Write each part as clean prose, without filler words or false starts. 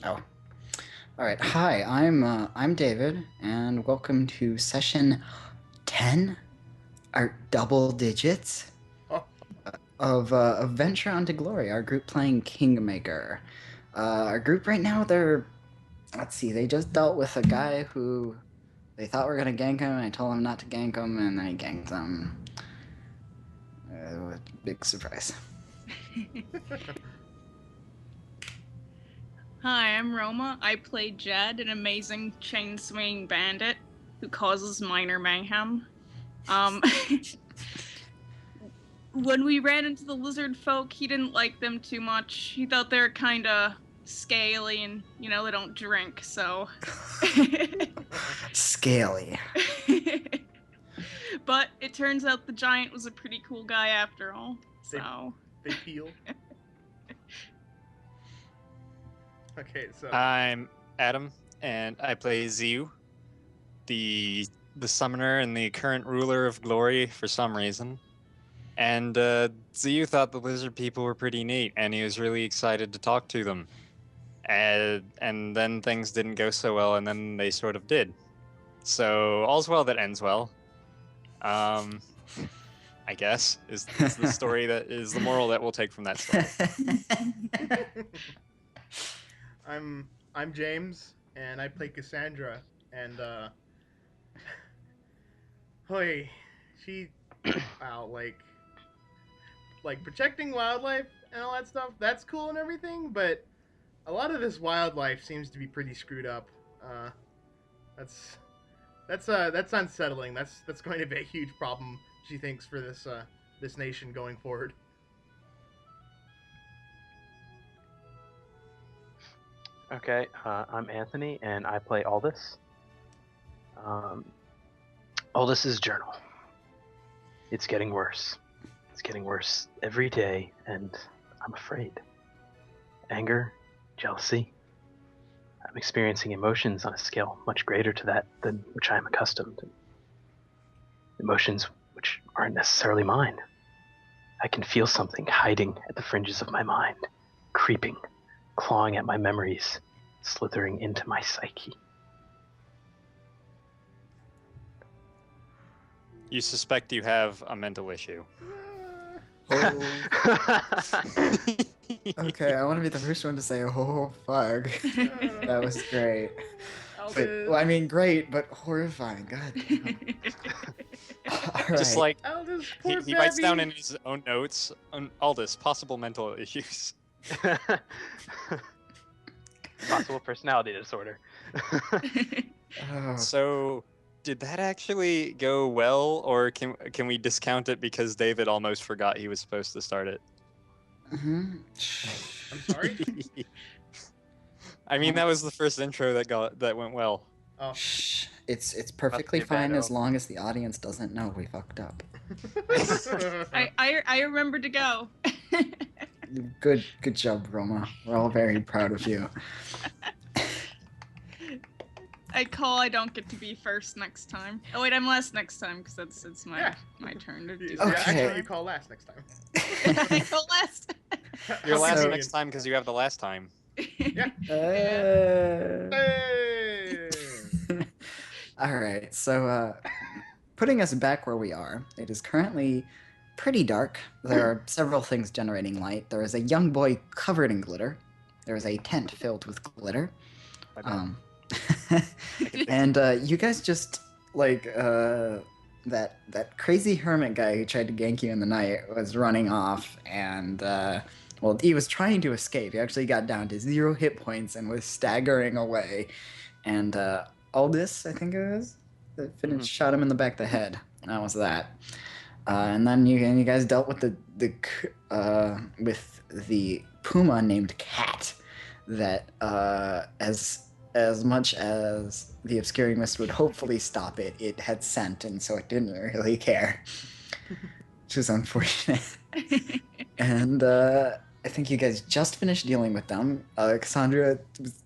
Oh, all right. Hi, I'm David, and welcome to session 10, our double digits Oh, of Venture Onto Glory. Our group playing Kingmaker. Our group right now, let's see, they just dealt with a guy who they thought were gonna gank him. And I told him not to gank him, and then he ganked them. Big surprise. Hi, I'm Roma. I play Jed, an amazing chain-swinging bandit who causes minor mayhem. Um, when we ran into the lizard folk, he didn't like them too much. He thought they were kind of scaly and, they don't drink, so. Scaly. But it turns out the giant was a pretty cool guy after all, they, so. they peel. Okay, so I'm Adam, and I play Ziu, the summoner and the current ruler of glory for some reason. And Ziu thought the lizard people were pretty neat, and he was really excited to talk to them. And then things didn't go so well, and then they sort of did. So all's well that ends well. I guess is the story that is the moral that we'll take from that story. I'm James, and I play Cassandra, and hoy, she, wow, like protecting wildlife and all that stuff. That's cool and everything, but a lot of this wildlife seems to be pretty screwed up. That's that's unsettling. That's going to be a huge problem. She thinks for this nation going forward. Okay, I'm Anthony, and I play Aldous. Aldous' journal. It's getting worse. It's getting worse every day, and I'm afraid. Anger, jealousy. I'm experiencing emotions on a scale much greater to that than which I am accustomed. Emotions which aren't necessarily mine. I can feel something hiding at the fringes of my mind, creeping, clawing at my memories, slithering into my psyche. You suspect you have a mental issue. Okay, I want to be the first one to say, "Oh fuck." That was great. But, well, I mean, great, but horrifying. God damn. All Just right. like Aldous, he, poor he writes down in Babby. his own notes on Aldous possible mental issues. Possible personality disorder. Oh, So, did that actually go well, or can we discount it because David almost forgot he was supposed to start it? I'm sorry. I mean, that was the first intro that went well. Oh, shh. It's perfectly be a bad fine as omen. long as the audience doesn't know we fucked up. I remember to go. Good job, Roma. We're all very proud of you. I don't get to be first next time. Oh wait, I'm last next time because it's my Yeah. my turn to do. Yeah, Okay. actually, you call last next time. I go last. You're last So- next time because you have the last time. Yeah. Uh, Hey! All right, so putting us back where we are, it is currently pretty dark. There are several things generating light. There is a young boy covered in glitter. There is a tent filled with glitter. My bad. And you guys just like that crazy hermit guy who tried to gank you in the night was running off, and well, he was trying to escape. He actually got down to 0 hit points and was staggering away. And Aldous, I think it was, that finished, shot him in the back of the head. That was that. And then you guys dealt with the puma named Cat, that as much as the obscuring mist would hopefully stop it, it had scent, and so it didn't really care, which is unfortunate. And I think you guys just finished dealing with them. Cassandra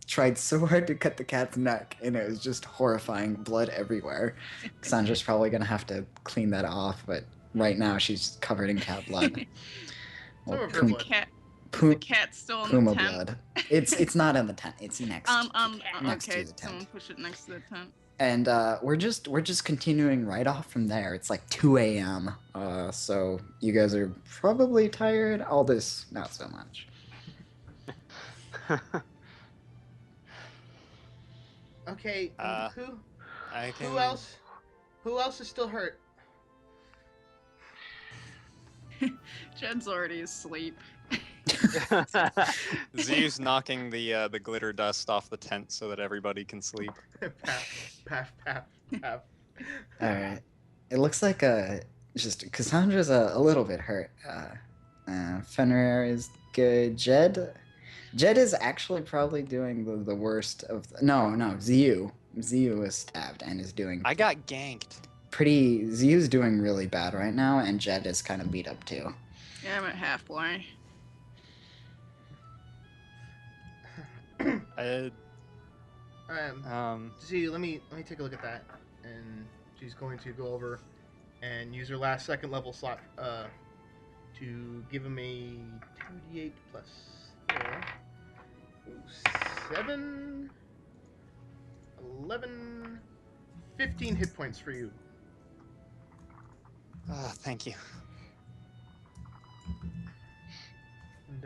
tried so hard to cut the cat's neck, and it was just horrifying, blood everywhere. Cassandra's probably gonna have to clean that off, but right now she's covered in cat blood. Some of her Kum- blood. Is the cat still in Puma the tent? blood. It's not in the tent. It's next. Next Okay, to the tent. someone push it next to the tent. And we're just continuing right off from there. It's like 2 a.m. So you guys are probably tired. Aldous, not so much. Okay, who I can. who else is still hurt? Jed's already asleep. Zeus knocking the glitter dust off the tent so that everybody can sleep. Paff. All right. It looks like just Cassandra's a little bit hurt. Fenrir is good. Jed is actually probably doing the worst of. No, Ziyu. Ziyu is stabbed and is doing. I got ganked. Ziyu's doing really bad right now, and Jed is kind of beat up too. Yeah, I'm at halfway. See, let me take a look at that, and she's going to go over and use her last second level slot to give him a 2d8 plus 4, 7, 11, 15 hit points for you. Oh, thank you. And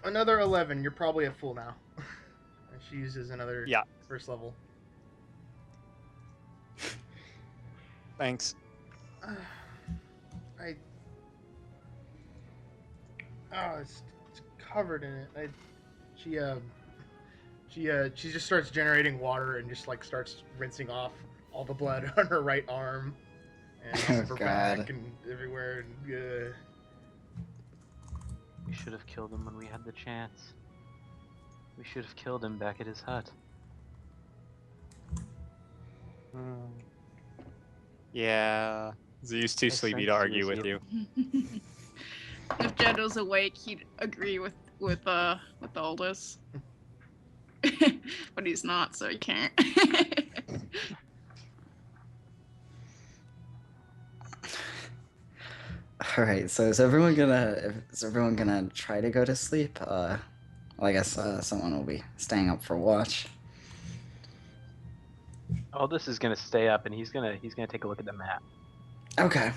another 11. You're probably at full now. And she uses another first level. Thanks. It's covered in it. She just starts generating water and just like starts rinsing off all the blood on her right arm and off her back and everywhere. And, We should have killed him when we had the chance. We should have killed him back at his hut. Yeah. Zeus too sleepy to argue with you. If Jed was awake, he'd agree with Aldous. But he's not, so he can't. All right, so is everyone gonna try to go to sleep? Well, I guess someone will be staying up for watch. Aldous is gonna stay up, and he's gonna take a look at the map. Okay.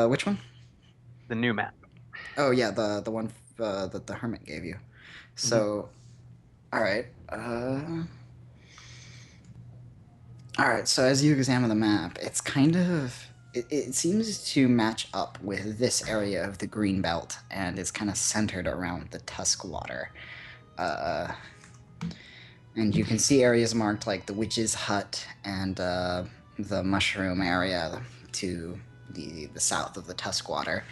Which one? The new map. Oh yeah, the one that the hermit gave you. So, all right. All right. So as you examine the map, it's kind of it seems to match up with this area of the green belt, and it's kind of centered around the Tusk Water. And you can see areas marked like the Witch's Hut and the Mushroom area to the south of the Tusk Water.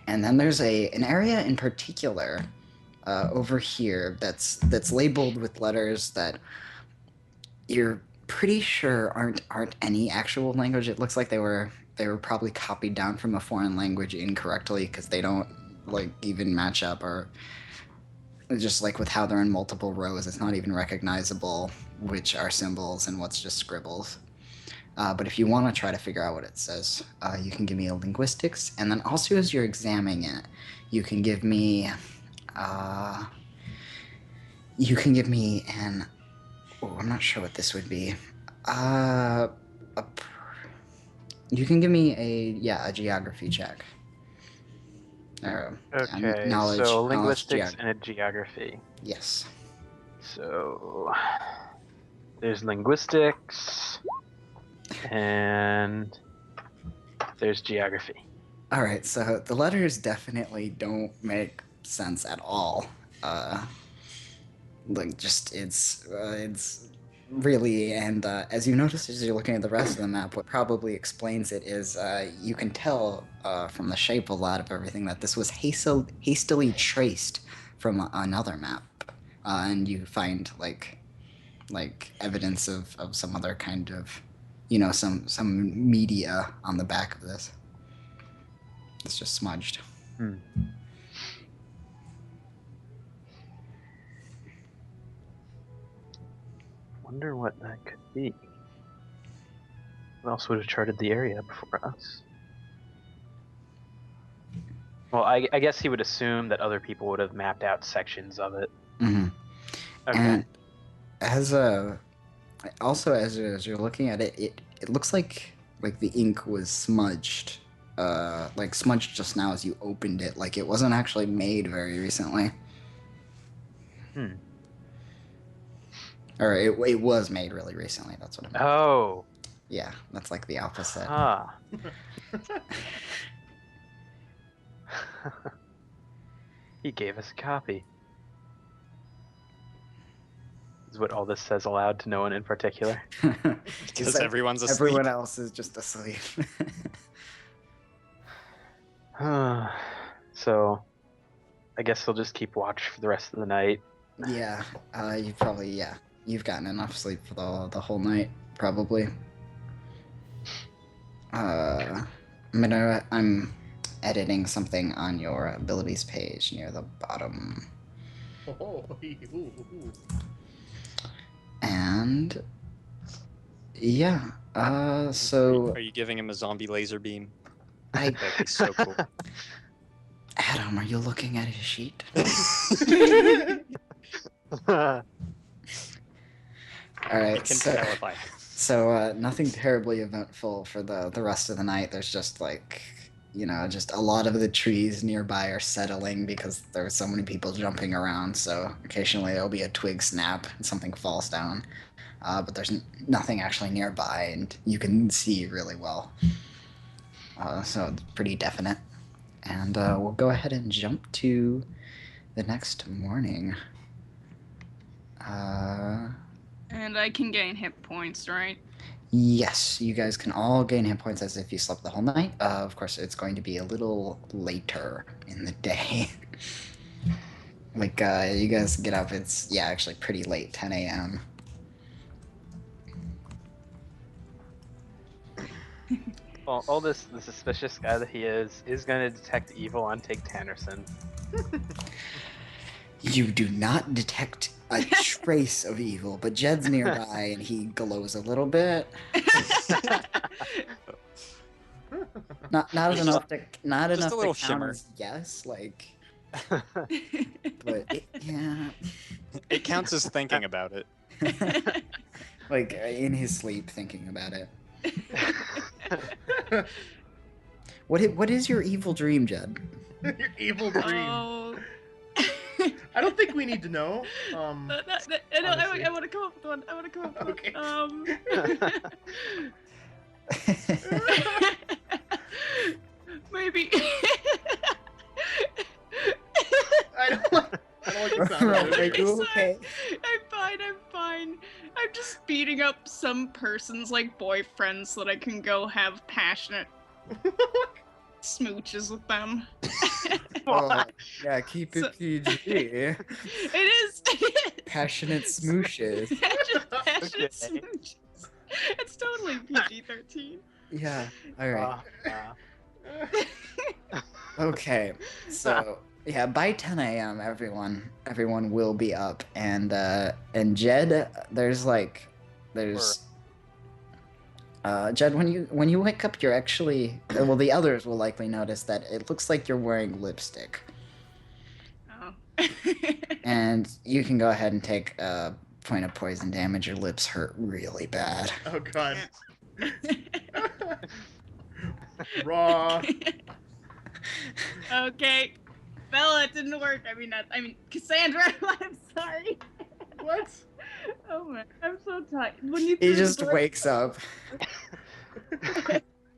And then there's an area in particular over here that's labeled with letters that you're pretty sure aren't any actual language. It looks like they were probably copied down from a foreign language incorrectly because they don't like even match up, or just like with how they're in multiple rows, it's not even recognizable which are symbols and what's just scribbles. But if you want to try to figure out what it says, you can give me a linguistics, and then also as you're examining it, you can give me an. I'm not sure what this would be. You can give me a geography check. Okay, knowledge, so linguistics knowledge, and a geography. Yes. So there's linguistics and there's geography. All right, so the letters definitely don't make sense at all. It's really, and as you notice as you're looking at the rest of the map, what probably explains it is you can tell from the shape of a lot of everything that this was hastily traced from another map, and you find like evidence of some other kind of, some media on the back of this. It's just smudged. Wonder what that could be. Who else would have charted the area before us? Well, I guess he would assume that other people would have mapped out sections of it. Mm-hmm. Okay. And as you're looking at it, it looks like the ink was smudged, like smudged just now as you opened it. Like it wasn't actually made very recently. Or it was made really recently. That's what I meant. Oh. Yeah, that's like the opposite. Ah. He gave us a copy. Is what all this says aloud to no one in particular. Because everyone's asleep. Everyone else is just asleep. So, I guess we'll just keep watch for the rest of the night. Yeah, you've gotten enough sleep for the whole night, probably. I'm editing something on your abilities page near the bottom. And yeah, so Are you giving him a zombie laser beam? That'd be so cool. Adam, are you looking at his sheet? Oh, All right, It can clarify. So nothing terribly eventful for the rest of the night. There's just just a lot of the trees nearby are settling because there are so many people jumping around. So occasionally there'll be a twig snap and something falls down. But there's nothing actually nearby, and you can see really well. So it's pretty definite. And we'll go ahead and jump to the next morning. And I can gain hit points, right? Yes, you guys can all gain hit points as if you slept the whole night. Of course, it's going to be a little later in the day. You guys get up, it's, actually pretty late, 10 a.m. Well, Aldous, the suspicious guy that he is going to detect evil on Take Tannerson. You do not detect a trace of evil, but Jed's nearby and he glows a little bit. Not enough to a little count shimmer. as yes, but yeah. It counts as thinking about it. In his sleep thinking about it. What is your evil dream, Jed? Your evil dream. Oh. I don't think we need to know. I want to come up with one. Okay. Maybe. I don't like the sound of it. Are you okay? I'm fine. I'm just beating up some person's boyfriend so that I can go have passionate smooches with them. Yeah, keep it So- PG. It is. Passionate smooshes. Passionate smooches. It's totally PG-13. Yeah. All right. Okay. So by 10 a.m. everyone will be up, and Jed, Jed, when you wake up, you're actually the others will likely notice that it looks like you're wearing lipstick. Oh. And you can go ahead and take a point of poison damage. Your lips hurt really bad. Oh god. Raw. Okay. Bella, it didn't work. I mean, Cassandra, I'm sorry. What? Oh my, I'm so tired. When you He just wakes up.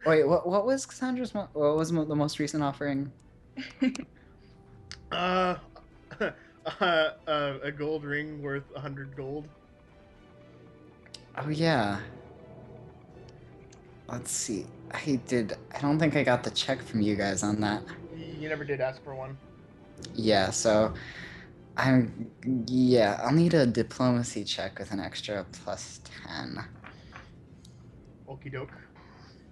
Wait, what was Cassandra's? What was the most recent offering? A gold ring worth 100 gold. Oh yeah. Let's see. I don't think I got the check from you guys on that. You never did ask for one. Yeah, so I'll need a diplomacy check with an extra +10. Okie doke.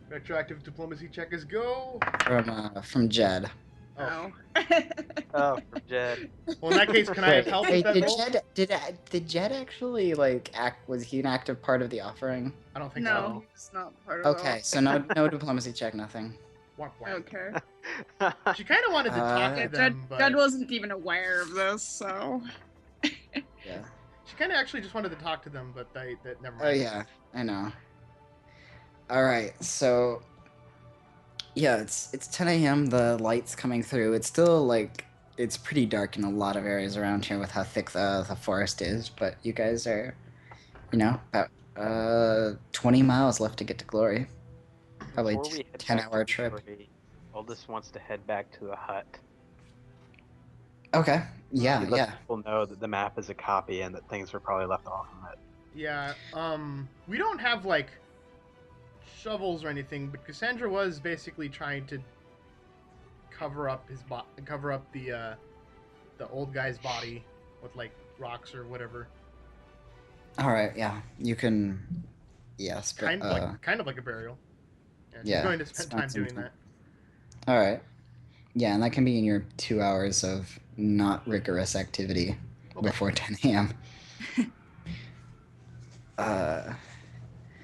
Retroactive diplomacy check is go. From Jed. Oh. Oh, from Jed. Well, in that case, can I have help with that roll? Did Jed actually act? Was he an active part of the offering? I don't think No, so. it's not part of Okay, so no diplomacy check, nothing. Womp womp. Okay. She kind of wanted to talk to Judd, them, but Judd wasn't even aware of this, so. Yeah. she kind of actually just wanted to talk to them, but that never mind. Oh yeah, I know. All right, so yeah, it's 10 a.m. The light's coming through. It's still like it's pretty dark in a lot of areas around here with how thick the forest is. But you guys are, about 20 miles left to get to Glory. Probably Before we head 10-hour back to trip. Glory, Aldous wants to head back to the hut. Okay. He Yeah, lets yeah. people know that the map is a copy and that things were probably left off from it. Yeah. We don't have like shovels or anything, but Cassandra was basically trying to cover up the old guy's body with like rocks or whatever. All right. Yeah, you can. Yes, but Kind of like a burial. And she's yeah, going to spend time some doing that. All right. Yeah, and that can be in your 2 hours of not rigorous activity before 10 a.m.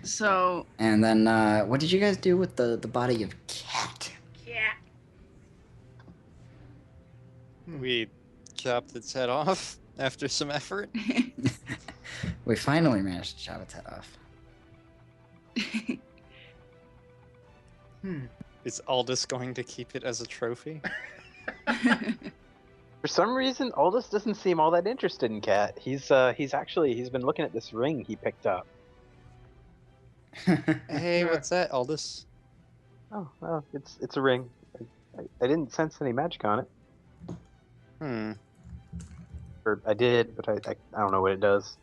So. And then, what did you guys do with the body of Cat? Yeah. We chopped its head off after some effort. We finally managed to chop its head off. Is Aldous going to keep it as a trophy? For some reason, Aldous doesn't seem all that interested in Cat. He's been looking at this ring he picked up. Hey, what's that, Aldous? Oh, well, it's a ring. I didn't sense any magic on it. Or I did, but I don't know what it does.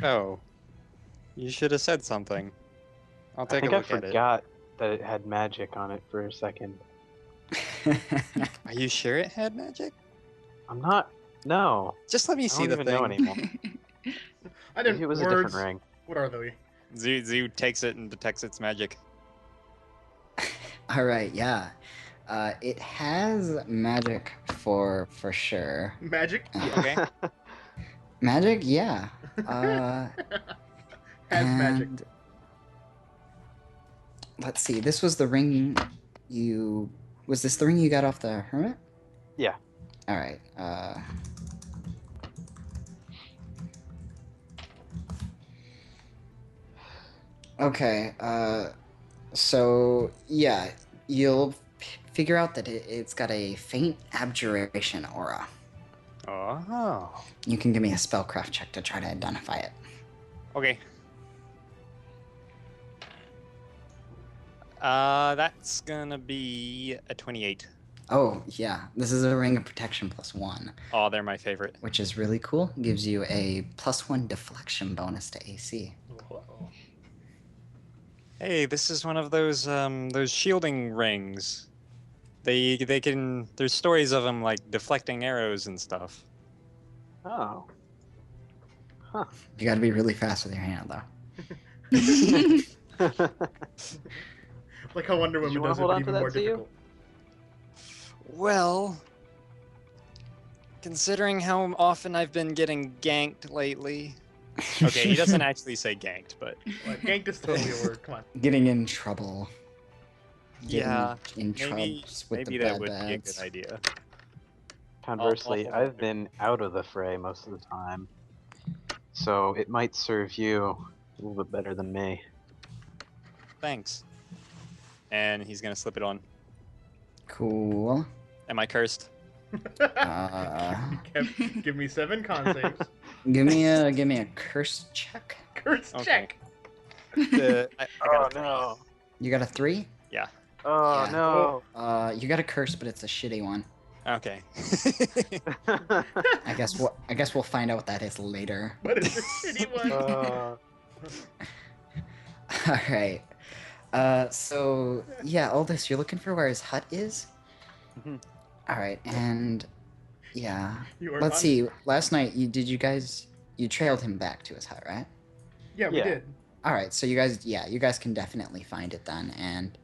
Oh. You should have said something. I'll take a I look at it. forgot that it had magic on it for a second. Are you sure it had magic? I'm not. No. Just let me I see don't the even thing. know anymore. I didn't. Maybe it was words, a different ring. What are they? Zoo takes it and detects its magic. All right, yeah. It has magic for sure. Magic? Okay. Magic, yeah. Has magic. And let's see. This was the ring you. Was this the ring you got off the hermit? Yeah. All right. Okay. So yeah, you'll figure out that it's got a faint abjuration aura. Oh. You can give me a spellcraft check to try to identify it. Okay. That's gonna be a 28. Oh, yeah. This is a ring of protection +1, Oh, they're my favorite. which is really cool. Gives you a +1 deflection bonus to AC. Whoa. Hey, this is one of those shielding rings. They can. There's stories of them like deflecting arrows and stuff. Oh. Huh. You gotta be really fast with your hand, though. Like how Wonder Did you Woman does wanna it, hold but on to even that, more Zio? difficult. Well, considering how often I've been getting ganked lately. Okay, he doesn't actually say ganked, but Like, ganked is totally a word. Come on. Getting in trouble. Getting yeah, in maybe troubles with maybe the that bad would be a bads. good idea. Conversely, I'll- I've been out of the fray most of the time, so it might serve you a little bit better than me. Thanks. And he's gonna slip it on. Cool. Am I cursed? Give me 7 con saves. Give me a curse check. Curse Okay. check. I got a three. no! You got a 3? Yeah. Oh Yeah. no! You got a curse, but it's a shitty one. Okay. I guess we'll find out what that is later. But it's a shitty one. All right. So yeah, Aldous, you're looking for where his hut is. Mhm. All right, and yeah, You are let's on- see. Last night, you trailed him back to his hut, right? Yeah, we Yeah. did. All right, so you guys can definitely find it then, and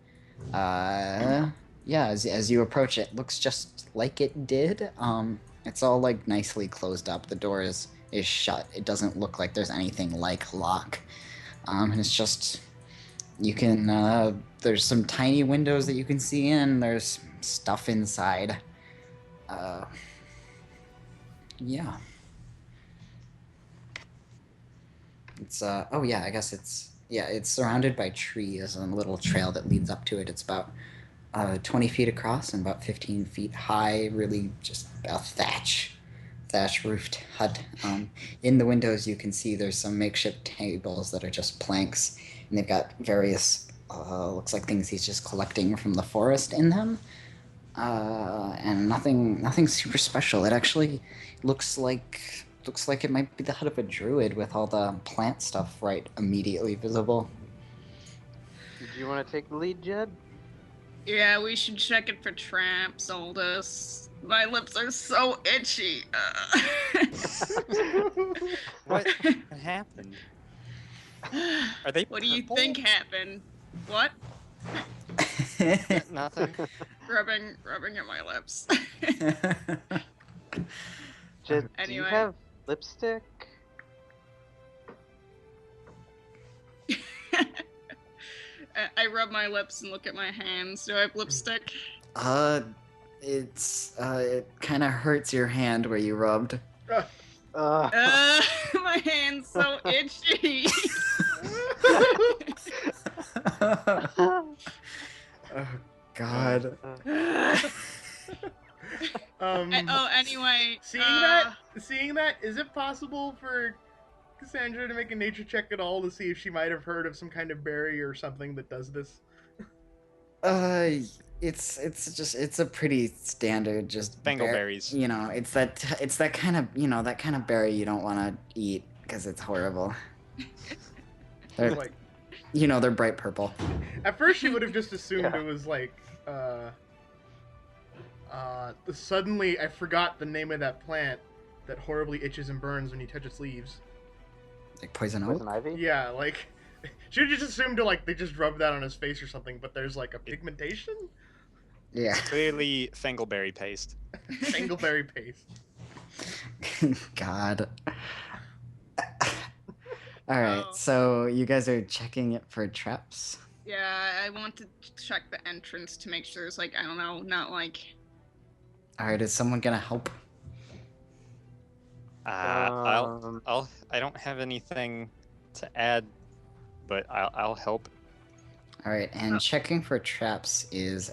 yeah, as you approach it, looks just like it did. It's all like nicely closed up. The door is shut. It doesn't look like there's anything like lock. And it's just You can, there's some tiny windows that you can see in. There's stuff inside. Yeah. It's, oh yeah, I guess it's surrounded by trees and a little trail that leads up to it. It's about 20 feet across and about 15 feet high, really just a thatch roofed hut. In the windows, you can see there's some makeshift tables that are just planks, and they've got various, looks like things he's just collecting from the forest in them. And nothing super special. It actually looks like it might be the hut of a druid with all the plant stuff right immediately visible. Did you want to take the lead, Jed? Yeah, we should check it for traps, Aldous. My lips are so itchy. What happened? Are they What do you purple? think happened? What? Nothing. Rubbing at my lips. Jed, do Anyway. you have lipstick? I rub my lips and look at my hands. Do I have lipstick? It kind of hurts your hand where you rubbed. My hand's so itchy. Oh God. Anyway. Seeing that, is it possible for Cassandra to make a nature check at all to see if she might have heard of some kind of berry or something that does this? It's a pretty standard just Bangleberries. You know, it's that kind of berry you don't want to eat because it's horrible. They're Like, they're bright purple. at first she would have just assumed it was like, suddenly I forgot the name of that plant that horribly itches and burns when you touch its leaves. Like poison Poison oak. ivy? Yeah, like, she would just assumed they just rubbed that on his face or something, but there's like a pigmentation? Yeah. Clearly, Fangleberry paste. Dangleberry paste. God. All right, so you guys are checking it for traps. Yeah, I want to check the entrance to make sure there's I don't know, not All right, is someone gonna help? I don't have anything to add, but I'll help. All right, and checking for traps is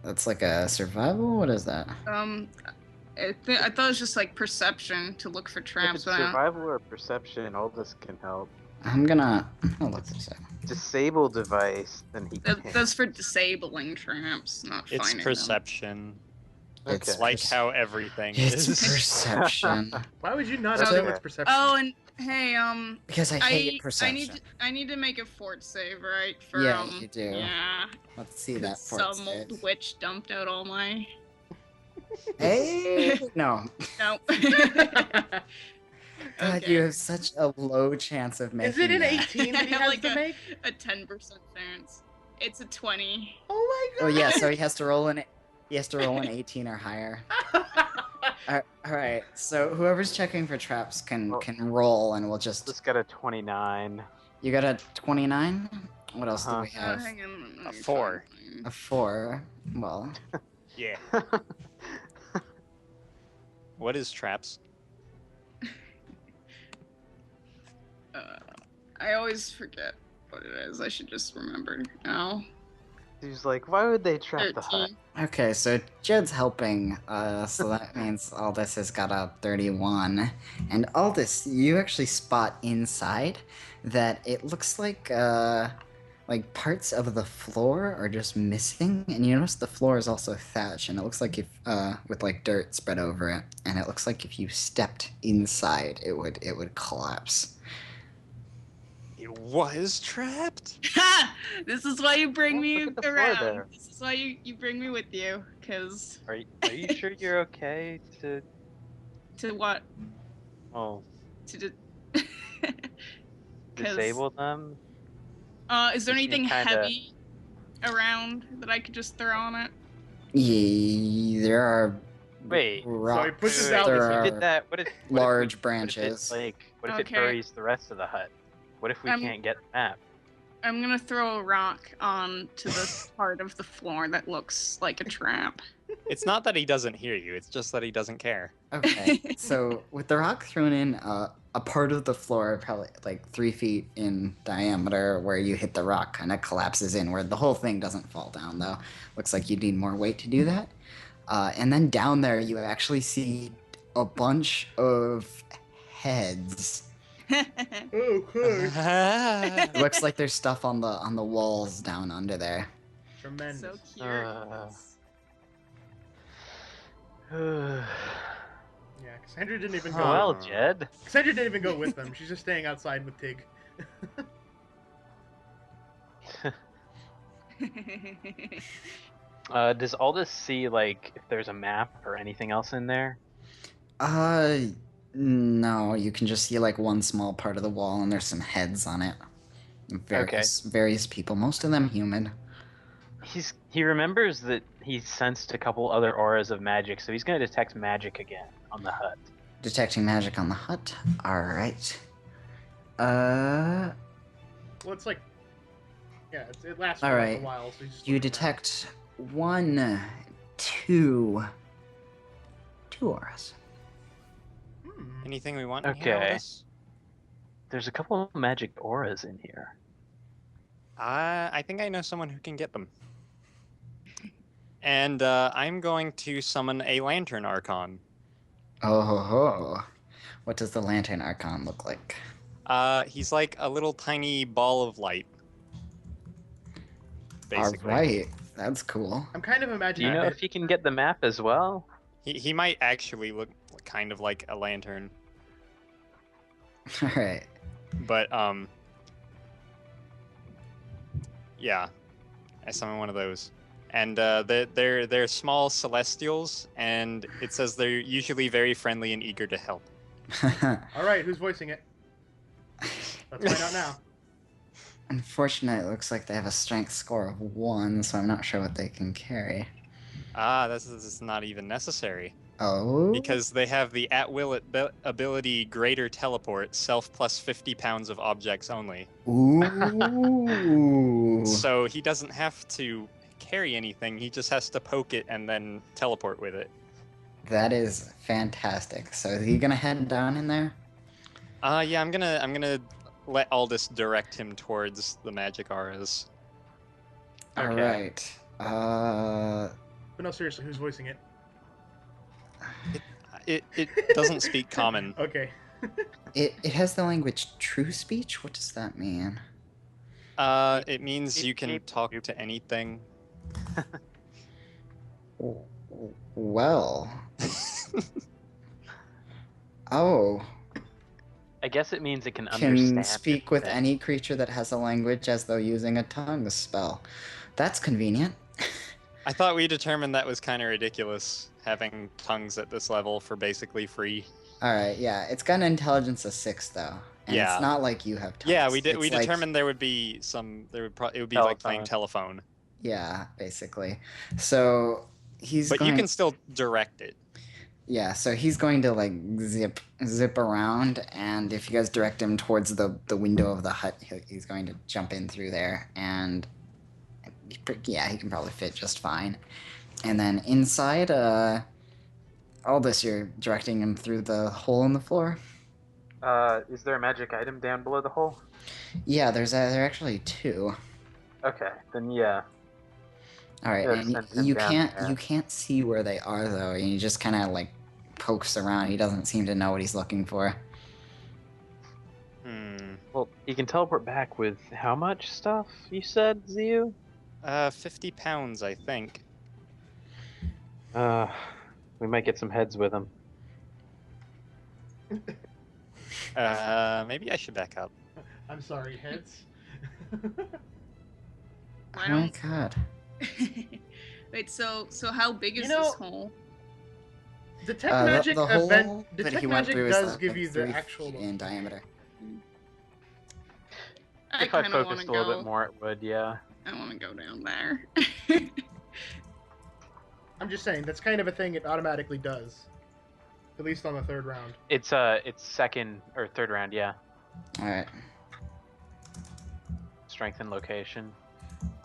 that's like a survival? What is that? I thought it was just perception to look for If traps, it's but survival or perception, Aldous can help. I'm gonna look this up. Disable device, then he can. that's for disabling traps, not It's finding perception. It's Okay. Like how everything It's is. perception. Why would you not Okay. assume it's perception? Oh, and hey, Because I hate perception. I need to make a fort save, right? For Yeah, you do. Yeah. Let's see that fort Some save. old witch dumped out all my. Hey, no. No. God, you have such a low chance of making Is it an that. 18 that he I have has like to make? a 10% chance. It's a 20. Oh my Oh god! yeah, so he has to roll an 18 or higher. All right, so whoever's checking for traps can roll, and we'll just. Aldous got a 29. You got a 29. What else do we Oh, have? hang on. let A me 4. find- A 4. Well, Yeah. What is traps? I always forget what it is. I should just remember now. He's like, why would they trap the hut? 13. okay, so Jed's helping, so that means Aldous has got a 31. And Aldous, you actually spot inside that it looks like parts of the floor are just missing, and you notice the floor is also thatched, and it looks like if with dirt spread over it, and it looks like if you stepped inside, it would collapse. It was trapped? Ha! This is why you bring Oh, me look at the floor around. there. This is why you bring me with you. Cause Are you sure you're okay to? to what? Oh, To disable them? Is there You anything kinda- heavy around that I could just throw on it? Yeah, there are Wait. rocks. So he pushes Wait, out there this- if you are did that, what if large What branches. if it Okay. buries the rest of the hut? What if we I'm- can't get the map? I'm gonna throw a rock onto the part of the floor that looks like a trap. It's not that he doesn't hear you, it's just that he doesn't care. Okay, so with the rock thrown in, a part of the floor, probably like 3 feet in diameter, where you hit the rock, kind of collapses in, where the whole thing doesn't fall down, though. Looks like you need more weight to do that. And then down there, you actually see a bunch of heads. Okay. It looks like there's stuff on the walls down under there. Tremendous. So curious. Yeah, Cassandra didn't even go. Well, Jed. Cassandra didn't even go with them. She's just staying outside with Tig. Does Aldous see, like, if there's a map or anything else in there? No, you can just see like one small part of the wall, and there's some heads on it. Various people, most of them human. He remembers that he sensed a couple other auras of magic, so he's gonna detect magic again on the hut. Detecting magic on the hut. All right. Well, it's like, yeah, it lasts for All like right. a while. So he's just You looking around. detect 1, 2 auras. Anything we want? Okay. Here, Aldous? There's a couple of magic auras in here. I think I know someone who can get them. And I'm going to summon a Lantern Archon. Oh ho ho! What does the Lantern Archon look like? He's like a little tiny ball of light. Basically. All right, that's cool. I'm kind of Do imagining. you know it. if he can get the map as well? He might actually look kind of like a lantern, All right. but yeah, I summon one of those, and they're small celestials, and it says they're usually very friendly and eager to help. All right, who's voicing it? Let's find out now. Unfortunately, it looks like they have a strength score of 1, so I'm not sure what they can carry. This is not even necessary. Oh. Because they have the at-will ability Greater Teleport, self plus 50 pounds of objects only. Ooh. So he doesn't have to carry anything, he just has to poke it and then teleport with it. That is fantastic. So is he gonna head down in there? Yeah, I'm gonna let Aldous direct him towards the magic auras. All Okay. right. But no, seriously, who's voicing it? It doesn't speak common. Okay. It has the language true speech. What does that mean? It means you can talk to anything. Well. Oh. I guess it means it can understand. Can speak with everything. any creature that has a language as though using a tongue spell. That's convenient. I thought we determined that was kind of ridiculous, having tongues at this level for basically free. All right, yeah, it's got an intelligence of 6 though, and Yeah. it's not like you have tongues. Yeah, we It's like- determined there would be some. It would be like playing telephone. Yeah, basically. So he's. But going, you can still direct it. Yeah, so he's going to like zip around, and if you guys direct him towards the window of the hut, he's going to jump in through there, and yeah, he can probably fit just fine. And then inside, Aldous, you're directing him through the hole in the floor. Is there a magic item down below the hole? Yeah, there are actually 2. Okay, then yeah. All right, Yeah, and send him you down there. you can't see where they are though, and he just kind of like pokes around. He doesn't seem to know what he's looking for. Well, you can teleport back with how much stuff, you said, Ziu? 50 pounds, I think. We might get some heads with him. Maybe I should back up. I'm sorry, heads. Why Oh my don't- god. Wait, so how big is You know- this hole? Detect The magic hole event. that Detect he went magic through is does like give you the 3 actual. feet in diameter. I If I kind of want focused to a little go. bit more, it would, yeah. I want to go down there. I'm just saying that's kind of a thing it automatically does. At least on the 3rd round. It's second or third round, yeah. All right. strength and location,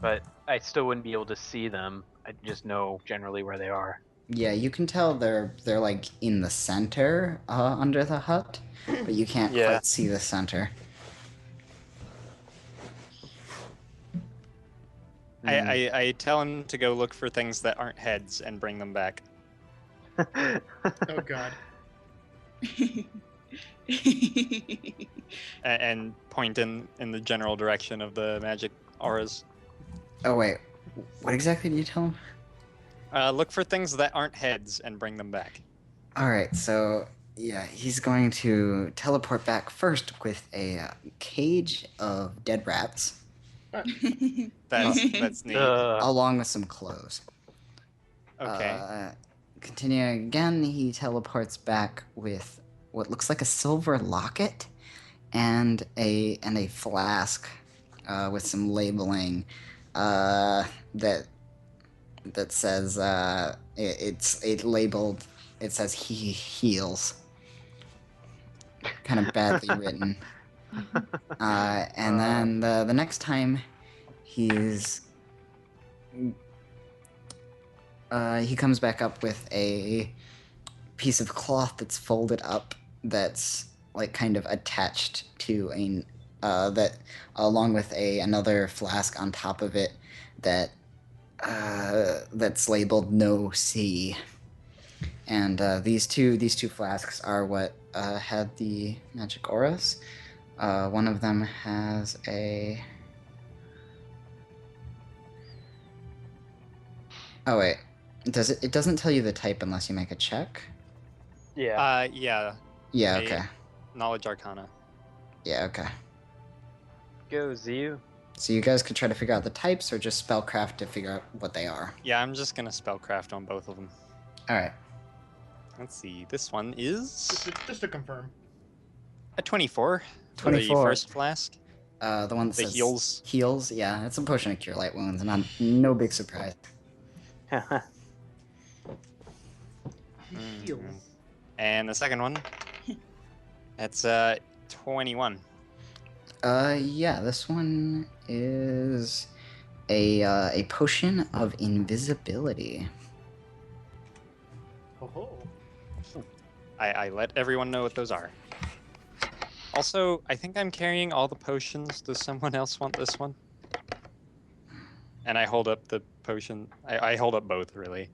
but I still wouldn't be able to see them. I just know generally where they are. Yeah, you can tell they're like in the center under the hut, but you can't Yeah. quite see the center. I tell him to go look for things that aren't heads and bring them back. Oh god. And point in the general direction of the magic auras. Oh wait, what exactly did you tell him? Look for things that aren't heads and bring them back. All right, so yeah, he's going to teleport back first with a cage of dead rats, That's neat. along with some clothes. Okay. Continuing again, he teleports back with what looks like a silver locket and a flask with some labeling that says it's labeled. It says he heals. Kind of badly written. And then the next time he comes back up with a piece of cloth that's folded up, that's like kind of attached to that, along with another flask on top of it that's labeled no sea. And these two flasks are what had the magic auras. One of them has a... Oh wait, it doesn't tell you the type unless you make a check? Yeah. Yeah. Yeah, A okay. Knowledge Arcana. Yeah, okay. Go, Ziu. So you guys could try to figure out the types or just spellcraft to figure out what they are. Yeah, I'm just gonna spellcraft on both of them. Alright. Let's see. This one is Just to confirm. a 24. For 24. the first flask. The one that The says heals. Heals, yeah, it's a potion to cure light wounds, no big surprise. He Mm. heals. And the second one, that's 21. Yeah, this one is a potion of invisibility. Ho ho. I let everyone know what those are. Also, I think I'm carrying all the potions. Does someone else want this one? And I hold up the potion. I hold up both, really.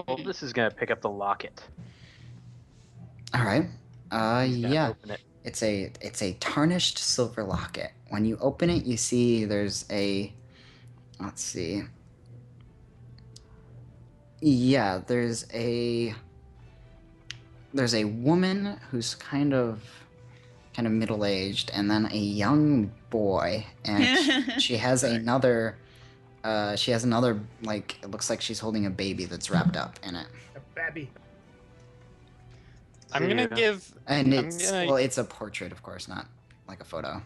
Aldous is gonna pick up the locket. Alright. He's gonna Yeah. Open it. It's a tarnished silver locket. When you open it, you see there's a... Let's see. Yeah, there's a woman who's kind of middle-aged, and then a young boy, and she has another like, it looks like she's holding a baby that's wrapped up in it. A babby. I'm gonna Ziu. give. And I'm it's gonna- well, it's a portrait, of course, not like a photo.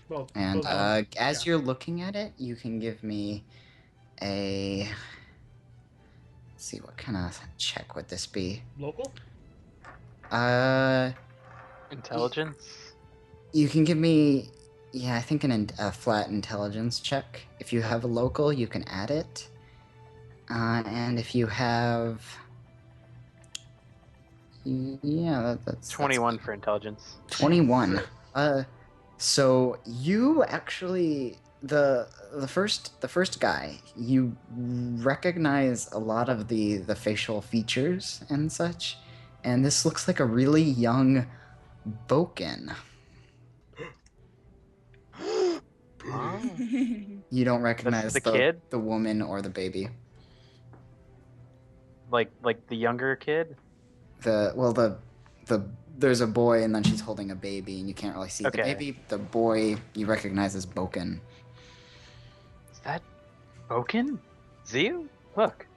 Well, And those ones, as yeah. you're looking at it, you can give me a... Let's see, what kind of check would this be? Local? Intelligence. You can give me, yeah, I think a flat intelligence check. If you have a local, you can add it. And if you have... Yeah, that's... 21 for intelligence. 21. So you actually... The first guy, you recognize a lot of the facial features and such, and this looks like a really young Boken. You don't recognize the kid? the woman or the baby. Like the younger kid. There's a boy and then she's holding a baby and you can't really see the Okay. baby. The boy you recognize as Boken. Is that Boken? Ziu? Look.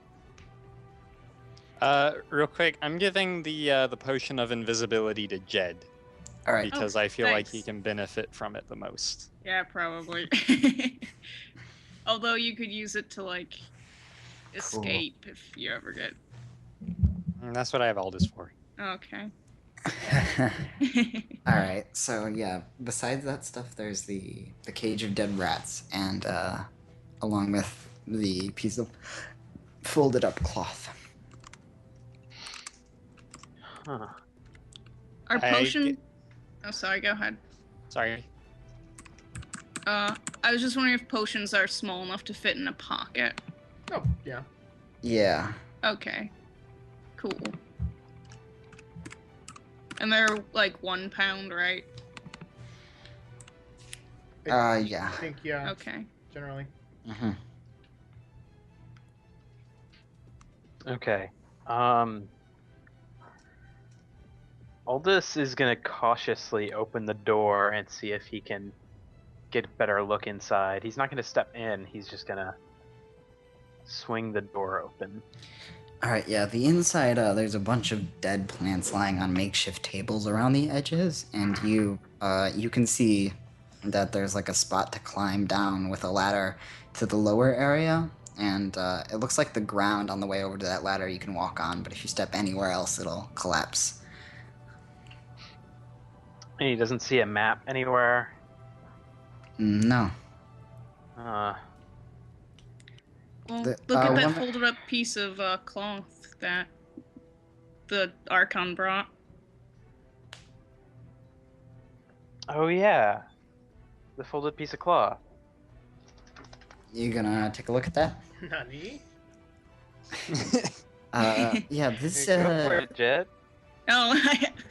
Real quick, I'm giving the potion of invisibility to Jed All right. because I feel like he thanks. can benefit from it the most. Yeah, probably. Although you could use it to, like, escape if you ever get... And that's what I have Aldous for. Okay. All right. So yeah, besides that stuff, there's the cage of dead rats, and along with the piece of folded up cloth. Huh. Our I potion. get- Oh, sorry. Go ahead. Sorry. I was just wondering if potions are small enough to fit in a pocket. Oh, yeah. Yeah. Okay. Cool. And they're like 1 pound, right? Yeah. I think, yeah, Okay. generally. Hmm. Okay. Aldous is gonna cautiously open the door and see if he can get a better look inside. He's not gonna step in. He's just gonna swing the door open. All right. Yeah. The inside, there's a bunch of dead plants lying on makeshift tables around the edges, and you can see that there's like a spot to climb down with a ladder to the lower area, and it looks like the ground on the way over to that ladder you can walk on, but if you step anywhere else, it'll collapse. And he doesn't see a map anywhere. No. Uh, Well, The- look at that one- folded up piece of cloth that the Archon brought. oh yeah, the folded piece of cloth. You gonna take a look at that? Nani? Yeah, this, Go for it, Jed. Oh,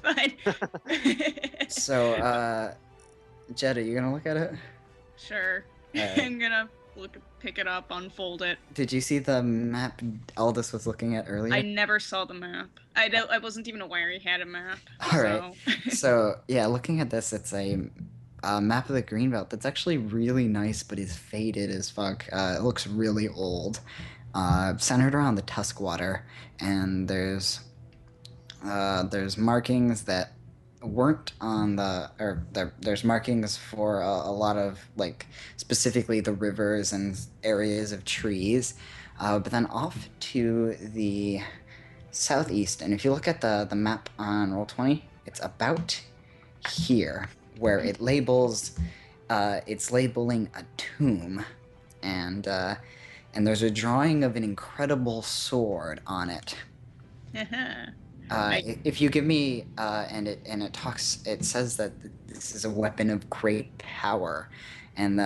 fine. so, Jed, are you gonna look at it? Sure. Alright. I'm gonna pick it up, unfold it. Did you see the map Aldous was looking at earlier? I never saw the map. I wasn't even aware he had a map. Alright. So. So, yeah, looking at this, it's a map of the Greenbelt that's actually really nice, but is faded as fuck. It looks really old. Centered around the Tuskwater, and there's markings that weren't on there's markings for a lot of, like, specifically the rivers and areas of trees, but then off to the southeast, and if you look at the map on Roll20, it's about here where it labels it's labeling a tomb, and there's a drawing of an incredible sword on it. If you give me it says that this is a weapon of great power, and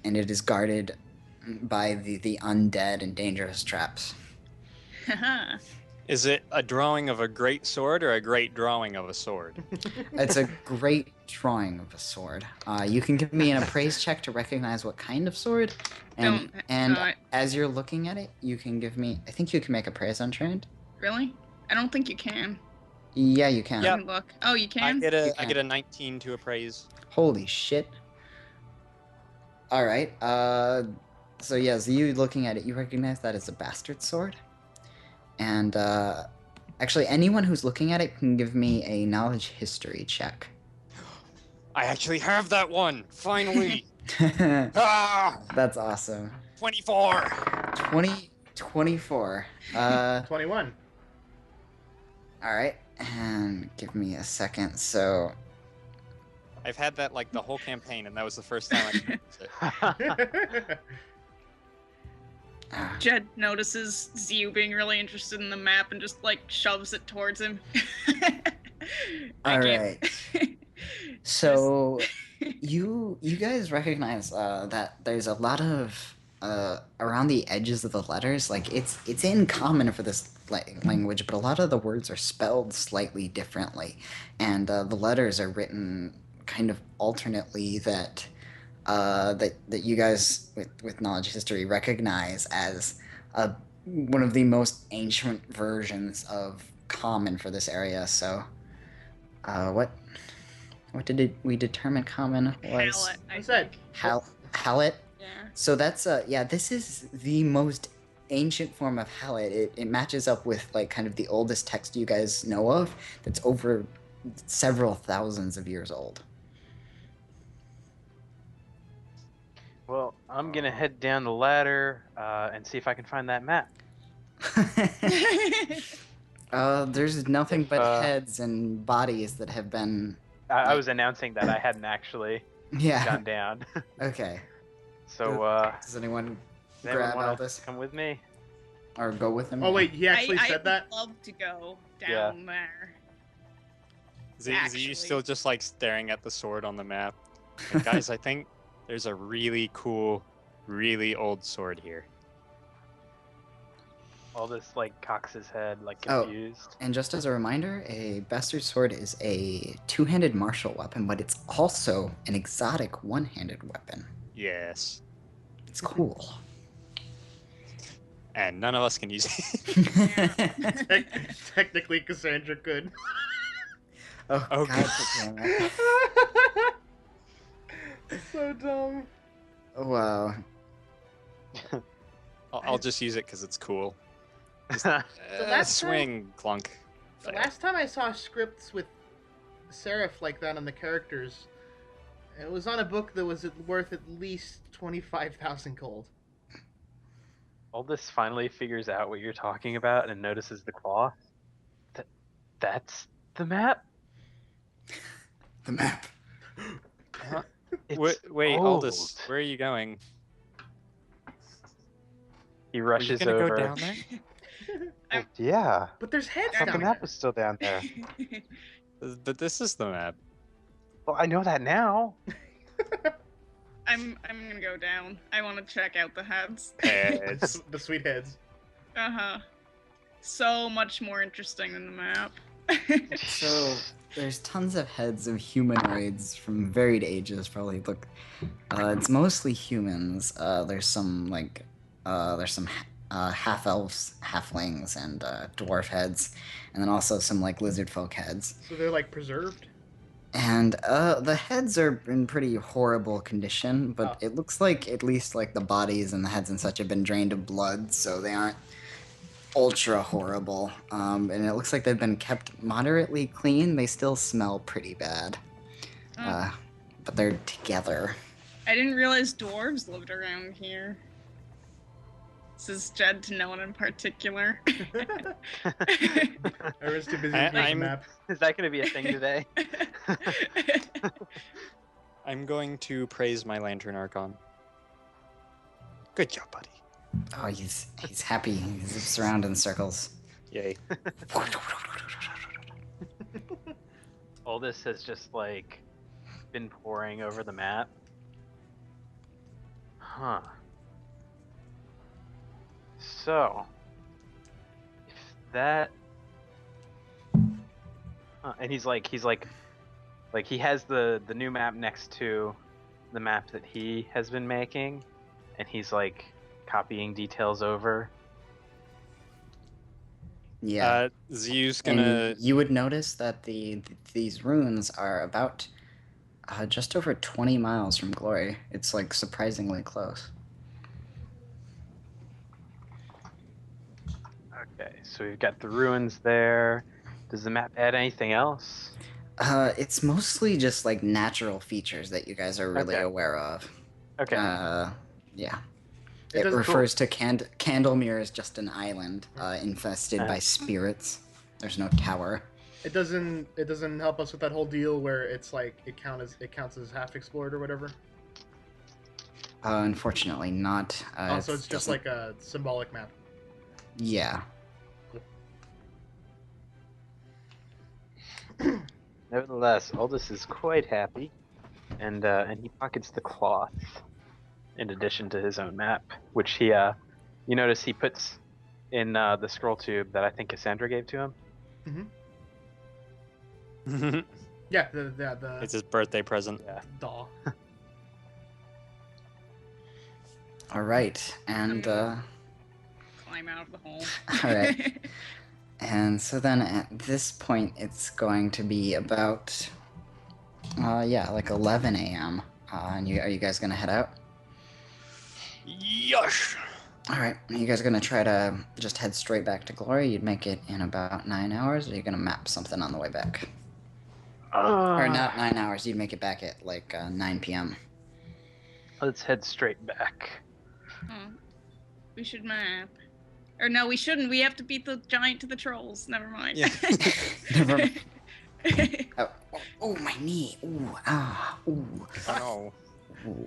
it is guarded by the undead and dangerous traps. Is it a drawing of a great sword or a great drawing of a sword? It's a great drawing of a sword. You can give me an appraise check to recognize what kind of sword, and as you're looking at it, you can give me. I think you can make appraise untrained. Really? I don't think you can. Yeah, you can. Yep. Let me look. Oh, you I can? get You I get a 19 to appraise. Holy shit. All right. So yeah, so you looking at it, you recognize that it's a bastard sword, and actually, anyone who's looking at it can give me a knowledge history check. I actually have that one. Finally. Ah, 'Awesome. 24. 24. 21. All right, and give me a second. So, I've had that like the whole campaign, and that was the first time I could use it. Jed notices Ziu being really interested in the map and just like shoves it towards him. all right. So, you guys recognize that there's a lot of around the edges of the letters. Like it's in common for this language, but a lot of the words are spelled slightly differently, and the letters are written kind of alternately that you guys with knowledge history recognize as one of the most ancient versions of common for this area. So, what did we determine common was? Hallett, I What's that? think. Hallett. Yeah. So that's this is the most ancient form of Hallett. It matches up with like kind of the oldest text you guys know of that's over several thousands of years old. Well, I'm gonna head down the ladder and see if I can find that map. There's nothing If, but heads and bodies that have been. I was announcing that I hadn't actually Yeah. gone down. Okay. So, Does anyone does anyone grab want Aldous to come with me? or go with him? Oh wait, he actually I said would that. love to go Yeah. down there. Is you Actually. still just like staring at the sword on the map? Like, guys, I think there's a really cool, really old sword here. Aldous like cocks his head, like Oh. confused. And just as a reminder, a bastard sword is a two-handed martial weapon, but it's also an exotic one-handed weapon. Yes. It's cool. And none of us can use it. Technically, Cassandra could. Oh, Oh, God God. damn it. So dumb. Oh, wow. I'll just use it because it's cool. last Swing, clunk. The Fail. last time I saw scripts with serif like that on the characters, it was on a book that was worth at least 25,000 gold. Aldous finally figures out what you're talking about and notices the cloth. That's the map? The map. It's Wait, old. Aldous, where are you going? He Are you rushes gonna over. go down there? Well, yeah. But there's heads I thought down the there. map was still down there. But this is the map. Well, I know that now. I'm gonna go down. I want to check out the heads. Heads. The sweet heads. So much more interesting than the map. So, there's tons of heads of humanoids from varied ages, probably. Look, it's mostly humans. There's some, like, half-elves, halflings, and dwarf heads. And then also some, like, lizard folk heads. So they're like preserved. And the heads are in pretty horrible condition, but Oh. it looks like at least like the bodies and the heads and such have been drained of blood, so they aren't ultra horrible. And it looks like they've been kept moderately clean. They still smell pretty bad, but they're together. I didn't realize dwarves lived around here. This is Jed to no one in particular. Everyone's too busy I- looking at the I'm- map. Is that going to be a thing today? I'm going to praise my Lantern Archon. Good job, buddy. Oh, he's happy. He zips around in circles. Yay. Aldous has just like been poring over the map. Huh. So, if that, and he's like he has the new map next to the map that he has been making, and he's like copying details over. Yeah. Ziyu's gonna. And you would notice that these runes are about just over 20 miles from Glory. It's like surprisingly close. Okay, so we've got the ruins there. Does the map add anything else? It's mostly just like natural features that you guys are really Okay. aware of. Okay. Yeah. It It doesn't- refers to Candlemere as just an island infested by Uh. spirits. There's no tower. It doesn't help us with that whole deal where it's like it counts as half explored or whatever. Unfortunately, not. Also, it's just doesn't- like a symbolic map. Yeah. Nevertheless, Aldous is quite happy, and he pockets the cloth, in addition to his own map, which he you notice he puts in the scroll tube that I think Cassandra gave to him. Yeah, the It's his birthday present. Yeah. doll. All right, and Climb out of the hole. all right. And so then at this point, it's going to be about, like 11 a.m. And are you guys going to head out? Yush! All right. Are you guys going to try to just head straight back to Glory? You'd make it in about 9 hours, or are you going to map something on the way back? Or not 9 hours, you'd make it back at like 9 p.m. Let's head straight back. Oh, we should map. Or no, we shouldn't. We have to beat the giant to the trolls. Never mind. Yeah. Never mind. Oh, my knee. Ooh, ah, ooh. Oh no. Ooh.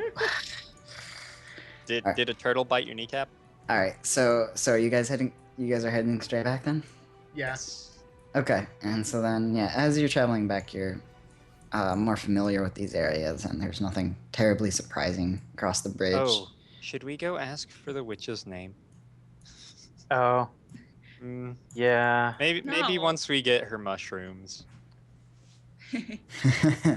Did a turtle bite your kneecap? All right, so are you guys heading? You guys are heading straight back then? Yeah. Okay, and so then yeah, as you're traveling back, you're more familiar with these areas, and there's nothing terribly surprising across the bridge. Oh, should we go ask for the witch's name? Oh, Mm, yeah. maybe No. once we get her mushrooms.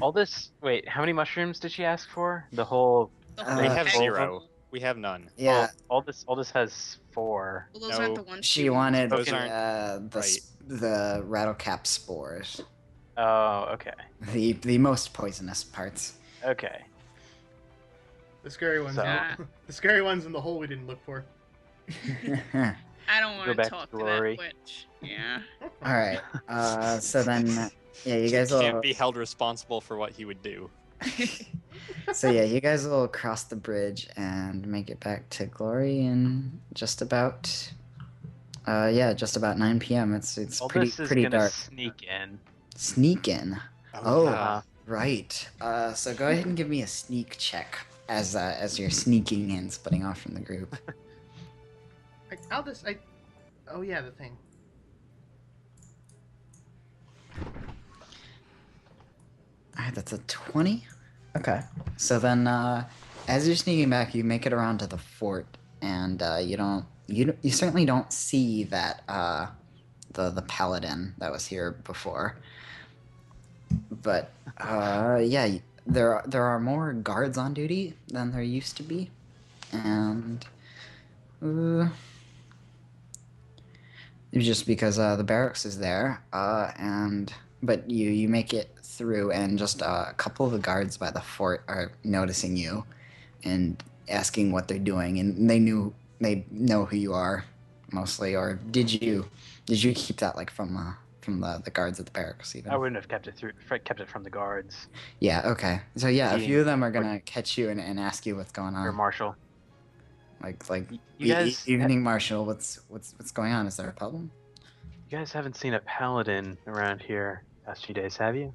All this. Wait, how many mushrooms did she ask for? The whole. The Uh, We whole have pack. 0. We have none. yeah, All this has 4. Well, those No, aren't the ones she wanted Those the aren't right. the rattlecap spores, Oh, okay. the most poisonous parts. Okay. The scary ones. So- The scary ones in the hole we didn't look for. I don't want Go to back talk to to Glory. that witch. Yeah. All right, so then yeah, you guys He can't will. be held responsible for what he would do. So yeah, you guys will cross the bridge and make it back to Glory in just about just about 9 p.m. It's All pretty this is pretty gonna dark. sneak in. Sneak in. Oh. yeah. Right. So go ahead and give me a sneak check as you're sneaking in, splitting off from the group. Aldous, oh yeah, the thing. Alright, that's a 20. Okay. So then as you're sneaking back, you make it around to the fort, and you certainly don't see that the paladin that was here before. But yeah, there are more guards on duty than there used to be, and just because the barracks is there, but you make it through, and just a couple of the guards by the fort are noticing you and asking what they're doing, and they know who you are mostly. Or did you keep that like from the guards at the barracks even? I wouldn't have kept it from the guards. Yeah, okay. So yeah, a Being- few of them are gonna catch you and ask you what's going Or on. Marshall. Like You guys, evening Marshall, what's going on? Is there a problem? you guys haven't seen a paladin around here past few days, have you?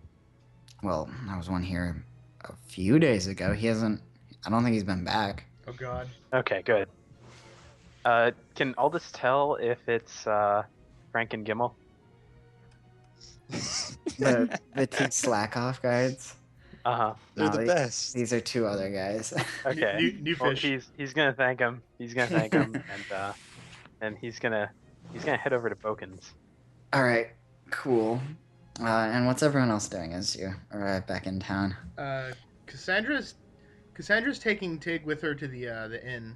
Well, there was one here a few days ago. He hasn't. I don't think he's been back. Oh god. Okay, good. Can Aldous tell if it's Frank and Gimmel? The two slack off guards. Uh-huh. They're No, the best. These are two other guys. Okay. New Well, fish. he's gonna thank him. He's gonna thank him, and he's gonna head over to Boken's. All right, cool. And what's everyone else doing as you arrive back in town? Cassandra's taking Tig with her to the inn.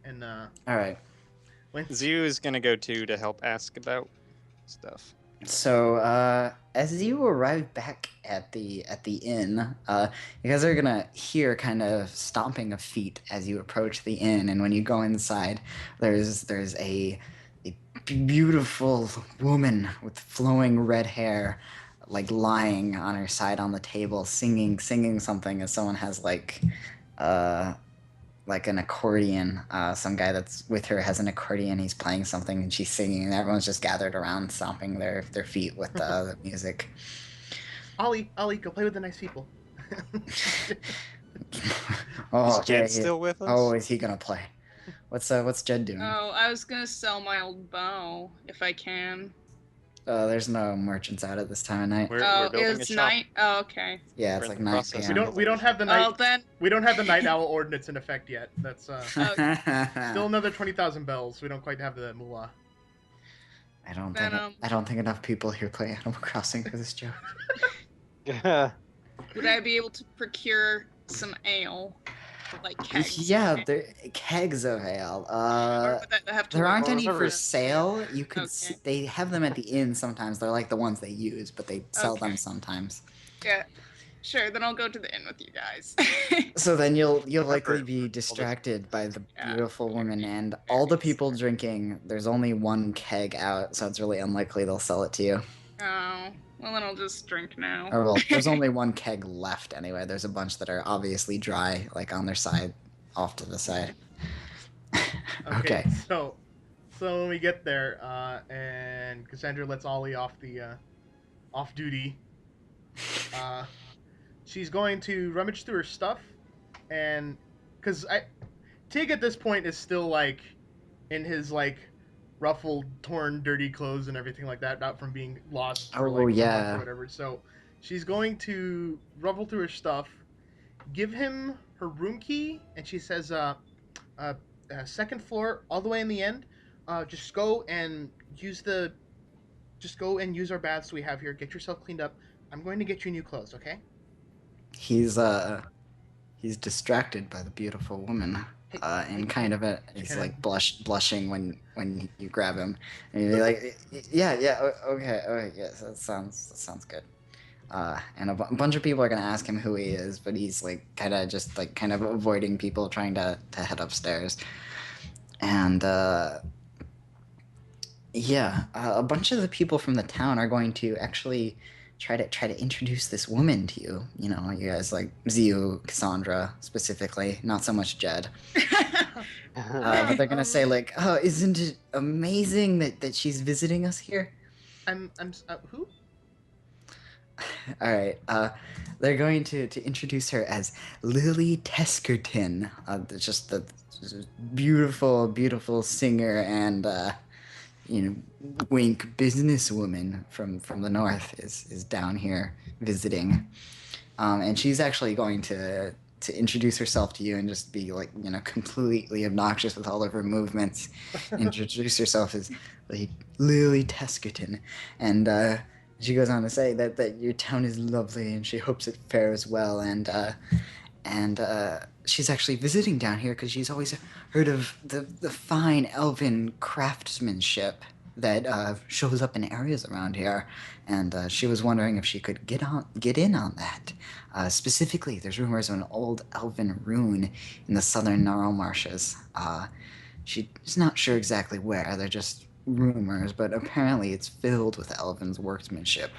And All right. when Zoo is gonna go too to help ask about stuff. So as you arrive back at the inn, you guys are gonna hear kind of stomping of feet as you approach the inn, and when you go inside, there's a beautiful woman with flowing red hair, like lying on her side on the table, singing something, as someone has like an accordion. Some guy that's with her has an accordion. He's playing something and she's singing, and everyone's just gathered around, stomping their feet with the music. Ollie, go play with the nice people. Oh, Is Jed still with us? Oh, is he gonna play? What's Jed doing? Oh, I was gonna sell my old bow if I can. There's no merchants out at this time of night. We're building a it's shop. night. Oh, okay. Yeah, we're it's in like the 9 process. p.m. we don't have the night Well then, we don't have the night owl ordinance in effect yet. That's Oh. still another 20,000 bells. We don't quite have the moolah. I don't Then, think I don't think enough people here play Animal Crossing for this joke. would I be able to procure some ale, like kegs? Yeah, they're kegs of ale. Or would that have to There wait aren't for any the- for sale. You could Okay. they have them at the inn sometimes. They're like the ones they use, but they sell them Okay. sometimes. Yeah, sure. Then I'll go to the inn with you guys. So then you'll likely Remember, be distracted by the Yeah. beautiful woman and all the people drinking. There's only one keg out, so it's really unlikely they'll sell it to you. Oh, well then I'll just drink now. Or well, there's only one keg left anyway. There's a bunch that are obviously dry, like on their side, off to the side. Okay. So So when we get there, and Cassandra lets Ollie off the off duty, she's going to rummage through her stuff, and because Tig at this point is still like in his like ruffled, torn, dirty clothes and everything like that, not from being lost for Oh, like a month yeah. or whatever. So she's going to ruffle through her stuff, give him her room key, and she says, second floor, all the way in the end. Just go and use our baths we have here. Get yourself cleaned up. I'm going to get you new clothes, okay? He's distracted by the beautiful woman, and kind of he's like blushing when you grab him, and you're like, yeah, okay, yes, that sounds good. And a bunch of people are gonna ask him who he is, but he's like kind of avoiding people trying to head upstairs, and a bunch of the people from the town are going to actually try to introduce this woman to you. You know, you guys like Ziu, Cassandra specifically, not so much Jed. But they're gonna say like, "Oh, isn't it amazing that she's visiting us here?" I'm who? All right. They're going to introduce her as Lily Teskerton, just the beautiful singer and wink businesswoman from the north is down here visiting, and she's actually going to introduce herself to you and just be like completely obnoxious with all of her movements. Introduce herself as like Lily Teskerton, and she goes on to say that your town is lovely and she hopes it fares well, and she's actually visiting down here because she's always heard of the fine elven craftsmanship that shows up in areas around here, and she was wondering if she could get in on that. Specifically, there's rumors of an old elven rune in the southern Gnarl Marshes. She's not sure exactly where. They're just rumors, but apparently it's filled with elven's workmanship,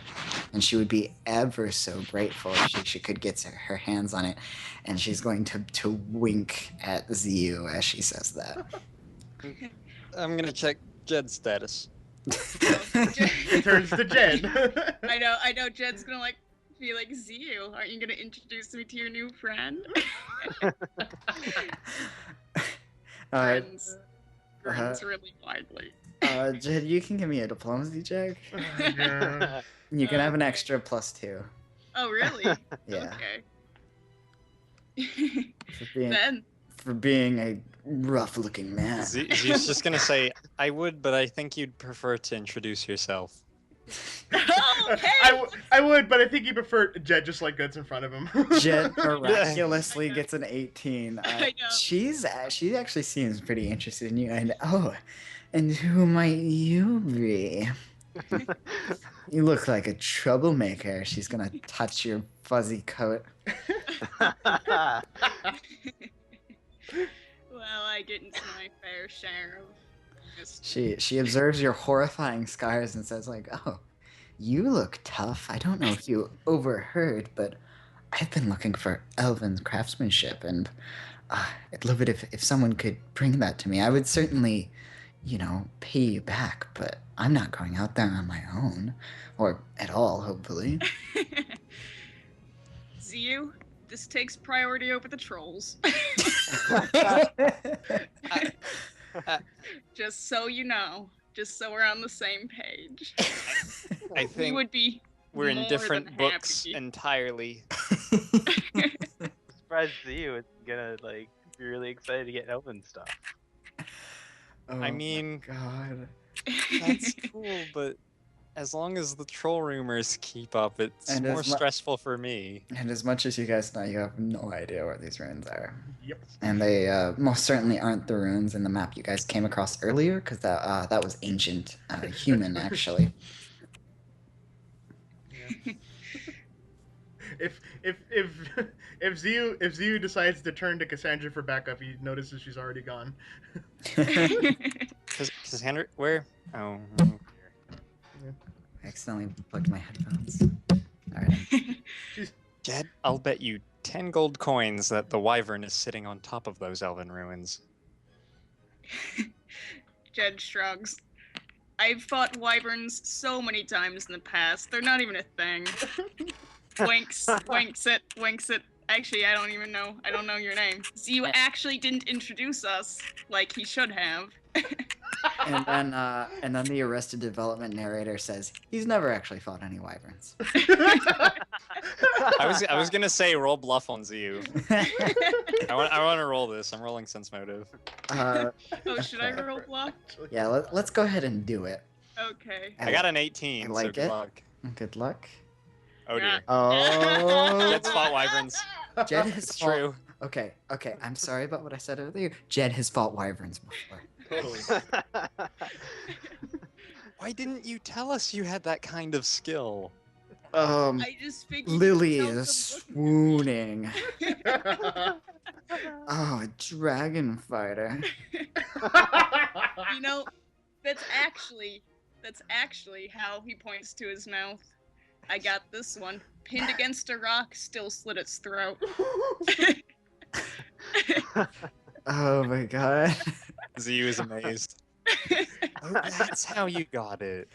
and she would be ever so grateful if she could get her hands on it. And she's going to wink at Ziu as she says that. I'm gonna check Jed's status. It turns to Jed. I know Jed's gonna like be like, Ziu, aren't you gonna introduce me to your new friend? Friends really widely. Jed, you can give me a diplomacy check. Yeah. You can have an extra +2. Oh, really? Yeah. Okay. For being a rough-looking man. Ziu's just gonna say, I would, but I think you'd prefer to introduce yourself. Okay. I would, but I think you prefer Jed just like that's in front of him. Jed miraculously gets an 18. I know. She actually seems pretty interested in you. And who might you be? You look like a troublemaker. She's gonna touch your fuzzy coat. Well, I get into my fair share of just... She observes your horrifying scars and says like, "Oh, you look tough. I don't know if you overheard, but I've been looking for elven craftsmanship, and I'd love it if someone could bring that to me. I would certainly, pay you back, but I'm not going out there on my own, or at all, hopefully." Ziu, this takes priority over the trolls. Just so you know. Just so we're on the same page. I think we're in different books entirely. I'm surprised Ziu is gonna be really excited to get elven stuff. Oh, I mean, God. That's cool, but as long as the troll rumors keep up, it's more stressful for me. And as much as you guys know, you have no idea where these runes are. Yep. And they most certainly aren't the runes in the map you guys came across earlier, because that was ancient human, actually. Yeah. If Ziu decides to turn to Cassandra for backup, he notices she's already gone. Cassandra, where? Oh. I accidentally plugged my headphones. Alright. Jed, I'll bet you 10 gold coins that the wyvern is sitting on top of those elven ruins. Jed shrugs. I've fought wyverns so many times in the past. They're not even a thing. Winks it. Actually, I don't even know. I don't know your name. Zio actually didn't introduce us like he should have. And then the Arrested Development narrator says he's never actually fought any wyverns. I was gonna say roll bluff on Ziu. I want to roll this. I'm rolling sense motive. Oh, should I okay. roll bluff? Yeah, let's go ahead and do it. Okay. I got an 18. I like so good it. luck. Good luck. Oh dear. Oh, Jed's fought wyverns. Jed has It's fought... true. Okay. I'm sorry about what I said earlier. Jed has fought wyverns before. Totally. Why didn't you tell us you had that kind of skill? I just figured. Lily you'd tell is them swooning. Oh, a dragon fighter. You know, that's actually how he points to his mouth. I got this one. Pinned against a rock, still slit its throat. Oh my god. Ziu is amazed. Oh, that's how you got it.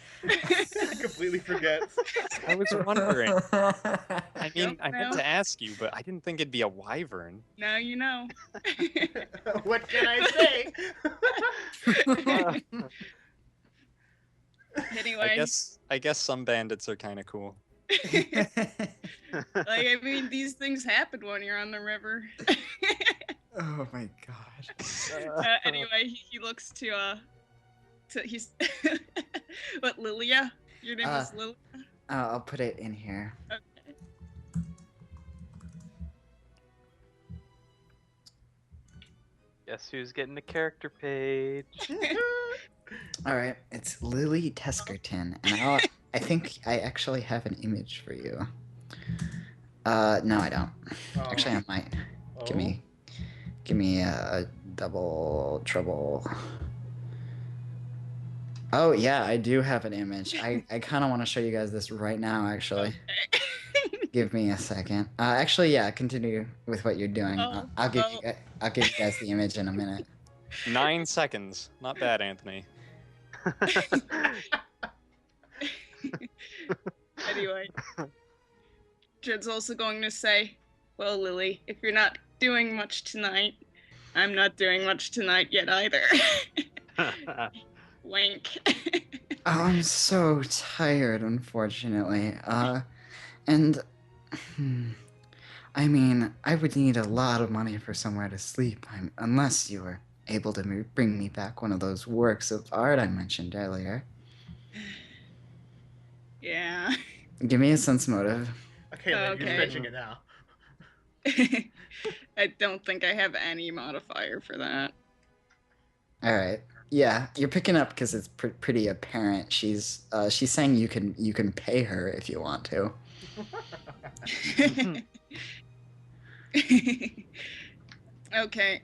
Completely forgets. I was wondering. I mean, Yep, I meant to ask you, but I didn't think it'd be a wyvern. Now you know. What can I say? Anyway, I guess some bandits are kind of cool. I mean, these things happen when you're on the river. Oh my god. Anyway, he looks to he's what, Lilia? Your name is Lilia? I'll put it in here. Okay. Guess who's getting the character page? All right, it's Lily Teskerton, and I think I actually have an image for you. No, I don't. Actually, I might. Give me a double trouble. Oh yeah, I do have an image. I kind of want to show you guys this right now. Actually, give me a second. Actually, yeah, continue with what you're doing. I'll give you guys the image in a minute. 9 seconds. Not bad, Anthony. Anyway, Jed's also going to say, well, Lily, if you're not doing much tonight, I'm not doing much tonight yet either. Wink. Oh, I'm so tired, unfortunately. And I mean, I would need a lot of money for somewhere to sleep, unless you were able to bring me back one of those works of art I mentioned earlier. Yeah. Give me a sense motive. Okay, Lynn, you're stretching it now. I don't think I have any modifier for that. All right. Yeah, you're picking up because it's pretty apparent. She's saying you can pay her if you want to. Okay.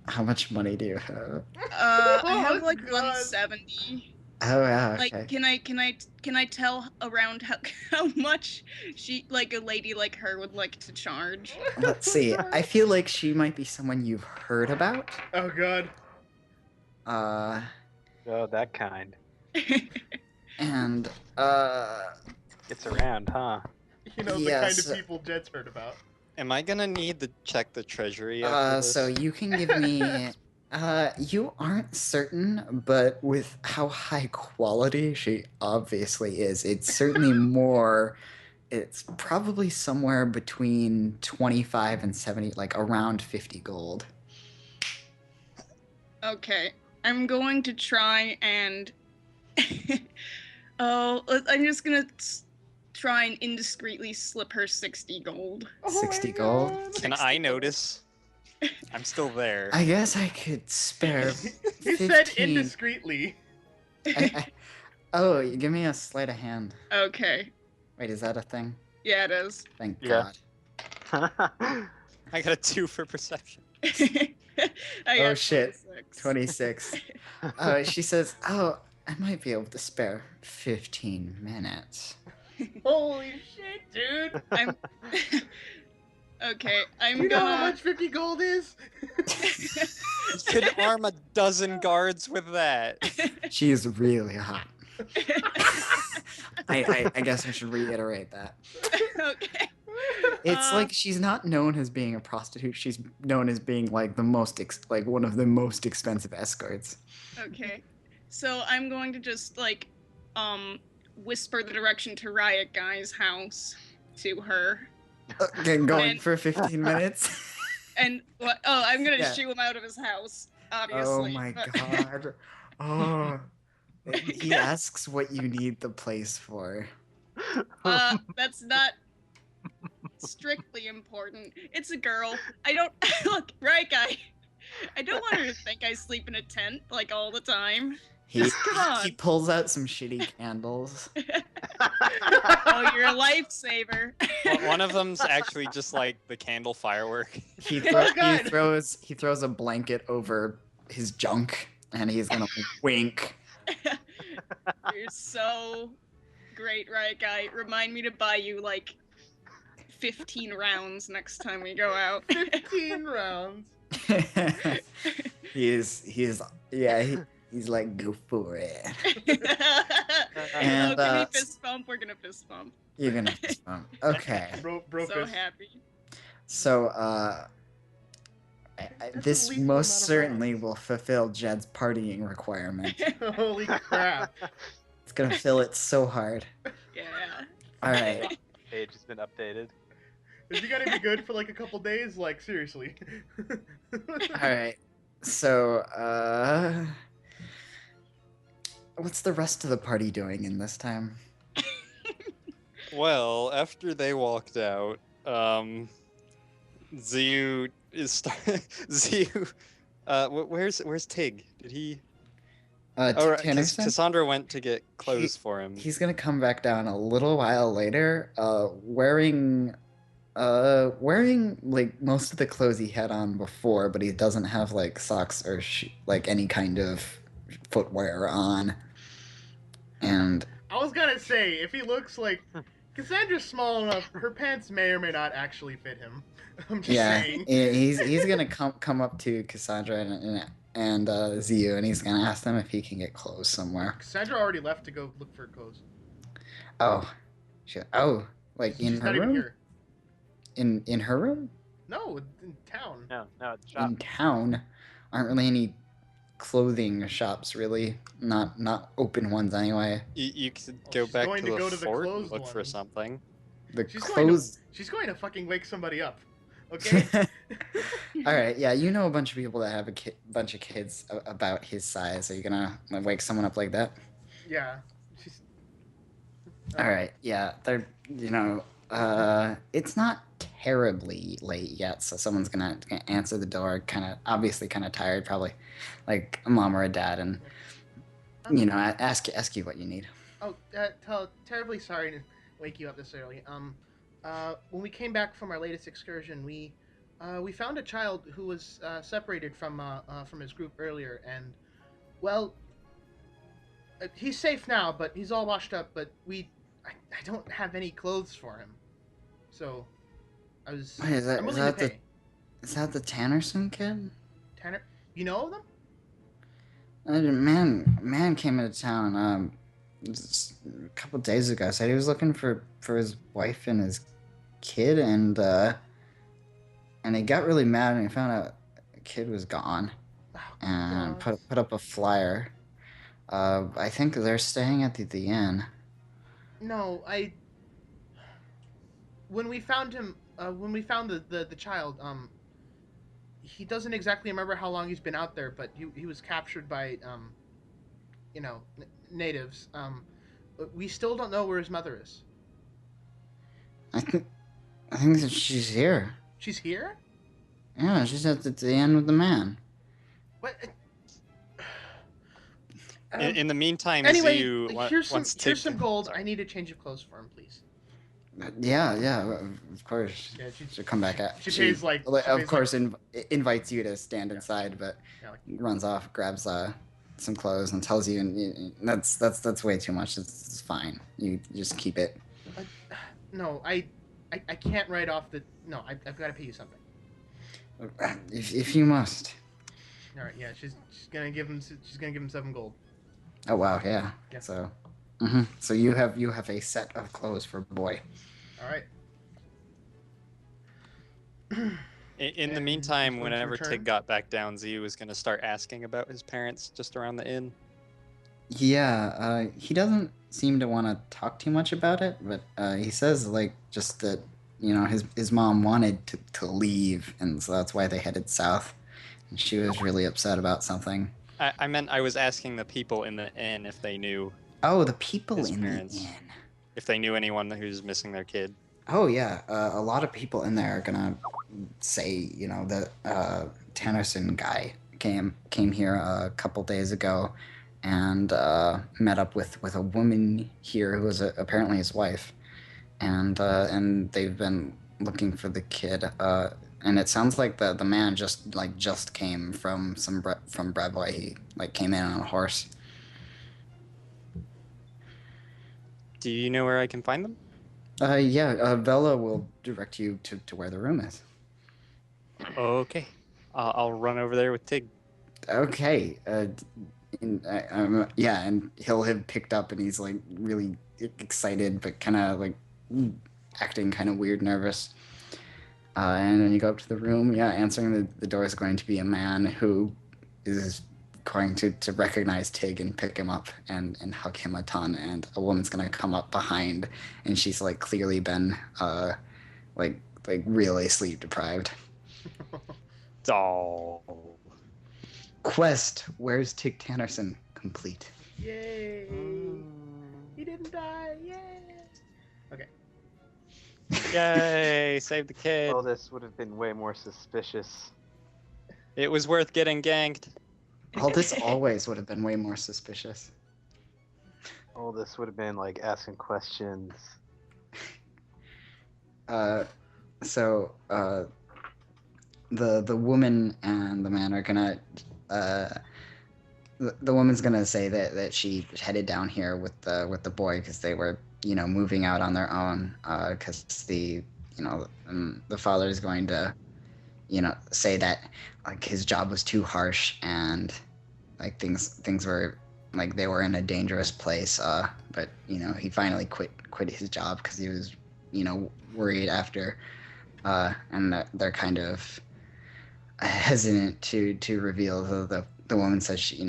How much money do you have? I have like God. 170. Oh yeah. Okay. Like, can I tell around how much a lady like her would like to charge? Let's see. I feel like she might be someone you've heard about. Oh god. Oh, that kind. And It's around, huh? You know, the kind of people Jed's heard about. Am I gonna need to check the treasury? so you can give me. You aren't certain, but with how high quality she obviously is, it's certainly more. It's probably somewhere between 25 and 70, like around 50 gold. Okay, I'm going to try and. I'm just gonna try and indiscreetly slip her 60 gold. 60 gold? Can I notice? I'm still there. I guess I could spare. You 15. said indiscreetly. Oh, give me a sleight of hand. Okay. Wait, is that a thing? Yeah, it is. Thank Yeah. God. I got a 2 for perception. I Oh got shit. 26. 26. She says, oh, I might be able to spare 15 minutes. Holy shit, dude. Okay, I'm You know how gonna. much 50 gold is? You could arm a dozen guards with that. She's really hot. I guess I should reiterate that. Okay. It's like she's not known as being a prostitute. She's known as being like the most like one of the most expensive escorts. Okay. So I'm going to just like whisper the direction to Riot Guy's house to her. Okay, going And- for 15 minutes. And what? Oh, I'm gonna Yeah. shoo him out of his house. Oh Obviously. my but- god. Oh. He asks what you need the place for. That's not strictly important. It's a girl. I don't look, Riot Guy. I don't want her to think I sleep in a tent like all the time. He Come on. he pulls out some shitty candles. Oh, you're a lifesaver. One of them's actually just like the candle firework. He, Oh, God. he throws a blanket over his junk, and he's gonna wink. You're so great, Riot Guy. Remind me to buy you like 15 rounds next time we go out. 15 rounds. He's like, go for it. And, oh, can we uh, fist bump? We're gonna fist bump. You're gonna fist bump. Okay. Bro So fist. happy. So this lethal most amount of certainly rounds. will fulfill Jed's partying requirement. Holy crap. It's gonna fill it so hard. Yeah. All right. Page has been updated. Is he gonna be good for like a couple days? Like, seriously. All right. So what's the rest of the party doing in this time? Well, after they walked out, Ziu is Ziu. Where's Tig? Did he? Oh, right, Tannerson? Cassandra went to get clothes for him. He's gonna come back down a little while later, wearing like most of the clothes he had on before, but he doesn't have like socks or like any kind of footwear on. And I was gonna say, if he looks like Cassandra's small enough, her pants may or may not actually fit him. I'm just yeah, saying. he's gonna come up to Cassandra and Ziu, and he's gonna ask them if he can get clothes somewhere. Cassandra already left to go look for clothes. Oh, shit. Oh, like in She's her not even room? here. In her room? No, in town. No, it's shop. In town? Aren't really any clothing shops, really. Not open ones anyway. You could Well, go she's back going to to the go to the fort, and closed look for ones. something. The She's going to- clothes. She's going to fucking wake somebody up. Okay? All right, yeah, you know a bunch of people that have a bunch of kids about his size. Are you gonna wake someone up like that? Yeah. She's. All right, yeah, they're it's not terribly late yet, so someone's gonna answer the door. Obviously kind of tired, probably like a mom or a dad, and ask you what you need. Oh, terribly sorry to wake you up this early. When we came back from our latest excursion, we found a child who was separated from his group earlier, and well, he's safe now, but he's all washed up. But I don't have any clothes for him, so I was. Wait, is I'm willing that to pay. is that the Tannerson kid? Tanner, you know them? Man came into town just a couple days ago. Said he was looking for his wife and his kid, and he got really mad when he found out the kid was gone, Oh, and God. put up a flyer. I think they're staying at the inn. No, when we found him, when we found the child, he doesn't exactly remember how long he's been out there, but he was captured by, natives. But we still don't know where his mother is. I think that she's here. She's here? Yeah, she's at the inn with the man. What? In the meantime, Anyway, Ziu here's wants some to. gold. Sorry. I need a change of clothes for him, please. Yeah, of course. Yeah, She'll come back at. she pays, like- she of pays, course, invites you to stand inside, but Yeah, like- runs off, grabs some clothes, and tells you, and that's way too much. It's fine. You just keep it. No, I can't write off the No, I've got to pay you something. If you must. All right, yeah, she's gonna give him 7 gold. Oh wow, yeah. Yeah. So, so you have a set of clothes for boy. All right. In the And meantime, he's going to whenever return. Tig got back down, Z was going to start asking about his parents just around the inn. Yeah, he doesn't seem to want to talk too much about it, but he says like just that his mom wanted to leave, and so that's why they headed south. And she was really upset about something. I meant I was asking the people in the inn if they knew Oh, the people his in parents. the inn. If they knew anyone who's missing their kid. Oh yeah, a lot of people in there are gonna say the Tannerson guy came here a couple days ago, and met up with a woman here who was apparently his wife, and they've been looking for the kid. And it sounds like the man just came from from Brevoy. He came in on a horse. Do you know where I can find them? Yeah, Bella will direct you to where the room is. Okay. I'll run over there with Tig. Okay. Yeah, and he'll have picked up, and he's like really excited, but kind of like acting kind of weird, nervous. And then you go up to the room. Yeah, answering the door is going to be a man who is going to recognize Tig and pick him up and hug him a ton. And a woman's going to come up behind, and she's like clearly been like really sleep deprived. Oh. Quest, where's Tig Tannerson? Complete. Yay! He didn't die. Yay! Okay. Yay! Save the kid. Oh, this would have been way more suspicious. It was worth getting ganked. Well, this always would have been way more suspicious. Oh, this would have been like asking questions. So the woman and the man are gonna the woman's gonna say that she headed down here with the boy because they were moving out on their own, because the father is going to say that like his job was too harsh, and like things were like they were in a dangerous place, but he finally quit his job because he was worried after, and that they're kind of hesitant to reveal. The woman says she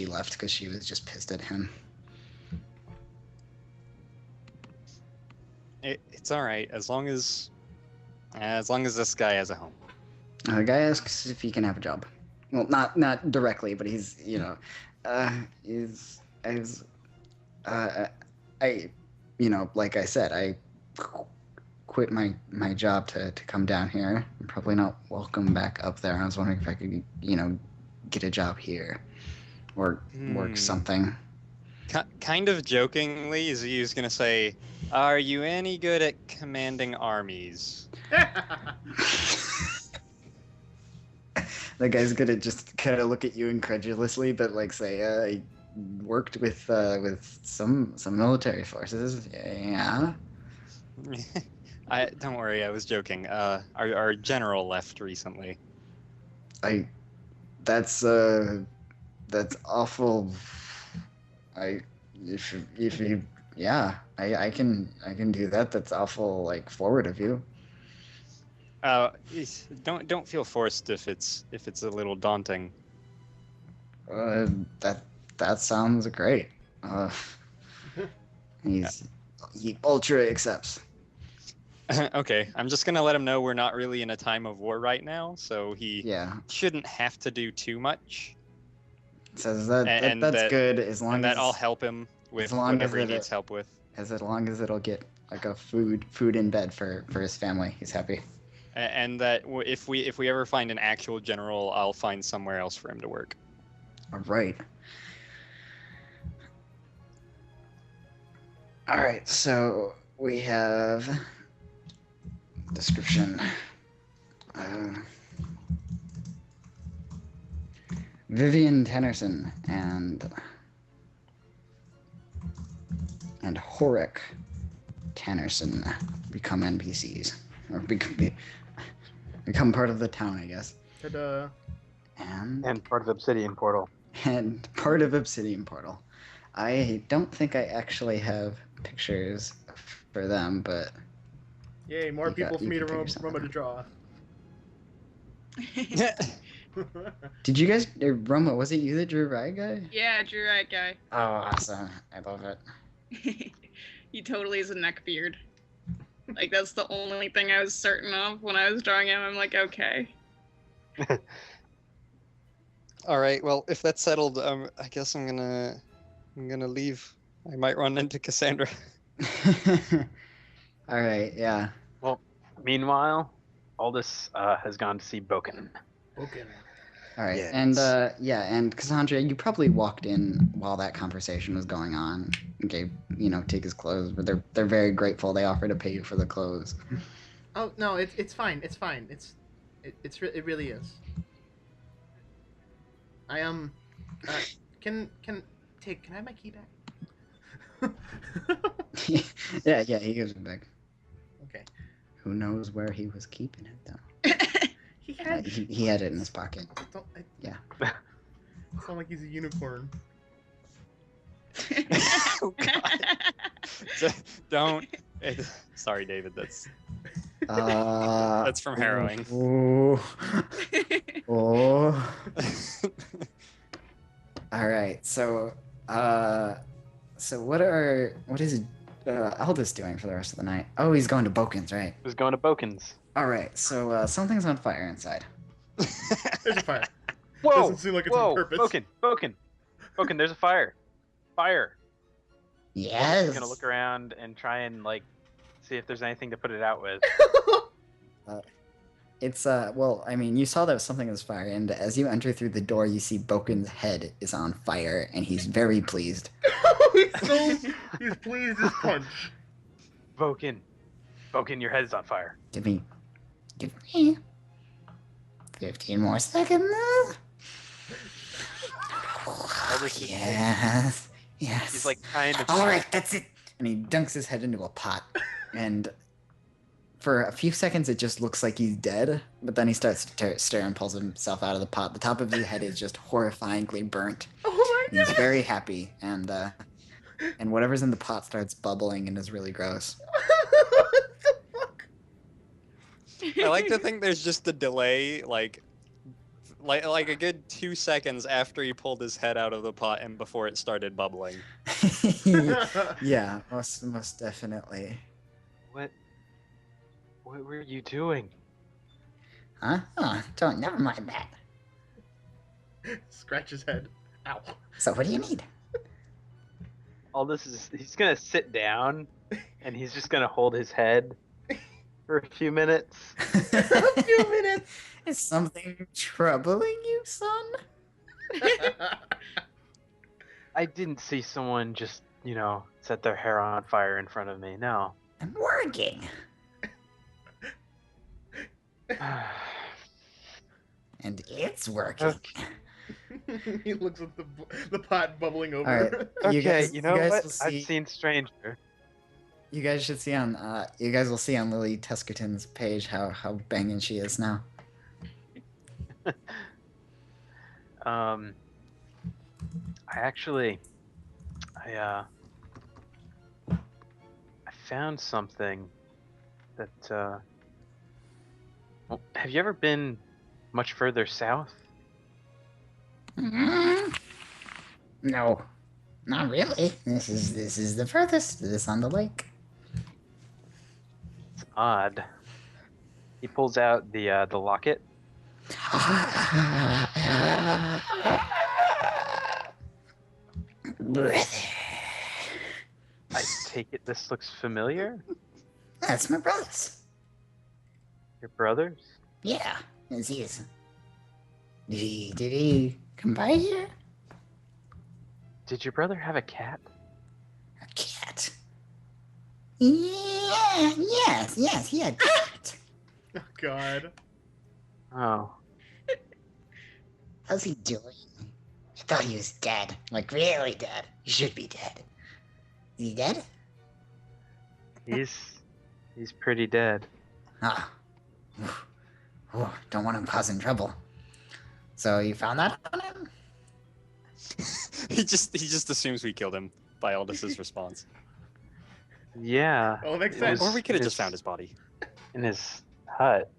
left because she was just pissed at him. It's all right as long as this guy has a home. The guy asks if he can have a job. Well, not directly, but he's I like I said, I quit my job to come down here. I'm probably not welcome back up there. I was wondering if I could get a job here or work something. Kind of jokingly, Z's gonna say, "Are you any good at commanding armies?" The guy's gonna just kind of look at you incredulously, but like say, I worked with some military forces. Yeah. Don't worry, I was joking. Our general left recently. That's awful. If you I can do that. That's awful like forward of you. Don't feel forced if it's a little daunting. That sounds great. He ultra accepts. Okay, I'm just gonna let him know we're not really in a time of war right now, so he shouldn't have to do too much. Says that's good as long as I'll help him with whatever he needs help with. As long as it'll get like a food in bed for his family, he's happy. And that if we ever find an actual general, I'll find somewhere else for him to work. All right. All right. So we have description. Vivian Tannerson and Horik Tannerson become NPCs. or become part of the town, I guess. Ta-da. And part of Obsidian Portal. And part of Obsidian Portal. I don't think I actually have pictures for them, but Yay, more You people got- for you me to can figure something remember to draw. did you guys, Roma, was it you that drew Riot Guy? Yeah, Drew, right guy. Oh, awesome. I love it. He totally is a neckbeard. Like, that's the only thing I was certain of when I was drawing him. I'm like, okay. All right. Well, if that's settled, I guess I'm gonna leave. I might run into Cassandra. All right, yeah. Well, meanwhile, Aldous has gone to see Boken. Okay. All right, Yes. and and Cassandra, you probably walked in while that conversation was going on. Okay, take his clothes, but they're very grateful. They offer to pay you for the clothes. Oh no, it's fine. It's fine. It really is. I can I have my key back? yeah, he gives it back. Okay. Who knows where he was keeping it though? He had. He had it in his pocket. Yeah. Sound like he's a unicorn. Oh, God. Don't. Sorry, David. That's from harrowing. Oh. Oh. All right. So what is Aldous doing for the rest of the night? Oh, he's going to Boken's, right? He's going to Boken's. All right. So something's on fire inside. There's a fire. Whoa! Doesn't seem like it's on purpose. Boken, there's a fire. Fire. Yes. He's gonna look around and try and see if there's anything to put it out with. It's well, I mean, you saw that something was fire, and as you enter through the door, you see Boken's head is on fire, and he's very pleased. He's pleased as punch. Boken, your head's on fire. Give me 15 more seconds. Yes. He's trying to. All right, that's it. And he dunks his head into a pot, and for a few seconds, it just looks like he's dead. But then he starts to stir and pulls himself out of the pot. The top of his head is just horrifyingly burnt. Oh my And he's very happy, and whatever's in the pot starts bubbling and is really gross. What the fuck? I like to think there's just a delay, like a good 2 seconds after he pulled his head out of the pot and before it started bubbling. Yeah, most definitely. What were you doing? Huh? Oh, never mind that. Scratch his head. Ow. So what do you need? He's gonna sit down and he's just gonna hold his head for a few minutes. A few minutes. Is something troubling you, son? I didn't see someone just, set their hair on fire in front of me. No. I'm working. And it's working. Okay. He looks at the pot bubbling over. All right. Okay, you guys what? will see, I've seen Stranger. You guys should see on. You guys will see on Lily Teskerton's page how banging she is now. I found something that, well, have you ever been much further south? No, not really. This is the furthest. This on the lake. It's odd. He pulls out the locket. I take it this looks familiar? That's my brother's. Your brother's? Yeah, it's his. Did he come by here? Did your brother have a cat? A cat? Yeah, yes, he had a cat. Oh God. Oh. How's he doing? I thought he was dead. Like, really dead. He should be dead. Is he dead? He's pretty dead. Ah. Ooh, don't want him causing trouble. So you found that on him? He just assumes we killed him by Aldous' response. Yeah. Oh, makes it sense. was Or we could have his- just found his body. in his hut.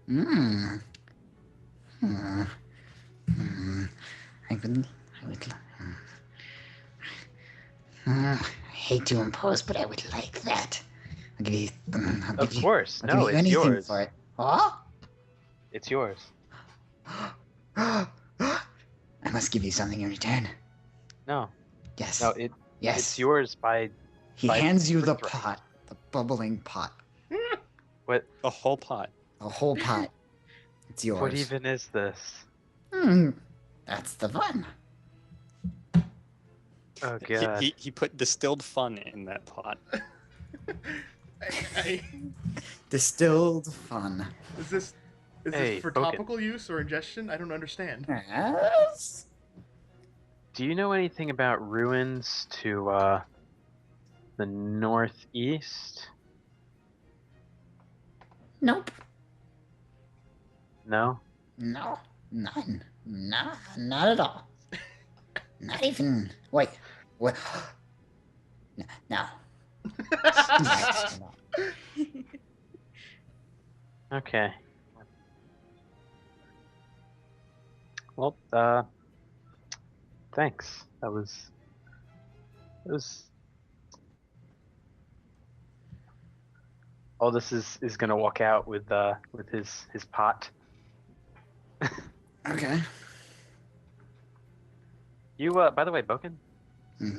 Hmm. Hmm. Hmm. I would. I hate to impose, but I would like that. I'll give you. I'll Of give you, course. I'll No, give you it's anything yours. for it. Oh? It's yours. I must give you something in return. No. Yes. No, yes. it's yours by He by hands you the birthright. pot, the bubbling pot, what The whole pot. the whole pot. It's yours. what even is this? That's the fun. Oh god. He put distilled fun in that pot. I, Distilled fun. is this Hey, for Boken. topical use or ingestion? I don't understand. Yes. Do you know anything about ruins to the northeast? Nope. No? No. None. No. Not at all. Not even. Wait. What? No. No. Okay. Well, thanks. It was Aldous is gonna walk out with his pot. Okay. You by the way, Boken,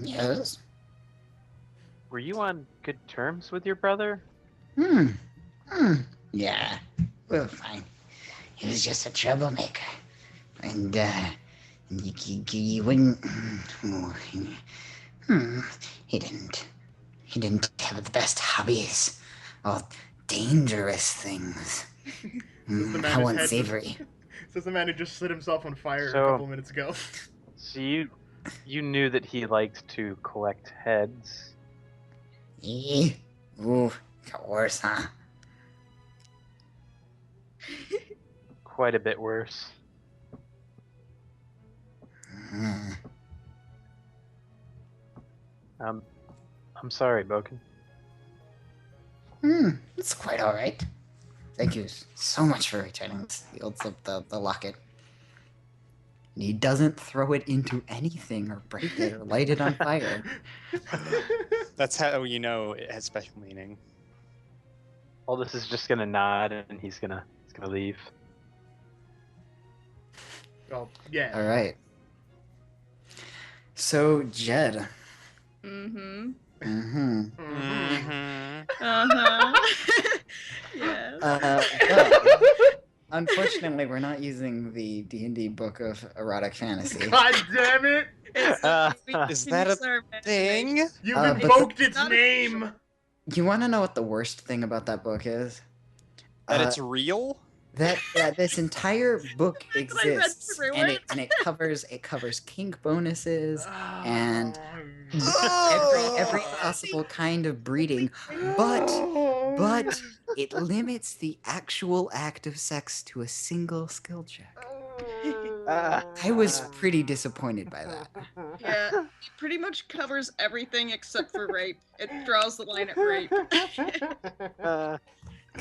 Yes. were you on good terms with your brother? Yeah. We're fine. He was just a troublemaker. And, you wouldn't. He didn't have the best hobbies. All dangerous things. Does the man How his head unsavory. Says the man who just lit himself on fire So- a couple minutes ago. So you knew that he liked to collect heads. Ooh, got worse, huh? Quite a bit worse. Hmm. I'm sorry, Boken. It's quite alright. Thank you so much for returning this. He holds up the locket. And he doesn't throw it into anything or break it or light it on fire. That's how you know it has special meaning. Aldous is just gonna nod and he's gonna leave. Oh, yeah. Alright. So, Jed. Mm-hmm. Mm-hmm. Mhm. Uh-huh. Yes. Well, unfortunately, we're not using the D&D book of erotic fantasy. God damn it! It's Is that a thing? You've but invoked its not name! You want to know what the worst thing about that book is? That Uh, it's real? that this entire book I read exists, through and it. it covers kink bonuses and Oh. every possible kind of breeding, but it limits the actual act of sex to a single skill check. I was pretty disappointed by that. Yeah, it pretty much covers everything except for rape. It draws the line at rape.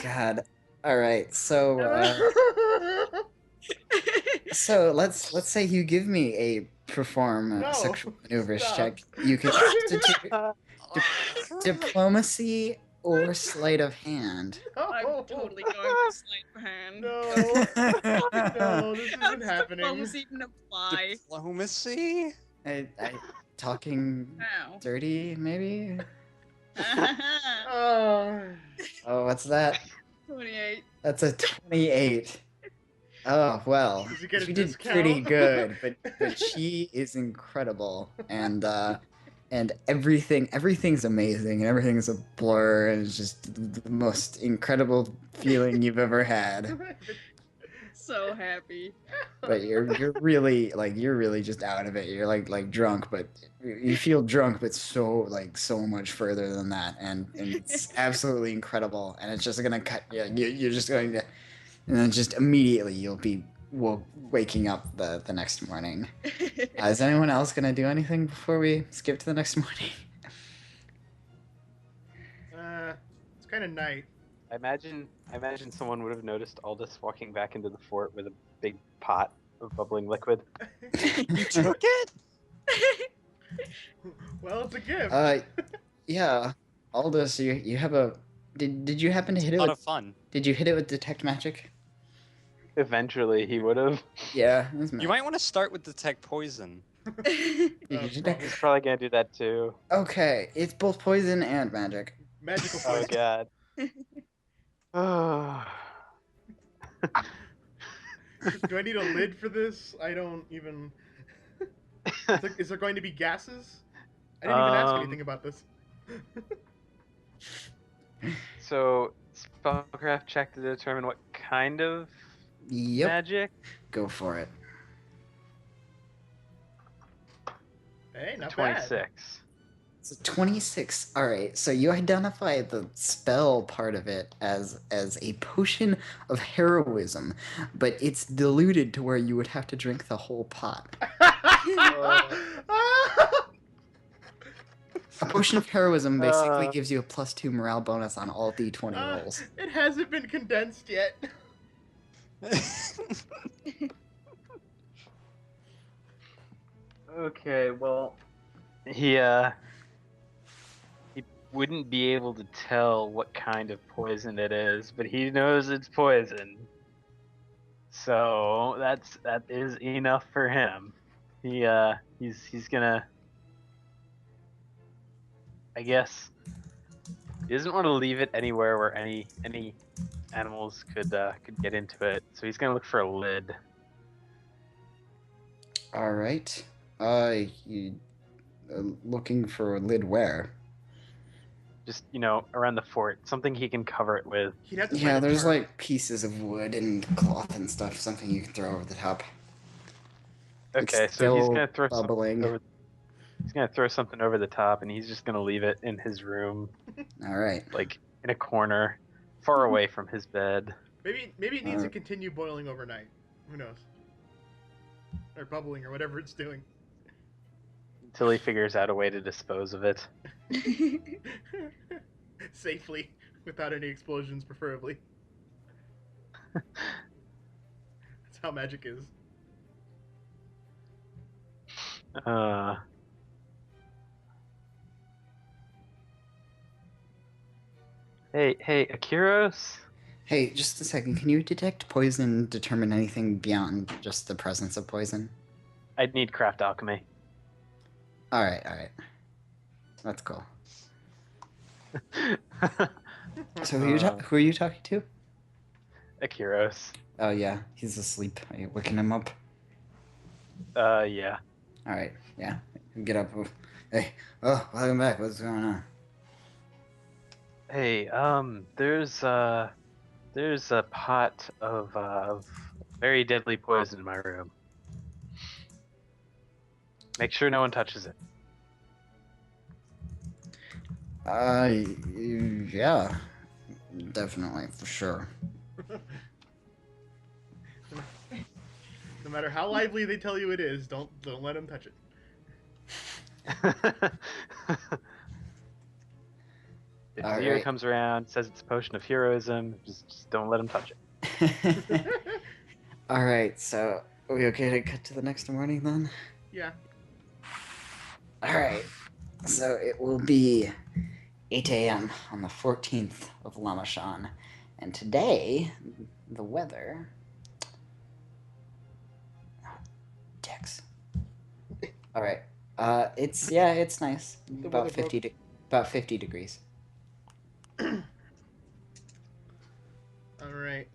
God. All right. So so let's say you give me a perform No, sexual maneuvers stop. check. You can constitute diplomacy or sleight of hand. I'm totally going for sleight of hand. No. No, this How isn't does happening. diplomacy even apply? Diplomacy? I talking Wow. dirty maybe. Oh. Oh, what's that? 28. That's a 28. Oh well, Does he get a she did discount? pretty good, but she is incredible, and everything's amazing, and everything's a blur, and it's just the most incredible feeling you've ever had. So happy. But you're really just out of it. You're like drunk, but you feel drunk, but so much further than that, and it's absolutely incredible. And it's just gonna cut. Yeah, you're just going to, and then just immediately you'll be waking up the next morning. Is anyone else gonna do anything before we skip to the next morning? It's kind of night. I imagine someone would have noticed Aldous walking back into the fort with a big pot of bubbling liquid. You took it? Well, it's a gift. Yeah, Aldous, you have a. Did you happen to hit A it? lot With, of fun. Did you hit it with detect magic? Eventually, he would have. Yeah. You might want to start with detect poison. Did you detect? He's probably gonna do that too. Okay, it's both poison and magic. Magical Oh poison. god. Oh. Do I need a lid for this? I don't even. Is there going to be gases? I didn't even ask anything about this. So, spellcraft check to determine what kind of Yep. magic. Go for it. Hey, not 26. bad. So 26. All right. So you identify the spell part of it as a potion of heroism, but it's diluted to where you would have to drink the whole pot. A potion of heroism basically gives you a +2 morale bonus on all d20 rolls. It hasn't been condensed yet. Okay, well, he wouldn't be able to tell what kind of poison it is, but he knows it's poison. So that is enough for him. He's gonna, I guess, he doesn't want to leave it anywhere where any animals could get into it. So he's gonna look for a lid. All right. You looking for a lid where? Just around the fort, something he can cover it with. He'd have to Yeah, find a there's tarp. like pieces of wood and cloth and stuff. Something you can throw over the top. Okay, It's so he's still gonna throw bubbling. something over. He's gonna throw something over the top, and he's just gonna leave it in his room, All right. like in a corner, far away from his bed. Maybe it needs to continue boiling overnight. Who knows? Or bubbling, or whatever it's doing. Until he figures out a way to dispose of it. Safely, without any explosions, preferably. That's how magic is. Hey, Akiros? Hey, just a second. Can you detect poison and determine anything beyond just the presence of poison? I'd need craft alchemy. All right. That's cool. So who are you talking to? Akiros. Oh yeah, he's asleep. Are you waking him up? Yeah. All right. Yeah. Get up. Hey. Oh, welcome back. What's going on? Hey, there's a pot of very deadly poison in my room. Make sure no one touches it. Yeah. Definitely, for sure. No matter how lively they tell you it is, don't let them touch it. If All Zio right. comes around, says it's a potion of heroism, just don't let him touch it. All right. So, are we okay to cut to the next morning then? Yeah. All right. So it will be 8 a.m. on the 14th of Lamachan, and today the weather. Dex. All right. It's nice. About weather broke. 50 degrees. All right.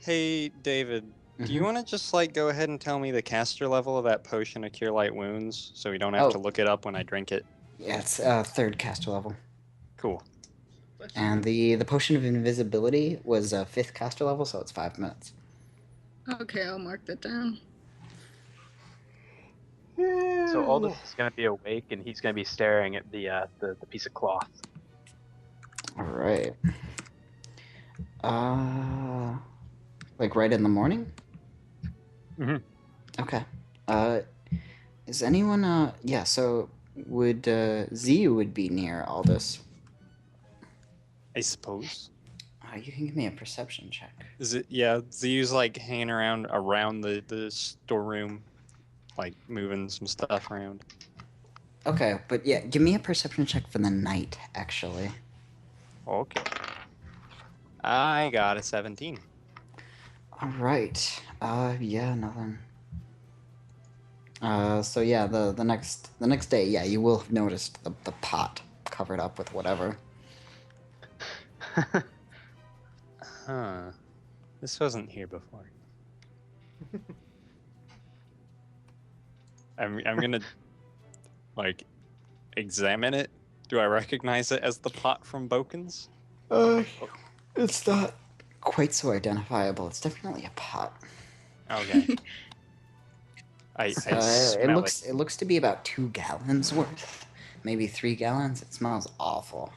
Hey, David, do you want to just go ahead and tell me the caster level of that potion of Cure Light Wounds so we don't have to look it up when I drink it? Yeah, it's 3rd caster level. Cool. Bless And you. the potion of invisibility was a 5th caster level, so it's 5 minutes. Okay, I'll mark that down. So Aldous is gonna be awake, and he's gonna be staring at the piece of cloth. All right. Like right in the morning? Mhm. Okay. Is anyone, yeah, so would, Ziyu would be near Aldous. I suppose. You can give me a perception check. Is it? Yeah, Ziyu's like hanging around the storeroom, like moving some stuff around. Okay, but yeah, give me a perception check for the night, actually. Okay. I got a 17. All right. Yeah, nothing. So yeah, the next day, yeah, you will have noticed the pot covered up with whatever. Huh. This wasn't here before. I'm gonna like examine it. Do I recognize it as the pot from Boken's? It's not quite so identifiable. It's definitely a pot. Okay. I smell it looks to be about 2 gallons worth, maybe 3 gallons. It smells awful.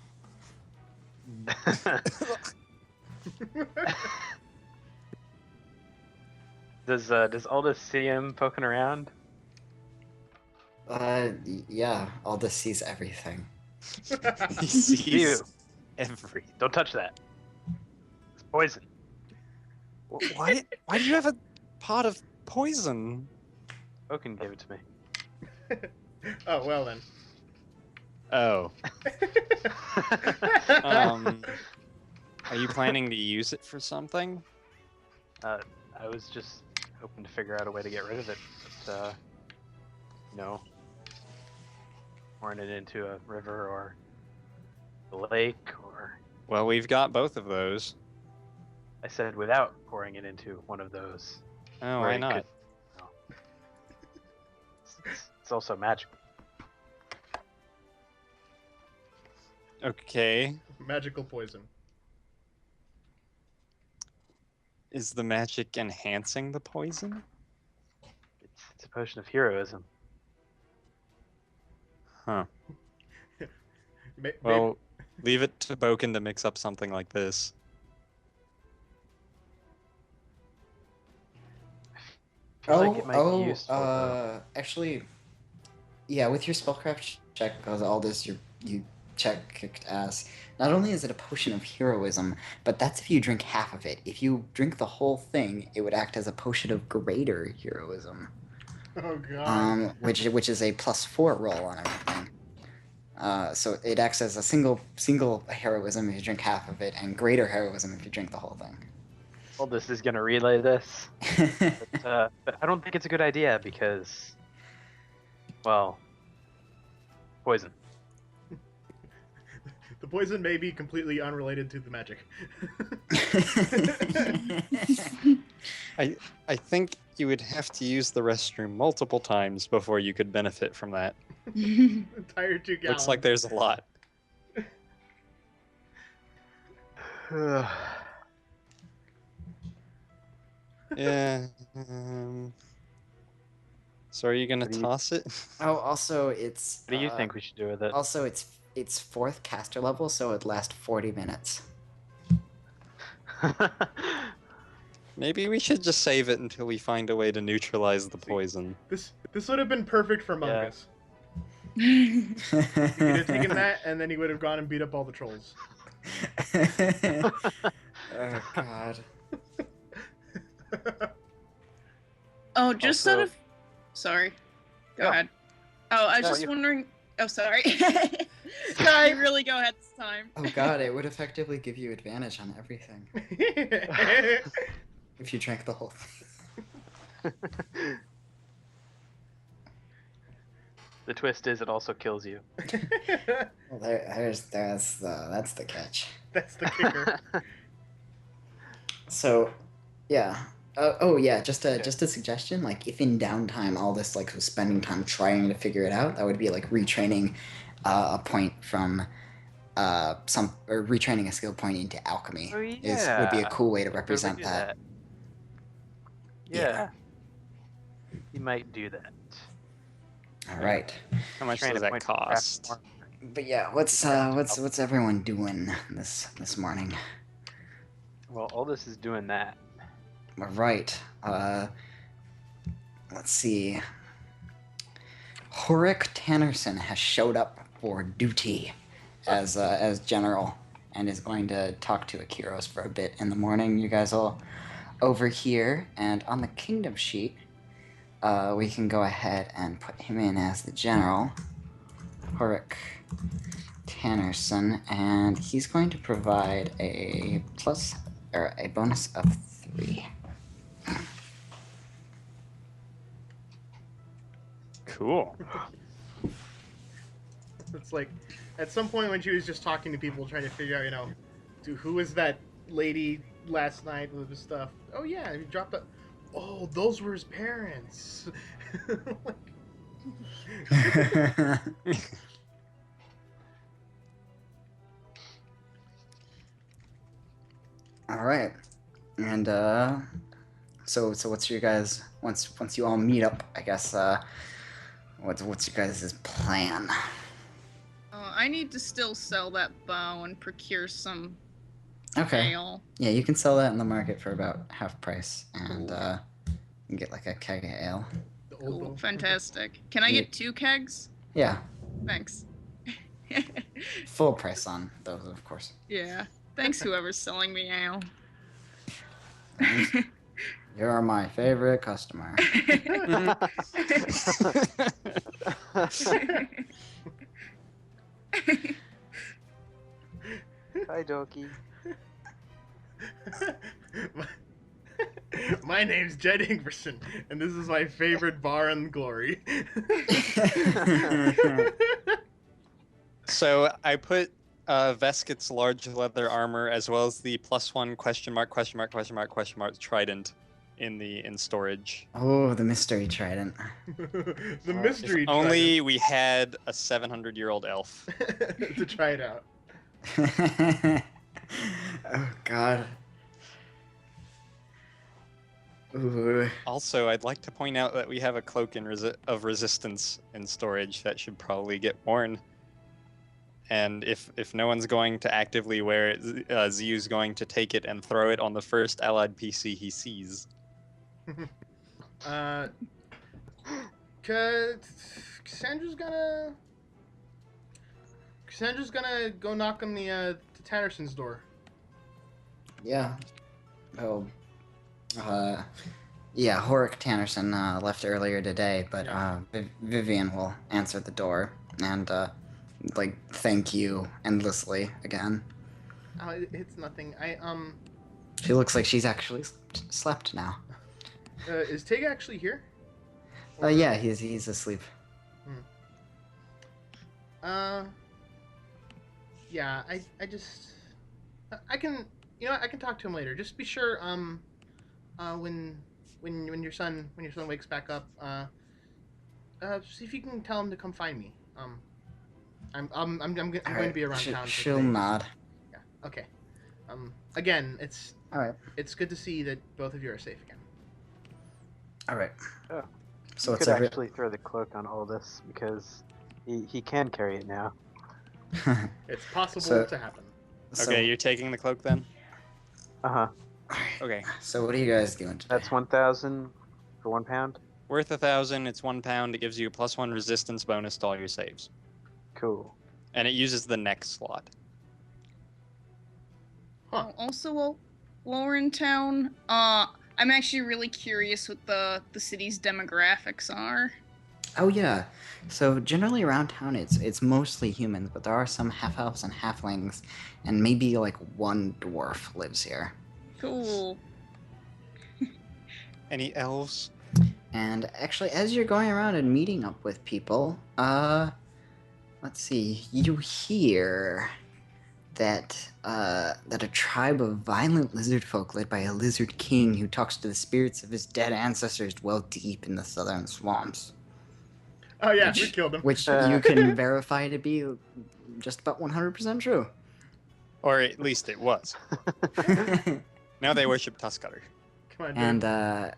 Does Aldous see him poking around? Yeah, Aldous sees everything. He sees You. every. Don't touch that. It's poison. Why? Why do you have a pot of poison? Poken gave it to me. Oh, well then. Oh. Are you planning to use it for something? I was just hoping to figure out a way to get rid of it, but pouring it into a river or a lake, or Well, we've got both of those. I said without pouring it into one of those. Oh, where why it not? could- it's also magical. Okay. Magical poison. Is the magic enhancing the poison? It's a potion of heroism. Huh. Maybe, Well, leave it to Boken to mix up something like this. I feel like it might be useful, though. Actually, yeah, with your spellcraft check, because Aldous, you kicked ass. Not only is it a potion of heroism, but that's if you drink half of it. If you drink the whole thing, it would act as a potion of greater heroism. oh god. Which is a +4 roll on everything. So it acts as a single heroism if you drink half of it, and greater heroism if you drink the whole thing. Aldous is gonna relay this, but I don't think it's a good idea because, well, poison. The poison may be completely unrelated to the magic. I think you would have to use the restroom multiple times before you could benefit from that. Entire 2 gallons. Looks like there's a lot. Yeah. So are you gonna What do you- toss it? Oh, also it's. What do you think we should do with it? Also, it's 4th caster level, so it'd last 40 minutes. Maybe we should just save it until we find a way to neutralize the poison. This would have been perfect for Yeah. Mungus. He could have taken that, and then he would have gone and beat up all the trolls. Oh god. Oh, just Also- out of. Sorry. Go No. ahead. Oh, I was No, just you- wondering. Oh, sorry. Sky. You really go ahead this time. Oh god, it would effectively give you advantage on everything if you drank the whole thing. The twist is it also kills you. Well, that's the catch. That's the kicker. So, yeah. Oh yeah, just a suggestion. Like, if in downtime Aldous was spending time trying to figure it out, that would be like retraining a point from retraining a skill point into alchemy Oh, would be a yeah. cool way to Could totally represent do that. Yeah. You might do that. All right. How much Train does a that point to craft cost? more. But yeah, what's everyone doing this morning? Well, Aldous is doing that. All right. Let's see. Horik Tannerson has showed up for duty as general and is going to talk to Akiros for a bit in the morning. You guys will over here, and on the kingdom sheet, we can go ahead and put him in as the general, Horik Tannerson, and he's going to provide a bonus of 3. Cool. It's like, at some point when she was just talking to people, trying to figure out, who was that lady last night with the stuff? Oh yeah, he dropped a. Oh, those were his parents. All right, and so what's your guys once you all meet up? I guess what's your guys' plan? I need to still sell that bow and procure some Okay. ale. Yeah, you can sell that in the market for about half price, and Cool. you can get like a keg of ale. The old Cool, bow. fantastic. Can I Yeah. get 2 kegs? Yeah, Thanks. full price on those, of course. Yeah. Thanks, whoever's selling me ale. You're my favorite customer. Hi, Doki. My name's Jed Ingverson, and this is my favorite bar in Glory. So I put Veskit's large leather armor as well as the +1 ? Trident in storage. Oh, the mystery trident. The mystery If only we had a 700-year-old elf. to try it out. Oh God. Ooh. Also, I'd like to point out that we have a cloak of resistance in storage that should probably get worn. And if no one's going to actively wear it, Ziyu's going to take it and throw it on the first allied PC he sees. Cassandra's gonna go knock on the Tannerson's door. Yeah. Oh. Yeah, Horik Tannerson left earlier today, but Yeah. Vivian will answer the door and thank you endlessly again. It's nothing. She looks like she's actually slept now. Is Tig actually here? Yeah, he's asleep. Yeah, I just I can I can talk to him later. Just be sure when your son wakes back up, see if you can tell him to come find me. I'm going to be around town. She'll nod. Yeah. Okay. Again, All right. it's good to see that both of you are safe again. All right. Oh. So You it's could actually throw the cloak on Aldous because he can carry it now. It's possible So- to happen. Okay, you're taking the cloak then? Uh-huh. Okay. So what are you guys doing today? That's 1,000 for 1 pound. Worth 1,000, it's £1. It gives you a +1 resistance bonus to all your saves. Cool. And it uses the next slot. Huh. Also, while we're in town, I'm actually really curious what the city's demographics are. Oh yeah. So generally around town, it's mostly humans, but there are some half elves and halflings, and maybe like one dwarf lives here. Cool. Any elves? And actually, as you're going around and meeting up with people, let's see, you hear that a tribe of violent lizard folk led by a lizard king who talks to the spirits of his dead ancestors dwell deep in the southern swamps. Oh yeah, we killed him. Which you can verify to be just about 100% true. Or at least it was. Now they worship Tuskcutter. Come on, dude.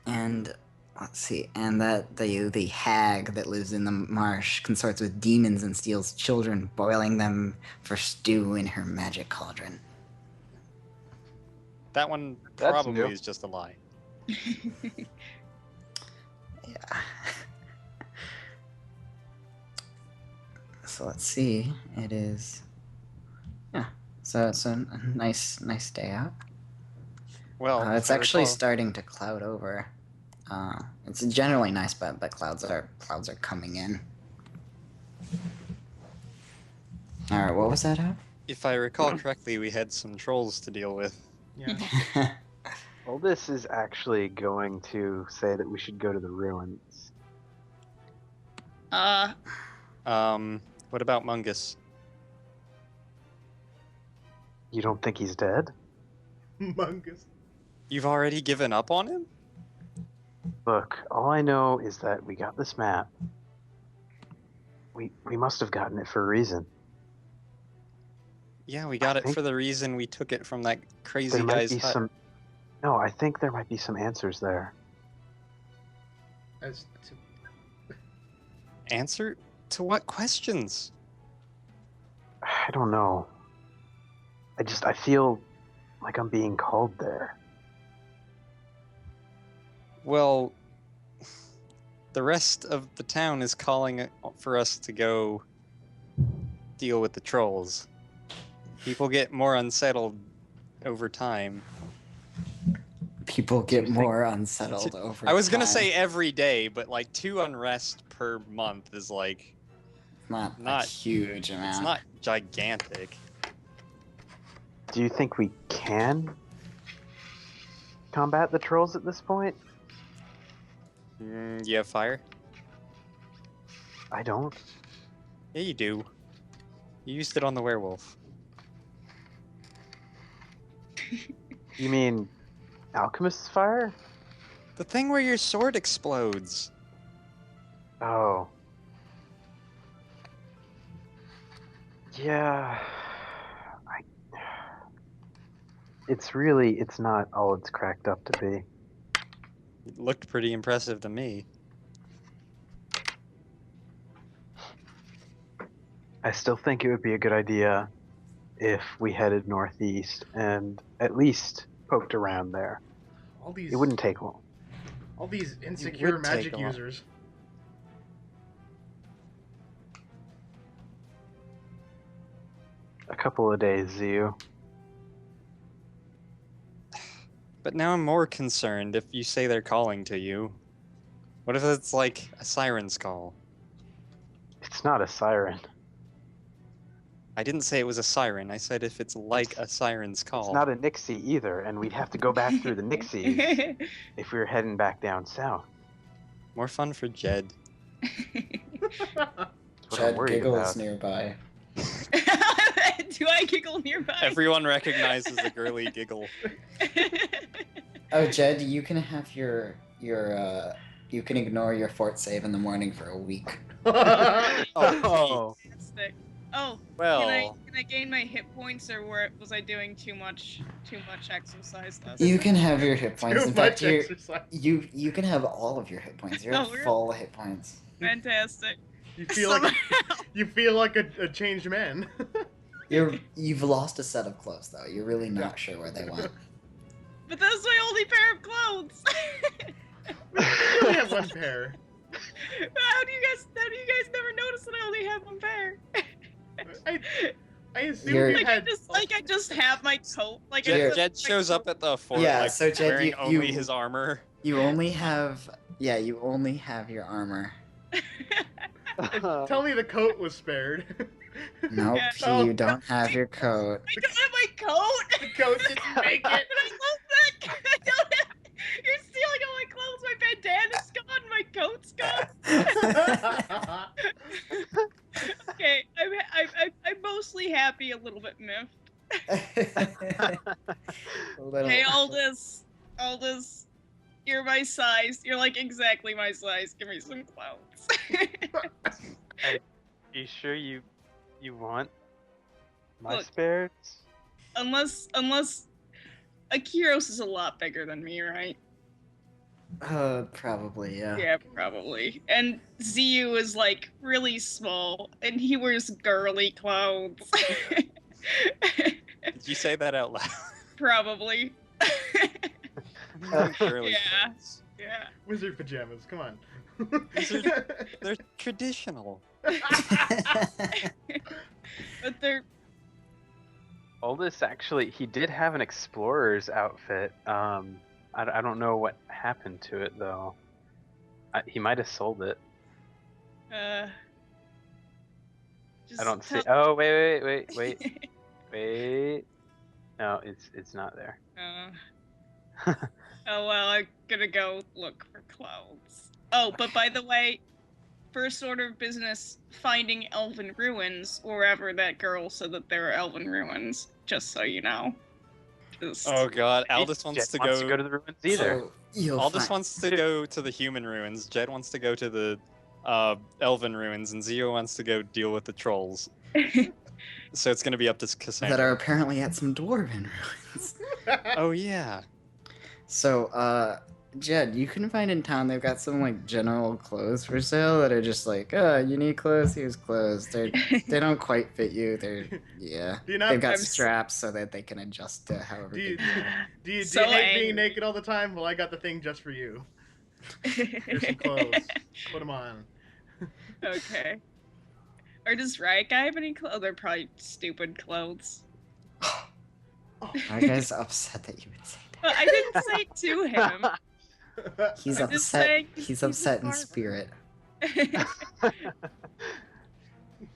And let's see, and that the hag that lives in the marsh consorts with demons and steals children, boiling them for stew in her magic cauldron. That one That's probably new. is just a lie. Yeah. So let's see. It is. Yeah. So it's a nice day out. Well, It's if I actually recall- starting to cloud over. It's generally nice, but clouds are coming in. All right, what was that at? If I recall correctly, we had some trolls to deal with. Yeah. Aldous is actually going to say that we should go to the ruins. What about Mungus? You don't think he's dead? Mungus. You've already given up on him? Look, all I know is that we got this map. We must have gotten it for a reason. Yeah, we got I it think for the reason we took it from that crazy There might guy's be hut. some. No, I think there might be some answers there. As to... Answer to what questions? I don't know. I feel like I'm being called there. Well, the rest of the town is calling for us to go deal with the trolls. People get more unsettled over time. People get more unsettled over I was gonna time. say every day, but like 2 unrest per month is like not not- a huge amount. it's not gigantic. Do you think we can combat the trolls at this point? You have fire? I don't. Yeah, you do. You used it on the werewolf. You mean alchemist's fire? The thing where your sword explodes. Oh. Yeah. It's not all it's cracked up to be. It looked pretty impressive to me. I still think it would be a good idea if we headed northeast and at least poked around there. all these It wouldn't take long. all these insecure would take magic a lot. users. A couple of days, Zio. But now I'm more concerned if you say they're calling to you. What if it's like a siren's call? It's not a siren. I didn't say it was a siren. I said if it's like a siren's call. It's not a Nixie either, and we'd have to go back through the Nixies if we were heading back down south. More fun for Jed. That's what I'm Jed worried giggles about. nearby. Do I giggle nearby? Everyone recognizes a girly giggle. Oh, Jed, you can have your you can ignore your fort save in the morning for a week. Oh, Fantastic. Oh, Well, can I gain my hit points, or was I doing too much exercise last You night? can have your hit points. Too In fact, much you exercise. you can have all of your hit points. You're at Oh, really? full hit points. Fantastic. You feel like a changed man. You've lost a set of clothes though. You're really not sure where they went. But that's my only pair of clothes. You only have one pair. How do you guys never notice that I only have one pair? I assume You're- you Like had. I just have my coat. Like You're- Jed shows up at the fort Yeah, like so Jed, wearing you- only you- his armor. You only have you only have your armor. Tell me the coat was spared. Nope, Yeah. Oh, you don't have your coat. I don't have my coat. The coat didn't make But it. I love that. I don't have. You're stealing all my clothes. My bandana's gone. My coat's gone. Okay, I'm mostly happy, a little bit miffed. Hey, Aldous, you're my size. You're like exactly my size. Give me some clothes. you sure you want my Look. spares? Unless Akiros is a lot bigger than me, right? Probably, yeah. Yeah, probably. And Ziyu is like really small, and he wears girly clothes. Did you say that out loud? Probably. Girly Yeah. clothes. Yeah. Wizard pajamas, come on. They're traditional. But they're Aldous actually, he did have an explorer's outfit. I don't know what happened to it though. He might have sold it. Just I don't see. tell- Oh wait. No, it's not there. Oh well, I'm gonna go look for clothes. Oh, but by the way, first order of business, finding elven ruins, wherever that girl said that there are elven ruins, just so you know. Just... Oh god, Aldous Jed wants to wants go. to the ruins either. So you'll Aldous find- wants to go to the human ruins. Jed wants to go to the elven ruins, and Zio wants to go deal with the trolls. So it's gonna be up to Cassandra. that are apparently at some dwarven ruins. Oh yeah. So, Jed, you can find in town they've got some like general clothes for sale that are just like, you need clothes, here's clothes. They don't quite fit you. Yeah. Do you not? They've got I'm straps so that they can adjust to however Do you, big you are. do you So hate angry. being naked all the time? Well, I got the thing just for you. Here's some clothes. Put them on. Okay. Or does Riot Guy have any clothes? They're probably stupid clothes. Our guy's upset that you would say But I didn't say it to him. that. He's I'm just upset. saying He's a upset in barber. spirit.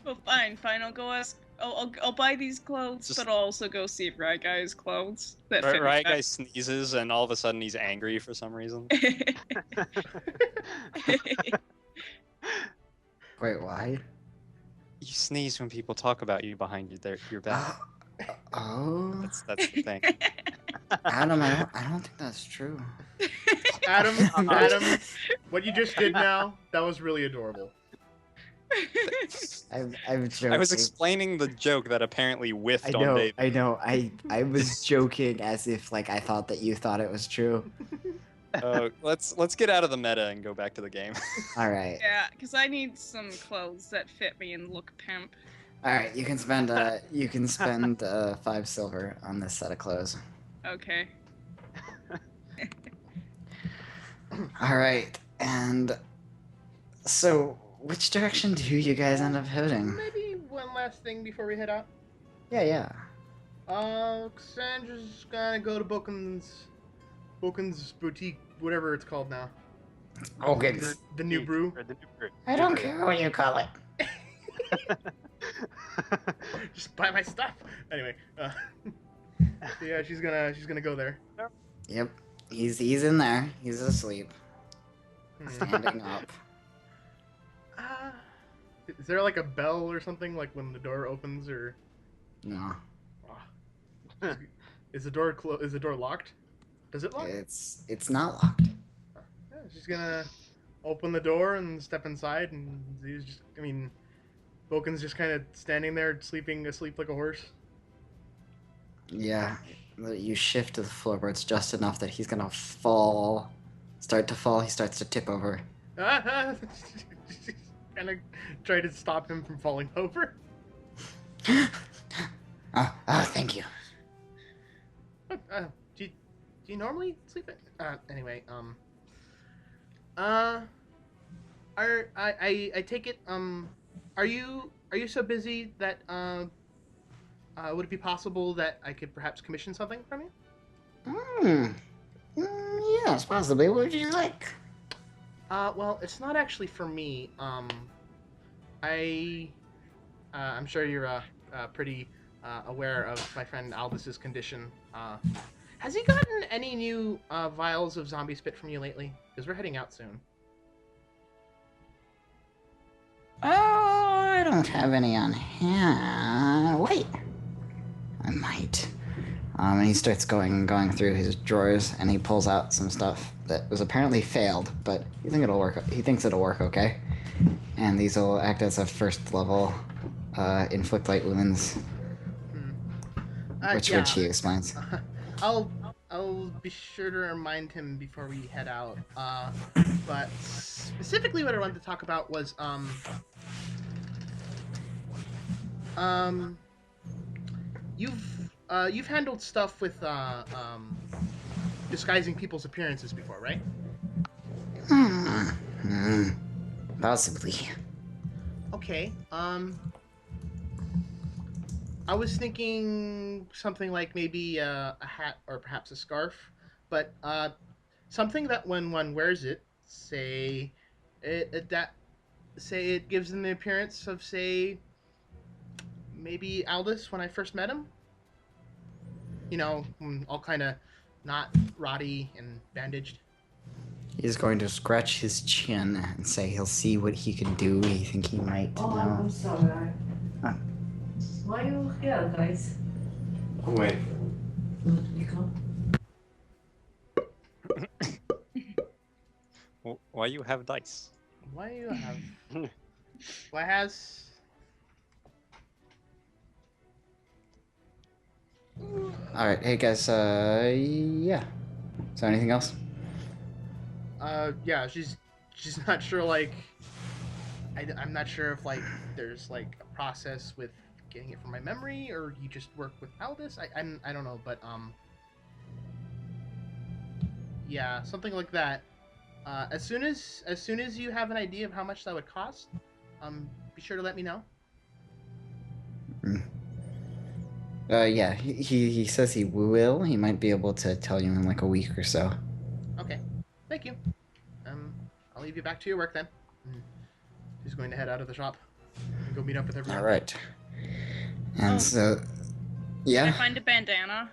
Well, fine. I'll go ask. I'll buy these clothes, Just- but I'll also go see if Riot Guy has clothes that fit. Riot Guy sneezes, and all of a sudden he's angry for some reason. Wait, why? You sneeze when people talk about you behind your back. Oh, That's the thing. Adam, I don't think that's true. Adam, what you just did now, that was really adorable. I'm joking. I was explaining the joke that apparently whiffed on David. I know. I was joking as if like I thought that you thought it was true. Let's get out of the meta and go back to the game. All right. Yeah, because I need some clothes that fit me and look pimp. All right. You can spend 5 silver on this set of clothes. Okay. All right. And so, which direction do you guys end up heading? Maybe one last thing before we head out. Yeah. Cassandra's gonna go to Boken's boutique, whatever it's called now. Okay. The new brew. Or the new brew. I don't care what you call it. Just buy my stuff. Anyway, yeah, she's gonna go there. Yep. He's in there. He's asleep, standing up. Is there like a bell or something like when the door opens or? No, Is the door Is the door locked? Does it lock? it's not locked. Yeah, she's gonna open the door and step inside, and he's just. I mean, Vulcan's just kind of standing there, asleep like a horse. Yeah, you shift to the floorboards just enough that he's gonna fall. Start to fall. He starts to tip over. Kind of try to stop him from falling over. Thank you. Do you normally sleep at? Anyway, I take it. Are you so busy that would it be possible that I could perhaps commission something from you? Yes, possibly. What would you like? Well, it's not actually for me. I'm sure you're pretty aware of my friend Aldous' condition. Has he gotten any new vials of zombie spit from you lately? Because we're heading out soon. Oh, I don't have any on hand. Wait, I might. And he starts going through his drawers, and he pulls out some stuff that was apparently failed, but you think it'll work. He thinks it'll work okay. and these will act as a first level inflict light wounds, which Yeah. he explains. I'll be sure to remind him before we head out. But specifically, what I wanted to talk about was you've handled stuff with disguising people's appearances before, right? Possibly. Okay. I was thinking something like maybe a hat or perhaps a scarf, but something that when one wears it, say it gives them the appearance of say maybe Aldous when I first met him. All kind of not rotty and bandaged. He's going to scratch his chin and say he'll see what he can do. He think he might Oh, know. I'm sorry. Huh. Why you here, guys? Oh, wait. You come? Why you have dice? Why do you have? Why has? All right, hey guys. Yeah. Is there anything else? Yeah, she's not sure. Like, I'm not sure if like there's like a process with getting it from my memory, or you just work with Aldous. I don't know, but yeah, something like that. As soon as you have an idea of how much that would cost, be sure to let me know. Yeah. He says he will. He might be able to tell you in like a week or so. Okay, thank you. I'll leave you back to your work then. She's going to head out of the shop and go meet up with everyone. All right. And Oh. so, Did I yeah. find a bandana?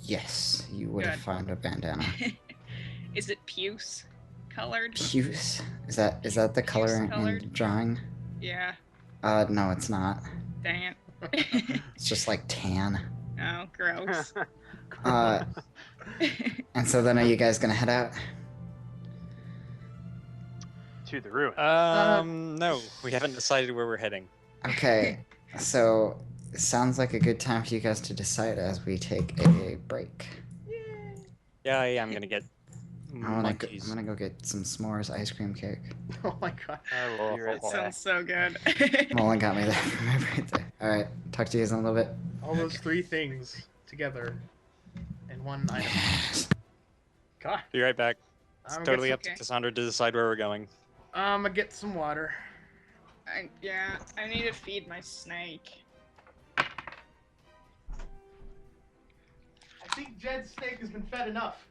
Yes. You would have Good. found a bandana. Is it puce colored? Puce. Is that the color in colored? drawing? Yeah. No, it's not. Dang it. It's just like tan. Oh, gross. And so then, are you guys gonna head out? To the ruin. No, we haven't decided where we're heading. Okay. So it sounds like a good time for you guys to decide as we take a break. Yeah, I'm gonna get I'm munchies. gonna go get some s'mores ice cream cake. Oh my god. I will be right That back. sounds so good. Mullen got me that for my birthday. All right. Talk to you guys in a little bit. All those three things together in one item. God. Be right back. It's I'm totally gonna up to okay. Cassandra to decide where we're going. I'm gonna get some water. I need to feed my snake. I think Jed's snake has been fed enough.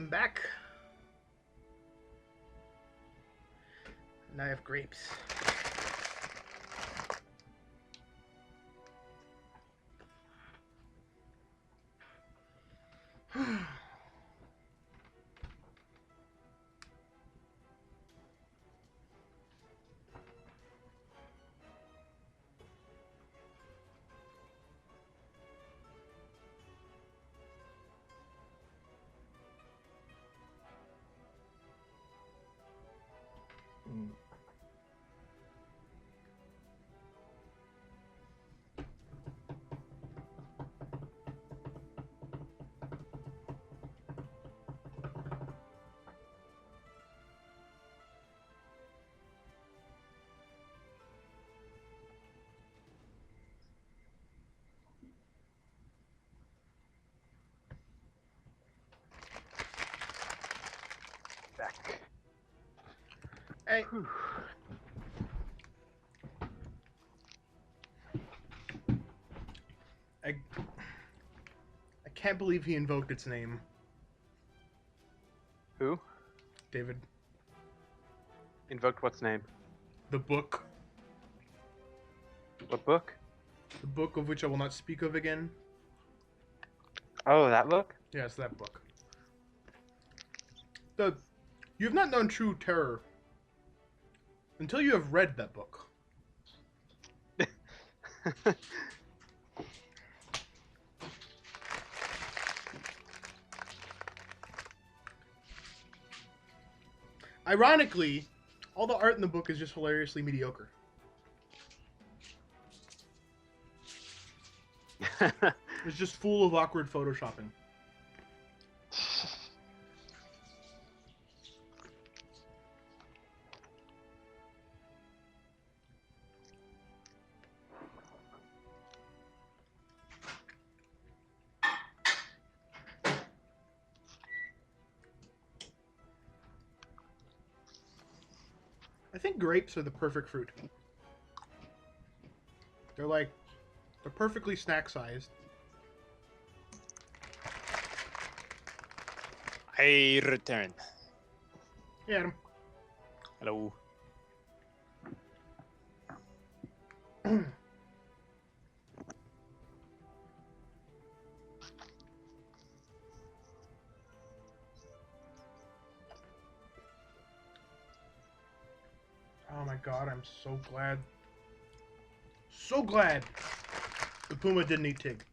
am back. And I have grapes. Back. Hey. Whew. I can't believe he invoked its name. Who? David. Invoked what's name? The book. What book? The book of which I will not speak of again. Oh, that book? Yes, that book. You have not known true terror until you have read that book. Ironically, all the art in the book is just hilariously mediocre. It's just full of awkward photoshopping. I think grapes are the perfect fruit. They're perfectly snack sized. I return. Yeah, Adam. Hello. Oh my god, I'm so glad. So glad the puma didn't eat Tig.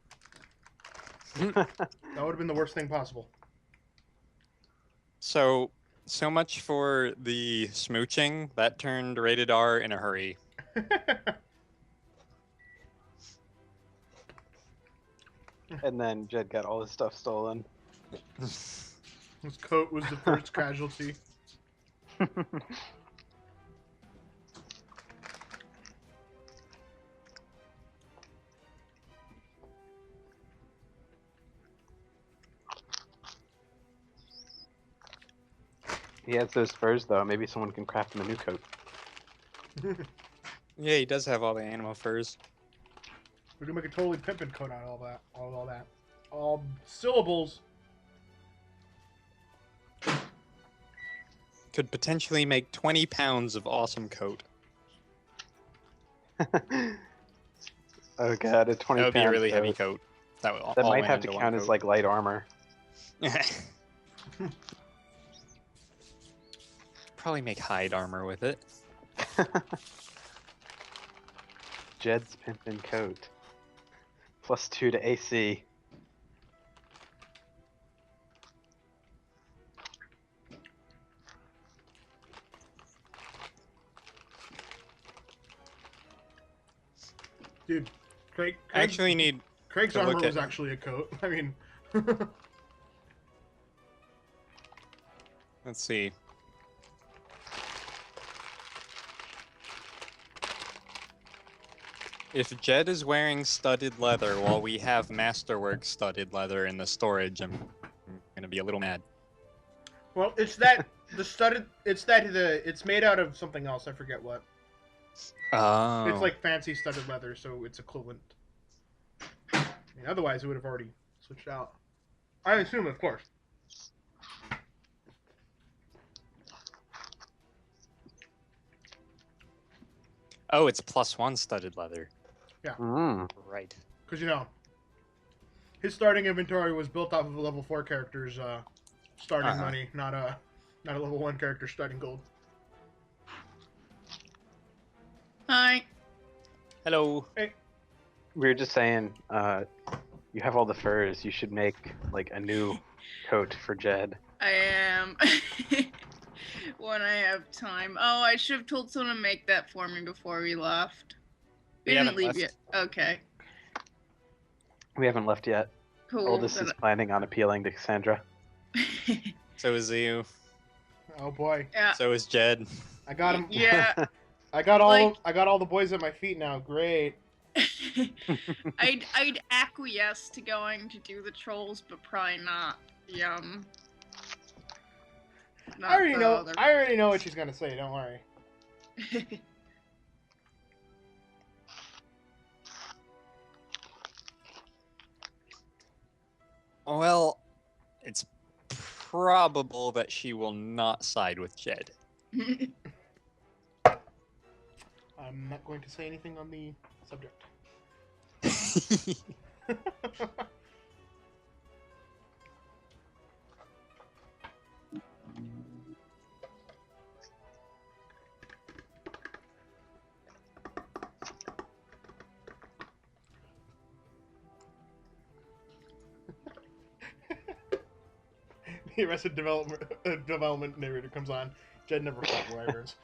That would have been the worst thing possible. So much for the smooching. That turned rated R in a hurry. And then Jed got all his stuff stolen. His coat was the first casualty. He has those furs though. Maybe someone can craft him a new coat. Yeah, he does have all the animal furs. We can make a totally pimpin' coat out of all that. All that. All syllables. Could potentially make 20 pounds of awesome coat. Oh god, a 20 That would be a pound really coat. heavy coat. That would That all might went have to into one count as coat. like light armor. Probably make hide armor with it. Jed's pimpin' coat. +2 to AC. Dude, I actually need Craig's to look armor at- was actually a coat. I mean... Let's see. If Jed is wearing studded leather while we have Masterwork studded leather in the storage, I'm gonna be a little mad. Well, it's made out of something else. I forget what. Oh. It's like fancy studded leather, so it's equivalent. I mean, otherwise it would have already switched out. I assume, of course. Oh, it's +1 studded leather. Mm. Right. Because, his starting inventory was built off of a level 4 character's starting Uh-huh. money, not a level 1 character starting gold. Hi. Hello. We were just saying, you have all the furs. You should make like a new coat for Jed. I am. When I have time. Oh, I should have told someone to make that for me before we left. We didn't haven't leave left. yet. Okay. We haven't left yet. Cool. Aldous is planning on appealing to Cassandra. So is you. Oh boy, Yeah. So is Jed. I got him. Yeah. I got Like- all the boys at my feet now. Great. I'd acquiesce to going to do the trolls, but probably not. Not I already the know. other- I already know what she's gonna say. Don't worry. Well, it's probable that she will not side with Jed. I'm not going to say anything on the subject. The Arrested Development narrator comes on. Jed never fought wyverns.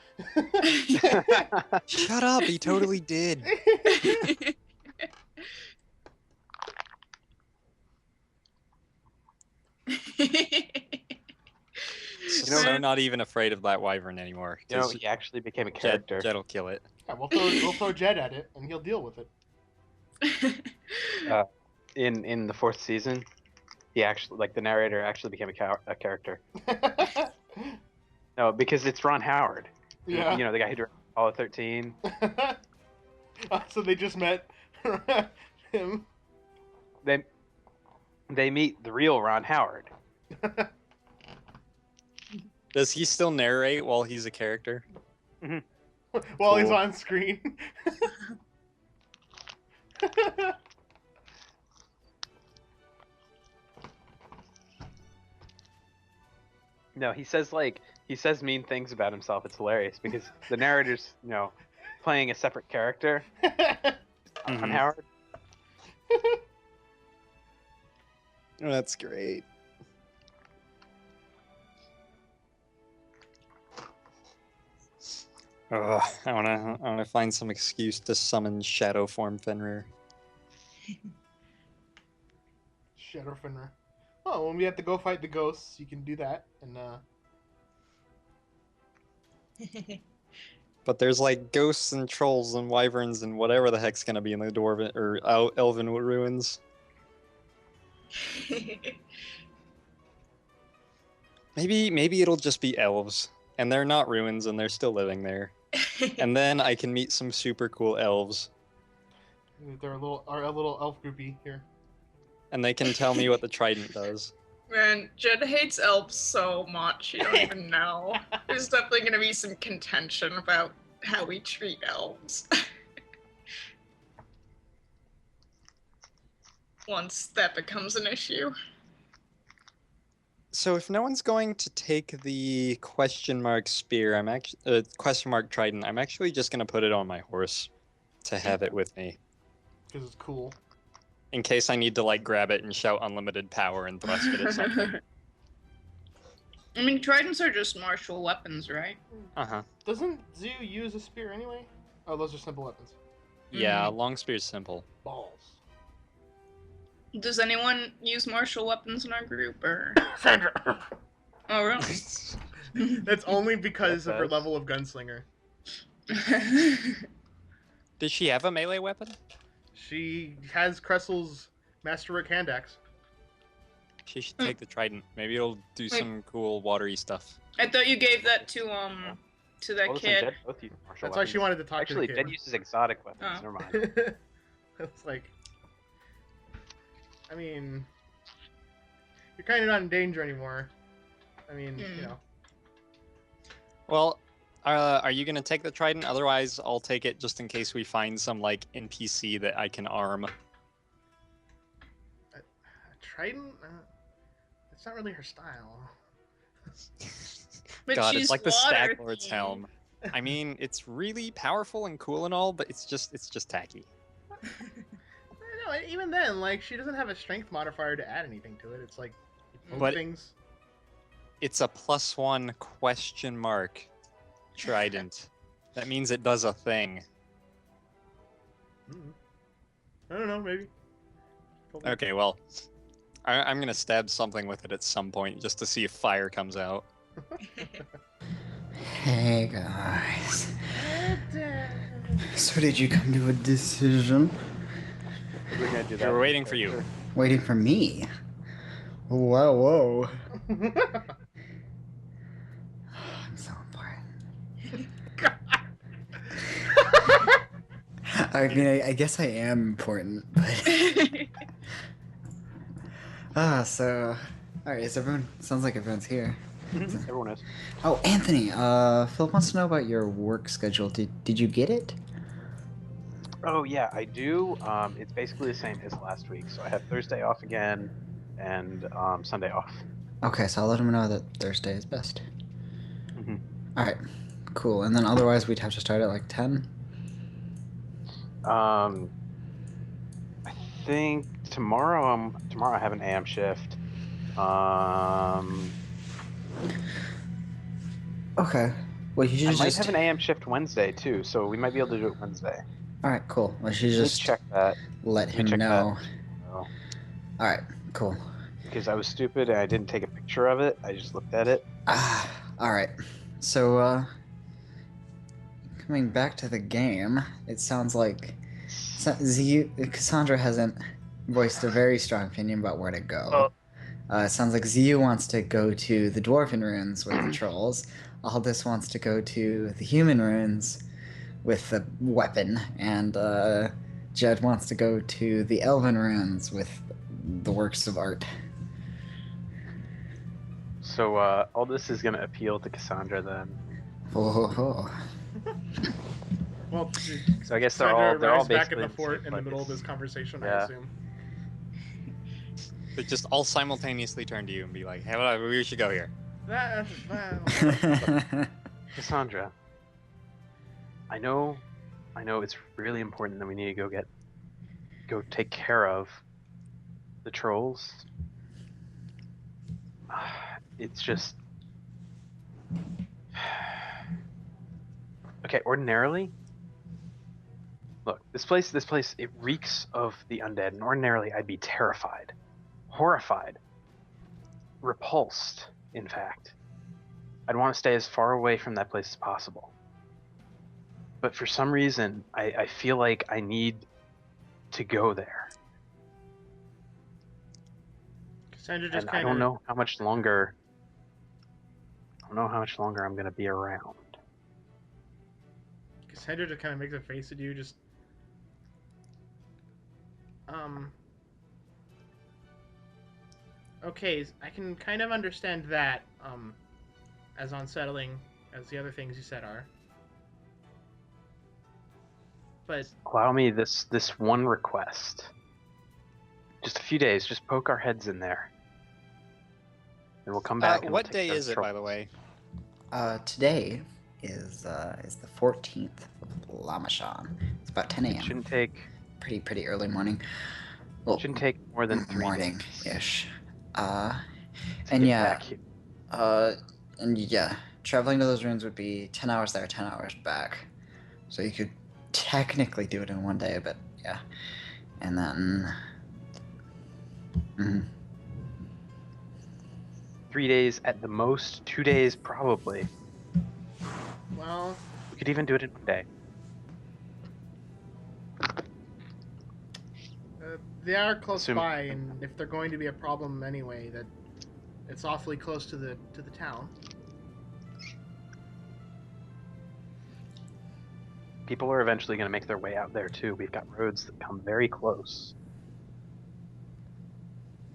Shut up, he totally did. So not even afraid of that wyvern anymore. You know, 'cause he actually became a Jed, character. Jed'll kill it. Yeah, we'll throw Jed at it, and he'll deal with it. In the 4th season, he actually, like, the narrator actually became a character. No, because it's Ron Howard. Yeah. You know, the guy who directed Apollo 13. So they just met him. They meet the real Ron Howard. Does he still narrate while he's a character? While he's Cool. on screen. No, he says mean things about himself. It's hilarious because the narrator's, playing a separate character, Ron Mhm. Howard. Oh, that's great. Ugh, I wanna find some excuse to summon Shadow Form Fenrir. Shadow Fenrir. Oh, when we have to go fight the ghosts, you can do that. And But there's like ghosts and trolls and wyverns and whatever the heck's gonna be in the dwarven or elven ruins. Maybe it'll just be elves, and they're not ruins, and they're still living there. And then I can meet some super cool elves, they're a little elf groupie here. and they can tell me what the trident does. Man, Jed hates elves so much, you don't even know. There's definitely gonna be some contention about how we treat elves. Once that becomes an issue. So if no one's going to take the question mark spear, I'm actually question mark trident. I'm actually just gonna put it on my horse to have it with me Because it's cool. in case I need to like grab it and shout unlimited power and thrust it at something. I mean, tridents are just martial weapons, right? Doesn't Zoo use a spear anyway? Oh, those are simple weapons. Yeah, long spear's simple. Balls. Does anyone use martial weapons in our group, or? Sandra! Oh, really? That's only because of her Yes. level of gunslinger. Does she have a melee weapon? She has Cressel's Masterwork hand axe. She should take the trident. Maybe it'll do some cool watery stuff. I thought you gave that to that Aldous and kid. Jed both use martial That's why she weapons. wanted to talk Actually, to the Jed kid. uses exotic weapons. Oh. Never mind. It's like, I mean, you're kind of not in danger anymore. I mean, Mm. you know. Well, Are you gonna take the trident? Otherwise, I'll take it just in case we find some like NPC that I can arm. A trident? It's not really her style. But God, she's it's like the water Stag Lord's themed. helm. I mean, it's really powerful and cool and all, but it's just tacky. No, even then, like, she doesn't have a strength modifier to add anything to it. It's like, you poke But- things. It's a +1 question mark trident. That means it does a thing. I don't know, maybe. Okay, well, I'm gonna stab something with it at some point just to see if fire comes out. Hey guys. So did you come to a decision? We're gonna do that. We're waiting for you. Waiting for me? Whoa. I'm so important. I mean, I guess I am important, but so all right. Is everyone? Sounds like everyone's here. Everyone is. Oh, Anthony. Phil wants to know about your work schedule. Did you get it? Oh yeah, I do. It's basically the same as last week. So I have Thursday off again, and Sunday off. Okay, so I'll let him know that Thursday is best. Mhm. All right, cool. And then otherwise, we'd have to start at like 10. I think tomorrow I have an AM shift. Okay. Well, you should I might just. have an AM shift Wednesday too, so we might be able to do it Wednesday. All right, cool. Well, you should Let me just check that. let me him check know. Oh, All right, cool. because I was stupid and I didn't take a picture of it. I just looked at it. All right. So, coming back to the game, it sounds like Cassandra hasn't voiced a very strong opinion about where to go. It sounds like Ziyu wants to go to the Dwarven ruins with the trolls. Aldous wants to go to the human ruins with the weapon, and Jed wants to go to the Elven ruins with the works of art. So all this is gonna appeal to Cassandra then. Oh. Well, So I guess they're Sandra all arrives back basically at the fort in the same middle of place. this conversation, I Yeah. assume. They just all simultaneously turn to you and be like, "Hey, well, we should go here." Cassandra, I know it's really important that we need to go take care of the trolls. It's just okay. Ordinarily, look, this place, it reeks of the undead, and ordinarily I'd be terrified, horrified, repulsed. In fact, I'd want to stay as far away from that place as possible. But for some reason, I feel like I need to go there. Cassandra just And I kind don't of know how much longer. I don't know how much longer I'm gonna be around. Cassandra just kind of makes a face at you, just okay, I can kind of understand that as unsettling as the other things you said are. But Allow me this one request. Just a few days. Just poke our heads in there, and we'll come back. And we'll What take day care of is the it, by the trolls. way? Today is the 14th of Lamachan. It's about 10 It a.m. shouldn't take. Pretty early morning. Well, Shouldn't take more than 3 days morning-ish. to And get yeah, back here. and yeah, traveling to those ruins would be 10 hours there, 10 hours back. So you could technically do it in one day, but yeah. And then... 3 days at the most. 2 days probably. well, We could even do it in one day. they are close Assume- by, and if they're going to be a problem anyway, that it's awfully close to the town. People are eventually going to make their way out there too. We've got roads that come very close.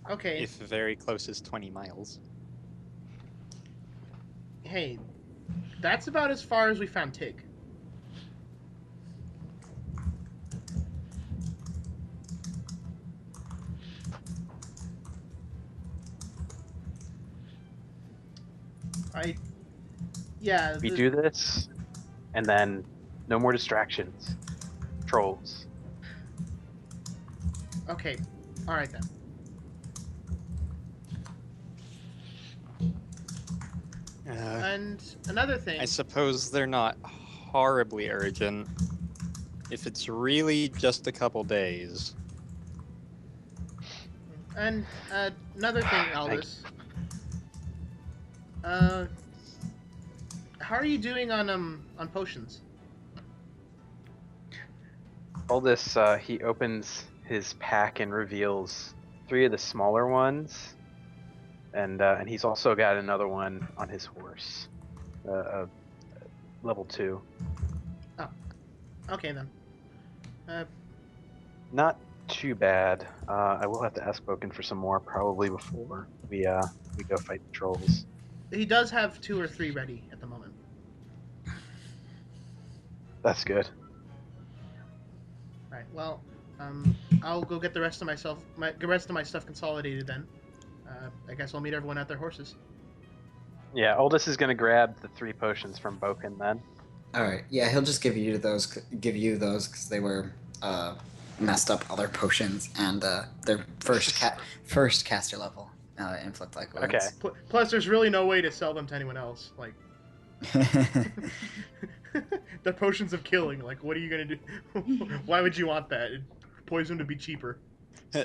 Okay, If very close is 20 miles. hey, That's about as far as we found Tig. Yeah. We do this, and then no more distractions. Trolls. Okay. All right then. And another thing. I suppose they're not horribly urgent. If it's really just a couple days. And another thing, Aldous. How are you doing on potions? Aldous, he opens his pack and reveals 3 of the smaller ones, and he's also got another one on his horse, level 2. Oh, okay then. Not too bad. I will have to ask Boken for some more probably before we go fight the trolls. He does have 2 or 3 ready at the moment. That's good. Right. Well, I'll go get the rest of my stuff consolidated then. I guess I'll meet everyone at their horses. Yeah, Aldous is gonna grab the 3 potions from Boken then. All right. Yeah, he'll just give you those because they were messed up other potions, and they're first caster level inflict like wounds. Okay. Plus, there's really no way to sell them to anyone else. Like, they're potions of killing. Like, what are you gonna do? Why would you want that? Poison to be cheaper.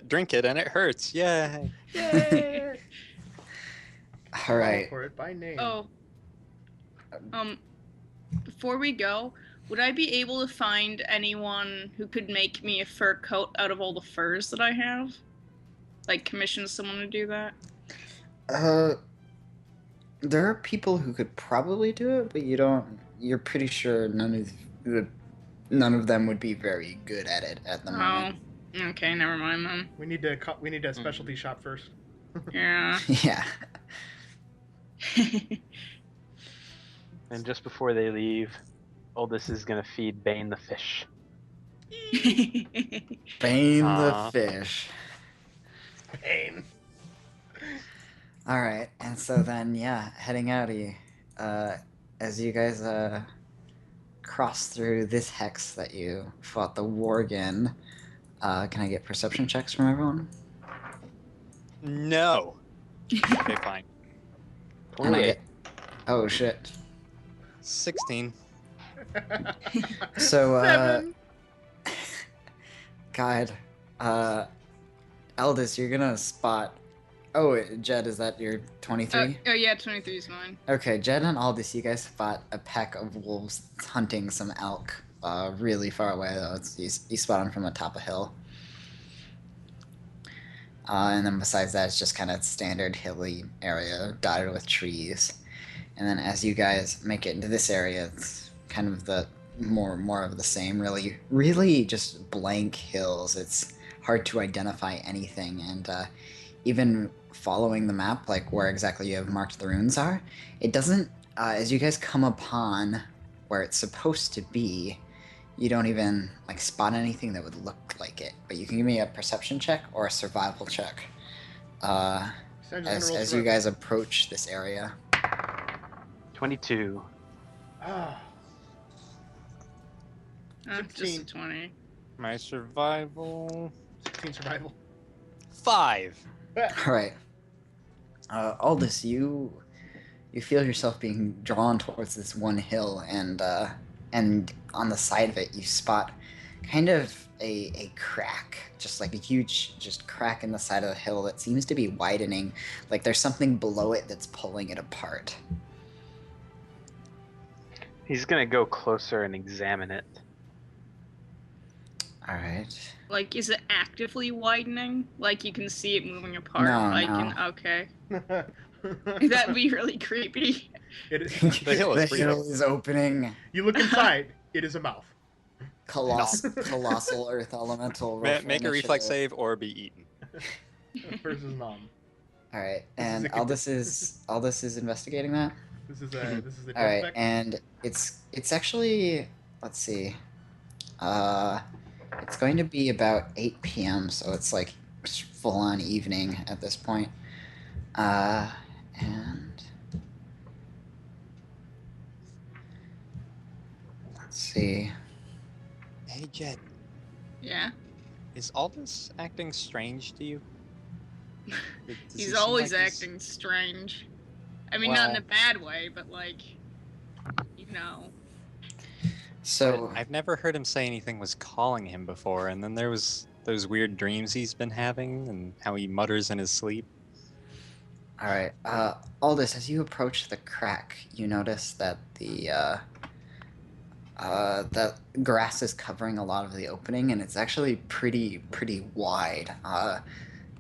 Drink it and it hurts. Yay! Yay! All right. For it by name. Oh. Before we go, would I be able to find anyone who could make me a fur coat out of all the furs that I have? Like, commission someone to do that? There are people who could probably do it, but you're pretty sure none of them would be very good at it at the moment. Oh, okay, never mind then. We need a specialty shop first. Yeah. Yeah. And just before they leave, Aldous is gonna feed Bane the fish. Bane the Aw. fish. Pain. All right, and so then, yeah, heading out as you guys cross through this hex that you fought the worgen. Can I get perception checks from everyone? No. Okay, fine. And I get, oh shit. 16. So, 7. God, Aldous, you're gonna spot. Oh, Jed, is that your 23? Oh yeah, 23 is mine. Okay, Jed and Aldous, you guys spot a pack of wolves hunting some elk really far away, though. You spot them from atop a hill. And then besides that, it's just kind of standard hilly area dotted with trees. And then as you guys make it into this area, it's kind of the more of the same, really just blank hills. It's hard to identify anything, and even following the map, like where exactly you have marked the runes are, it doesn't, as you guys come upon where it's supposed to be, you don't even like spot anything that would look like it. But you can give me a perception check or a survival check as you guys approach this area. 22. Ah. Just a 20. My survival. 16 survival. 5. All right, Aldous, you feel yourself being drawn towards this one hill, and on the side of it you spot kind of a crack, just like a huge crack in the side of the hill that seems to be widening, like there's something below it that's pulling it apart. He's gonna go closer and examine it. All right. Like, is it actively widening? Like, you can see it moving apart? No, like, no. Okay. That'd be really creepy. The hill is The hill is opening. You look inside. It is a mouth. Colossal earth elemental. roll for Make a reflex initiative. save or be eaten. Versus nom. All right, This is and a Aldous is investigating that. This is the All right, spec. and it's actually, let's see, it's going to be about 8 p.m. So it's like full on evening at this point. And let's see. Hey, Jet, Yeah. is Aldous acting strange to you? Does he He's seem always like he's- acting strange. I mean, not in a Well- bad way, but like, you know. So I've never heard him say anything was calling him before, and then there was those weird dreams he's been having, and how he mutters in his sleep. all right, Aldous, as you approach the crack, you notice that the grass is covering a lot of the opening, and it's actually pretty wide.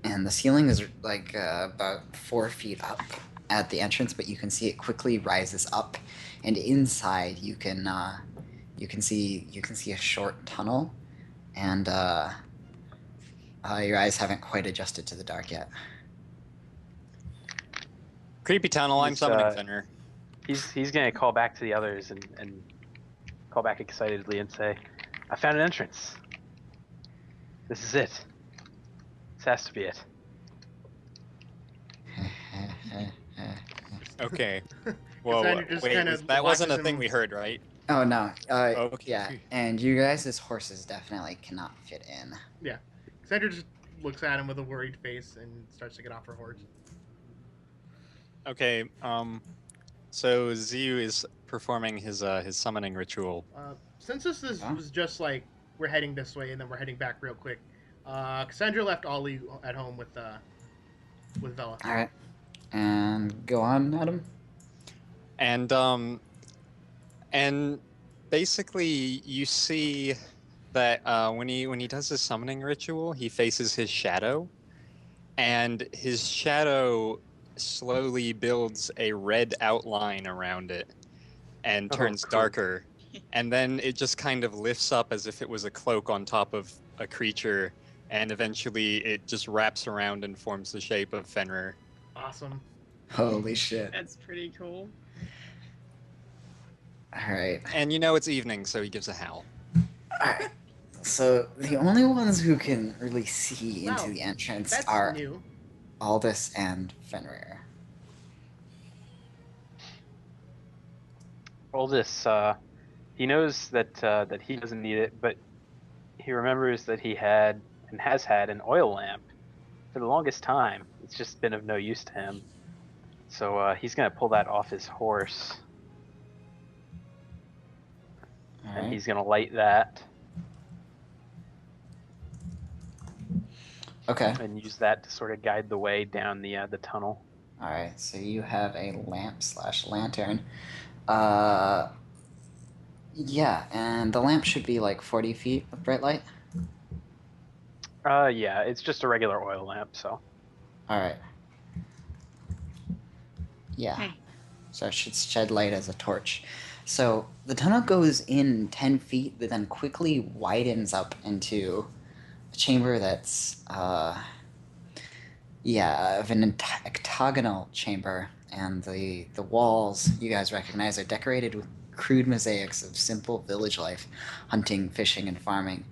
And the ceiling is like about 4 feet up at the entrance, but you can see it quickly rises up, and inside you can see a short tunnel, and your eyes haven't quite adjusted to the dark yet. Creepy tunnel, I'm He's, summoning uh, Fenrir. He's gonna call back to the others and call back excitedly and say, "I found an entrance. This is it. This has to be it." Okay. Whoa, Cassandra just wait, kinda that wasn't a watches thing him- we heard, right? Oh no. Okay. Yeah, and you guys' horses definitely cannot fit in. Cassandra just looks at him with a worried face and starts to get off her horse. Okay, so Ziu is performing his summoning ritual. Since this was just like we're heading this way and then we're heading back real quick, Cassandra left Ollie at home with Vela. All right, and go on, Adam. And basically you see that when he does his summoning ritual, he faces his shadow, and his shadow slowly builds a red outline around it and Oh, turns cool. darker, and then it just kind of lifts up as if it was a cloak on top of a creature, and eventually it just wraps around and forms the shape of Fenrir. Awesome. Holy shit! That's pretty cool. All right. And you know it's evening, so he gives a howl. Alright, so the only ones who can really see into Wow, the entrance That's are new. Aldous and Fenrir. Aldous, he knows that he doesn't need it, but he remembers that he had and has had an oil lamp for the longest time. It's just been of no use to him. So he's gonna pull that off his horse, and Alright. he's gonna light that Okay. and use that to sort of guide the way down the tunnel. Alright, so you have a lamp / lantern. Yeah, and the lamp should be like 40 feet of bright light. Yeah, it's just a regular oil lamp, so. Alright. Yeah. Hey. So it should shed light as a torch. So the tunnel goes in 10 feet, but then quickly widens up into a chamber that's, of an octagonal chamber. And the walls, you guys recognize, are decorated with crude mosaics of simple village life, hunting, fishing, and farming.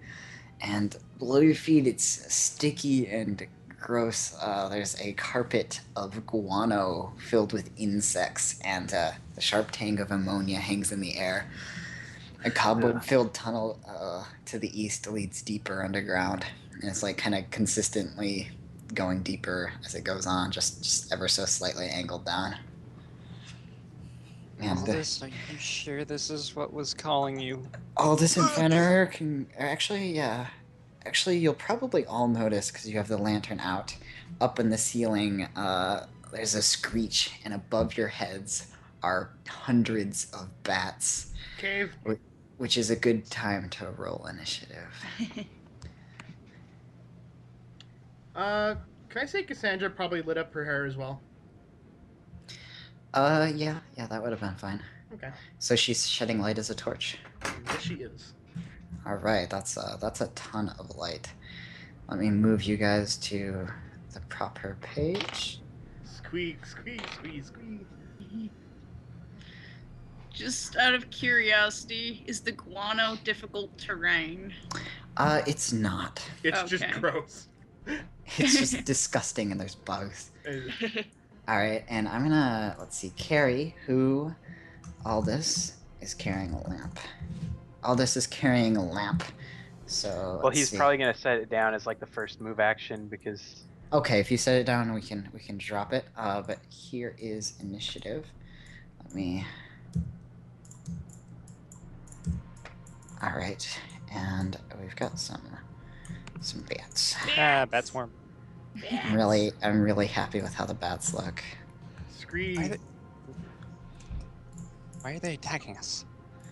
And below your feet, it's sticky and gross. There's a carpet of guano filled with insects, and the sharp tang of ammonia hangs in the air. A cobweb-filled tunnel to the east leads deeper underground, and it's like kind of consistently going deeper as it goes on, just ever so slightly angled down. And Aldous, are you sure this is what was calling you? Aldous and Fenrir can actually, yeah. Actually, you'll probably all notice because you have the lantern out. Up in the ceiling, there's a screech, and above your heads are hundreds of bats, Cave. which is a good time to roll initiative. Can I say Cassandra probably lit up her hair as well? Yeah, that would have been fine. Okay. So she's shedding light as a torch. Yes, she is. All right, that's a ton of light. Let me move you guys to the proper page. Squeak, squeak, squeak, squeak. Just out of curiosity, is the guano difficult terrain? It's not. It's just Okay. gross. It's just disgusting and there's bugs. All right, and I'm gonna let's see, Carrie, who Aldous is carrying a lamp. Aldous is carrying a lamp. So Well, let's he's see. probably gonna set it down as like the first move action because. Okay, if you set it down, we can drop it. But here is initiative. Let me. All right, and we've got some bats. Bat swarm. I'm really happy with how the bats look. Screed. Why are they attacking us?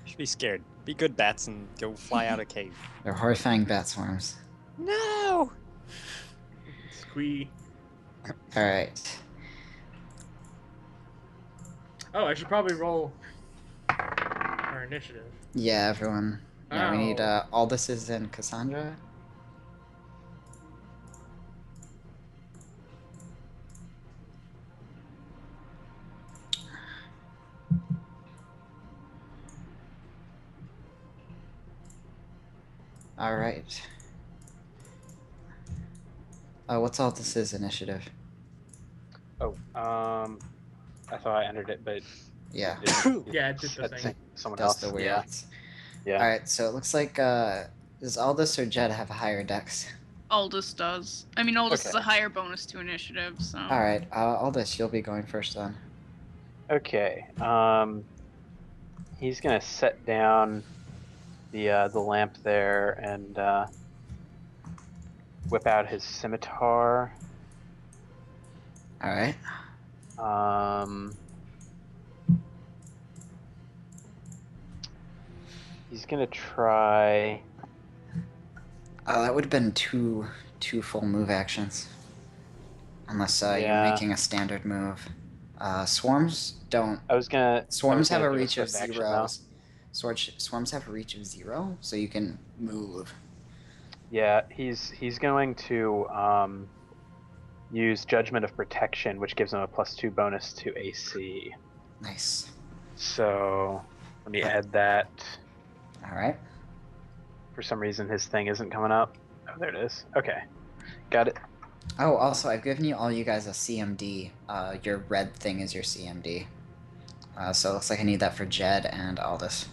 Should be scared. Be good bats and go fly out a cave. They're horrifying bat swarms. No! Squee. All right. Oh, I should probably roll our initiative. Yeah, everyone. Yeah, we need Oh. Aldous is in Cassandra. All right. What's Aldous' initiative? Oh, I thought I entered it, but Yeah, Yeah, it did the that's thing. someone does else. the Yeah, weirds. yeah. All right, so it looks like does Aldous or Jed have a higher dex? Aldous does. I mean, Aldous is Okay. a higher bonus to initiative, so. All right, Aldous, you'll be going first then. Okay. He's gonna set down the lamp there and whip out his scimitar. All right. He's gonna try. That would have been two full move actions, unless you're Yeah. making a standard move. Swarms don't. I was gonna. Swarms have a do reach of swift action, 0. though. Swarms have a reach of 0, so you can move. Yeah, he's going to use Judgment of Protection, which gives him a +2 bonus to AC. Nice. So let me add that. All right. For some reason, his thing isn't coming up. Oh, there it is. Okay, got it. Oh, also, I've given all you guys a CMD. Your red thing is your CMD. So it looks like I need that for Jed and Aldous.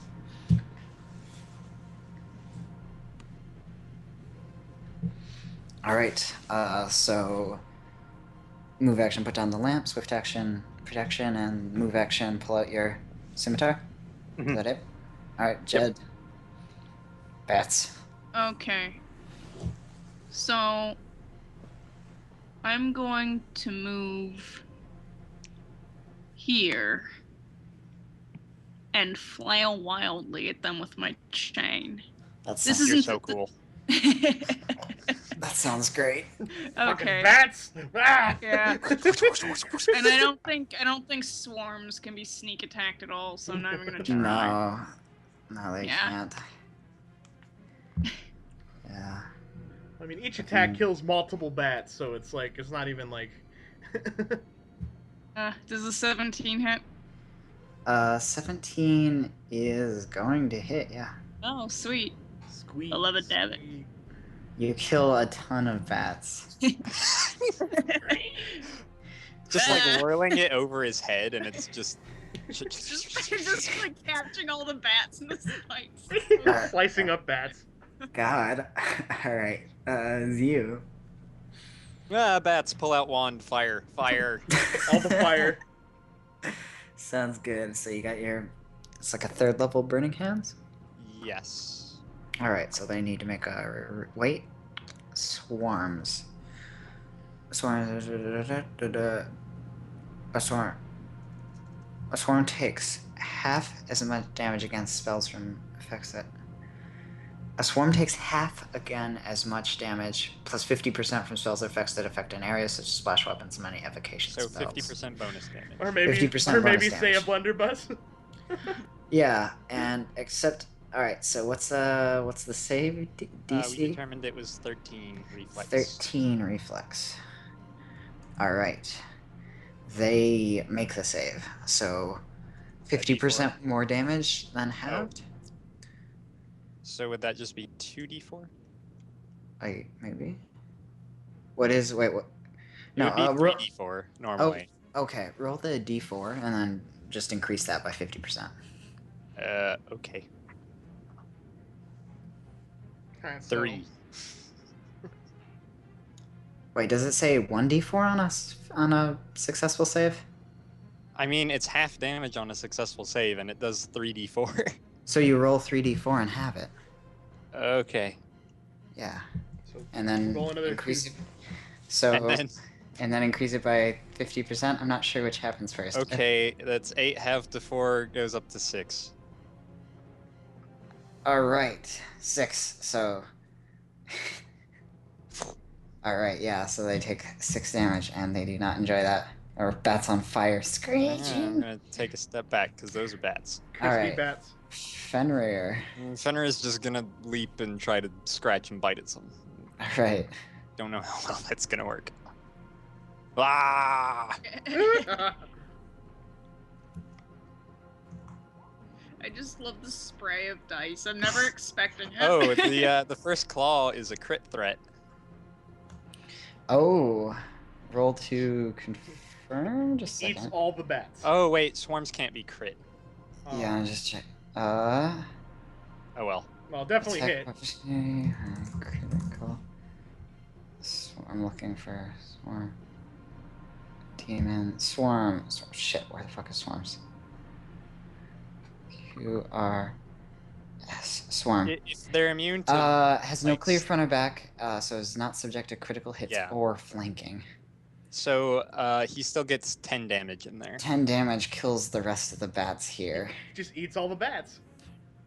All right. So move action, put down the lamp. Swift action, protection, and move action, pull out your scimitar. Is that it? All right, Jed. Bats. Okay. So. I'm going to move here and flail wildly at them with my chain. That This sounds, You're isn't so cool. that sounds great. Fucking Okay. bats! Ah! Yeah. And I don't think swarms can be sneak attacked at all, so I'm not even gonna try. No, they Yeah. can't. Yeah. I mean, each attack kills multiple bats, so it's like, it's not even like... Does a 17 hit? 17 is going to hit, yeah. Oh, sweet. Squeeze. 11 damage. You kill a ton of bats. Just like whirling it over his head, and it's just. just like catching all the bats in the spikes. Slicing up bats. God. Alright. Zio. Bats, pull out wand, fire. All the fire. Sounds good. So you got your... It's like a 3rd level Burning Hands? Yes. Alright, so they need to make a... Wait. Swarms. Swarms... A swarm takes half as much damage against spells from effects that... A swarm takes half again as much damage, plus 50% from spells or effects that affect an area, such as splash weapons and many efficacious So spells. 50% bonus damage. Or maybe, 50% or maybe bonus say a damage. blunderbuss. Yeah, and except... Alright, so what's the save DC? We determined it was 13 reflex. 13 reflex. Alright. They make the save. So 50% more damage than halved? So would that just be 2d4? Wait, maybe? What is... Wait, what? It would be 3d4 normally. Okay, roll the d4 and then just increase that by 50%. Okay. Alright, so 3. Wait, does it say 1d4 on a successful save? I mean, it's half damage on a successful save, and it does 3d4. So you roll 3d4 and have it. Okay. Yeah. So And then roll another increase two. it. So And then, increase it by 50%. I'm not sure which happens first. okay, that's 8 halved to 4 goes up to 6. All right, 6. So. All right, yeah. So they take 6 damage, and they do not enjoy that. Or bats on fire, I'm screeching. gonna take a step back because those are bats. Crispy Alright. bats. Fenrir. Fenrir is just gonna leap and try to scratch and bite at some. All right. Don't know how well that's gonna work. Ah! I just love the spray of dice. I'm never expecting it. Oh, the first claw is a crit threat. Oh, roll to confirm. Just a Eats second. all the bats. Oh wait, swarms can't be crit. Oh. Yeah, just check. Oh well. Well, definitely attack hit. opportunity, critical. I'm looking for swarm. Demon swarm. Shit, where the fuck is swarms? QRS swarm. If they're immune to Has no like, clear front or back, so is not subject to critical hits Yeah. or flanking. So he still gets 10 damage in there. 10 damage kills the rest of the bats here. Just eats all the bats.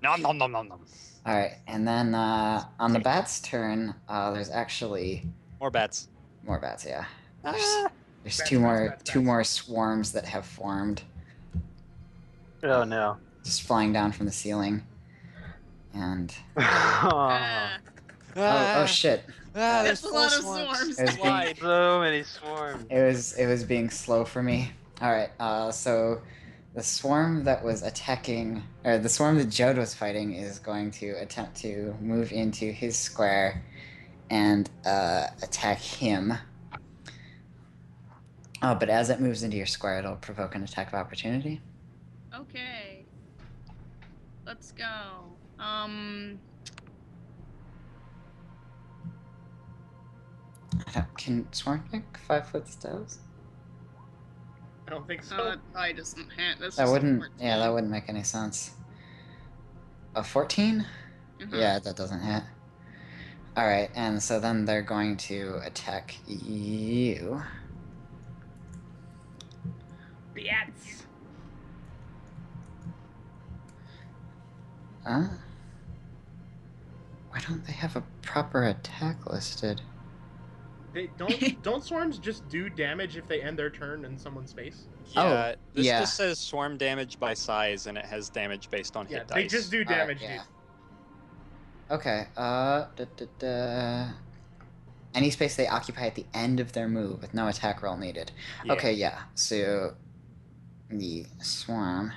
Nom nom nom nom nom. Alright, and then on the bat's turn, there's actually More bats. more bats, yeah. There's, Ah! there's Bats, two more bats, two bats. more swarms that have formed, Oh no. just flying down from the ceiling. And Ah, oh shit. Ah, That's there's a 4 lot of swarms. swarms. It was being- Wide. So many swarms. It was being slow for me. Alright, so the swarm that was attacking, or the swarm that Jode was fighting, is going to attempt to move into his square and attack him. Oh, but as it moves into your square, it'll provoke an attack of opportunity. okay. Let's go. Can swarm make 5-foot steps? I don't think so. I doesn't hit. That's That just a wouldn't. 14. Yeah, that wouldn't make any sense. A 14? Mhm. Yeah, that doesn't hit. All right, and so then they're going to attack you. Bats. Huh? Why don't they have a proper attack listed? They don't swarms just do damage if they end their turn in someone's face? Yeah, this yeah. just says swarm damage by size, and it has damage based on Yeah, hit they dice. just do damage, yeah. dude. Okay. Any space they occupy at the end of their move with no attack roll needed. Yeah. Okay, yeah. So the swarm.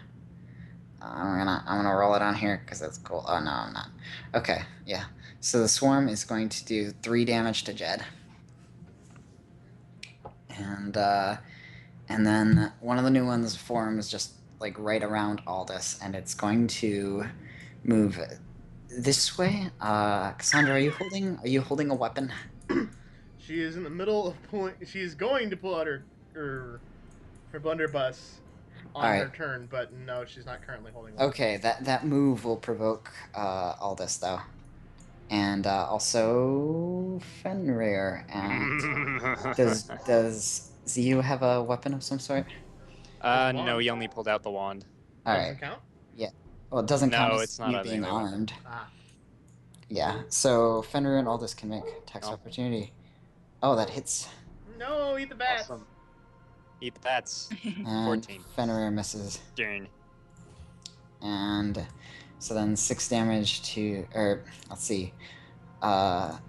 I'm gonna roll it on here because that's cool. Oh no, I'm not. Okay, yeah. So the swarm is going to do 3 damage to Jed. And then one of the new ones forms just like right around Aldous, and it's going to move this way. Cassandra, are you holding a weapon? She is in the middle of pulling. She is going to pull out her blunderbuss on her Alright. turn, but no, she's not currently holding one. Okay, that move will provoke Aldous though, and also Fenrir. And does Ziyu have a weapon of some sort? No, he only pulled out the wand. All Doesn't right. count. Well, it doesn't No, count as it's not you a being melee weapon. armed. Ah, Yeah. So Fenrir and Aldous can make attacks of Oh. opportunity. Oh, that hits. no, eat the bats. Awesome. Eat the bats. And 14. Fenrir misses. Darn. And so then 6 damage to, or let's see, 5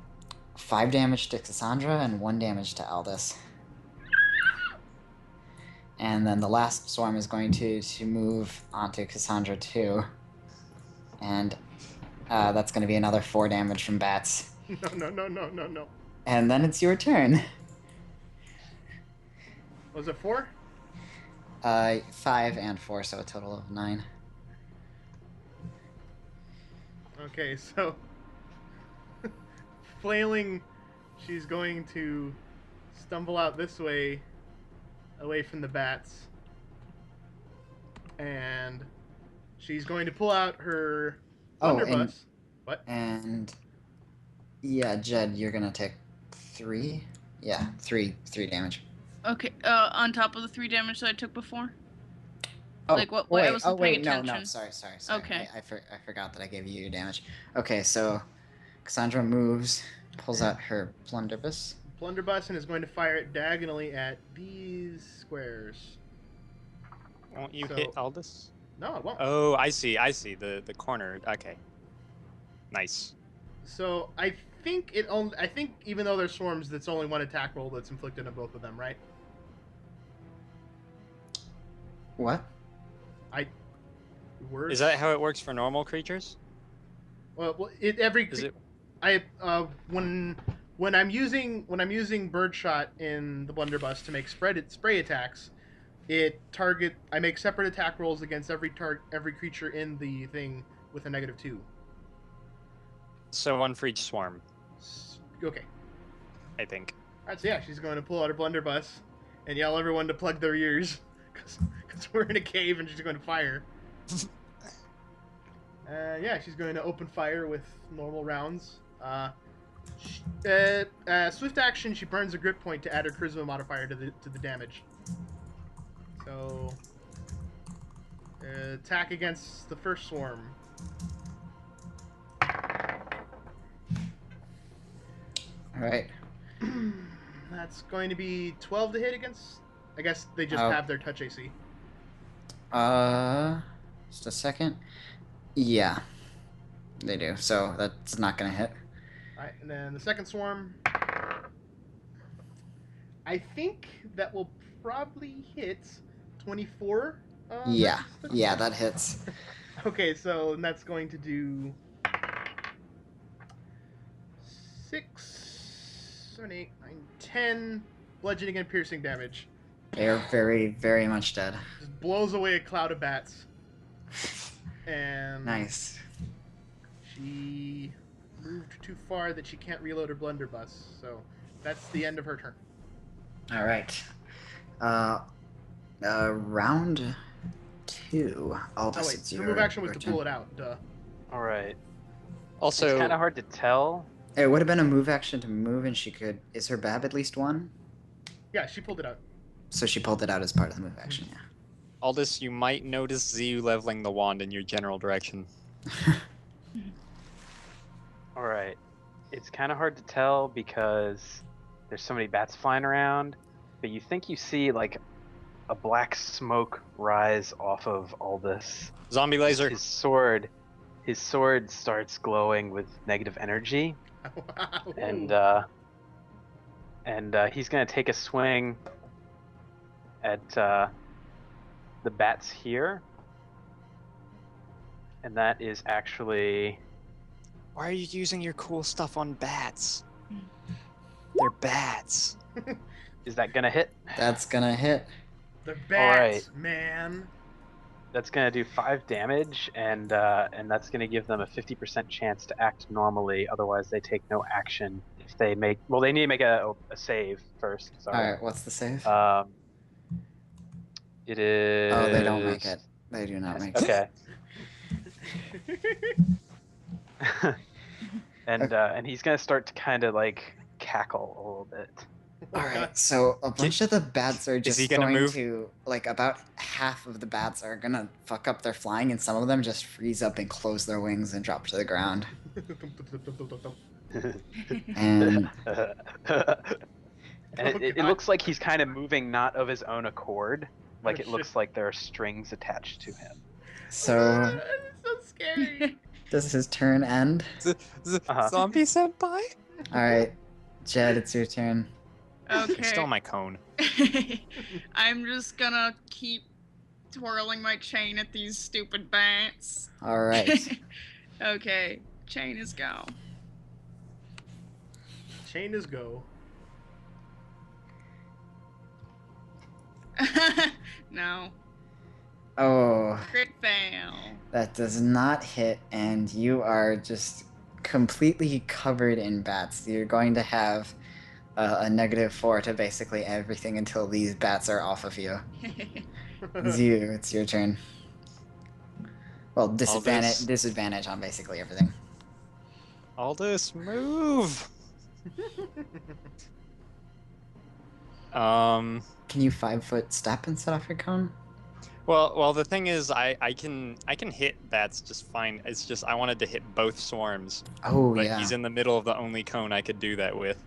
damage to Cassandra and 1 damage to Aldous. And then the last swarm is going to move onto Cassandra too. And that's going to be another 4 damage from bats. No. And then it's your turn. Was it 4? 5 and 4, so a total of 9. Okay, so flailing, she's going to stumble out this way, away from the bats, and she's going to pull out her blunderbuss. What? And yeah, Jed, you're gonna take 3. Yeah, 3 damage. Okay, on top of the 3 damage that I took before? Oh, Like, what- wait, I wasn't paying no, attention. sorry. Okay. I forgot that I gave you your damage. Okay, so Cassandra moves, pulls out her blunderbuss. Blunderbuss and is going to fire it diagonally at these squares. Won't you So- hit Aldous? No, it won't. Oh, I see. The corner. Okay. Nice. So I think even though there's swarms, that's only 1 attack roll that's inflicted on both of them, right? What? Words? Is that how it works for normal creatures? Well, Is it? when I'm using birdshot in the blunderbuss to make spray attacks, I make separate attack rolls against every creature in the thing with a -2. So one for each swarm, Okay. I think. Alright, so yeah, she's going to pull out her blunderbuss and yell everyone to plug their ears because we're in a cave and she's going to fire. Yeah, she's going to open fire with normal rounds. Swift action, she burns a grip point to add her charisma modifier to the damage. So, attack against the first swarm. All right. That's going to be 12 to hit against. I guess they just Oh. have their touch AC. Just a second. Yeah, they do. So that's not gonna hit. All right, and then the second swarm. I think that will probably hit 24. Yeah, that hits. Okay, so that's going to do 6, 7, 8, 9, 10 bludgeoning and piercing damage. They're very, very much dead. Just blows away a cloud of bats. And Nice. she moved too far that she can't reload her blunderbuss. So that's the end of her turn. All right. Round 2. Aldous, Oh wait, it's the your move action was to turn. pull it out. Duh. All right. Also, It's kind of hard to tell. It would have been a move action to move, and she could. Is her Bab at least 1? Yeah, she pulled it out. So she pulled it out as part of the move action. Yeah. Aldous, you might notice Zu leveling the wand in your general direction. All right. It's kind of hard to tell because there's so many bats flying around, but you think you see like a black smoke rise off of Aldous. Zombie laser. His sword starts glowing with negative energy, and he's gonna take a swing at the bats here, and that is actually Why are you using your cool stuff on bats? They're bats. is that gonna hit? That's gonna hit. The bats, Alright. man. That's gonna do 5 damage, and that's gonna give them a 50% chance to act normally. Otherwise, they take no action. If they make, well, they need to make a save first. Sorry. All right. What's the save? It is. Oh, they don't make it. They do not make it. Okay. And he's gonna start to kind of like cackle a little bit. All right, so a bunch of the bats are just he gonna going move? to, like, about half of the bats are gonna fuck up their flying, and some of them just freeze up and close their wings and drop to the ground. And And it God. looks like he's kind of moving not of his own accord. Like Oh, it looks shit. like there are strings attached to him. so, It's so scary. does his turn end? Uh-huh. Zombie senpai? All right, Jed, it's your turn. Okay. Still my cone. I'm just gonna keep twirling my chain at these stupid bats. All right. Okay, chain is go. Chain is go. No, Oh, crit fail. that does not hit, and you are just completely covered in bats. You're going to have a -4 to basically everything until these bats are off of you. It's your turn. Well, Aldous. disadvantage on basically everything. Aldous, move. Um. Can you 5-foot step and set off your cone? Well, the thing is, I can hit bats just fine. It's just I wanted to hit both swarms, Oh but yeah. he's in the middle of the only cone I could do that with,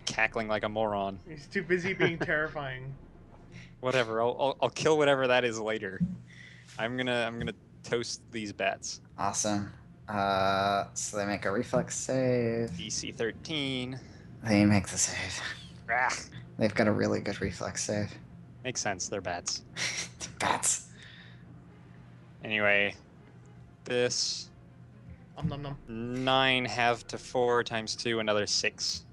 cackling like a moron. He's too busy being terrifying. Whatever. I'll kill whatever that is later. I'm gonna toast these bats. Awesome. So they make a reflex save. DC 13. They make the save. Ah, They've got a really good reflex save. makes sense. They're bats. Bats. Anyway, this Nom nom. 9 halved to 4 times 2, another 6.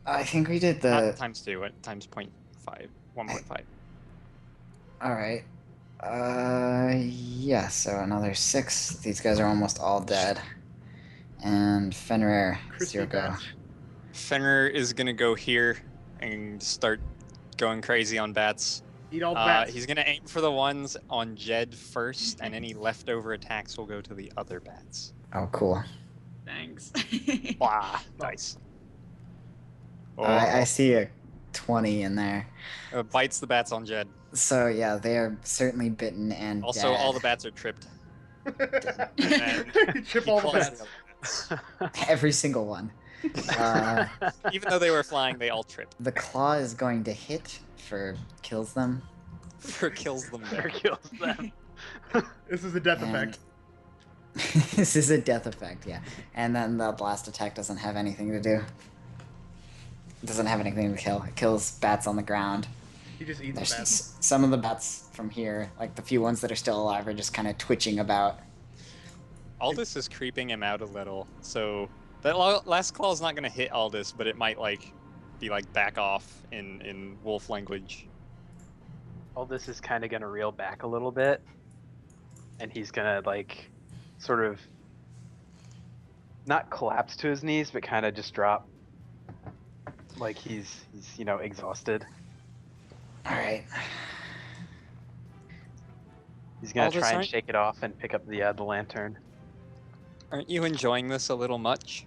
I think we did Not the. times 2, times 0.5, 1.5. All right. Yeah. So another 6. These guys are almost all dead. And Fenrir, it's Crispy your go. bats. Fenrir is gonna go here and start going crazy on bats. Eat all bats. He's gonna aim for the ones on Jed first, and any leftover attacks will go to the other bats. Oh, cool. Thanks. Wow, nice. Oh, I see a 20 in there. bites the bats on Jed. So yeah, they are certainly bitten and Also, dead. all the bats are tripped. You trip He all the claws bats. the other Every single one. Uh, bats. Even though they were flying, they all tripped. the claw is going to hit for kills them. For kills them There there. kills them. This is a death And- effect. This is a death effect, yeah. And then the blast attack doesn't have anything to do. It doesn't have anything to kill. It kills bats on the ground. He just eats There's the bats. some of the bats from here, like the few ones that are still alive, are just kind of twitching about. Aldous is creeping him out a little, so that last claw is not gonna hit Aldous, but it might be back off in wolf language. All this is kind of gonna reel back a little bit, and he's gonna sort of not collapse to his knees, but kind of just drop, like he's exhausted. All right. He's gonna Aldous, try and aren't- shake it off and pick up the lantern. Aren't you enjoying this a little much?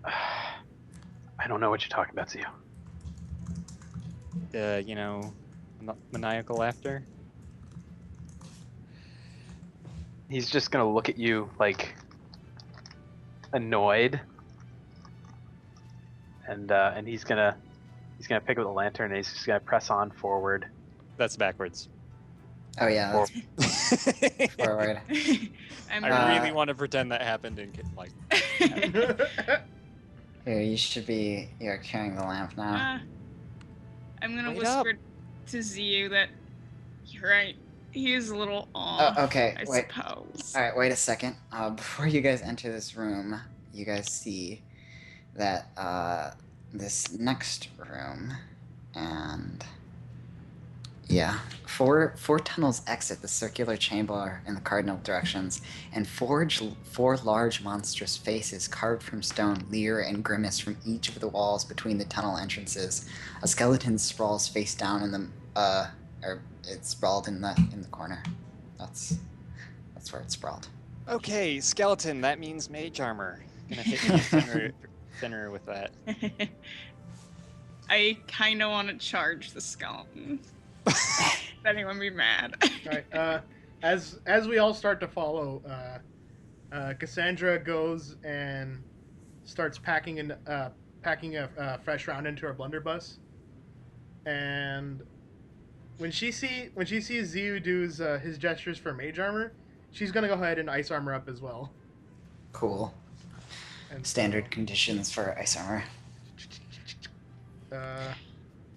I don't know what you're talking about, Zio. Maniacal laughter. He's just gonna look at you annoyed, and he's gonna pick up the lantern and he's just gonna press on forward. That's backwards. Oh yeah, that's forward. I'm I Uh, really want to pretend that happened in Here, you're carrying the lamp now. I'm gonna Wait up. whisper to Ziyu that you're right. He is a little off. Oh, okay, I wait. suppose. All right, wait a second. Before you guys enter this room, you guys see that this next room, and yeah, four tunnels exit the circular chamber in the cardinal directions, and four large monstrous faces carved from stone leer and grimace from each of the walls between the tunnel entrances. A skeleton sprawls face down in the or it's sprawled in the corner. That's where it's sprawled. Okay, skeleton. That means mage armor. Gonna hit thinner with that. I kind of want to charge the skeleton. Would anyone be mad? Alright, as we all start to follow, Cassandra goes and starts packing a fresh round into her blunderbuss, and when she sees Ziyu do his gestures for mage armor, she's gonna go ahead and ice armor up as well. Cool. And standard conditions for ice armor.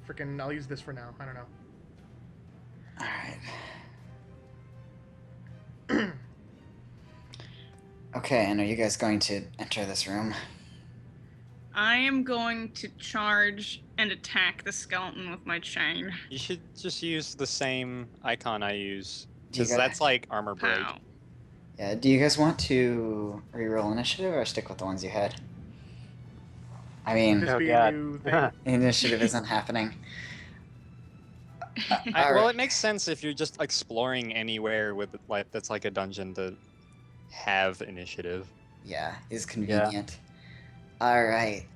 Freaking, I'll use this for now. I don't know. All right. Okay, and are you guys going to enter this room? I am going to charge and attack the skeleton with my chain. You should just use the same icon I use, Do you because got- that's like armor break. Pow. Yeah. Do you guys want to reroll initiative or stick with the ones you had? I mean, This Oh, be God. a new thing. initiative isn't happening. Well, Alright. it makes sense if you're just exploring anywhere with like that's like a dungeon to have initiative. Yeah, is convenient. All right.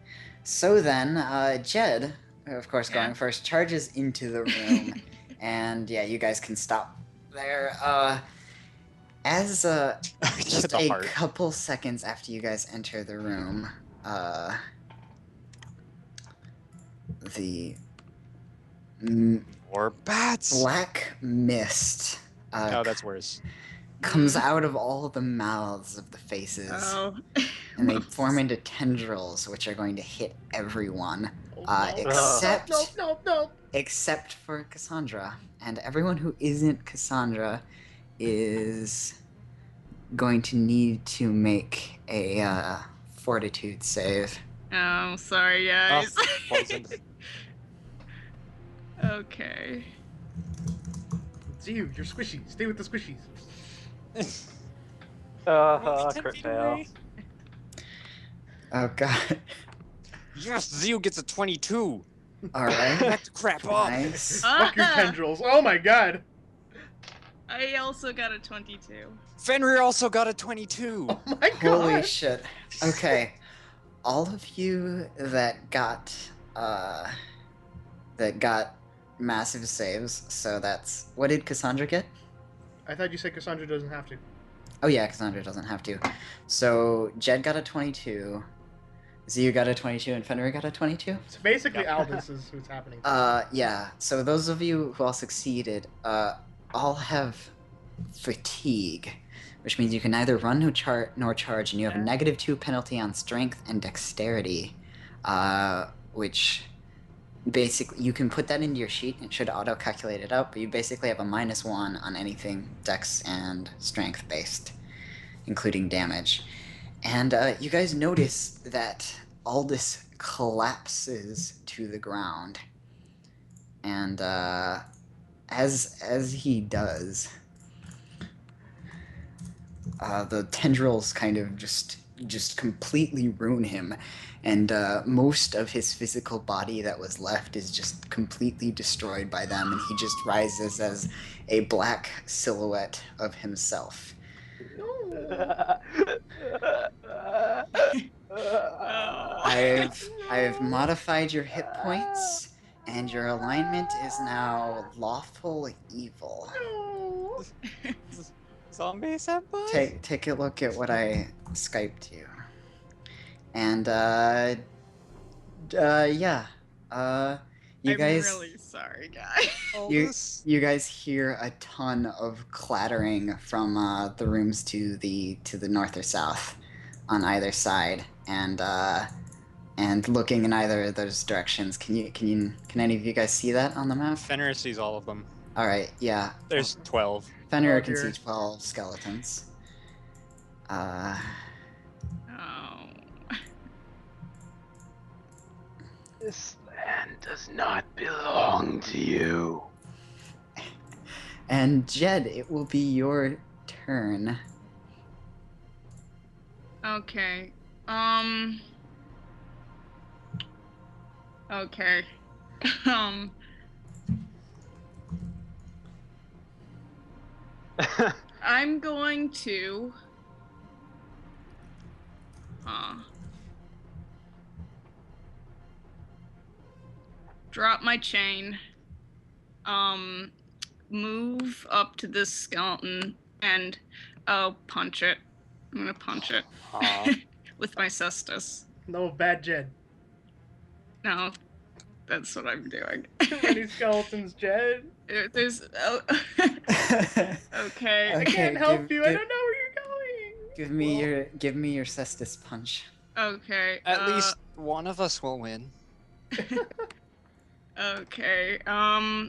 So then, Jed, of course, Yeah. going first, charges into the room, and yeah, you guys can stop there. As just The a heart. couple seconds after you guys enter the room, the Or bats. black mist Oh, that's worse. comes out of all the mouths of the faces, Oh. and they form into tendrils, which are going to hit everyone, Oh, except no. except for Cassandra, and everyone who isn't Cassandra is going to need to make a fortitude save. Oh, sorry, guys. Poisoned. Okay. It's you. You're squishy. Stay with the squishies. Crit fail. Oh god! Yes, Zeal gets a 22. All right, Back to crap off. nice. Fuck your tendrils. Oh my god. I also got a 22. Fenrir also got a 22. Oh my Holy god. shit! Okay, all of you that got massive saves. So that's what did Cassandra get? I thought you said Cassandra doesn't have to. Oh yeah, Cassandra doesn't have to. So Jed got a 22. Zu got a 22 and Fenrir got a 22? So basically, Yeah. Aldous is who's happening. Yeah. So those of you who all succeeded, all have fatigue, which means you can neither run nor charge, and you have a -2 penalty on strength and dexterity, which basically you can put that into your sheet and it should auto-calculate it out, but you basically have a -1 on anything dex and strength based, including damage. And you guys notice that Aldous collapses to the ground, and as he does, the tendrils kind of just completely ruin him, and most of his physical body that was left is just completely destroyed by them, and he just rises as a black silhouette of himself. I've modified your hit points, and your alignment is now lawful evil. No. Zombie senpai? Take a look at what I Skyped you. And yeah. You I'm guys really sorry, guys. you guys hear a ton of clattering from the rooms to the north or south on either side, and looking in either of those directions. Can any of you guys see that on the map? Fenrir sees all of them. All right, yeah. There's 12. Fenrir Oh, can see dear. 12 skeletons. Oh. This land does not belong to you. And Jed, it will be your turn. Okay. Okay. I'm going to. Drop my chain. Move up to this skeleton and punch it. I'm gonna punch it Aw. with my cestus. No, bad Jed. No, that's what I'm doing. Too many skeletons, Jed. There's okay. I can't help you. I don't know where you're going. Give me your Cestus punch. Okay. At least one of us will win. Okay. Pow.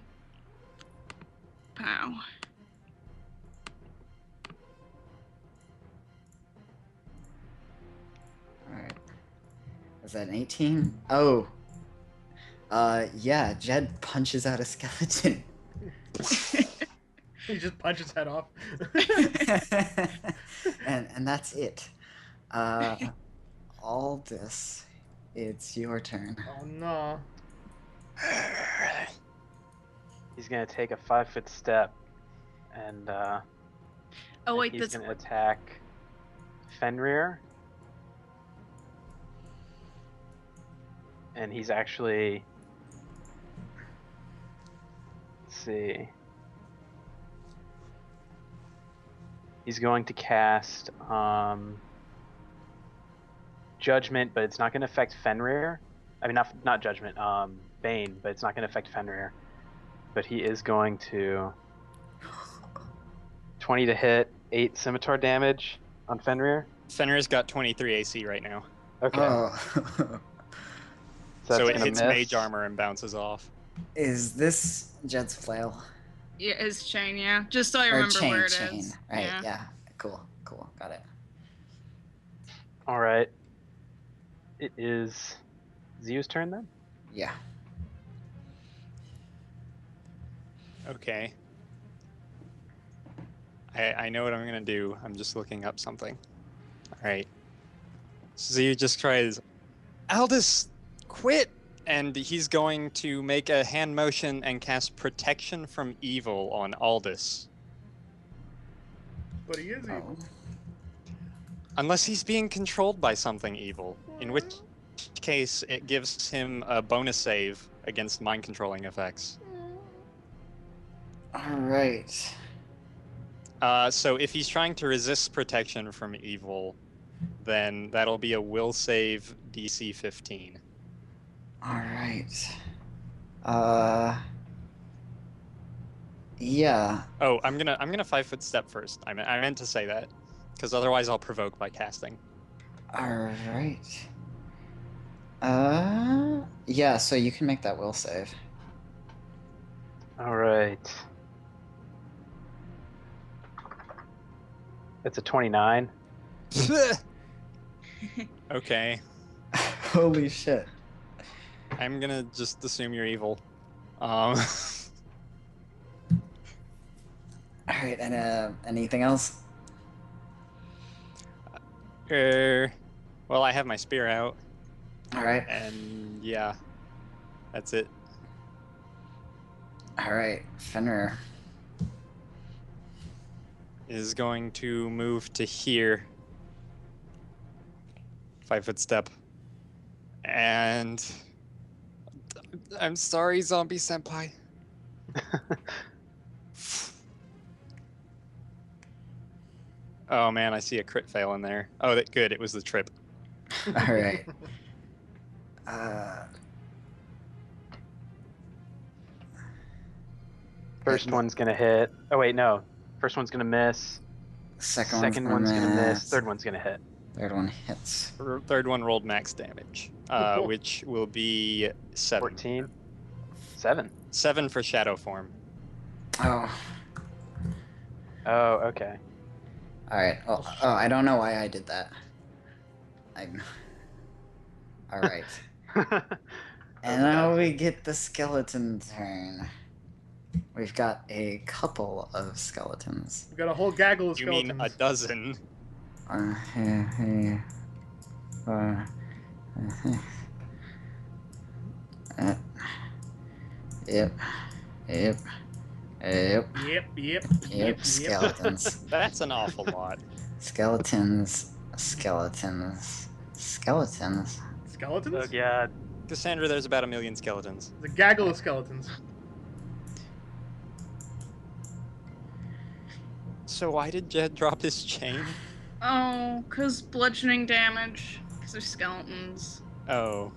Alright. Is that an 18? Oh. Yeah, Jed punches out a skeleton. He just punches his head off. and that's it. Aldous, it's your turn. Oh no. He's gonna take a 5-foot step, and Oh wait, he's that's gonna attack Fenrir. And he's actually, let's see. He's going to cast Judgment, but it's not going to affect Fenrir. I mean, not Judgment, Bane, but it's not going to affect Fenrir. But he is going to 20 to hit, 8 scimitar damage on Fenrir. Fenrir's got 23 AC right now. Okay. Oh. So it gonna hits miss. mage armor and bounces off. Is this Jed's flail? yeah, his chain. Yeah, just so I Or remember chain, where it chain. is. Right, Yeah. yeah. Cool, got it. All right. It is Zio's turn then? Yeah. Okay. I know what I'm gonna do. I'm just looking up something. Alright. So you just tries, Aldous, quit! And he's going to make a hand motion and cast Protection from Evil on Aldous. But he is evil. Oh. Unless he's being controlled by something evil, in which case it gives him a bonus save against mind controlling effects. Alright. So if he's trying to resist protection from evil, then that'll be a will save DC 15. Alright. Yeah. Oh, I'm gonna 5-foot step first. I meant to say that, because otherwise I'll provoke by casting. Alright. Yeah, so you can make that will save. All right. It's a 29. Okay, Holy shit. I'm gonna just assume you're evil. Alright, and anything else? Well, I have my spear out, Alright. and yeah, that's it. Alright, Fenrir. Is going to move to here. 5-foot step. And I'm sorry, zombie senpai. Oh man, I see a crit fail in there. Oh, that good. It was the trip. Alright. First one's gonna hit. Oh wait, no. First one's gonna miss. Second one's gonna miss. Third one's gonna hit. Third one hits. Third one rolled max damage, which will be 7. 14. 7. 7 for shadow form. Oh. Oh, okay. Alright. Oh, I don't know why I did that. Alright. And now we get the skeleton turn. We've got a couple of skeletons. We've got a whole gaggle of You skeletons. mean a dozen? Yep. Yep. Skeletons. That's an awful lot. Skeletons. Skeletons? Oh god. Cassandra, there's about 1 million skeletons. The gaggle of skeletons. So why did Jed drop his chain? Oh, cause bludgeoning damage. Cause they're skeletons. Oh.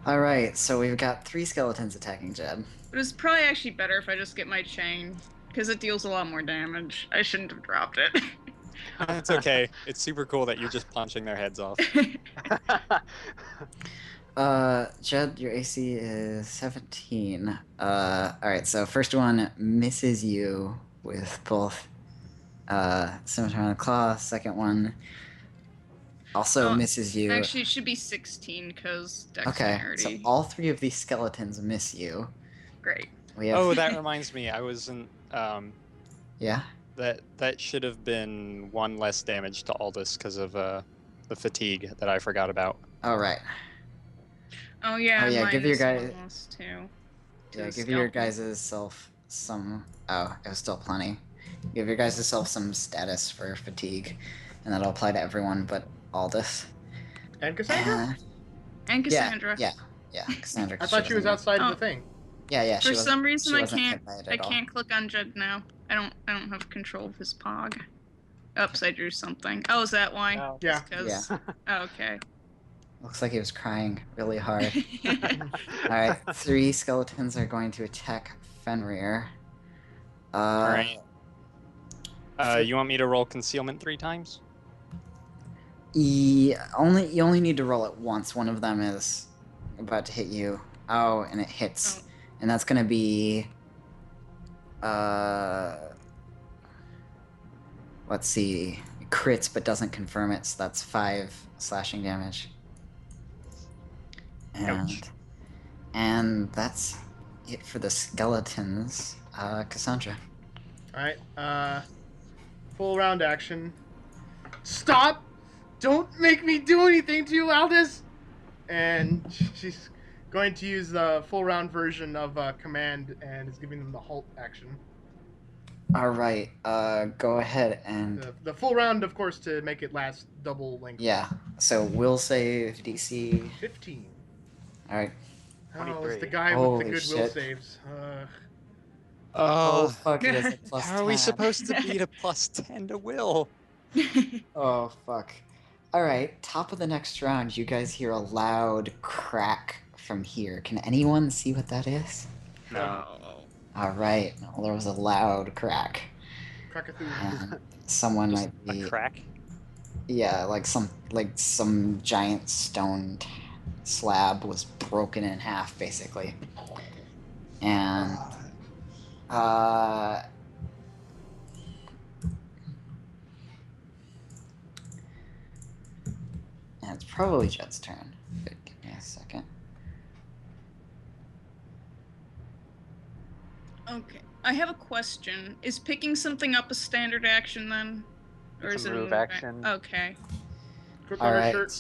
Alright, so we've got 3 skeletons attacking Jed. But it's probably actually better if I just get my chain, cause it deals a lot more damage. I shouldn't have dropped it. It's okay. It's super cool that you're just punching their heads off. Jed, your AC is 17. Alright, so first one misses you with both Scimitar and Claw. Second one also misses you. Actually, it should be 16 because Okay, dexterity. so all three of these skeletons miss you. Great. We have, Oh, that reminds me. I wasn't. yeah? That should have been 1 less damage to Aldous because of the fatigue that I forgot about. Alright. Oh yeah, Oh, yeah, mine give your is guy- one less too. Yeah, the give your skeleton. guys' self some... Oh, it was still plenty. Give your guys' self some status for fatigue, and that'll apply to everyone but Aldous. And Cassandra? And Cassandra. Yeah, Cassandra. I thought she was outside of Oh. the thing. Yeah, For some reason, she I wasn't can't. hit by it I at all. can't click on Jed now. I don't have control of his pog. Oops, I drew something. Oh, is that why? Oh. Yeah. Because. Oh, okay. Looks like he was crying really hard. Alright, 3 skeletons are going to attack Fenrir. Alright. You want me to roll concealment 3 times? You only need to roll it once. One of them is about to hit you. Oh, and it hits. Oh. And that's gonna be let's see. It crits but doesn't confirm it, so that's 5 slashing damage. Ouch. And that's it for the skeletons. Cassandra. Alright, full round action. Stop! Don't make me do anything to you, Aldous! And she's going to use the full round version of command and is giving them the halt action. Alright, go ahead and... The full round, of course, to make it last double length. Yeah, so will save DC. 15. Alright. Oh, it's 23. the guy Holy with the goodwill shit. saves. Oh, fuck, it is a plus How are we 10. supposed to beat a plus 10 to will? Oh, fuck. Alright, top of the next round, you guys hear a loud crack from here. Can anyone see what that is? No. Alright, well, there was a loud crack. Krakathu. And someone Just might be... a crack? Yeah, like some giant stone slab was broken in half, basically. And... And it's probably Jed's turn. But give me a second. Okay. I have a question. Is picking something up a standard action then? Or It's is a it move action. Okay. Quick on her Alright.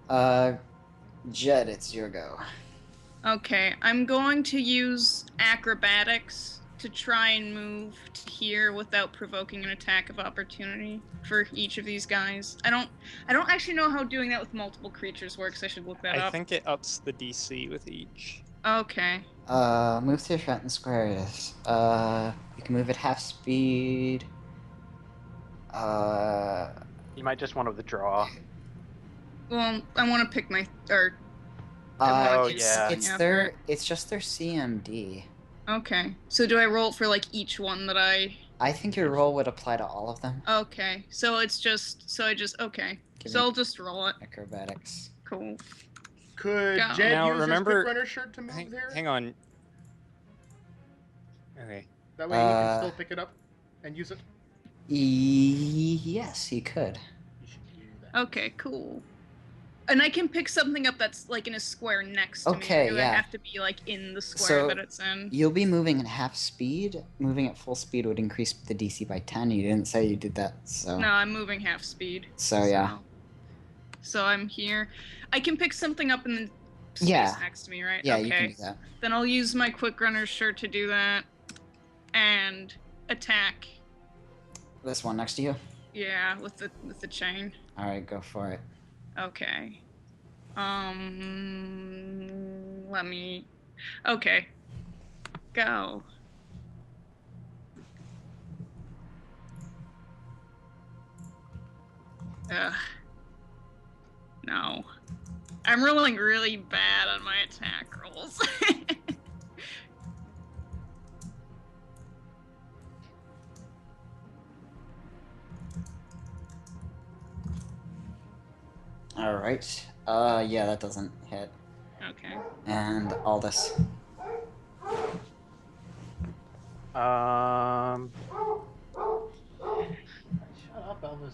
shirt. Jed, it's your go. Okay. I'm going to use acrobatics to try and move to here without provoking an attack of opportunity for each of these guys. I don't actually know how doing that with multiple creatures works. I should look that I up. think it ups the DC with each. Okay. Move to your front and square it is. You can move at half speed. You might just want to withdraw. Well, I want to pick my or Oh, it's, yeah. it's just their CMD. Okay. So do I roll for like each one that I? I think your roll would apply to all of them. Okay. So it's just okay. Give So me I'll just roll it. acrobatics. Cool. Could Go. Jed Now, use remember- his quick runner shirt to move here? Hang on. Okay. That way he can still pick it up and use it. Yes, he could. You should do that. Okay. Cool. And I can pick something up that's like in a square next to Okay, me. Or do yeah. I have to be like in the square So- that it's in? You'll be moving at half speed. Moving at full speed would increase the DC by 10. You didn't say you did that, so... No, I'm moving half speed. So, yeah. So I'm here. I can pick something up in the space Yeah. next to me, right? Yeah, okay. you can do that. Then I'll use my quick runner shirt to do that. And attack. This one next to you? Yeah, with the chain. Alright, go for it. Okay. Let me. Okay. Go. Ugh. No. I'm rolling really bad on my attack rolls. All right. Yeah, that doesn't hit. Okay. And Aldous. Shut up, Elvis.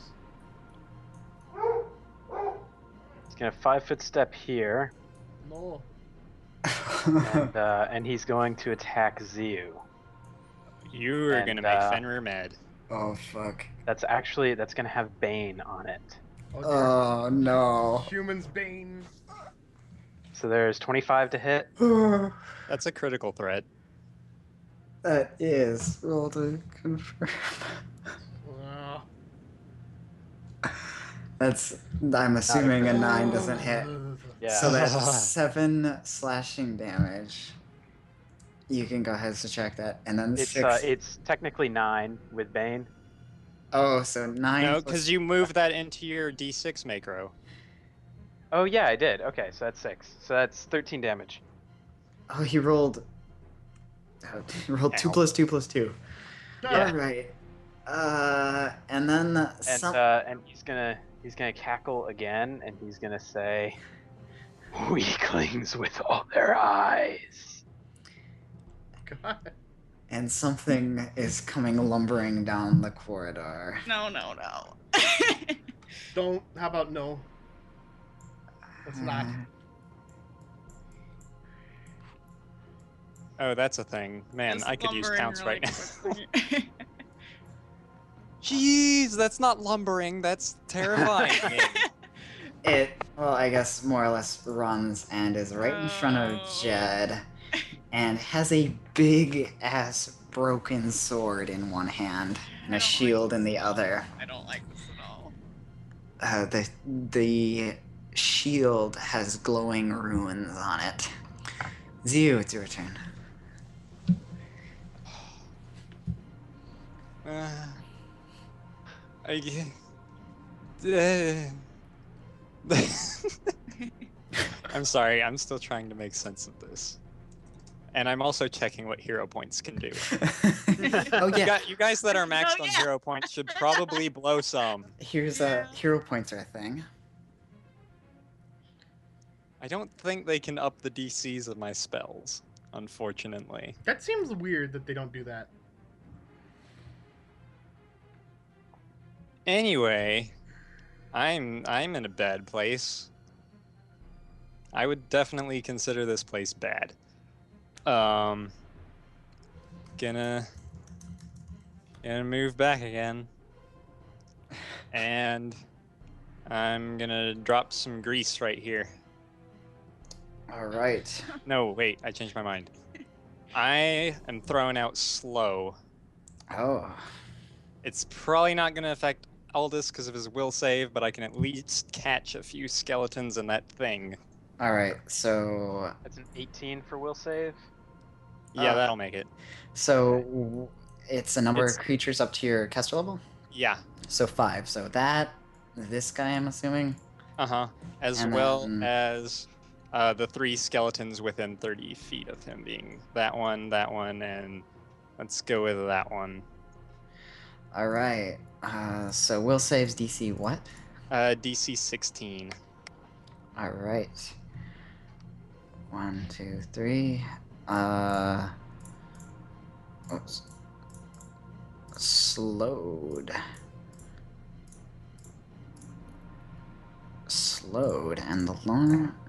He's gonna 5-foot step here, No. and he's going to attack Ziu. You are gonna And, make Fenrir mad. Oh fuck. That's gonna have Bane on it. Oh, dear. Oh no. Human's bane. So there's 25 to hit. That's a critical threat. That is. Roll to confirm. That's. I'm assuming a 9 doesn't hit. Yeah. So that's 7 slashing damage. You can go ahead to check that, and then It's 6. it's technically 9 with Bane. Oh, so 9. No, plus- because you move that into your D6 macro. Oh yeah, I did. Okay, so that's 6. So that's 13 damage. Oh, he rolled. He rolled 2 Ow. plus 2 plus 2. Yeah. All right. And then And he's gonna cackle again, and he's gonna say, "Weaklings with all their eyes." God. and something is coming lumbering down the corridor. No, no, no. Don't. How about no? Let's not. Oh, that's a thing. Man, Just I could use lumbering counts really right now. quickly. Jeez, that's not lumbering. That's terrifying. It, well, I guess more or less runs and is right in front of Oh. Jed, and has a big ass broken sword in one hand and I a don't shield like in this the at all. other. I don't like this at all. The shield has glowing runes on it. Ziu, it's your turn. I I'm sorry, I'm still trying to make sense of this. And I'm also checking what hero points can do. Oh yeah, You guys that are maxed Oh, on yeah. hero points should probably blow some. here's Yeah. hero points are a thing. I don't think they can up the DCs of my spells, unfortunately. That seems weird that they don't do that. Anyway, I'm in a bad place. I would definitely consider this place bad. Gonna move back again. And I'm gonna drop some grease right here. All right. No, wait, I changed my mind. I am throwing out slow. Oh. It's probably not gonna affect Aldous because of his will save, but I can at least catch a few skeletons in that thing. All right. So That's an 18 for will save. Yeah, Uh, that'll make it. it's a number It's- of creatures up to your caster level. Yeah. So 5. So this guy, I'm assuming. Uh-huh. As And well then- as the 3 skeletons within 30 feet of him, being that one, and let's go with that one. All right. So will saves DC what? DC 16. All right. 1, 2, 3. Oops. Slowed,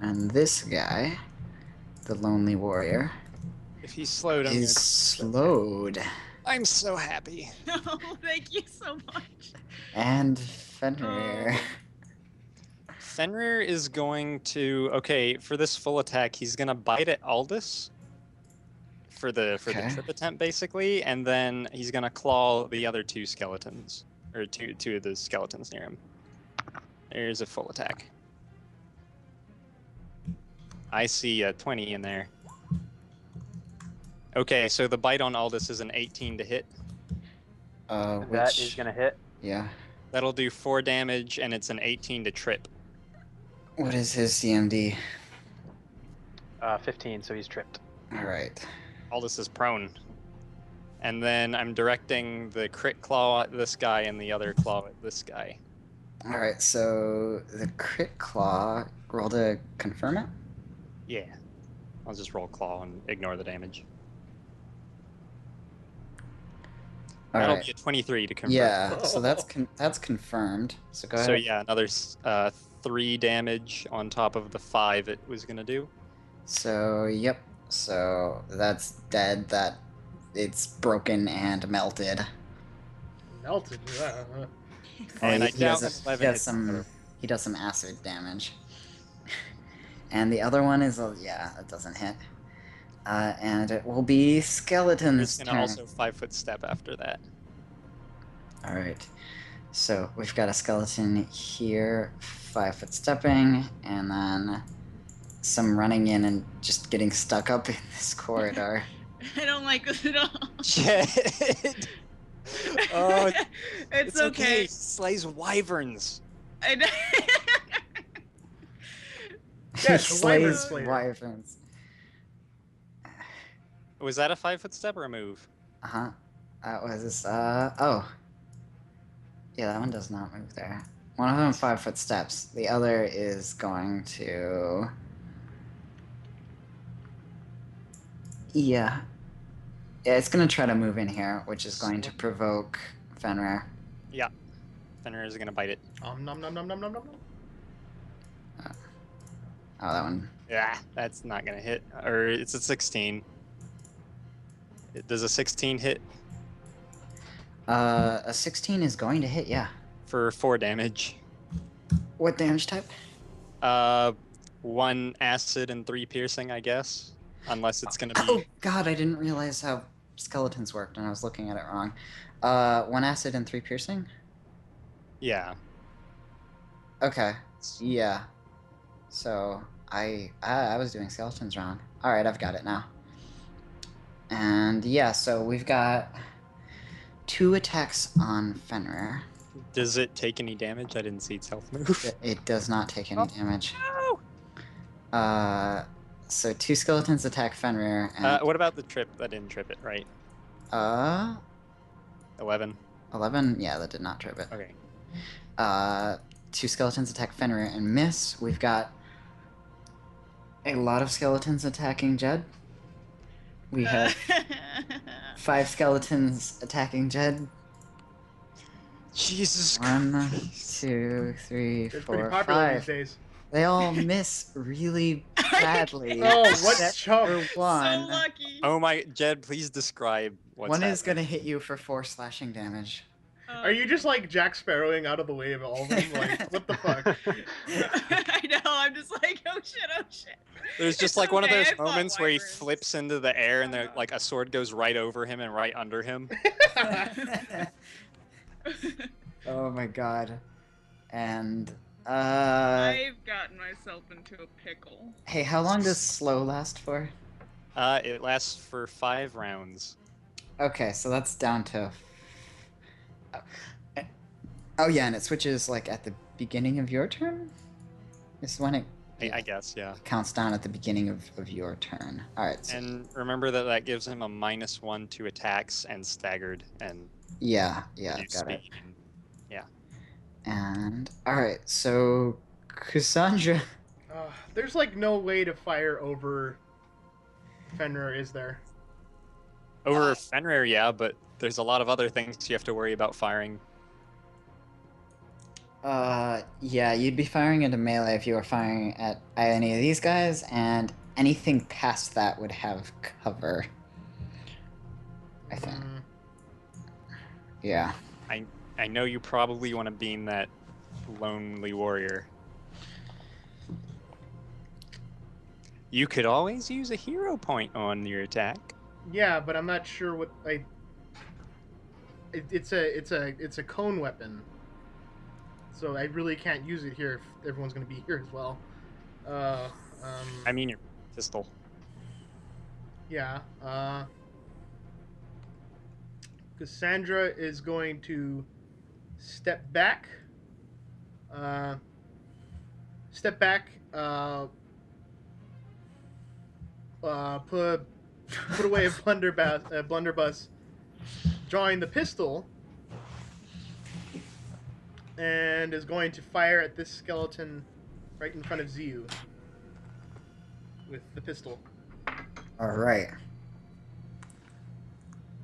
and this guy, the lonely warrior, If he's slowed, I'm, is slowed, I'm so happy. No, thank you so much. and Fenrir. Fenrir is going to, okay, for this full attack, he's gonna bite at Aldous for the Okay. trip attempt basically, and then he's gonna claw the other 2 skeletons, or two of the skeletons near him. There's a full attack. I see a 20 in there. Okay, so the bite on Aldous is an 18 to hit. Which That is gonna hit. yeah. That'll do 4 damage, and it's an 18 to trip. What is his CMD? 15, so he's tripped. All right. Aldous is prone. And then I'm directing the crit claw at this guy and the other claw at this guy. All right, so the crit claw, roll to confirm it. Yeah. I'll just roll claw and ignore the damage. All That'll right. be a 23 to confirm. Yeah, so that's confirmed. So go So ahead. yeah, another 3 damage on top of the 5 it was gonna do. So yep. So that's dead. That it's broken and melted. Melted. And I he doubt does an 11 hits the some other. he does some acid damage. And the other one is yeah, it doesn't hit. And it will be It's Skeleton's gonna turn. also 5-foot step after that. All right. So we've got a skeleton here, 5-foot stepping, and then some running in and just getting stuck up in this corridor. I don't like this at all. Shit! Oh, it's okay. He slays wyverns. I know. Yes, He the wyvern slays slayer. wyverns. Was that a 5-foot step or a move? Uh-huh. That was, oh. Yeah, that one does not move there. One of them 5-foot steps. The other is going to... Yeah. Yeah, it's going to try to move in here, which is going to provoke Fenrir. Yeah. Fenrir is gonna bite it. Nom nom nom nom nom nom nom. Oh, that one. Yeah, that's not gonna hit. Or it's a 16. Does a 16 hit A 16 is going to hit, yeah. for 4 damage? What damage type? 1 acid and 3 piercing, I guess. Unless it's gonna be. Oh, God, I didn't realize how skeletons worked, and I was looking at it wrong. 1 acid and 3 piercing? Yeah. Okay. Yeah. So I was doing skeletons wrong. All right, I've got it now. And yeah, so we've got 2 attacks on Fenrir. Does it take any damage? I didn't see its health move. It does not take any damage. No! So 2 skeletons attack Fenrir. And, What about the trip? That didn't trip it, right? 11. 11. Yeah, that did not trip it. Okay. 2 skeletons attack Fenrir and miss. We've got a lot of skeletons attacking Jed. We have 5 skeletons attacking Jed. Jesus 1, Christ. 2, 3, It's 4, pretty popular 5. these days. They all miss really badly. Oh, except what's chump? for So one. lucky. Oh my, Jed, please describe what's One is happening. gonna hit you for 4 slashing damage. Are you just like Jack Sparrowing out of the way of all of them? Like, what the fuck? I know. I'm just like, oh shit, oh shit. There's just It's like one of okay, those I fought moments where he wyverns. flips into the air and there, like a sword goes right over him and right under him. Oh my god. And I've gotten myself into a pickle. hey, how long does slow last for? It lasts for 5 rounds. Okay, so that's down to oh yeah, and it switches like at the beginning of your turn? This is when it I guess, yeah. counts down at the beginning of your turn. Alright, so And remember that gives him a -1 to attacks and staggered and yeah, I've reduced got it. speed. And alright, so Cassandra. There's like no way to fire over Fenrir, is there? Over Fenrir, yeah, but there's a lot of other things you have to worry about firing. Yeah, you'd be firing into melee if you were firing at any of these guys, and anything past that would have cover. I think. Mm, Yeah. I know you probably want to beam that lonely warrior. You could always use a hero point on your attack. yeah, but I'm not sure what I. It's a cone weapon, so I really can't use it here if everyone's gonna be here as well. I mean your pistol. Yeah. Cassandra is going to step back. Step back. Put away a blunderbuss, drawing the pistol and is going to fire at this skeleton right in front of Ziu with the pistol. Alright.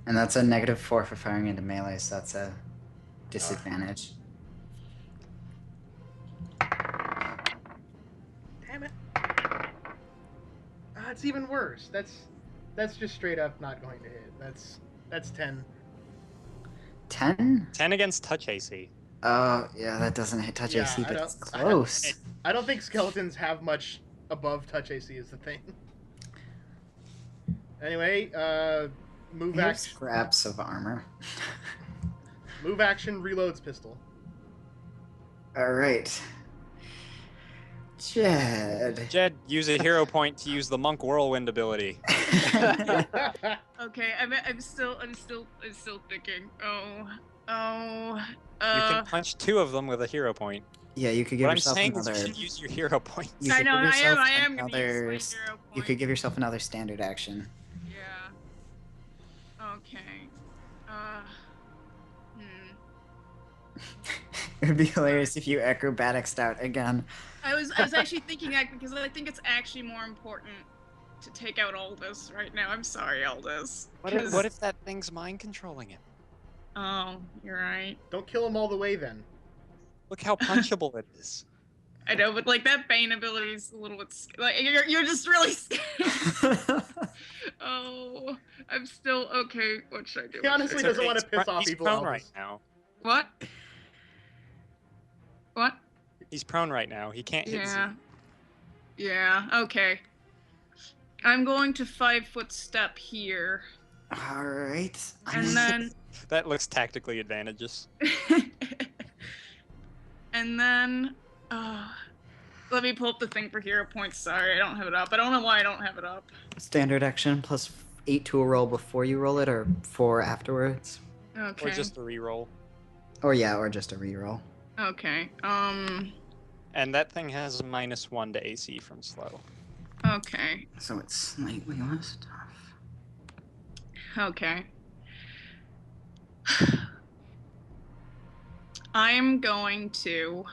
And that's a -4 for firing into melee, so that's a disadvantage. Damn it. It's even worse. That's just straight up not going to hit. That's 10. 10? 10 against touch AC. Oh, yeah, that doesn't hit touch Yeah, AC, I but don't- it's close. I don't think skeletons have much above touch AC is the thing. Anyway, move He has action. scraps of armor. Move action reloads pistol. Alright. Jed. Jed, use a hero point to use the monk whirlwind ability. Okay, I'm still thinking. You can punch 2 of them with a hero point. Yeah, you could give What I'm yourself saying is another. you should use your hero point. You I could know, give yourself I am gonna another. use my hero You point. could give yourself another standard action. Yeah. Okay. It would be hilarious if you acrobatics out again. I was actually thinking that because I think it's actually more important to take out Aldous right now. I'm sorry, Aldous. What if that thing's mind controlling him? Oh, you're right. Don't kill him all the way then. Look how punchable it is. I know, but like that Bane ability is a little bit like you're just really scared. Oh, I'm still okay. What should I do? He honestly It's doesn't okay, want to he's piss prone- off he's people. prone Aldous. right now. What? What? He's prone right now. He can't hit Yeah. Z. Yeah. Okay. I'm going to 5-foot step here, Alright. and then That looks tactically advantageous. and then let me pull up the thing for hero points. Sorry, I don't have it up. I don't know why I don't have it up. Standard action plus 8 to a roll before you roll it, or 4 afterwards. Okay. Or just a reroll. Or yeah, or just a reroll. Okay. And that thing has a -1 to AC from slow. Okay. So it's slightly less tough. Okay. I'm going to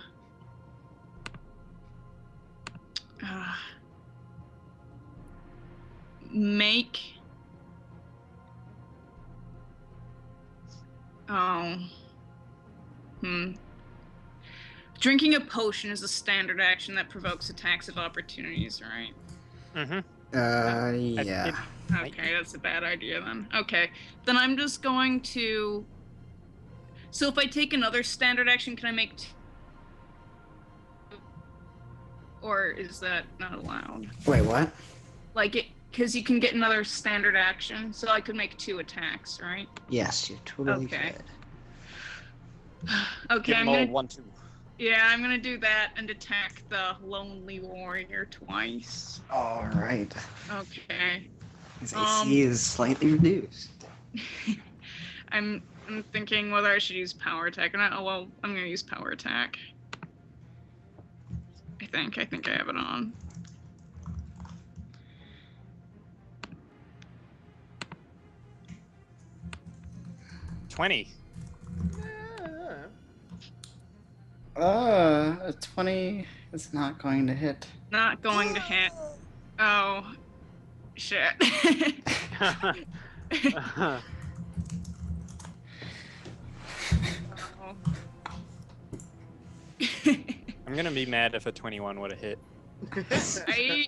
make drinking a potion is a standard action that provokes attacks of opportunities, right? Mm-hmm. Yeah. Okay, that's a bad idea then. Okay, then I'm just going to. So if I take another standard action, can I make? Or is that not allowed? Wait, what? Like it, because you can get another standard action, so I could make 2 attacks, right? Yes, you totally Okay. could. Okay, Give I'm him all gonna. 1-2. Yeah, I'm gonna do that and attack the lonely warrior twice. Alright. Okay. His AC is slightly reduced. I'm thinking whether I should use power attack or not. Oh well, I'm gonna use power attack. I think I have it on. $20. A 20 is not going to hit. Not going to hit. Oh, shit. Oh. I'm gonna be mad if a 21 would have hit. I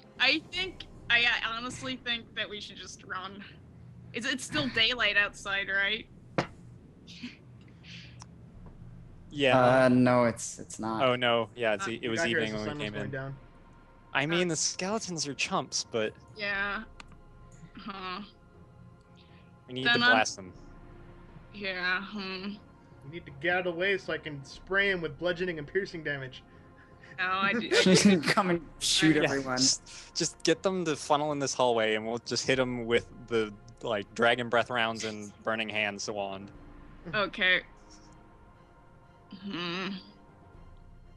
honestly think that we should just run. It's still daylight outside, right? Yeah. No, it's not. Oh no. Yeah, it was Got here as evening the when sun we was came going in. down. I mean, the skeletons are chumps, but Yeah. Huh. we need Then to I'm- blast them. Yeah. You need to get out of the way so I can spray him with bludgeoning and piercing damage. No, I do. Come and shoot Yeah, everyone. just get them to funnel in this hallway, and we'll just hit them with the dragon breath rounds and burning hands wand. Okay.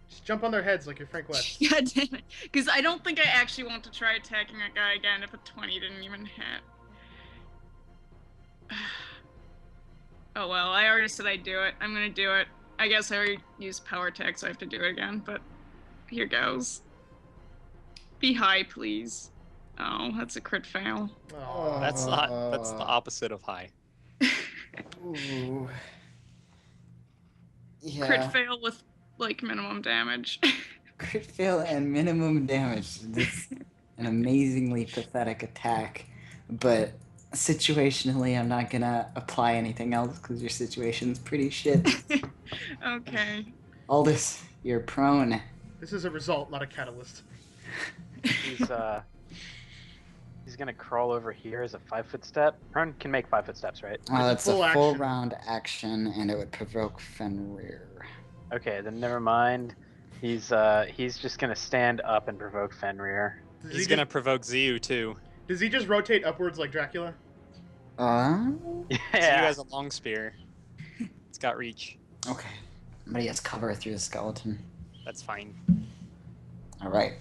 Just jump on their heads like you're Frank West. God damn it. Because I don't think I actually want to try attacking a guy again if a 20 didn't even hit. Oh well, I already said I'd do it. I'm gonna do it. I guess I already used power attack, so I have to do it again, but here goes. Be high, please. Oh, that's a crit fail. Aw. That's not. That's the opposite of high. Ooh. Yeah. Crit fail with, like, minimum damage. Crit fail and minimum damage. This an amazingly pathetic attack, but situationally, I'm not gonna apply anything else because your situation's pretty shit. Okay. Aldous, you're prone. This is a result, not a catalyst. He's gonna crawl over here as a 5-foot step. Prone can make 5-foot steps, right? It's a full full action. round action, and it would provoke Fenrir. Okay, then never mind. He's just gonna stand up and provoke Fenrir. Does He's he gonna provoke Ziu too. Does he just rotate upwards like Dracula? Ziu has a long spear. It's got reach. Okay. But he has cover through the skeleton. That's fine. Alright.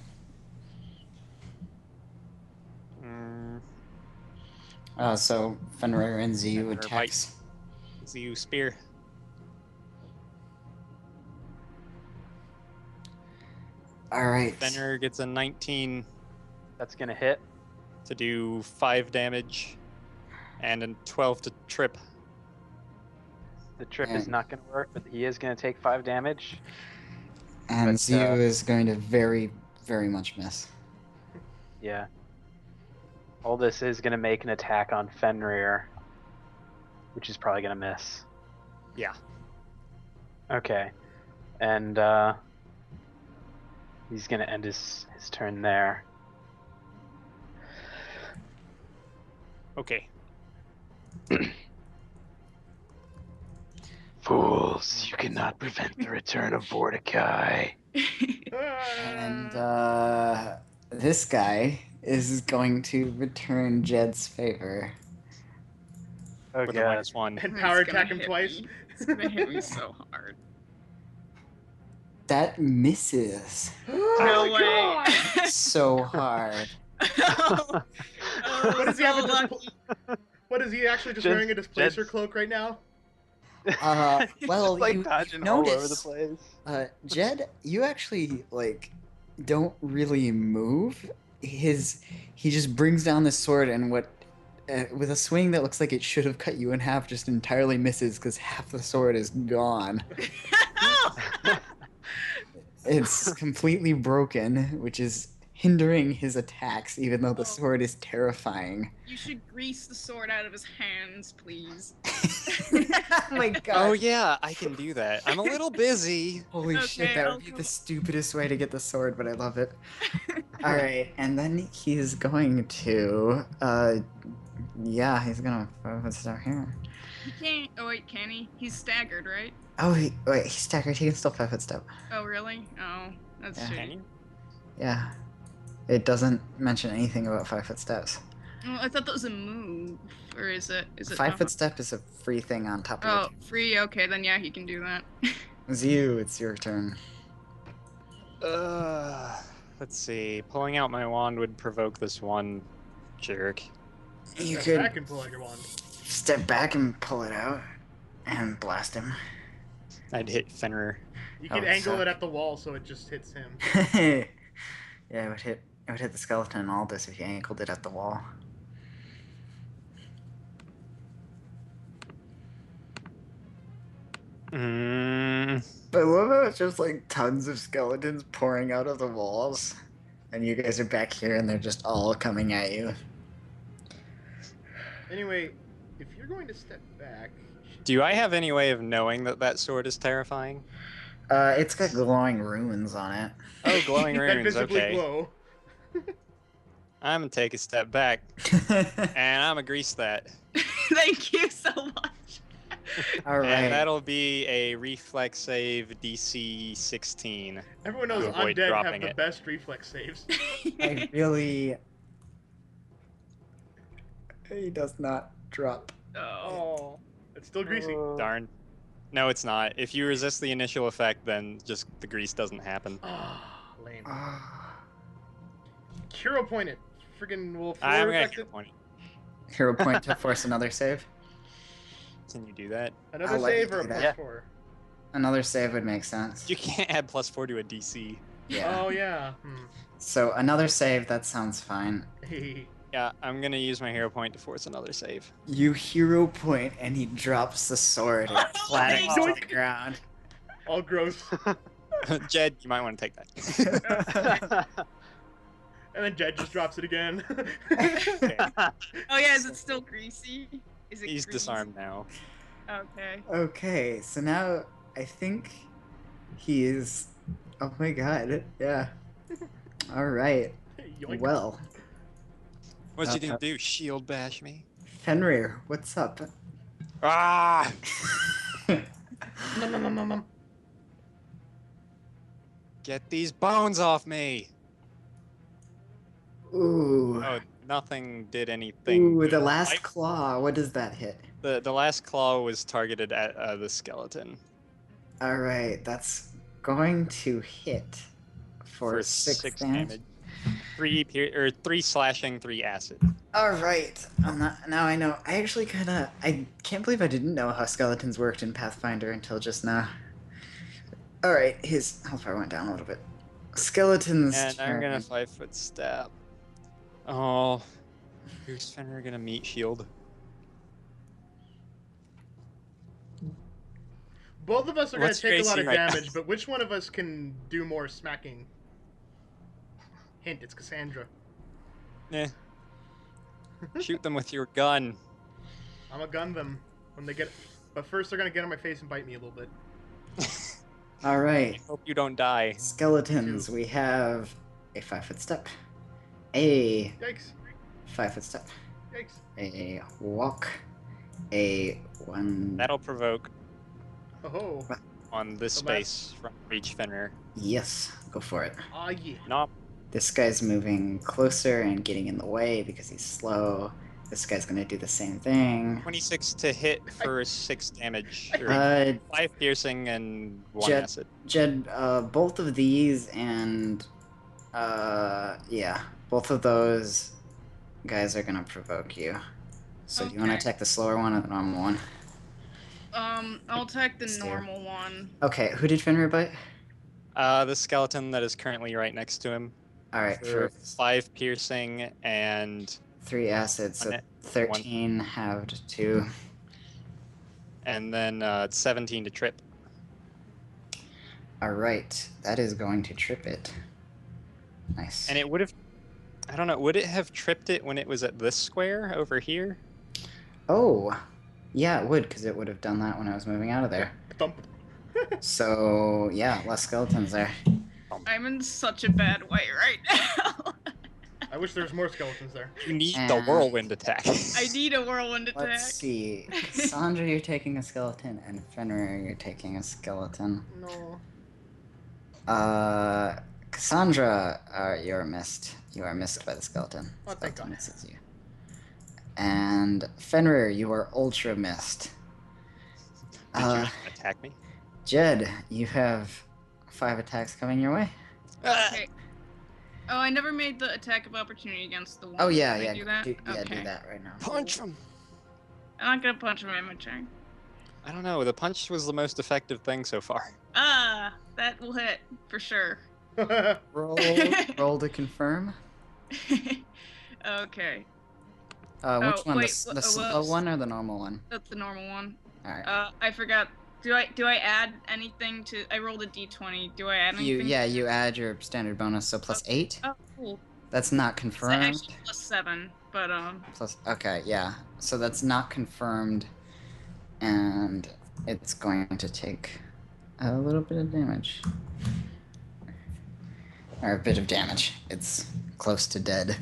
So Fenrir and Ziu Fenrir attacks. Ziu spear. Alright. Fenrir gets a 19 That's gonna hit. to do 5 damage, and a 12 to trip. The trip is And- not gonna work, but he is gonna take 5 damage. And But, Ziu is going to very, very much miss. Yeah. All this is gonna make an attack on Fenrir, which is probably gonna miss. Yeah. Okay. And he's gonna end his turn there. Okay. Fools, you cannot prevent the return of Mordecai. And this guy is going to return Jed's favor. Oh With a god. -1. And It's power gonna attack him hit twice. me. It's gonna hit me so hard. That misses No Oh my way. so hard. Oh, What does he have so in this lucky. What is he actually just Jed's- wearing a displacer Jed's- cloak right now? Well, Just, like you dodging all over the notice, place. Jed, you actually don't really move. He just brings down the sword and with a swing that looks like it should have cut you in half, just entirely misses because half the sword is gone. It's completely broken, which is hindering his attacks, even though the Oh. sword is terrifying. You should grease the sword out of his hands, please. Oh my god. Oh yeah, I can do that. I'm a little busy. Holy shit, Okay, that I'll would be go. the stupidest way to get the sword, but I love it. Alright, and then he's going to, he's gonna start here. He can't. Oh wait, can he? He's staggered, right? Oh, he's staggered, he can still 5-foot step. Oh really? Oh, that's Yeah. shitty. Can you? Yeah. It doesn't mention anything about 5-foot steps. Well, I thought that was a move, or is it? Is it? 5-foot step is a free thing on top Oh, of free. Okay, then yeah, he can do that. it. Ziu, it's your turn. Let's see. Pulling out my wand would provoke this one jerk. You Step could back and pull out your wand. step back and pull it out and blast him. I'd hit Fenrir. You can Oh, angle so- it at the wall so it just hits him. Yeah, it would hit the skeleton and Aldous if you angled it at the wall. I love how it's just like tons of skeletons pouring out of the walls. And you guys are back here and they're just all coming at you. Anyway, if you're going to step back, Do I have any way of knowing that that sword is terrifying? It's got glowing runes on it. Oh, glowing that runes. visibly Okay. glow. I'm gonna take a step back and I'm gonna grease that. Thank you so much. Alright. And that'll be a reflex save DC 16. Everyone knows To avoid undead have dropping the it. best reflex saves. I really. He does not drop. Oh. Oh, it's still greasy. Darn. No, it's not. If you resist the initial effect, then just the grease doesn't happen. Ah, lame. Ah. Hero point it. Friggin' wolf. I'm gonna hero point it. Hero point to force another save. Can you do that? Another I'll let you save or a do plus that. 4? Another save would make sense. You can't add +4 to a DC. Yeah. Oh, yeah. So another save, that sounds fine. Yeah, I'm gonna use my hero point to force another save. You hero point, and he drops the sword and clatters Thank to you. the ground. All gross. Jed, you might want to take that. And then Jed just drops it again. Okay. Oh yeah, is it still greasy? Is it He's greasy? disarmed now. Okay. Okay, so now I think he is. Oh my god, yeah. Alright, Yoink. well. What's he gonna do? Shield bash me? Fenrir, what's up? Ah! Nom, nom, nom, nom, nom. Get these bones off me! Ooh. Oh, nothing did anything. Ooh, the good. last claw, what does that hit? The last claw was targeted at the skeleton Alright, that's going to hit for 6 damage. 3 slashing, 3 acid. Alright, now I know. I actually I can't believe I didn't know how skeletons worked in Pathfinder until just now. Alright, his health bar went down a little bit. Skeletons. And I'm gonna 5-foot step. Oh, who's Fenrir gonna meet shield? Both of us are going What's to take a lot Gracie of right now? damage, but which one of us can do more smacking? Hint, it's Cassandra. Eh. Shoot them with your gun. I'm going to gun them when they get... But first they're going to get on my face and bite me a little bit. Alright, Hope you don't die. skeletons. We have a 5-foot step, a Yikes. 5-foot step, Yikes. a walk, a 1. That'll provoke Oh. on this The last- space from reach Fenrir. Yes, go for it. Ah, yeah. Nope. This guy's moving closer and getting in the way because he's slow. This guy's gonna do the same thing. 26 to hit for 6 damage. Or Uh, 5 piercing and 1 Jet- acid. Jed, both of these and, yeah, both of those guys are gonna provoke you. So do you want to Okay. attack the slower one or the normal one? I'll attack the Stare. normal one. Okay, who did Fenrir bite? The skeleton that is currently right next to him. Alright, For for 5 piercing and 3 acids, so One hit. 13 halved 2. then 17 to trip. Alright, that is going to trip it. Nice. And it would have, I don't know, would it have tripped it when it was at this square over here? Oh, yeah, it would, because it would have done that when I was moving out of there. Thump. So, yeah, less skeletons there. I'm in such a bad way right now. I wish there was more skeletons there. You need the And- whirlwind attack. I need a whirlwind attack. Let's see. Cassandra, you're taking a skeleton, and Fenrir, you're taking a skeleton. No. Cassandra, you're missed. You are missed by the skeleton. Oh, thank Skeleton God. misses you. And Fenrir, you are ultra missed. Did you attack me? Jed, you have 5 attacks coming your way. Okay. Oh, I never made the attack of opportunity against the one. Oh yeah, Can I yeah, do that? do Okay. that right now. Punch him! I'm not gonna punch him in my turn. I don't know, the punch was the most effective thing so far. Ah, that will hit for sure. Roll, roll to confirm. Okay, Which Oh, one? wait, The slow whoops. one or the normal one? that's the normal one. All right. I forgot. Do I add anything to? I rolled a d20. Do I add anything? You add your standard bonus, so plus 8. Oh, cool. That's not It's confirmed. actually plus 7, but Plus, okay, yeah. So that's not confirmed, and it's going to take a little bit of damage, or a bit of damage. It's close to dead.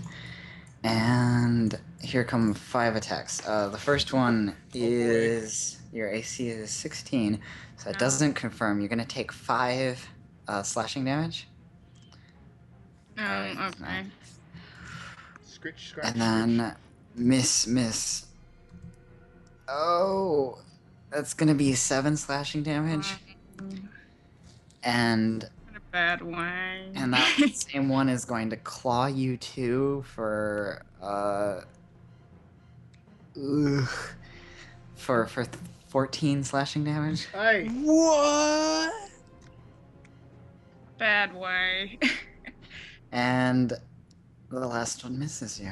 And here come 5 attacks. The first one is your AC is 16, so it No. doesn't confirm. You're gonna take 5 slashing damage. Alright, okay. Scritch, scratch, And then miss. Oh, that's gonna be 7 slashing damage, and In a bad way. that same one is going to claw you too for 14 slashing damage. Aye. What? Bad way. And the last one misses you.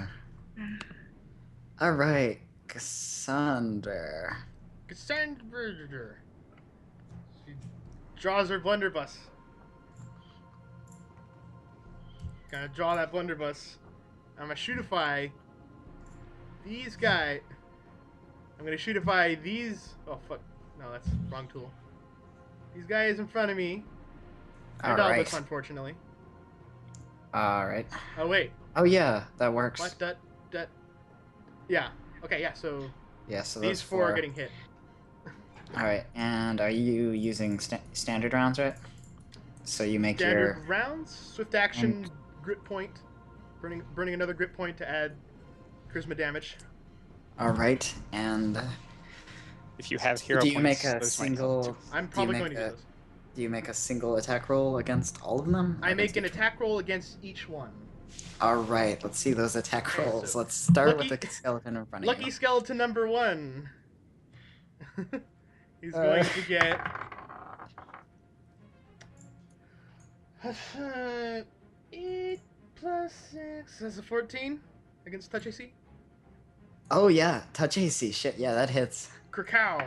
Alright, Cassandra. Cassandra. She draws her blunderbuss. Gonna draw that blunderbuss. I'm gonna shootify these guys. I'm gonna shootify these. Oh fuck! No, that's the wrong tool. These guys in front of me. And Alright. Aldous, unfortunately. Alright. Oh wait. Oh yeah, that works. What? That. Yeah. Okay. Yeah. So Yeah, so these those four are getting hit. Alright, and are you using standard rounds, right? So you make Standard your... rounds. Swift action. Grip point. Burning another grip point to add charisma damage. Alright, and... If you have hero do you points, make a those might help single... too. I'm probably going to do this. Do you make a single attack roll against all of them? I make Against an each attack roll against each one. one? Alright, let's see those attack Okay, rolls. so Let's start lucky- with the skeleton in front of Lucky you. skeleton number 1. He's going to get 8 plus 6. That's a 14 against touch AC. Oh yeah, touch AC. Shit, yeah, that hits. Krakow.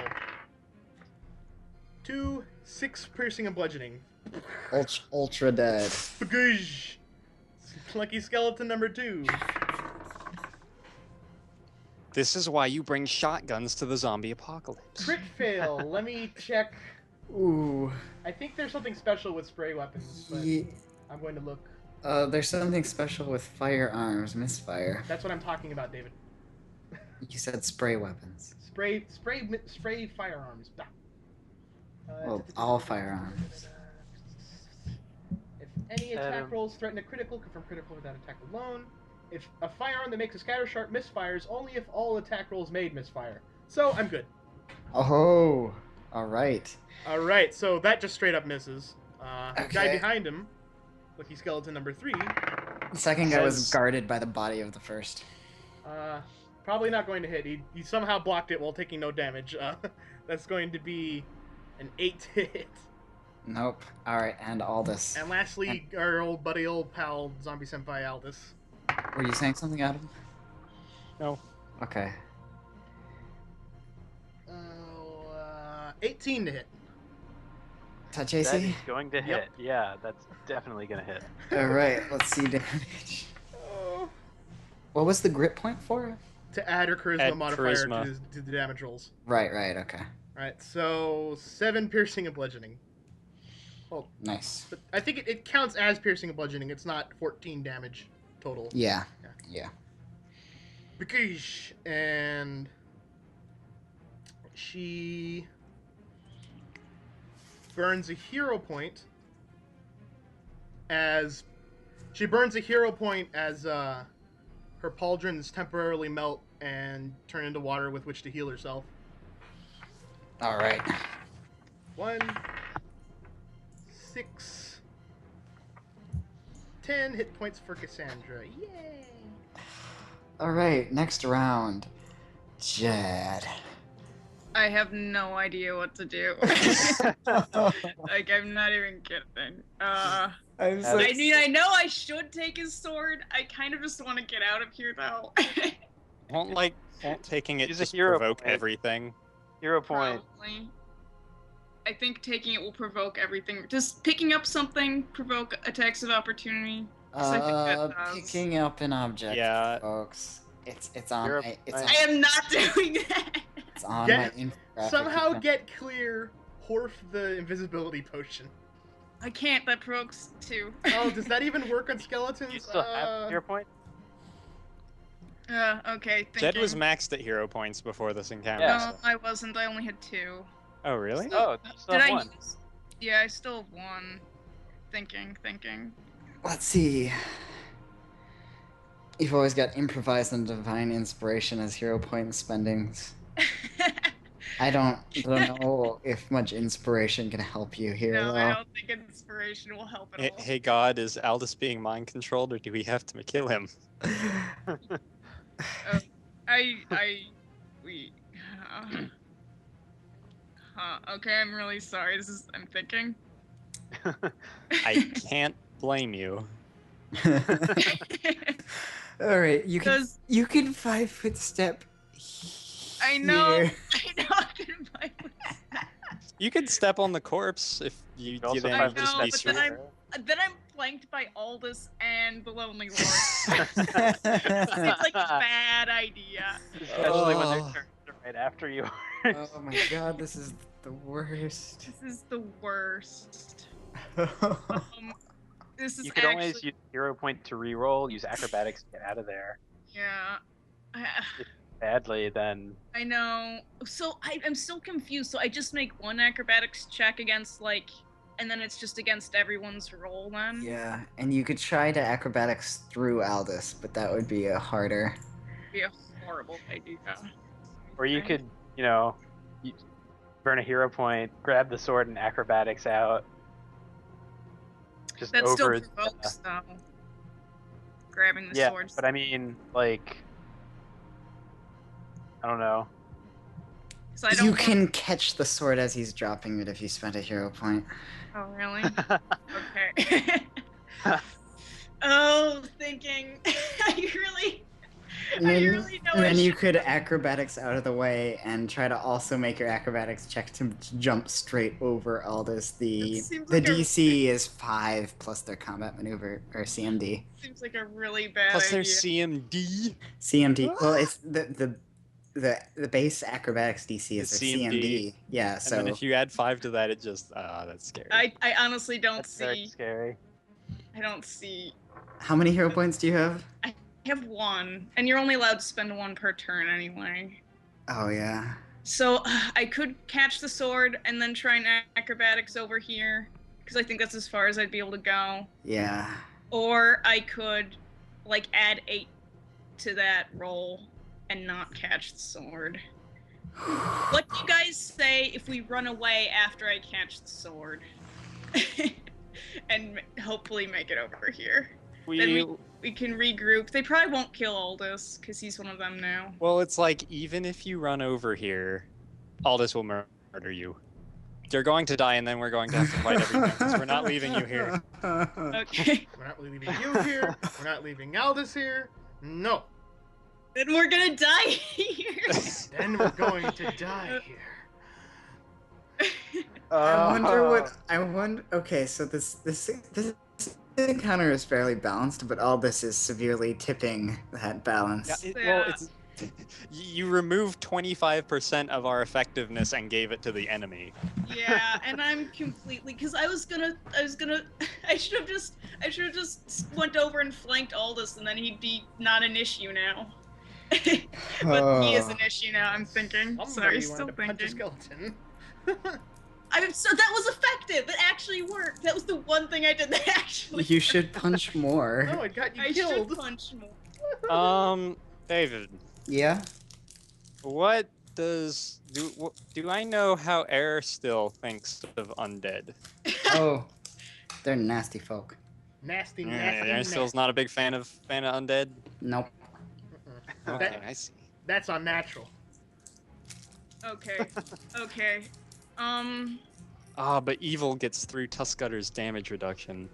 2, 6 piercing and bludgeoning. Ultra dead. Bagoosh. Lucky skeleton number 2. This is why you bring shotguns to the zombie apocalypse. Crit fail. Let me check. Ooh. I think there's something special with spray weapons, but Ye- I'm going to look. there's something special with firearms, misfire. That's what I'm talking about, David. You said spray weapons. Spray firearms. Bah. Well, all firearms. If any attack Adam. rolls threaten a critical, confirm critical without attack alone. If a firearm that makes a scatter shot misfires, only if all attack rolls made misfire. So I'm good. Oh, alright. All right, so that just straight up misses. The guy Okay. behind him, lucky skeleton number 3, The second guy was Says- guarded by the body of the first. probably not going to hit. He somehow blocked it while taking no damage. That's going to be an 8 hit. Nope. Alright, and Aldous. And lastly, our old buddy, old pal, zombie senpai Aldous. Were you saying something, Adam? No. Okay. 18 to hit. Touch That is AC? going to Yep. hit. Yeah, that's definitely going to hit. Alright, let's see damage. What was the grip point for? To add her charisma Add modifier charisma. To the damage rolls. Right, okay. Alright, so 7 piercing and bludgeoning. Nice. But I think it counts as piercing and bludgeoning. It's not 14 damage total. Yeah. Bakish, and she burns a hero point as her pauldrons temporarily melt and turn into water with which to heal herself. Alright. 1, 6, 10 hit points for Cassandra. Yay! Alright, next round. Jed. I have no idea what to do. Like, I'm not even kidding. I'm I mean, I know I should take his sword. I kind of just want to get out of here, though. Won't taking it Use a just hero provoke point. everything? Hero point. Probably. I think taking it will provoke everything. Does picking up something provoke attacks of opportunity? 'Cause I think that does. Picking up an object, Yeah. folks. It's on You're my I am not doing that. it's on Get- my infographic. Somehow get clear, Horf the invisibility potion. I can't. That provokes 2. Oh, does that even work on skeletons? You still have hero point? Okay. Jed was thinking. maxed at hero points before this encounter. Yeah. No, I wasn't. I only had 2. Oh, really? Oh, you still Did have I 1. use? Yeah, I still have 1. Thinking. Let's see. You've always got improvise and divine inspiration as hero point spendings. I don't know if much inspiration can help you here, No, though. I don't think inspiration will help at all. Hey, God, is Aldous being mind controlled, or do we have to kill him? We. Okay, I'm really sorry. I'm thinking. I can't blame you. All right, you can 'Cause- 5-foot step. I know. here. I know. I can buy You could step on the corpse if you You also didn't I have to know, step but then here. then I'm flanked by Aldous and the Lonely Lord. Seems Especially like a bad idea. when their Oh. turns are right after yours. Oh my god, this is the worst. This is the worst. This is You could actually always use hero point to reroll, use acrobatics to get out of there. yeah. Badly, then I know. So I'm so confused. So I just make one acrobatics check against and then it's just against everyone's roll then. Yeah, and you could try to acrobatics through Aldous, but that would be a harder. It'd be a horrible idea. or you could, you burn a hero point, grab the sword and acrobatics out. Just That still over provokes though. Grabbing the yeah, sword. but I mean, like, I don't know. So I don't You want- can catch the sword as he's dropping it if you spent a hero point. Oh really? Okay. Oh, thinking. And I then, really know and I then you should- could acrobatics out of the way and try to also make your acrobatics check to jump straight over Aldous. The That seems the like a- DC is 5 plus their combat maneuver or CMD. Seems like a really bad Plus idea. there's CMD. CMD. Well, it's the base acrobatics DC is It's their CMD. CMD. Yeah. And So then if you add 5 to that, it just that's scary. I honestly don't That's very see. scary. I don't see. how many hero points do you have? I have one, and you're only allowed to spend one per turn anyway. Oh yeah. So I could catch the sword and then try and acrobatics over here, because I think that's as far as I'd be able to go. Yeah. Or I could, add 8 to that roll and not catch the sword. What do you guys say if we run away after I catch the sword? And hopefully make it over here. Then we can regroup. They probably won't kill Aldous, because he's one of them now. Well, it's like, even if you run over here, Aldous will murder you. You're going to die, and then we're going to have to fight everything, because we're not leaving you here. Okay. We're not leaving you here. We're not leaving Aldous here. No. Then we're gonna die here. Then we're going to die here. I wonder what I wonder. Okay, so this encounter is fairly balanced, but all this is severely tipping that balance. Well, it's you removed 25% of our effectiveness and gave it to the enemy. Yeah, and I'm completely because I should have just went over and flanked Aldous, and then he'd be not an issue now. But he is an issue now. I'm thinking. Somebody Sorry, wanted still to punch a thinking. skeleton. So that was effective. It actually worked. That was the one thing I did that actually. You should punch more. No, it got you I killed. should punch more. David, Yeah. what do I know how Air still thinks of undead? Oh, they're nasty folk. Nasty, Yeah, nasty, Air still's not a big fan of undead. Nope. Okay, That- I see. That's unnatural. Okay. Okay. But evil gets through Tuskgutter's damage reduction.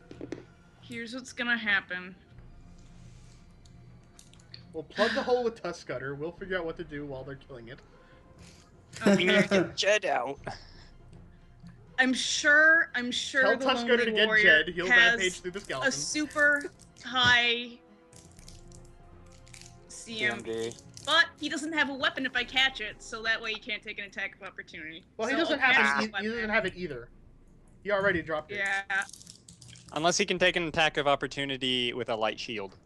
Here's what's gonna happen. We'll plug the hole with Tuskgutter. We'll figure out what to do while they're killing it. We need to get Jed out. I'm sure Tell the Tuskgutter Lonely to get Warrior Jed. He'll has rampage through the a skeleton. super high CMB, CMD. but he doesn't have a weapon if I catch it, so that way he can't take an attack of opportunity. Well, he So doesn't I'll catch have his it. He doesn't weapon. have it either. He already dropped it. Yeah. Unless he can take an attack of opportunity with a light shield.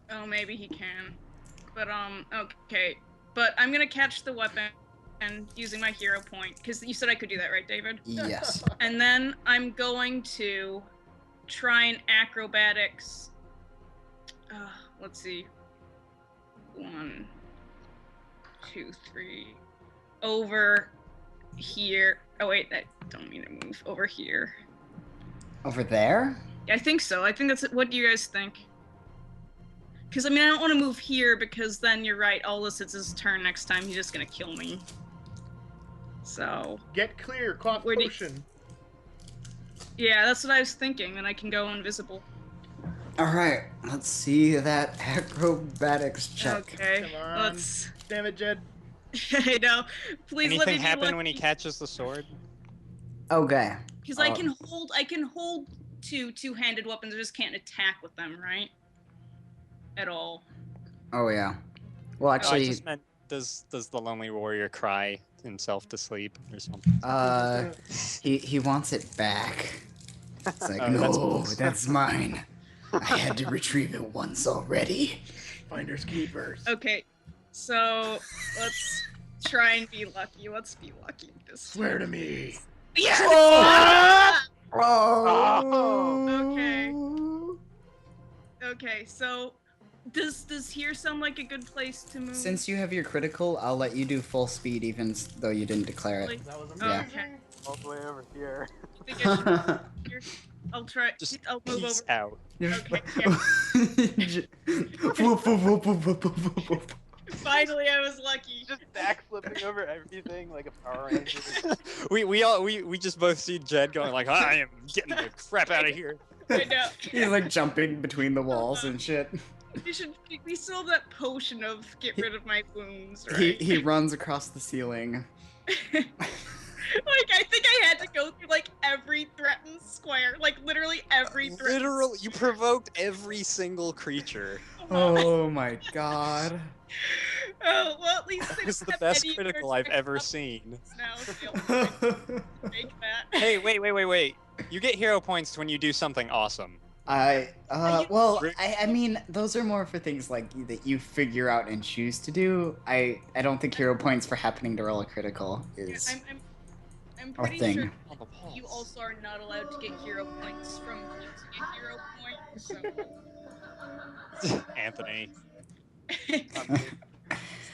Oh, maybe he can. But okay. But I'm gonna catch the weapon and using my hero point because you said I could do that, right, David? Yes. And then I'm going to try and acrobatics. Let's see. 1, 2, 3. Over here. Oh wait, I don't mean to move. Over here. Over there? Yeah, I think so. I think that's it. What do you guys think? Because I mean, I don't want to move here because then you're right. Aldous, it's his turn next time. He's just gonna kill me. So Get clear, cough Where do you- potion. yeah, that's what I was thinking. Then I can go invisible. All right, let's see that acrobatics check. Okay, Come on. let's. Damn it, Jed. I know. Please let me Anything be happen lucky. when he catches the sword? Okay. Because I can hold two-handed weapons. I just can't attack with them, right? At all. Oh yeah. Well, I actually, just meant, does the lonely warrior cry himself to sleep or something? he wants it back. It's like, Oh, no, that's- that's mine. I had to retrieve it once already. Finders keepers. Okay, so let's try and be lucky. Let's be lucky this Swear time. to me. Yes! Oh. Okay. Okay, so does here sound like a good place to move? Since you have your critical, I'll let you do full speed, even though you didn't declare it. Like, That was Yeah. amazing. All the way over here. I think I should here. I'll try. Just I'll move peace over. out. Okay, Finally, I was lucky. Just backflipping over everything like a Power Ranger. we just both see Jed going like, I am getting the crap out of here. I know. He's like jumping between the walls and shit. We still have that potion of get rid of my wounds, He right? he runs across the ceiling. Like, I think I had to go through, like, every threatened square. Like, literally every threatened Literally, you provoked every single creature. Oh my god. Oh, well, at least I That was don't the have best any critical other I've ever weapons seen. Now, so make that. Hey, wait. You get hero points when you do something awesome. Well, I mean, those are more for things like that you figure out and choose to do. I don't think hero points for happening to roll a critical is I'm a pretty thing. sure you also are not allowed to get hero points from using a hero point, so... Anthony.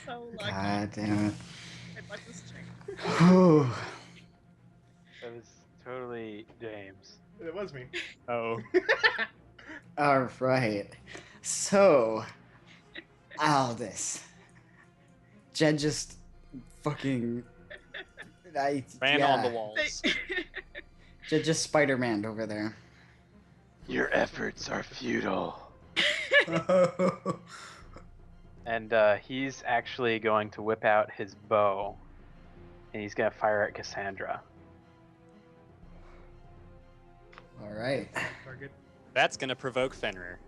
So lucky. God damn it. I'd like this check. Whew. That was totally James. It was me. Oh. All right. So, Aldous. Jed just fucking. Ran on the walls. Jed just Spider-Man over there. Your efforts are futile. And he's actually going to whip out his bow, and he's gonna fire at Cassandra. All right. Target. That's gonna provoke Fenrir.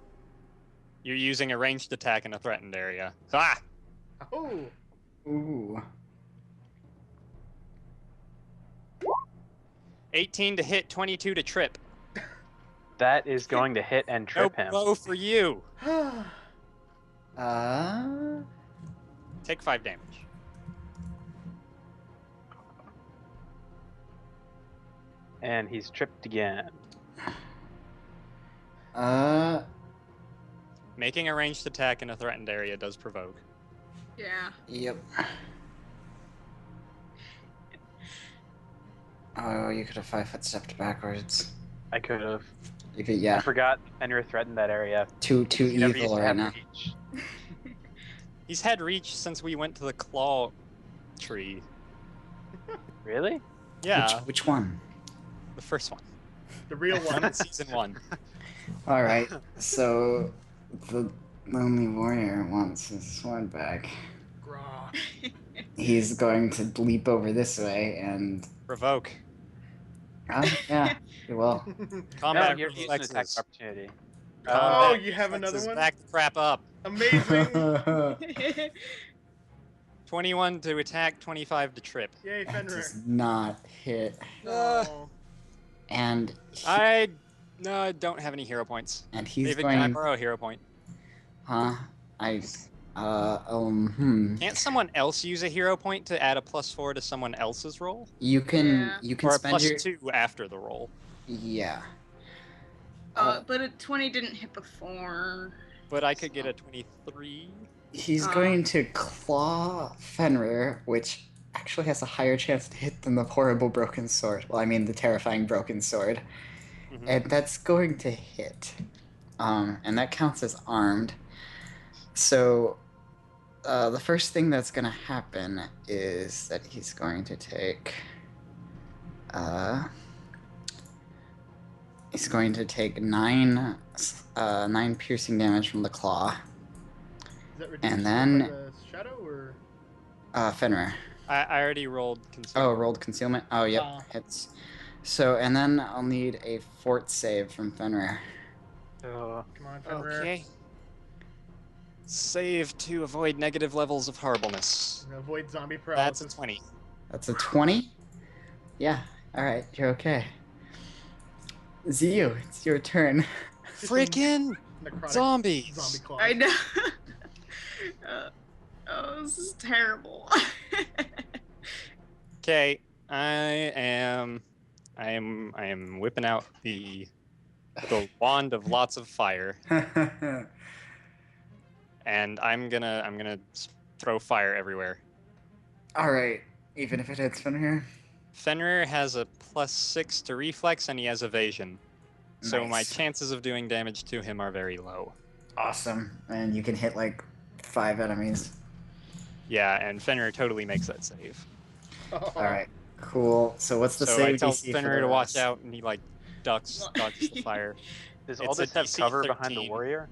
You're using a ranged attack in a threatened area. Ah! Oh. Ooh. 18 to hit, 22 to trip. That is going to hit and No trip him. blow for you. Uh. Take 5 damage. And he's tripped again. Making a ranged attack in a threatened area does provoke. Yeah. Yep. Oh, you could have 5-foot stepped backwards. I could have. You could, I yeah. forgot Fenrir threatened that area. Too He never used evil to right have now. reach. He's had reach since we went to the claw tree. Really? Yeah, Which one? the first one. The real One one. in season 1. All right. So, the lonely warrior wants his sword back. Grah. He's going to leap over this way and. Provoke. Yeah. He will. Combat No, you're using an attack reflexes. opportunity. Oh, Combat you have another reflexes. one? Back the crap up. Amazing. 21 to attack, 25 to trip. Yay, That Fenrir. does not hit. Oh. And I don't have any hero points. he's David, can I going. borrow a hero point? Huh? Can't someone else use a hero point to add a +4 to someone else's roll? You can Yeah. you can Or a spend your +2 after the roll? yeah. But a 20 didn't hit before. But I could get a 23. He's going to claw Fenrir, which actually has a higher chance to hit than the horrible broken sword. Well, I mean the terrifying broken sword, Mhm. and that's going to hit. And that counts as armed. So the first thing that's gonna happen is that he's going to take. He's going to take 9 piercing damage from the claw. Is that reduced And by then the shadow or? Fenrir. I already rolled Oh, concealment. rolled concealment. Oh, yep, hits. So, and then I'll need a fort save from Fenrir. Oh, Come on, Fenrir. Okay. Save to avoid negative levels of horribleness. And avoid zombie That's paralysis. a 20. That's a 20. Yeah. All right, you're okay. Zio, it's your turn. Freaking Necrotic zombies! zombie claws. I know. Oh, this is terrible. Okay, I am whipping out the wand of lots of fire, and I'm gonna throw fire everywhere. All right, even if it hits Fenrir. Fenrir has a +6 to reflex, and he has evasion, so my Nice. chances of doing damage to him are very low. Awesome, and you can hit like 5 enemies. Yeah, and Fenrir totally makes that save. Oh. All right, cool. So what's the So save I tell DC for Fenrir the to watch rest? out, and he like dodges the fire. does It's Aldous a have DC cover behind the 13. warrior?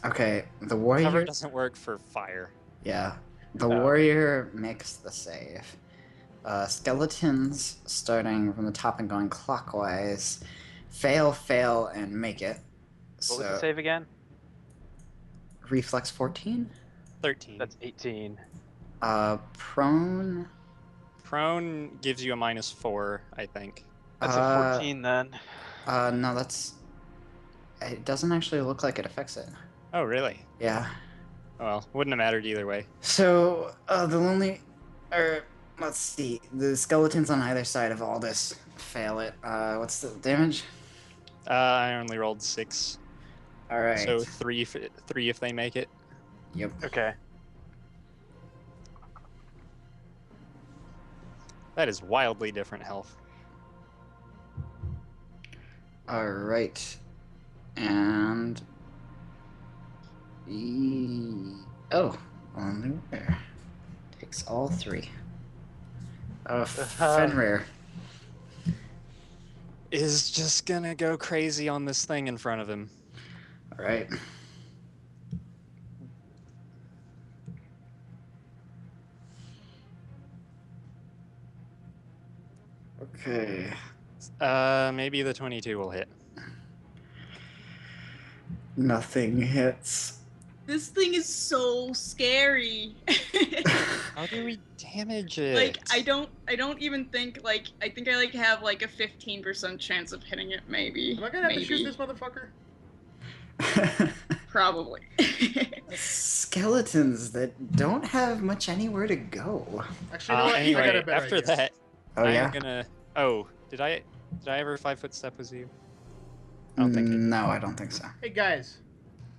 Okay, the Cover warrior. doesn't work for fire. Yeah, the Oh. warrior makes the save. Skeletons, starting from the top and going clockwise, fail, and make it. What was the save again? Reflex 14. 13. That's 18. Prone. Prone gives you a -4, I think. That's a 14 then. No, that's. It doesn't actually look like it affects it. Oh, really? Yeah. Well, wouldn't have mattered either way. So the lonely, let's see, the skeletons on either side of Aldous fail it. What's the damage? I only rolled 6, All right. so 3 if they make it. Yep. Okay. That is wildly different health. All right. And oh, only where takes all 3. Fenrir. Is just gonna go crazy on this thing in front of him. All right. Okay. Maybe the 22 will hit. Nothing hits. This thing is so scary. How do we damage it? Like I don't even think like I think I like have like a 15% chance of hitting it maybe. Am I gonna have to shoot Maybe. this motherfucker? Probably. Skeletons that don't have much anywhere to go. Actually, you know what? I got Anyway, a better after idea. that, Oh yeah. I'm gonna. Oh, did I ever 5-foot step with you? I don't think. No, I don't think so. Hey guys,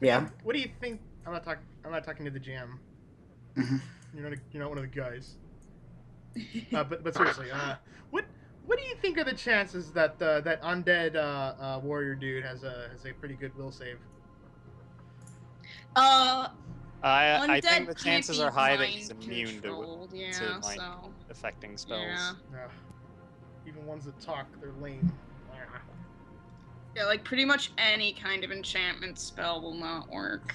Yeah. what do you think? I'm not talking to the GM. Mhm. You're not one of the guys. But seriously, what do you think are the chances that that undead warrior dude has a pretty good will save? I Undead think the can't chances be are high that mind he's immune controlled, yeah, to like so affecting spells. yeah. Even ones that talk, they're lame. Yeah, like pretty much any kind of enchantment spell will not work.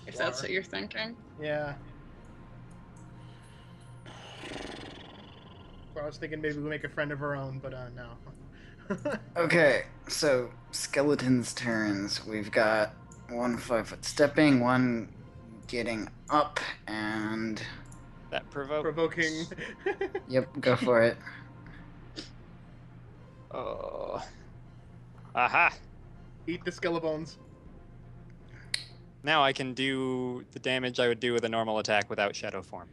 If that's Water. what you're thinking. Yeah. Well, I was thinking maybe we make a friend of our own, but no. Okay, so skeletons' turns. We've got 1 5-foot stepping, 1 getting up, and That provokes. Provoking. yep, go for it. Oh. Aha! Eat the skelebones. Now I can do the damage I would do with a normal attack without shadow form.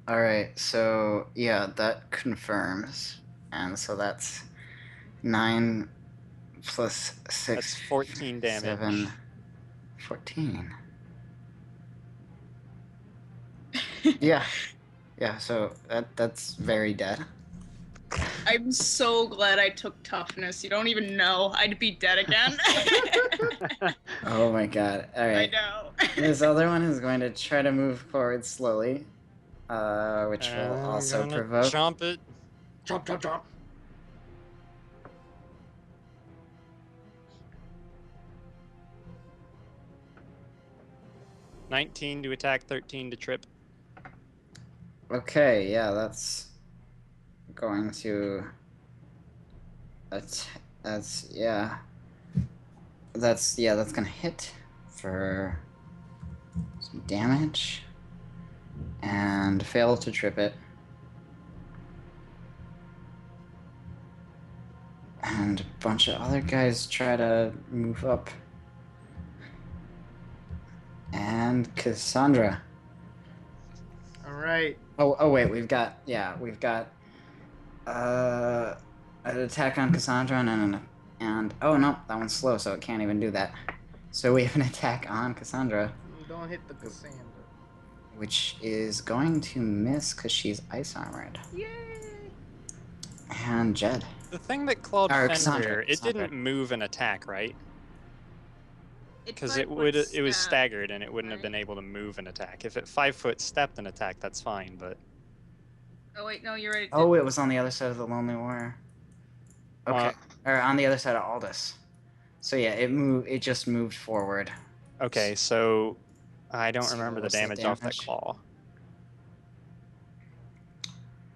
All right, so yeah, that confirms, and so that's 9 plus 6. That's 14 damage. 7, 14. Yeah, so that's very dead. I'm so glad I took toughness. You don't even know. I'd be dead again. Oh my god. I Alright. know. This other one is going to try to move forward slowly, which will I'm also gonna provoke. chomp it. Chomp, chomp, chomp. 19 to attack, 13 to trip. Okay, yeah, that's going to. That's yeah. That's gonna hit for some damage and fail to trip it. And a bunch of other guys try to move up. And Cassandra. All right. Oh wait, we've got an attack on Cassandra and oh no, that one's slow, so it can't even do that. So we have an attack on Cassandra, Don't hit the Cassandra. which is going to miss because she's ice armored. Yay! And Jed. The thing that clawed Or Fenrir, Cassandra, it Cassandra. didn't move an attack, right? Because it 5 would foot it was step. staggered and it wouldn't have right? been able to move an attack. If it 5-foot stepped an attack, that's fine. But Oh wait, no, you're right. Oh, it was on the other side of the Lonely Warrior. Okay, or on the other side of Aldous. So yeah, it just moved forward. okay, so I don't So remember the what's the damage off that damage? claw.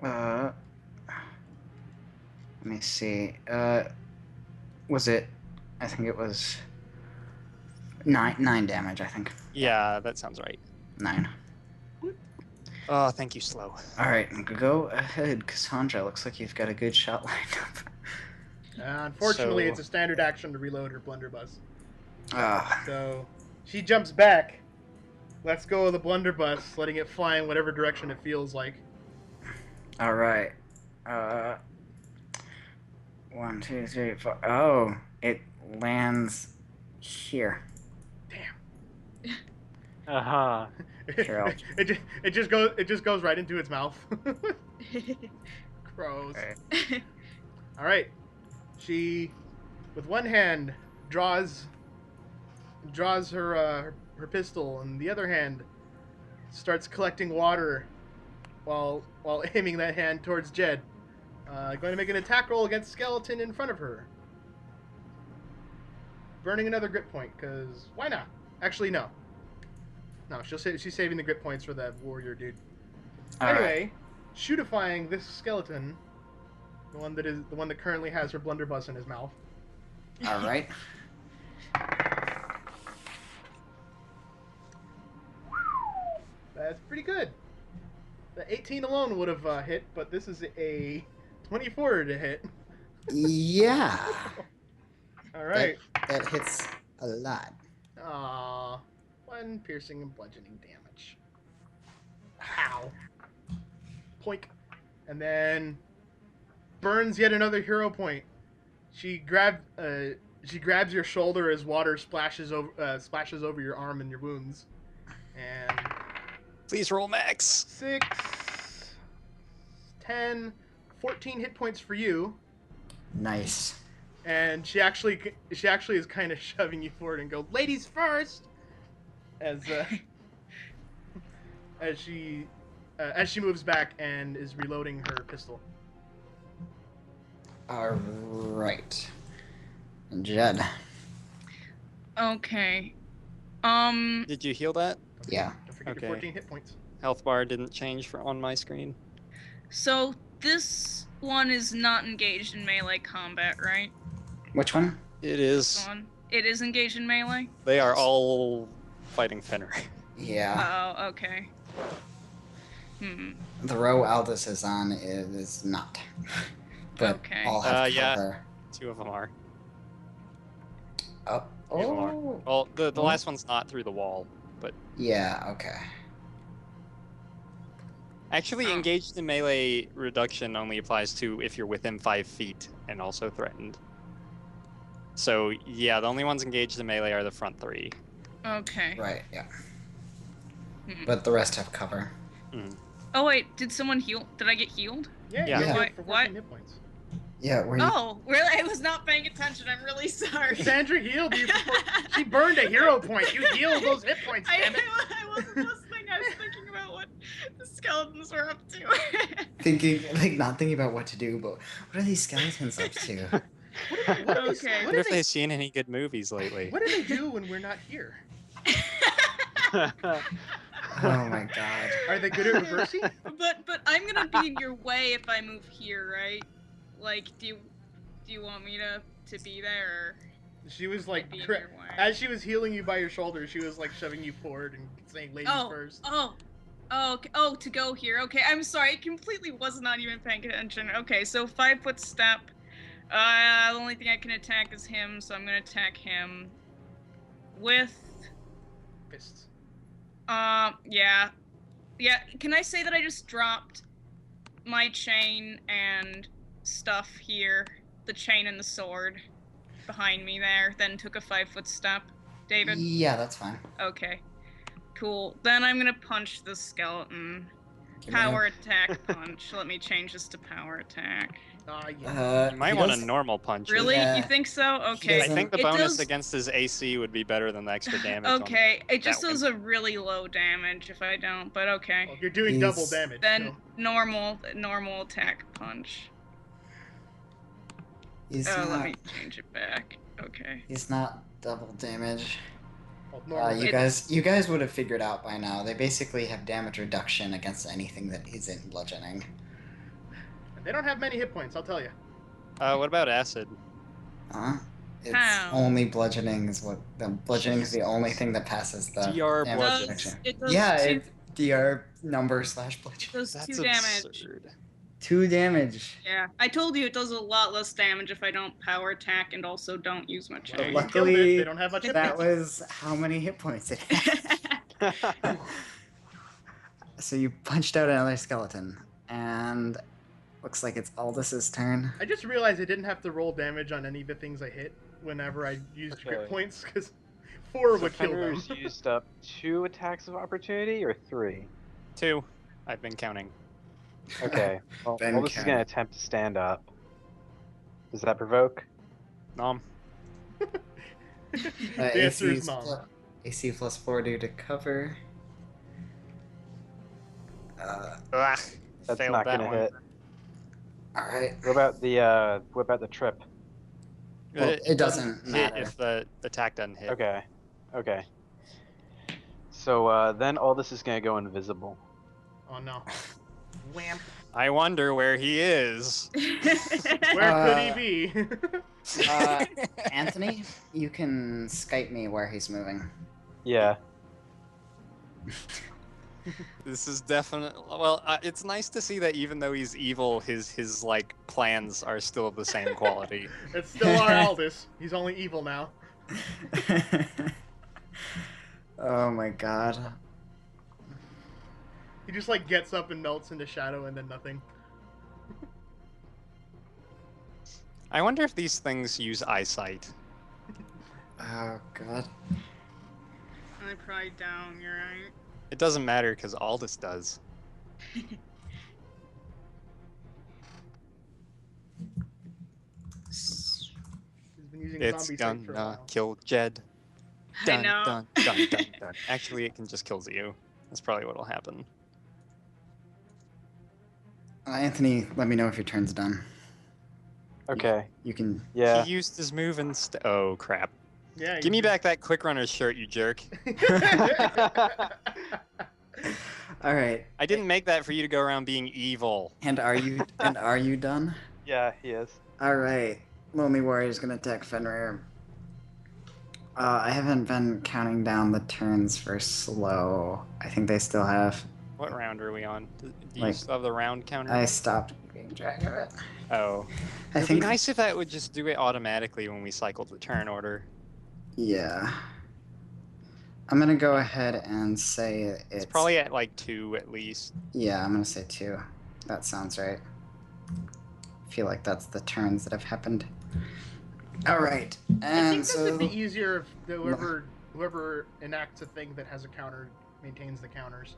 Let me see. Was it? I think it was nine damage. I think Yeah, that sounds right. 9. Oh, thank you, Slow. All right, go ahead, Cassandra. Looks like you've got a good shot lined up. Unfortunately, So- it's a standard action to reload her blunderbuss. Ah, So she jumps back, lets go of the blunderbuss, letting it fly in whatever direction it feels like. all right. 1, 2, 3, 4. Oh, it lands here. Uh-huh. Here, I'll- it just goes right into its mouth. Gross. Right. All right. She, with one hand, draws her pistol, and the other hand starts collecting water, while aiming that hand towards Jed. Going to make an attack roll against skeleton in front of her. Burning another grit point, because why not? Actually, no. No, she's saving the grit points for that warrior dude. All right. Anyway, shootifying this skeleton, the one that currently has her blunderbuss in his mouth. All right. That's pretty good. The 18 alone would have hit, but this is a 24 to hit. Yeah. All right. That hits a lot. Aww. 1 piercing and bludgeoning damage. Ow. Poink. And then burns yet another hero point. She grabs your shoulder as water splashes over your arm and your wounds. And Please roll max. 6, 10, 14 hit points for you. Nice. And she actually is kind of shoving you forward and go, ladies first, as she moves back and is reloading her pistol. All right. Jed. Okay. Did you heal that? Yeah. Don't forget Okay. your 14 hit points. Health bar didn't change on my screen. So this one is not engaged in melee combat, right? Which one? It This is. one. It is engaged in melee? They are all fighting Fenrir. Yeah. Oh, okay. The row Aldous is on is not. But Okay. all have Yeah. cover. 2 of them are. Oh. Two of them are. Oh. Well, the Oh. last one's not through the wall, but Yeah. Okay. actually, Oh. engaged in melee reduction only applies to if you're within 5 feet and also threatened. So yeah, the only ones engaged in melee are the front 3. Okay. Right. Yeah. Hmm. But the rest have cover. Mm. Oh wait, did someone heal? Did I get healed? Yeah, Yeah. you Yeah. healed for 14 What? hit points. Yeah, where you... Oh, really? I was not paying attention. I'm really sorry. Cassandra healed you before she burned a hero point. You healed those hit points, damn it. I wasn't listening. I was thinking about what the skeletons were up to. thinking, like, not thinking about what to do, but what are these skeletons up to? What do Okay. I wonder if they've seen any good movies lately. What do they do when we're not here? Oh my god. Are they good at reversing? But I'm gonna be in your way if I move here, right? Like, do you want me to be there? She was Or like, be in your way? as she was healing you by your shoulder, she was like shoving you forward and saying ladies first. Okay. Oh, to go here. Okay, I'm sorry. I completely was not even paying attention. Okay, so 5-foot step. The only thing I can attack is him, so I'm gonna attack him with. Fists. Yeah. Can I say that I just dropped my chain and stuff here, the chain and the sword behind me there, then took a 5-foot step, David? Yeah, that's fine. Okay. Cool. Then I'm gonna punch the skeleton. Give me Power attack punch. Let me change this to power attack. Yeah. You might he want does- a normal punch. Really? Yeah. You think so? Okay. I doesn't- think the It bonus does- against his AC would be better than the extra damage. Okay. It just that does a really low damage if I don't, but okay. Well, you're doing He's- double damage. Then so. normal attack punch. He's Oh, not. let me change it back. Okay. He's not double damage. Well, normal You damage. guys would have figured out by now. They basically have damage reduction against anything that isn't bludgeoning. They don't have many hit points, I'll tell you. What about acid? Huh? It's How? only bludgeoning is what the bludgeoning is the only thing that passes the DR damage bludgeoning. reduction. It does Yeah, two, it's DR number / bludgeoning. does That's 2 damage. absurd. 2 damage. Yeah, I told you it does a lot less damage if I don't power attack and also don't use my Well, chain. you killed it. Luckily, They don't have much hit that points. was how many hit points it had. So you punched out another skeleton, and looks like it's Aldous' turn. I just realized I didn't have to roll damage on any of the things I hit whenever I used Okay. crit points, because 4 So would kill them. Fenrir's used up 2 attacks of opportunity or 3? 2. I've been counting. Okay. Well, Then Aldous is count. gonna attempt to stand up. Does that provoke? Nom. The answer is no. AC plus 4 due to cover. Ugh, That's failed not that gonna one. hit. Alright. What about the trip? Well, it doesn't hit matter. if the attack doesn't hit. Okay. Okay. So then Aldous is gonna go invisible. Oh no. Wham. I wonder where he is. Where could he be? Anthony, you can Skype me where he's moving. Yeah. This is definitely well. It's nice to see that even though he's evil, his like plans are still of the same quality. It's still our Aldous. He's only evil now. Oh my god. He just like gets up and melts into shadow and then nothing. I wonder if these things use eyesight. Oh god. I probably down, you're right. It doesn't matter because Aldous does. He's been using It's zombie sight for a gonna while. kill Jed. I Dun, know. dun, dun, dun, dun. Actually, it can just kill you. That's probably what'll happen. Anthony, let me know if your turn's done. Okay. You can. Yeah. He used his move oh crap. Yeah. Give me back that quick runner shirt, you jerk. All right. I didn't make that for you to go around being evil. And are you done? Yeah, he is. All right. Lonely Warrior's gonna attack Fenrir. I haven't been counting down the turns for slow. I think they still have. What round are we on? Do you Like, still have the round counter? I stopped keeping track of it. Oh. I It'd think. be nice if that would just do it automatically when we cycled the turn order. Yeah. I'm gonna go ahead and say It's probably at like 2 at least. Yeah, I'm gonna say 2. That sounds right. I feel like that's the turns that have happened. All right, I and think this so would be easier if whoever enacts a thing that has a counter maintains the counters.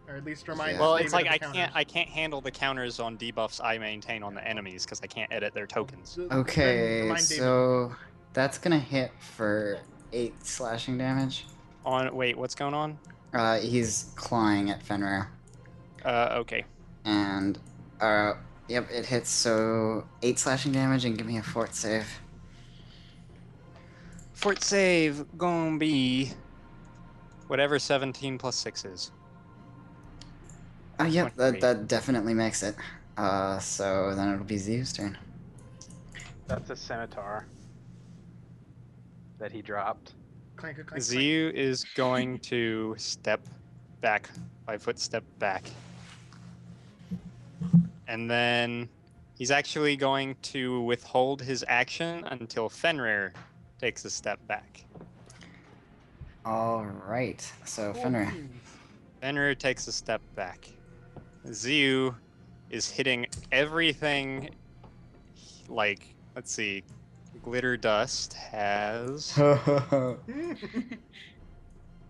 or at least remind. Yeah. Well, David it's like of the I counters. can't handle the counters on debuffs I maintain on the enemies because I can't edit their tokens. Then Okay, remind David. so that's gonna hit for 8 slashing damage. Wait, what's going on? He's clawing at Fenrir. Okay. And, yep, it hits, so 8 slashing damage, and give me a fort save. Fort save gonna be whatever 17 plus 6 is. Oh, yep, 23. that definitely makes it. So then it'll be Zeu's turn. That's a scimitar that he dropped. Clank, clank, clank. Ziu is going to step back, 5-foot step back. And then he's actually going to withhold his action until Fenrir takes a step back. Alright, so Cool Fenrir. beans. Fenrir takes a step back. Ziu is hitting everything like, let's see, Glitter Dust has...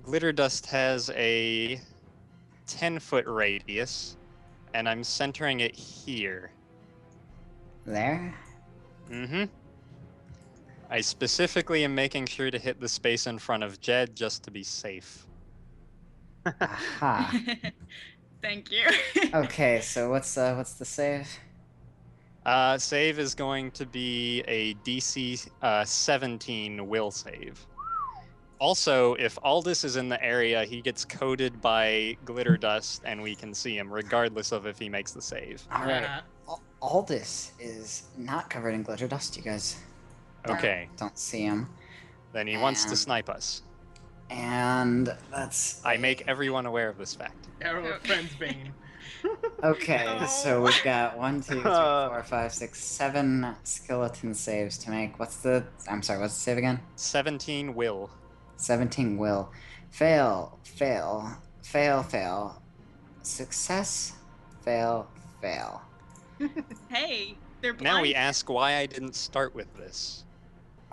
Glitter Dust has a 10-foot radius, and I'm centering it here. There? Mm-hmm. I specifically am making sure to hit the space in front of Jed just to be safe. Aha. Thank you. Okay, so what's the save? Save is going to be a DC 17 will save. Also, if Aldous is in the area, he gets coated by glitter dust, and we can see him, regardless of if he makes the save. Alright. Ah, Aldous is not covered in glitter dust, you guys. Okay, Don't see him. then he wants to And- snipe us. And that's... I make everyone aware of this fact. Arrow of Friend's Bane. Okay, No. so we've got 1, 2, 3, 4, 5, 6, 7 skeleton saves to make. What's the save again? 17 will. 17 will. Fail, fail, fail, fail. Success, fail, fail. Hey, they're blind. Now we ask why I didn't start with this.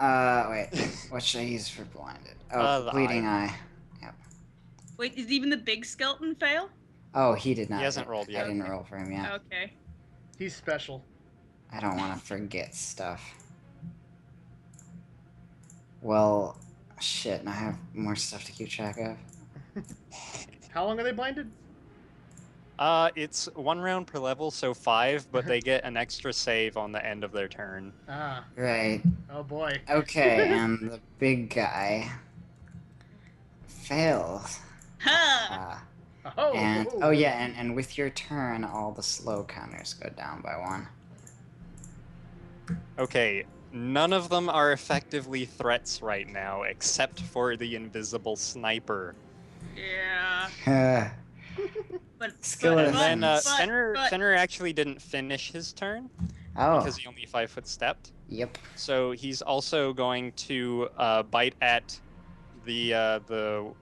Wait. What should I use for blinded? Oh, The bleeding eye. Yep. Wait, did even the big skeleton fail? Oh, he did not. He hasn't rolled I yet. didn't roll for him yet. Okay. He's special. I don't want to forget stuff. Well, shit, and I have more stuff to keep track of. How long are they blinded? It's 1 round per level, so 5, but they get an extra save on the end of their turn. Ah, Right. oh boy. Okay, and the big guy fails. Ha! Oh, And oh yeah, and with your turn, all the slow counters go down by 1. Okay, none of them are effectively threats right now, except for the invisible sniper. Yeah. But Skeleton. And then but- Fenrir actually didn't finish his turn Oh, because he only 5-foot stepped. yep. So he's also going to bite at the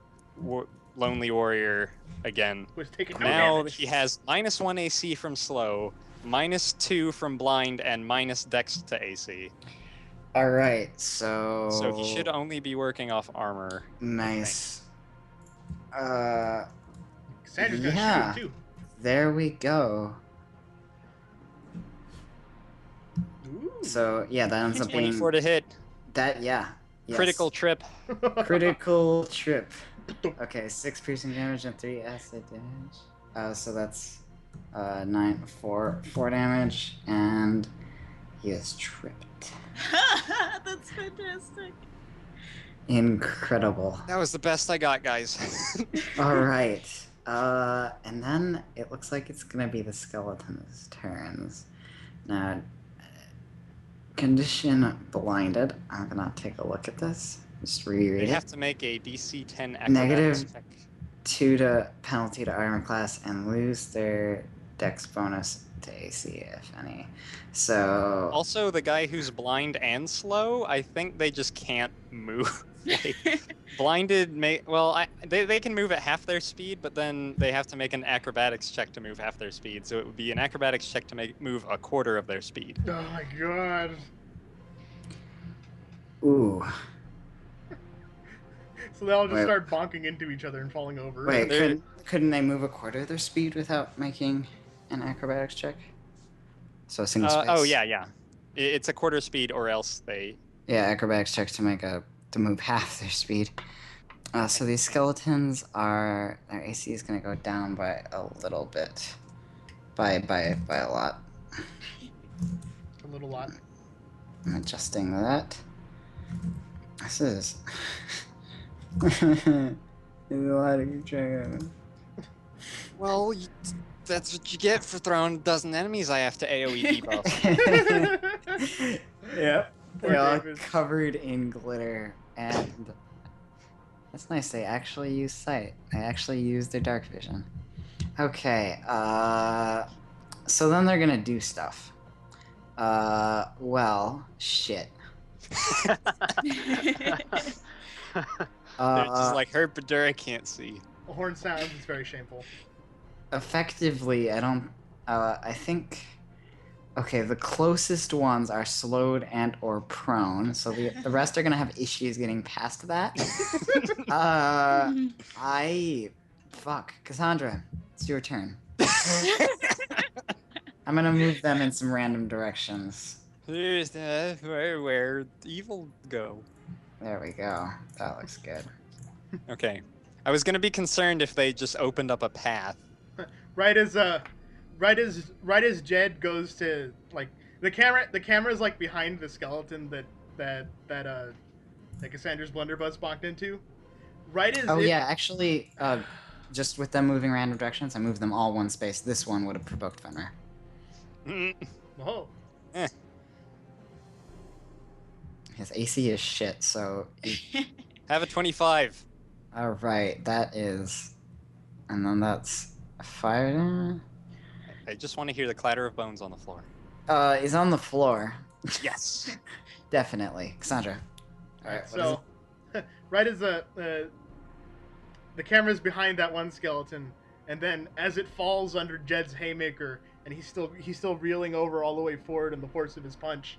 lonely warrior again. was taking no Now damage. he has -1 AC from slow, -2 from blind, and minus dex to AC. All right, so. So he should only be working off armor. Nice. Sandra's gonna yeah. shoot him There we go. too. Ooh. So yeah, that ends up being 24 to hit. that. Yeah. Yes. Critical trip. Critical trip. Okay, 6 piercing damage and 3 acid damage. So that's 4 damage, and he is tripped. That's fantastic. Incredible. That was the best I got, guys. All right. And then it looks like it's gonna be the skeleton's turns. Now, condition blinded. I'm gonna take a look at this. Just reread They it. have to make a DC 10 acrobatics Negative. check. 2 to penalty to armor class and lose their dex bonus to AC if any. So Also, the guy who's blind and slow, I think they just can't move. Like, blinded they can move at half their speed, but then they have to make an acrobatics check to move half their speed. So it would be an acrobatics check to move a quarter of their speed. Oh my god. ooh. So they all just Wait. start bonking into each other and falling over. Wait, They're- couldn't they move a quarter of their speed without making an acrobatics check? So a single space. Oh yeah, yeah. It's a quarter speed, or else they. Yeah, acrobatics checks to move half their speed. So these skeletons are their AC is gonna go down by a little bit, by a lot. A little lot. I'm adjusting that. This is. There's a lot of you trying. Well, that's what you get for throwing a dozen enemies I have to AoE debuff. Yep. Poor They're all David. covered in glitter, and that's nice. They actually use sight. They actually use their dark vision. Okay. So then they're gonna do stuff. Well, shit. They're just like Herpadura can't see. A horn sounds. It's very shameful. Effectively, I don't. I think. Okay, the closest ones are slowed and or prone, so the rest are gonna have issues getting past that. Fuck, Cassandra, it's your turn. I'm gonna move them in some random directions. Here's where evil go. There we go. That looks good. Okay. I was gonna be concerned if they just opened up a path. Right as Jed goes to like the camera's like behind the skeleton that Cassandra's blunderbuss bonked into. Right as Actually, just with them moving random directions, I moved them all one space. This one would have provoked Fenrir. Oh. His AC is shit, so Have a 25. alright, that is, and then that's fire damage. I just want to hear the clatter of bones on the floor. Is on the floor. Yes. Definitely. Cassandra. Alright, So, right as the camera's behind that one skeleton, and then as it falls under Jed's haymaker, and he's still reeling over all the way forward in the force of his punch,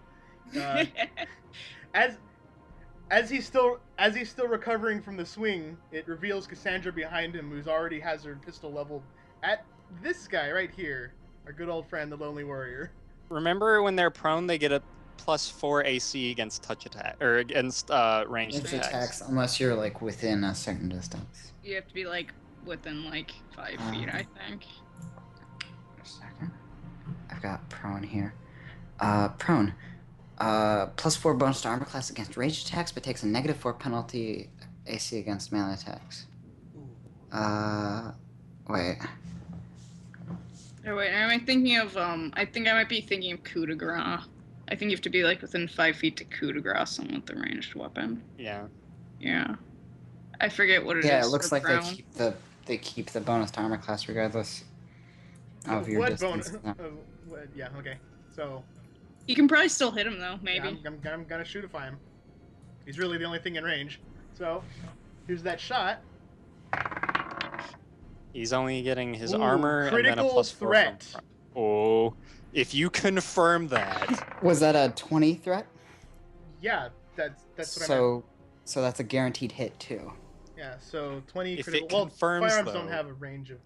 as he's still recovering from the swing, it reveals Cassandra behind him, who's already has her pistol leveled at this guy right here, our good old friend, the Lonely Warrior. Remember when they're prone, they get a +4 AC against touch attack or against ranged It's attacks. attacks unless you're like within a certain distance. You have to be like within like 5 feet, I think. A second. I've got prone here. Prone. +4 bonus to armor class against ranged attacks, but takes a -4 penalty AC against melee attacks. Wait. Oh wait, am I thinking of I think I might be thinking of coup de grace. I think you have to be like within 5 feet to coup de grace someone with a ranged weapon. Yeah. Yeah. I forget what it is. Yeah, it looks for like prone. they keep the bonus to armor class regardless of your What distance. bonus? Yeah, okay. So You can probably still hit him though, maybe. yeah, I'm gonna shootify him. He's really the only thing in range. So here's that shot. He's only getting his Ooh, armor and then a critical +4 threat. from. Oh, if you confirm that. Was that a 20 threat? Yeah, that's what I meant. So that's a guaranteed hit too. Yeah, so 20 If critical. it Well, confirms, firearms don't though- have a range of.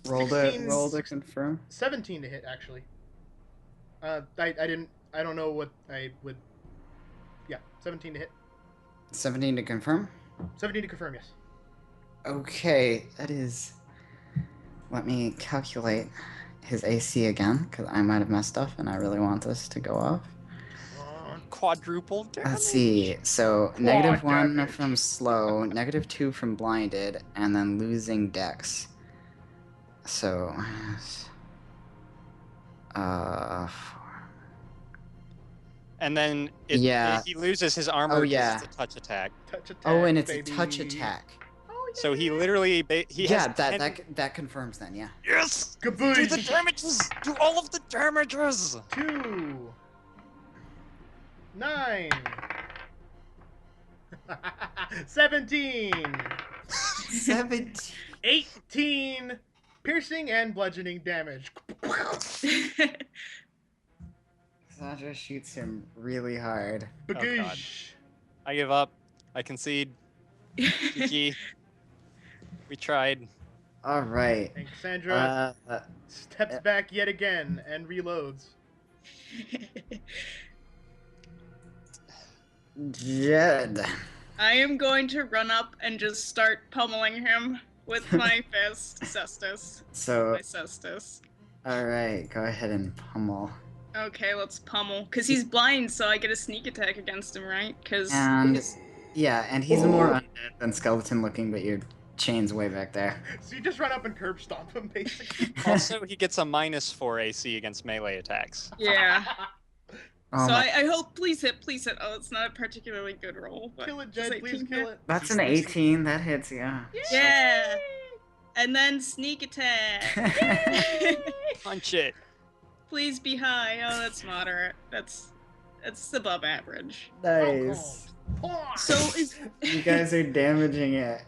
Roll 16 to confirm. 17 to hit actually. I don't know what I would. Yeah, 17 to hit. 17 to confirm. 17 to confirm, yes. Okay, that is. Let me calculate his AC again, because I might have messed up and I really want this to go off. Quadruple damage. Let's see. So, -1 damage. from slow, -2 from blinded, and then losing dex. So. 4. And then he loses his armor. Oh, because yeah. It's a touch attack. Touch attack. Oh, and it's baby. a touch attack. Oh, yeah. So he literally he Yeah, has that confirms then, yeah. Yes. Kaboosh! Do the damages. Do all of the damages. 2 9 17 17. 18 piercing and bludgeoning damage. Sandra shoots him really hard. Bagoosh. I give up. I concede. GG. We tried. All right. And Cassandra Uh, steps back yet again and reloads. Jed. I am going to run up and just start pummeling him with my fist, Cestus. So, My Cestus. all right, go ahead and pummel. Okay, let's pummel. Because he's blind, so I get a sneak attack against him, right? Because And yeah, and he's more undead than skeleton looking, but your chain's way back there. So you just run up and curb stomp him, basically. Also, he gets a -4 AC against melee attacks. yeah. Oh So my- I hope, please hit. Oh, it's not a particularly good roll. But Kill it, does Jed. Please 18 kill hit? it. That's an 18. That hits, yeah. Yeah. And then sneak attack. Punch it. Please be high. Oh, that's moderate. That's above average. Nice. So is You guys are damaging it.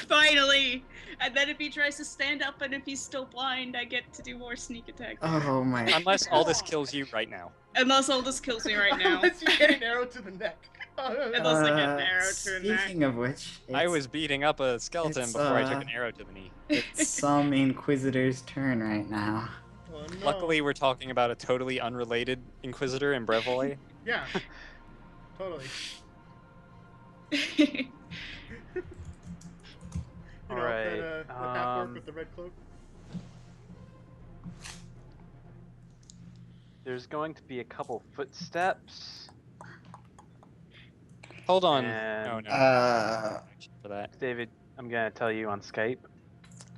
finally. And then if he tries to stand up and if he's still blind, I get to do more sneak attack. Oh my. Unless Aldous kills you right now. Unless Aldous kills me right now. Unless you get an arrow to the neck. Unless I get an arrow to the neck. Speaking of which, I was beating up a skeleton it's, before I took an arrow to the knee. it's some Inquisitor's turn right now. Oh, no. Luckily, we're talking about a totally unrelated Inquisitor in Brevoy. Yeah. Totally. You know, Alright, that half orc with the red cloak. There's going to be a couple footsteps. Hold on. And- Oh no. For that. David, I'm gonna tell you on Skype.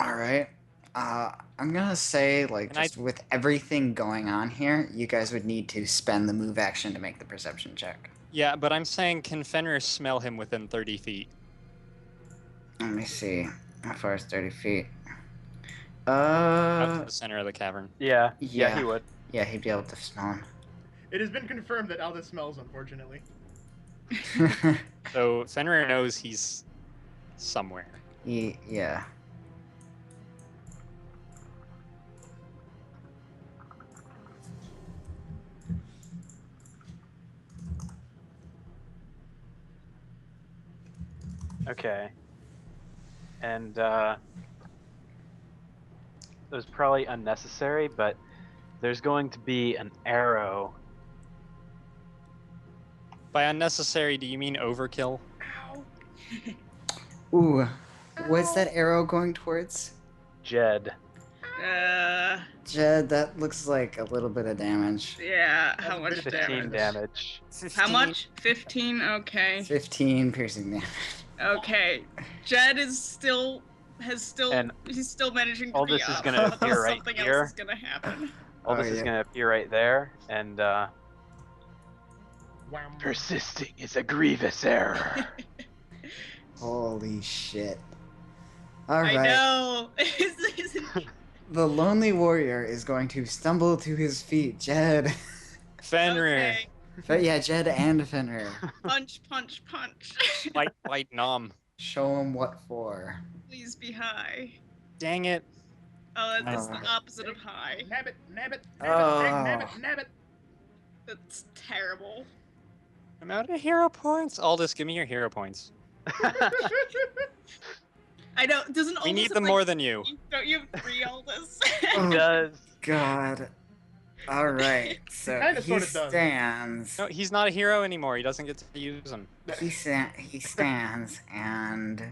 All right. I'm gonna say, like, Can I- just with everything going on here, you guys would need to spend the move action to make the perception check. Yeah, but I'm saying, can Fenrir smell him within 30 feet? Let me see. How far is 30 feet? Up to the center of the cavern. Yeah, Yeah. he would. Yeah, he'd be able to smell him. It has been confirmed that Aldous smells, unfortunately. So Fenrir knows he's somewhere. Yeah. Okay. And it was probably unnecessary, but there's going to be an arrow. By unnecessary, do you mean overkill? Ooh. What's that arrow going towards? Jed. Jed, that looks like a little bit of damage. Yeah, That's how a much bit of 15 damage? damage. How much? 15? Okay. 15 piercing damage. Okay. Jed is still And he's still managing to Aldous be is up, gonna but appear right something here. else is gonna happen. Aldous is yeah. gonna appear right there, and Wham. persisting is a grievous error. Holy shit. I Alright. know. The lonely warrior is going to stumble to his feet. Jed. Fenrir! Okay. But yeah, Jed and Fenrir. Punch, punch, punch. Bite, bite, nom. Show him what for. Please be high. Dang it. Oh, that's the opposite of high. Nab it, nab it, nab Oh. it, nab it, nab it. That's terrible. I'm out of hero points. Aldous, give me your hero points. I know. Doesn't We Aldous need have, them like, more than you. Don't you have 3 Aldous? Oh, Does. God. Alright, so Kinda he sorta does. stands. No, he's not a hero anymore. He doesn't get to use them. He stands and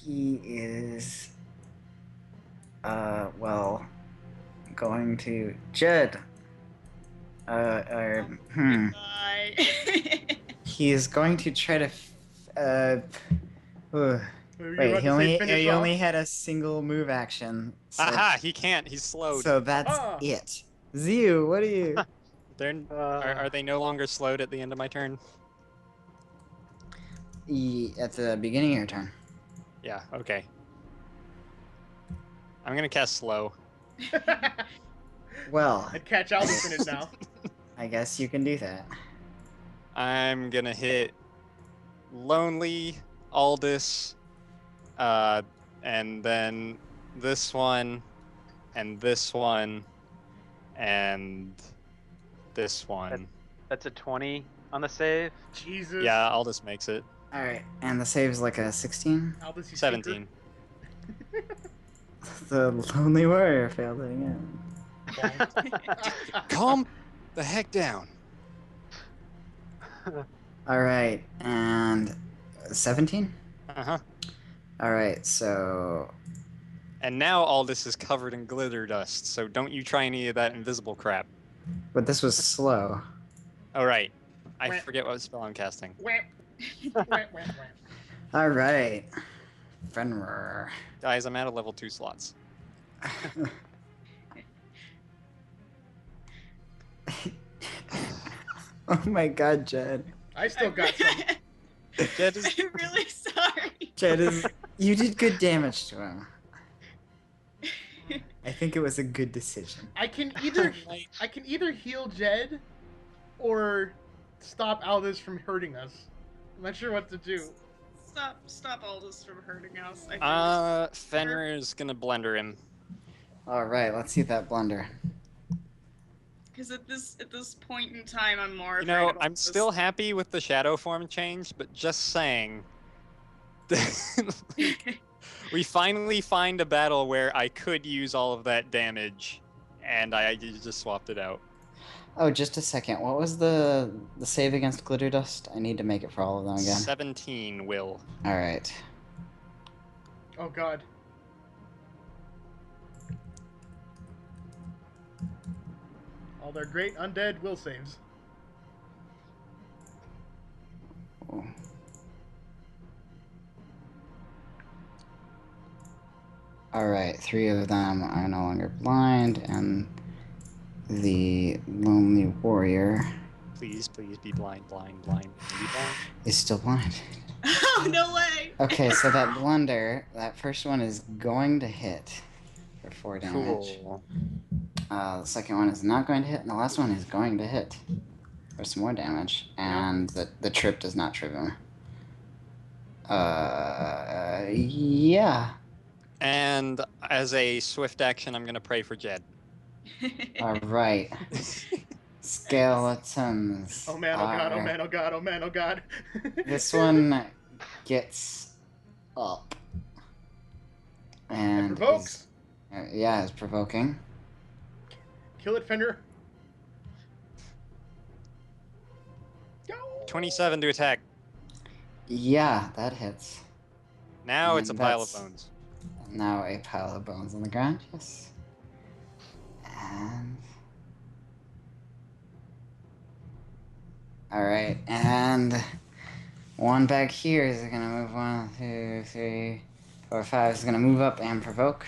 he is well going to Jed. Bye. He is going to try to Were you wait, about he to say only finish he off? only had a single move action. So, Aha! He can't. He's slowed. so that's Ah. it. Ziu, what are you? They're, are they no longer slowed at the end of my turn? At the beginning of your turn. Yeah, okay. I'm gonna cast slow. Well, And catch Aldous in it now. I guess you can do that. I'm gonna hit Lonely, Aldous, and then this one, and this one, and this one. That's a 20 on the save. Jesus. Yeah, Aldous makes it. Alright, and the save is like a 16? Aldous, you 17. The lonely warrior failed it again. Calm the heck down. Alright, and 17? Uh-huh. Alright, so And now all this is covered in glitter dust, so don't you try any of that invisible crap. but this was slow. All right. I Wah. forget what spell I'm casting. Alright. Fenrir. Guys, I'm out of level 2 slots. Oh my god, Jed. I still got some. Jed is... I'm really sorry. Jed is. You did good damage to him. I think it was a good decision. I can either heal Jed or stop Aldous from hurting us. I'm not sure what to do. Stop Aldous from hurting us. I think Fenrir is gonna blender him. Alright, let's see that blunder. because at this point in time, I'm more. You afraid know, of I'm Aldous. still happy with the shadow form change, but just saying. We finally find a battle where I could use all of that damage, and I just swapped it out. Oh, just a second. What was the save against glitter dust? I need to make it for all of them again. 17 will. Alright. Oh god. All their great undead will saves. Alright, 3 of them are no longer blind, and the lonely warrior Please be blind. Be blind. is still blind. Oh no way! Okay, so that blunder, that first one is going to hit for 4 damage. Cool. The second one is not going to hit, and the last one is going to hit for some more damage. And the trip does not trip him. Yeah. And as a swift action, I'm gonna pray for Jed. Alright. Skeletons. Oh man, oh god, oh are- man, oh god, oh man, oh god. This one gets up. And It provokes. yeah, it's provoking. Kill it, Fenrir. Go. 27 to attack. Yeah, that hits. Now it's a And pile of that's- bones. Now a pile of bones on the ground, yes. And... Alright, and... one back here is gonna move 1, 2, 3, 4, 5. Is gonna move up and provoke.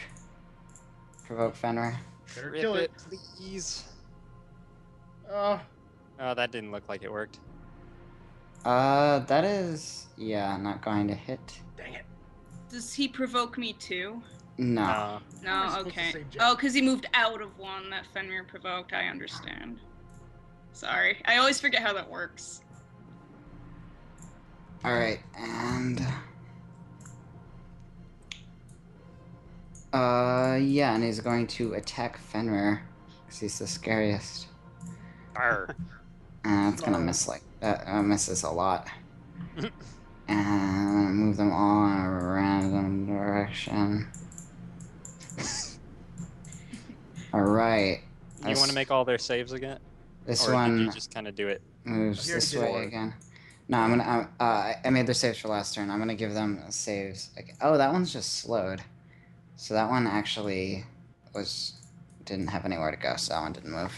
Provoke Fenrir. Better Rip kill it. please. Oh, Oh, that didn't look like it worked. That is... yeah, not going to hit. dang it. Does he provoke me too? No. How am I No, supposed to okay. save Jed? Oh, because he moved out of one that Fenrir provoked. I understand. Sorry, I always forget how that works. Alright, and... yeah, and he's going to attack Fenrir, because he's the scariest. Arr. And it's gonna miss like that. Misses a lot. And I'm gonna move them all in a random direction. Alright. You want to make all their saves again? This Or did one you just kind of do it? moves Here, this did way it. again. No, I'm gonna. I made their saves for last turn. I'm gonna give them saves. Like, oh, that one's just slowed. So that one actually didn't have anywhere to go. So that one didn't move.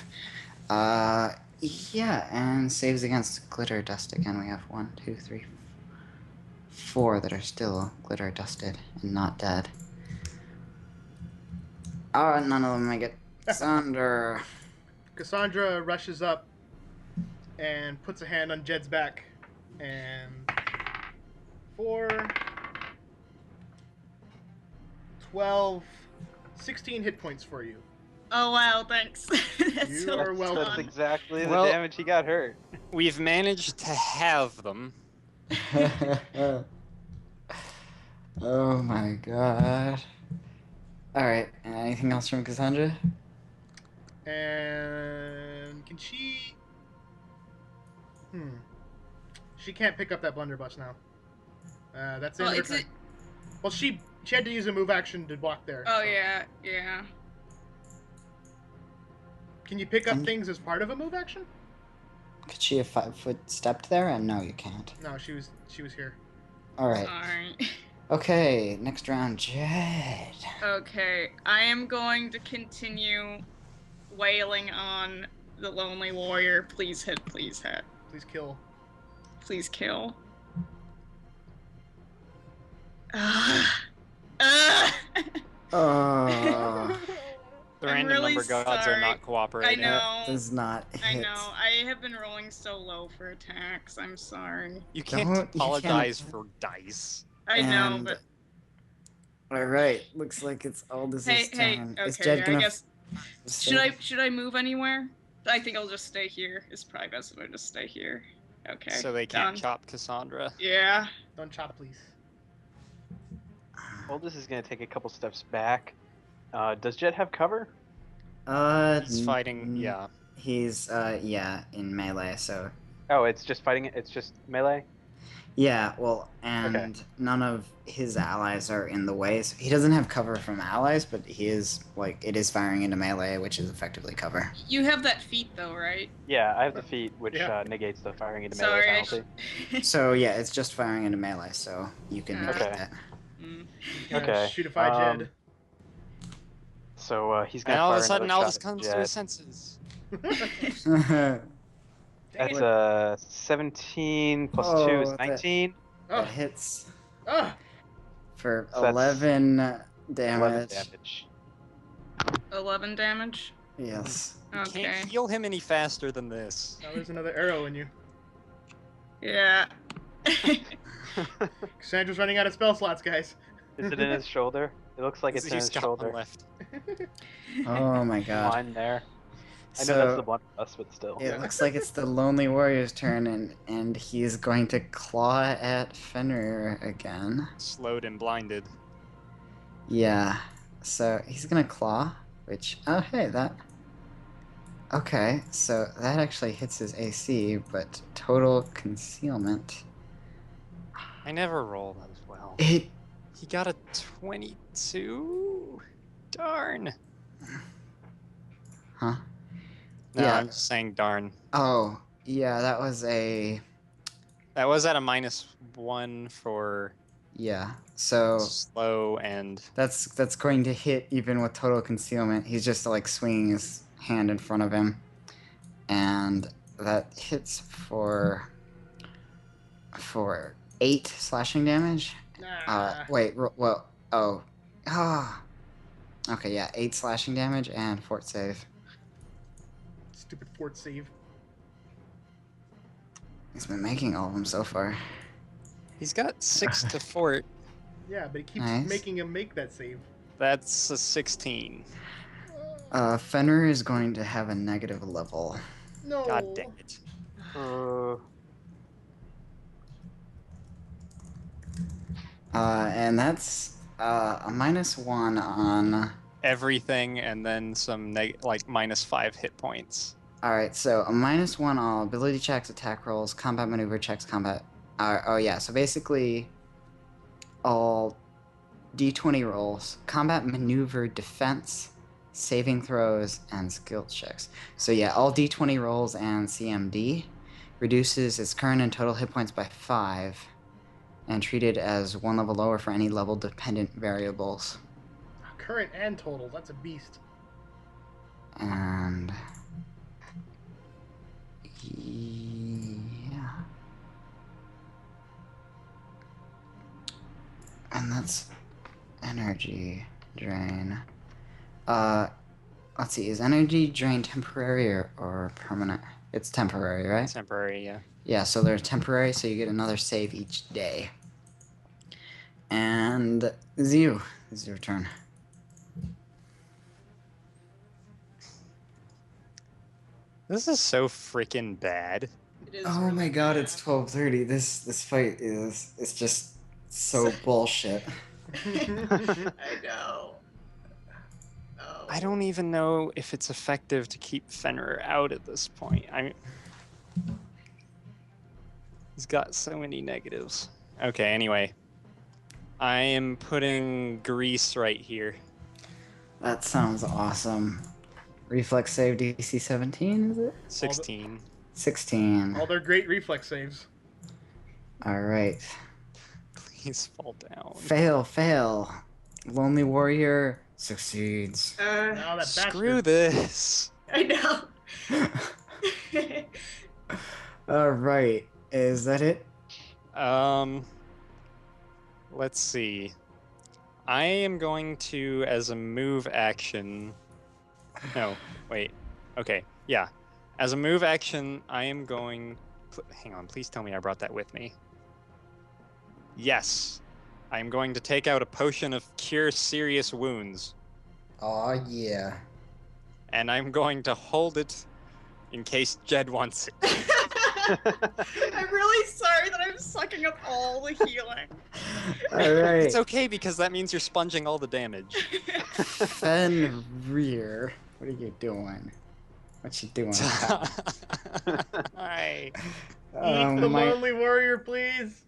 Yeah, and saves against glitter dust again. We have 1, 2, 3, 4 that are still glitter dusted and not dead. Oh, none of them make it. Cassandra. Cassandra rushes up and puts a hand on Jed's back. And 4, 12, 16 hit points for you. Oh wow, thanks. That's You so are welcome. That's fun. exactly the Well- damage he got hurt. We've managed to have them. Oh my god. Alright, anything else from Cassandra? And can she... She can't pick up that blunderbuss now. That's the Well, end of it's her turn. Well, She had to use a move action to block there. Oh so. yeah. Can you pick up And- things as part of a move action? Could she have 5-foot stepped there? And no, you can't. No, she was here. All right. Sorry. Okay, next round, Jed. Okay, I am going to continue wailing on the lonely warrior. Please hit, please hit. Please kill. Please kill. The I'm random really number gods sorry. are not cooperating. I know. That does not hit. I know. I have been rolling so low for attacks. I'm sorry. You can't Don't- you apologize can't- for dice. I know, And- but All right, looks like it's Aldous' hey, turn. Is okay. Jed I gonna guess stay? should I move anywhere? I think I'll just stay here. It's probably best if I just stay here. Okay. So they can't done. chop Cassandra. Yeah. Don't chop, please. Aldous is gonna take a couple steps back. Does Jet have cover? He's fighting, n- yeah. He's in melee, so Oh, it's just fighting. It's just melee. yeah. Well, and none of his allies are in the way. So he doesn't have cover from allies, but he is it is firing into melee, which is effectively cover. You have that feat though, right? Yeah, I have the feat, which Yeah. Negates the firing into Sorry, melee I penalty. So yeah, it's just firing into melee, so you can Okay. negate that. Mm. Okay, Shootify Jed. So he's gonna And all of a fire sudden, another Aldous shot at comes to Jet. his senses. That's Dang it. 17 plus 2 Oh, is that- 19. That Oh, hits ah, for So that's 11 11 damage. damage. 11 damage. Yes. You Okay. can't heal him any faster than this. now there's another arrow in you. Yeah. Cassandra's running out of spell slots, guys. Is it in his shoulder? It looks like it's in He's his got shoulder. one left. Oh my god. Line there. I know So that's the blunt for us, but still. it looks like it's the Lonely Warrior's turn, and he's going to claw at Fenrir again. Slowed and blinded. Yeah. So he's gonna claw, which hey that. Okay, so that actually hits his AC, but total concealment. I never rolled as well. It He got a 22? Darn. huh? No, Yeah. I'm just saying darn. Oh yeah, that was a That was at a -1 for yeah. So slow and that's going to hit even with total concealment. He's just swinging his hand in front of him, and that hits for 8 slashing damage. Nah. Okay, yeah, 8 slashing damage and fort save. Stupid fort save. He's been making all of them so far. he's got 6 to fort. Yeah, but he keeps Nice. making him make that save. That's a 16. Fenrir is going to have a negative level. No. God dang it. And that's a -1 on. Everything and then some -5 hit points. Alright, so a -1 on all ability checks, attack rolls, combat maneuver checks, combat. So basically all d20 rolls, combat maneuver defense, saving throws, and skill checks. So yeah, all d20 rolls and CMD reduces its current and total hit points by 5 and treated as 1 level lower for any level dependent variables. Current and total. That's a beast. And yeah. And that's energy drain. Let's see, is energy drain temporary or permanent? It's temporary, right? Temporary, yeah. Yeah, so they're temporary, so you get another save each day. And Ziu, this is your turn. This is so freaking bad. It is Oh really my god, bad. it's 12:30. This fight is just so bullshit. I know. Oh. I don't even know if it's effective to keep Fenrir out at this point. He's got so many negatives. Okay, anyway. I am putting grease right here. That sounds awesome. Reflex save DC 17, is it? 16. 16. All their great reflex saves. Alright. Please fall down. Fail. Lonely Warrior succeeds. Now that Screw bastard. this. I know. Alright. Is that it? Let's see. I am going to, as a move action. No, wait. Okay, yeah. As a move action, I am going. Hang on, please tell me I brought that with me. Yes. I am going to take out a potion of Cure Serious Wounds. Aw, yeah. And I'm going to hold it in case Jed wants it. I'm really sorry that I'm sucking up all the healing. Alright. It's okay because that means you're sponging all the damage. Fenrir. What are you doing? What you doing? Hi. Eat the Lonely Warrior, please.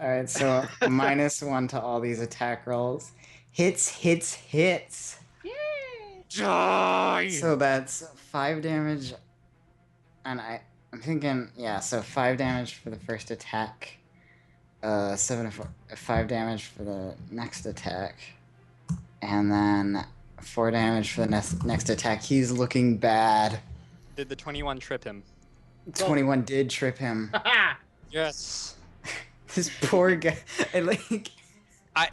Alright, so -1 to all these attack rolls. Hits. Yay! Die! So that's 5 damage. And I'm thinking, yeah, so 5 damage for the first attack. 5 damage for the next attack. And then 4 damage for the next attack. He's looking bad. Did the 21 trip him? 21 did trip him. Haha! Yes. This poor guy.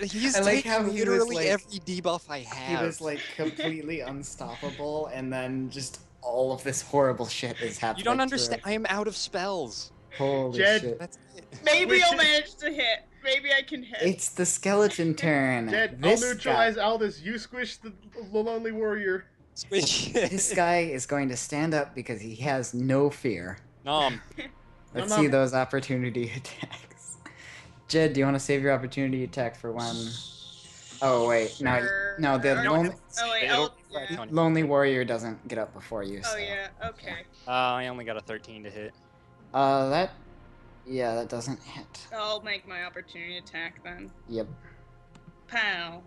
He's I like taking how he was, literally like- every debuff I He have. was like completely unstoppable, and then just all of this horrible shit is happening. You don't to understand. him. I am out of spells. Holy Jed. shit. That's it. Maybe Which I'll is- manage to hit. Maybe I can hit. It's the skeleton turn. Jed, This I'll neutralize Aldous. You squish the Lonely Warrior. Squish. This guy is going to stand up because he has no fear. Nom. Let's Nom see nom. those opportunity attacks. Jed, do you want to save your opportunity attack for when? Oh wait, Sure. no, the No, lonely, Oh wait, It'll- yeah. lonely warrior doesn't get up before you. Oh So. yeah, okay. I only got a 13 to hit. That doesn't hit. I'll make my opportunity attack then. Yep. Pow.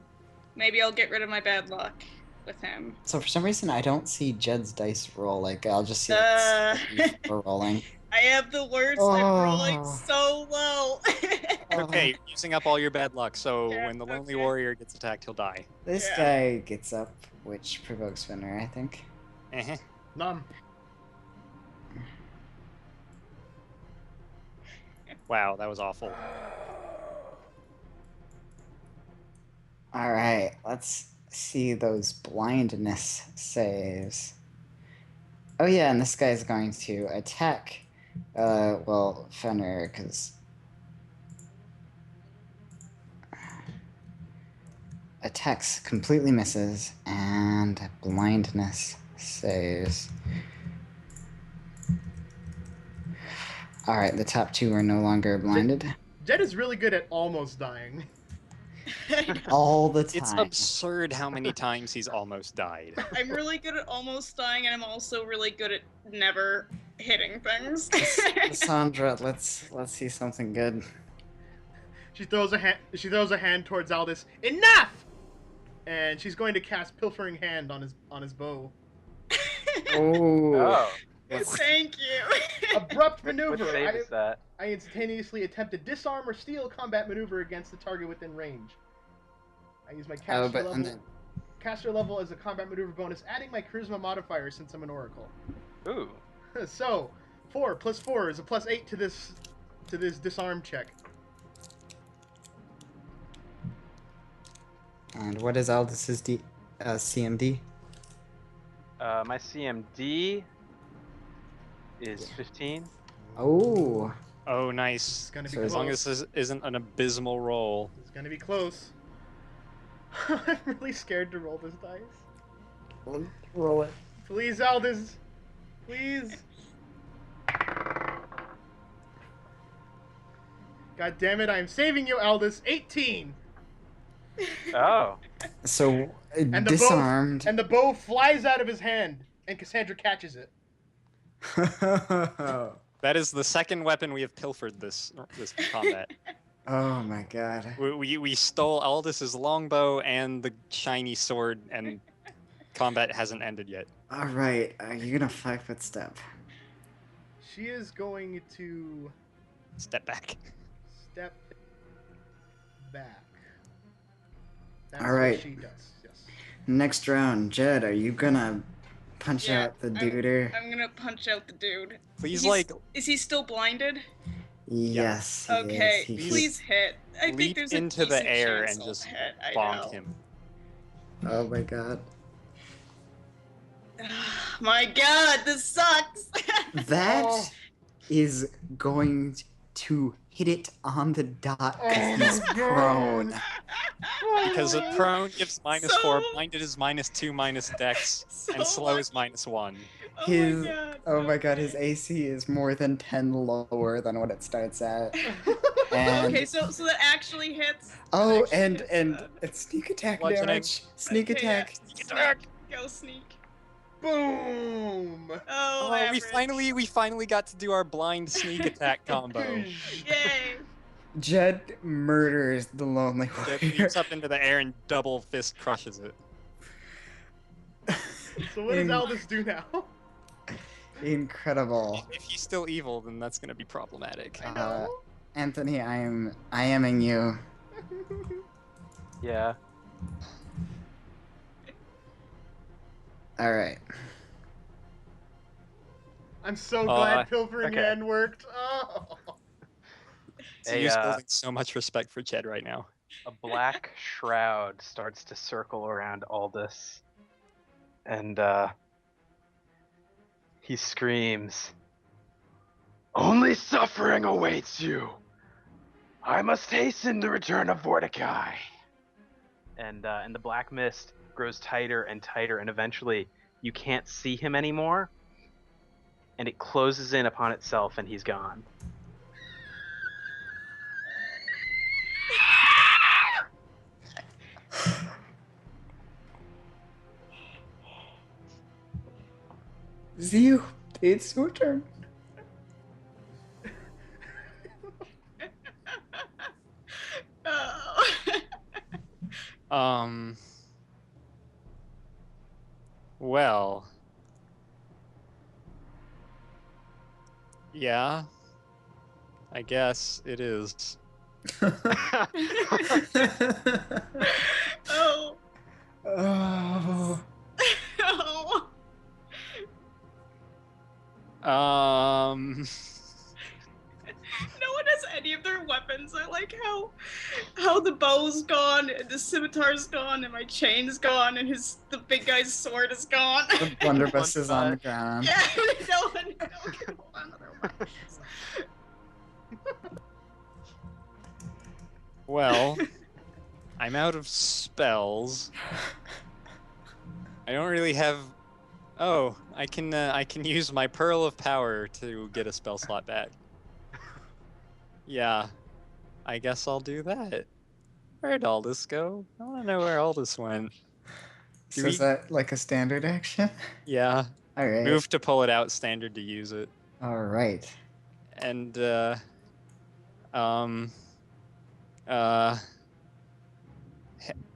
Maybe I'll get rid of my bad luck with him. So for some reason, I don't see Jed's dice roll. Like I'll just see for rolling. I have the worst. I'm rolling so low. Okay, using up all your bad luck, so Yeah, when the Lonely okay. Warrior gets attacked, he'll die. This Yeah. guy gets up, which provokes Fenrir, I think. Eh. Nom. Wow, that was awful. All right, let's see those blindness saves. Oh yeah, and this guy's going to attack. Well, Fenrir, because attacks completely misses and blindness saves. All right, the top two are no longer blinded. Jed is really good at almost dying. All the time. It's absurd how many times he's almost died. I'm really good at almost dying, and I'm also really good at never hitting things. Cassandra, let's see something good. She throws a hand. She throws a hand towards Aldous. Enough! And she's going to cast Pilfering Hand on his bow. Oh. Oh, Thank you. Abrupt what maneuver. save is that? I instantaneously attempt to disarm or steal combat maneuver against the target within range. I use my caster level as a combat maneuver bonus, adding my charisma modifier since I'm an oracle. Ooh. So, 4 plus 4 is a plus 8 to this disarm check. And what is Aldous' CMD? My CMD is 15. Oh. Oh, It's nice. gonna be So close. As long as this isn't an abysmal roll. It's gonna be close. I'm really scared to roll this dice. Roll it. Please, Aldous. Please. God damn it, I'm saving you, Aldous. 18! Oh. So, And disarmed. And the bow flies out of his hand, and Cassandra catches it. That is the second weapon we have pilfered this combat. Oh my god. We stole Aldous' longbow and the shiny sword, and combat hasn't ended yet. All right, are you gonna 5-foot step? She is going to Step back. step back. That's All right. what she does. Yes. Next round, Jed, are you gonna punch Yeah, out the duder? I'm gonna punch out the dude. Please, Is he still blinded? Yes, he Okay, is. He please hit. I think leap there's a into the decent air chance and I'll just hit. I bonk know. him. Oh my god. My god, this sucks! That Oh. is going to hit it on the dot Oh because he's my prone. God. Because a prone gives -4, So- blinded is -2 minus dex, So and slow is lucky. -1. His Oh my god. god, his okay. AC is more than 10 lower than what it starts at. And Okay, so that actually hits. oh, That actually and hits, it's sneak attack Bludgeoning. damage. Sneak Okay, yeah. attack. Sneak attack! Go sneak. Boom. Oh, Oh, average. we finally got to do our blind sneak attack combo. Yay. Jed murders the lonely Jed warrior. leaps up into the air and double fist crushes it. So what does In- Aldous do now? Incredible. If he's still evil, then that's gonna be problematic. I know. Anthony, I aming you. Yeah. All right. I'm so glad pilfering okay. N worked. Oh. So you're building so much respect for Jed right now. A black shroud starts to circle around Aldous, and he screams, "Only suffering awaits you! I must hasten the return of Mordecai!" And the black mist grows tighter and tighter, and eventually you can't see him anymore, and it closes in upon itself, and he's gone. Zeus, it's your turn. Oh. Well. Yeah. I guess it is. Oh. Oh. Oh. No one has any of their weapons. I like how the bow's gone, and the scimitar's gone, and my chain's gone, and the big guy's sword is gone. The blunderbuss is on the ground. Yeah, no one can hold on to their weapons. Well, I'm out of spells. I don't really have. Oh, I can use my Pearl of Power to get a spell slot back. Yeah, I guess I'll do that. Where'd Aldous go? I want to know where Aldous went. So is that like a standard action? Yeah. All right. Move to pull it out, standard to use it. All right. And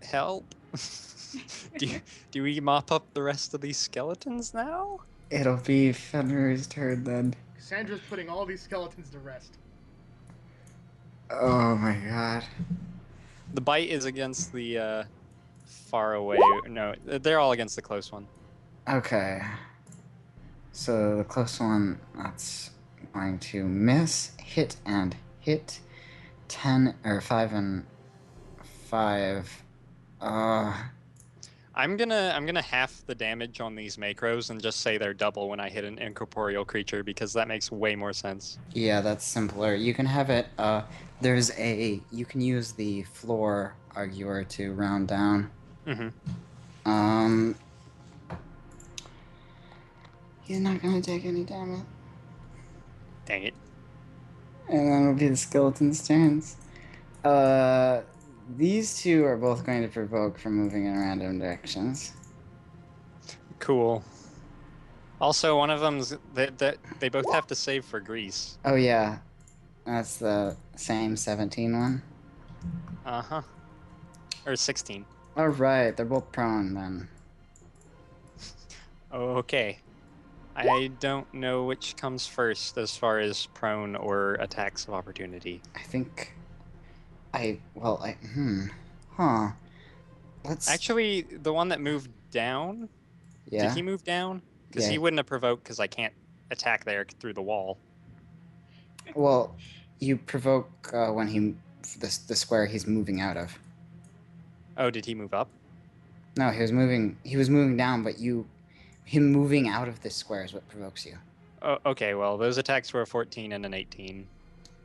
help. do we mop up the rest of these skeletons now? It'll be Fenrir's turn then. Cassandra's putting all these skeletons to rest. Oh my god. The bite is against the far away. No, they're all against the close one. Okay. So the close one, that's going to miss, hit, and hit. 10 or 5 and 5. I'm gonna half the damage on these macros and just say they're double when I hit an incorporeal creature because that makes way more sense. Yeah, that's simpler. You can have it, you can use the floor arguer to round down. Mm-hmm. He's not gonna take any damage. Dang it. And then it'll be the skeleton's turns. These two are both going to provoke from moving in random directions. Cool. Also, one of them's they both have to save for grease. Oh yeah. That's the same 17 one. Uh-huh. Or 16. All right, they're both prone then. Okay. I don't know which comes first as far as prone or attacks of opportunity. I think Huh. Let's Actually, the one that moved down, yeah. did he move down? Because Yeah. he wouldn't have provoked because I can't attack there through the wall. Well, you provoke when the square he's moving out of. Oh, did he move up? No, he was moving down, but him moving out of this square is what provokes you. Oh, okay, well, those attacks were a 14 and an 18.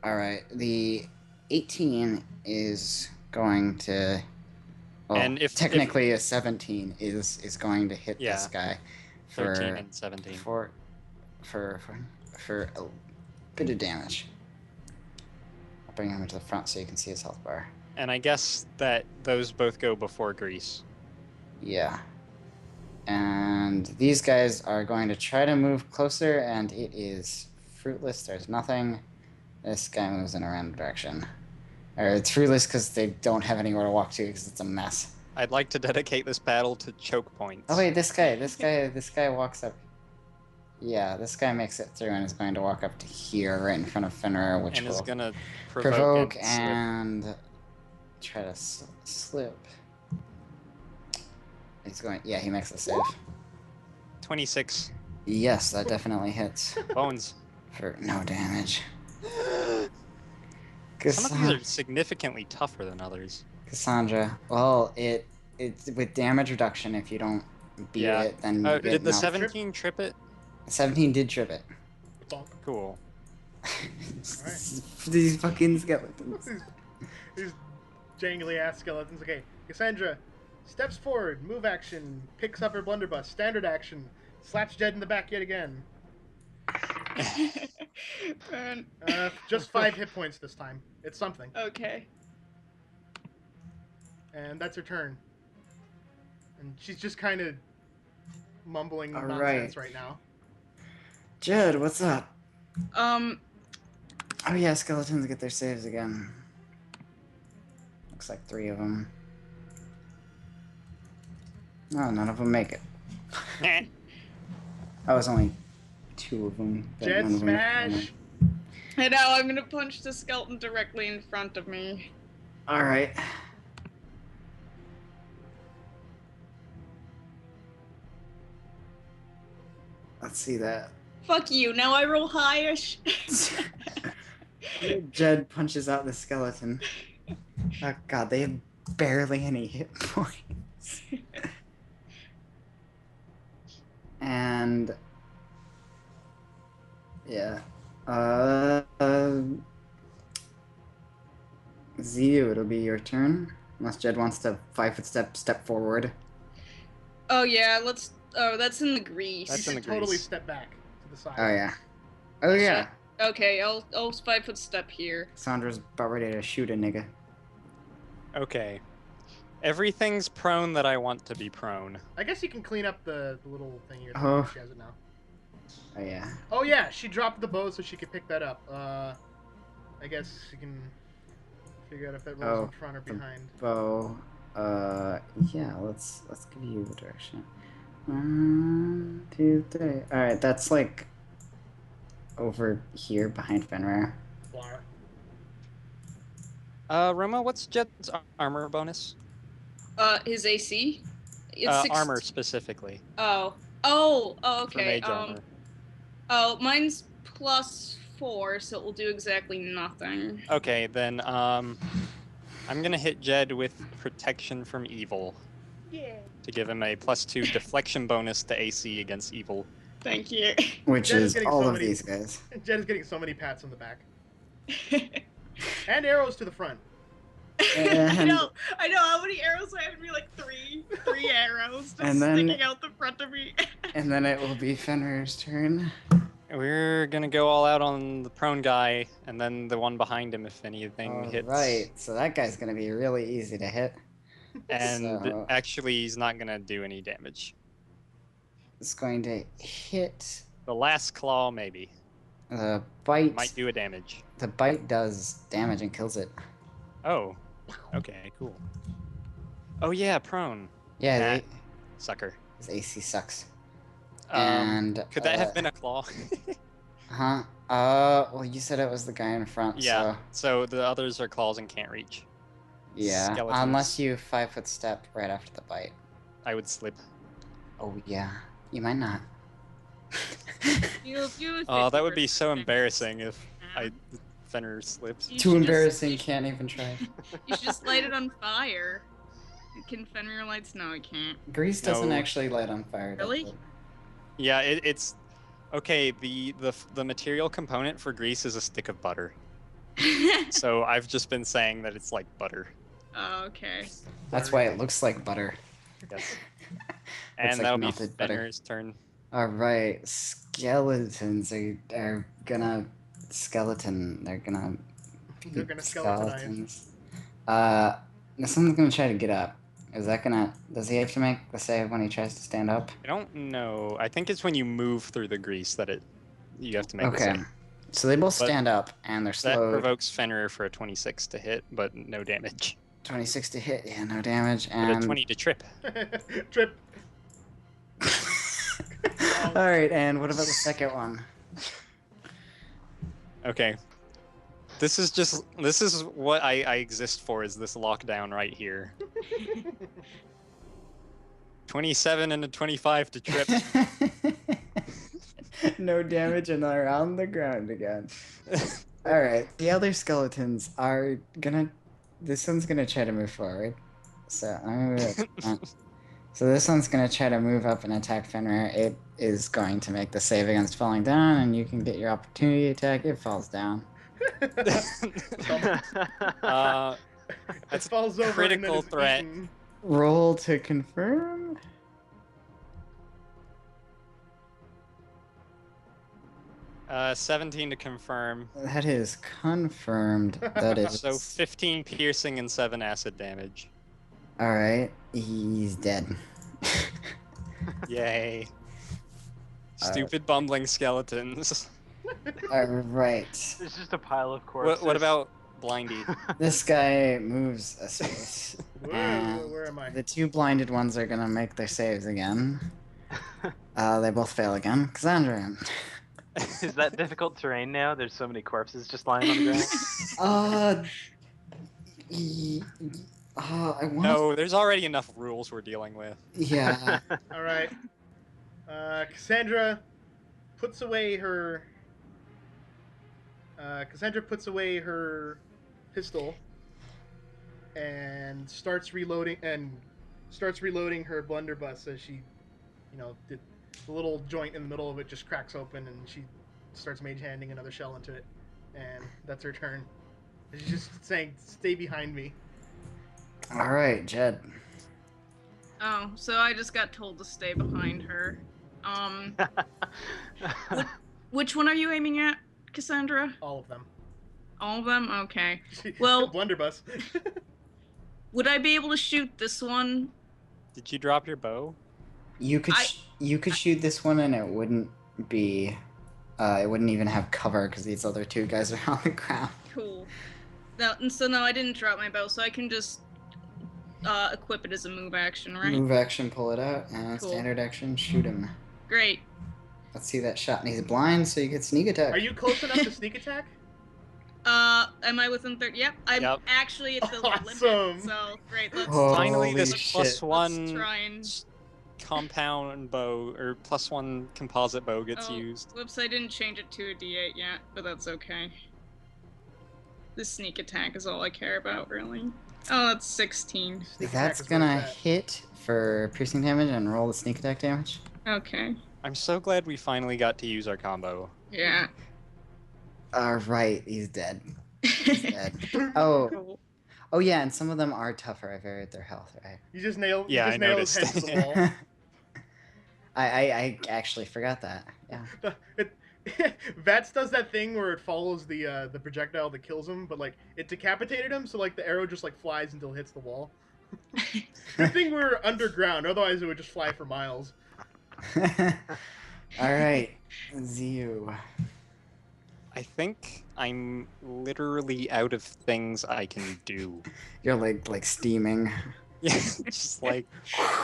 All right, the 18 is going to. Well, And if technically a 17 is going to hit this guy 13 and 17. for a bit of damage. I'll bring him to the front so you can see his health bar. And I guess that those both go before Grease. Yeah. And these guys are going to try to move closer, and it is fruitless. There's nothing. This guy moves in a random direction. Or it's fruitless because they don't have anywhere to walk to because it's a mess. I'd like to dedicate this battle to choke points. Oh wait, this guy walks up. Yeah, this guy makes it through and is going to walk up to here, right in front of Fenrir, which and will is gonna provoke and and try to slip. He's going. Yeah, he makes a save. 26 Yes, that definitely hits bones. for no damage. Some of these are significantly tougher than others. Cassandra. Well, it's with damage reduction. If you don't beat it, then you get did the knocked. 17 trip it? 17 did trip it. Bonk. Cool. These fucking skeletons. These jangly ass skeletons. Okay, Cassandra steps forward, move action, picks up her blunderbuss, standard action, slaps Jed in the back yet again. Burn. Just 5 hit points this time. It's something. Okay. And that's her turn. And she's just kind of mumbling All nonsense right now. Jed, what's up? Um, Oh yeah, skeletons get their saves again. Looks like 3 of them. No, none of them make it. I was only 2 of them. but Jed none of them make it. smash! I know, I'm gonna punch the skeleton directly in front of me. All right. Let's see that. Fuck you, now I roll highish. Jed punches out the skeleton. Oh god, they have barely any hit points. And yeah. Ziu, it'll be your turn. Unless Jed wants to 5-foot step forward. Oh yeah, oh, that's in the grease. That's You in should the totally grease. step back to the side. Oh yeah. Oh yeah. Okay, I'll 5-foot step here. Sandra's about ready to shoot a nigga. Okay. Everything's prone that I want to be prone. I guess you can clean up the little thing you're Oh. She has it now. Oh yeah. Oh yeah, she dropped the bow so she could pick that up. I guess you can figure out if that rolls in front or behind. Bow. Yeah, let's give you the direction. 1, 2, 3. Alright, that's like over here behind Fenrir. Blar. Roma, what's Jed's armor bonus? His AC? It's Armor specifically. Oh, For okay. mage armor. Oh, mine's +4, so it will do exactly nothing. Okay, then I'm gonna hit Jed with protection from evil. Yeah. To give him a +2 deflection bonus to AC against evil. Thank you. Which Jed is is getting all so of many- these guys. Jed is getting so many pats on the back. And arrows to the front. I And, know. How many arrows do I have? Like three arrows just And then- sticking out the front of me. and then it will be Fenrir's turn. We're gonna go all out on the prone guy, and then the one behind him if anything hits. Right, so that guy's gonna be really easy to hit. And So- actually, he's not gonna do any damage. It's going to hit. The last claw, maybe. The bite. Might do a damage. The bite does damage and kills it. Oh. Okay, cool. Oh yeah, prone. Yeah, Sucker. his AC sucks. Um, And could that have been a claw? Huh? Well, you said it was the guy in front. Yeah. So the others are claws and can't reach. Yeah. Skeletons. Unless you 5-foot step right after the bite. I would slip. Oh yeah. You might not. You have Oh, that would be 50% so chance. embarrassing if Fenrir slips. You Too should embarrassing. Just, Can't even try. you should just light it on fire. Can Fenrir lights? No, I can't. Grease doesn't No. actually light on fire. does Really? it? Yeah, it's okay. The material component for grease is a stick of butter. So I've just been saying that it's like butter. Oh, okay. That's why it looks like butter. Yes. Looks And like that'll be melted butter. Fenrir's turn. All right. Skeletons are gonna skeleton. They're gonna. They're gonna skeletonize. skeletons. This one's gonna try to get up. Is that gonna? Does he have to make the save when he tries to stand up? I don't know. I think it's when you move through the grease that you have to make the Okay. save. So they both But stand up and they're That slow. provokes Fenrir for a 26 to hit, but no damage. 26 to hit. Yeah, no damage. But And a 20 to trip. Trip. all right. And what about the second one? Okay. This is what I exist for, is this lockdown right here. 27 and a 25 to trip. No damage and they're on the ground again. Alright, the other skeletons are gonna. This one's gonna try to move forward. So, so this one's gonna try to move up and attack Fenrir. It is going to make the save against falling down, and you can get your opportunity attack. It falls down. That's It falls over and then critical is threat. eaten. Roll to confirm. 17 to confirm. That is confirmed. That is. So 15 piercing and 7 acid damage. Alright, he's dead. Yay. Stupid bumbling skeletons. Alright. There's just a pile of corpses. What about Blindy? This guy moves a space. Where am I? The two blinded ones are gonna make their saves again. They both fail again. Cassandra. Is that difficult terrain now? There's so many corpses just lying on the ground. I want. No, there's already enough rules we're dealing with. Yeah. All right. Cassandra puts away her. Cassandra puts away her pistol and starts reloading her blunderbuss as she, the little joint in the middle of it just cracks open and she starts mage handing another shell into it, and that's her turn. She's just saying, "Stay behind me." All right, Jed. Oh, so I just got told to stay behind her. Which one are you aiming at, Cassandra? All of them. All of them? Okay. Well- blunderbuss. Would I be able to shoot this one? Did you drop your bow? You could you could shoot this one and it wouldn't be. It wouldn't even have cover because these other two guys are on the ground. Cool. No, I didn't drop my bow, so I can just equip it as a move action, right? Move action, pull it out, and Cool. standard action, shoot him. Great. Let's see that shot. And he's blind, so you get sneak attack. Are you close enough to sneak attack? Am I within 30? Yep, I'm Yep. actually at the Awesome. limit, so great, let's, Oh, Finally, holy this shit. plus one let's try and... compound bow, or plus one composite bow gets Oh, used. whoops, I didn't change it to a D8 yet, but that's okay. This sneak attack is all I care about, really. Oh, that's 16. Sneak attack That's is gonna where it's at. hit for piercing damage and roll the sneak attack damage. Okay. I'm so glad we finally got to use our combo. Yeah. Right, he's dead. He's dead. Oh, Cool. oh yeah, and some of them are tougher. I varied their health, right? You just nailed. Yeah, you just I nailed his head to the wall. I actually forgot that. Yeah. Vats does that thing where it follows the projectile that kills him, but like it decapitated him, so like the arrow just like flies until it hits the wall. Good thing we're underground, otherwise it would just fly for miles. All right, Ziu. I think I'm literally out of things I can do. You're like steaming. Yeah, just like,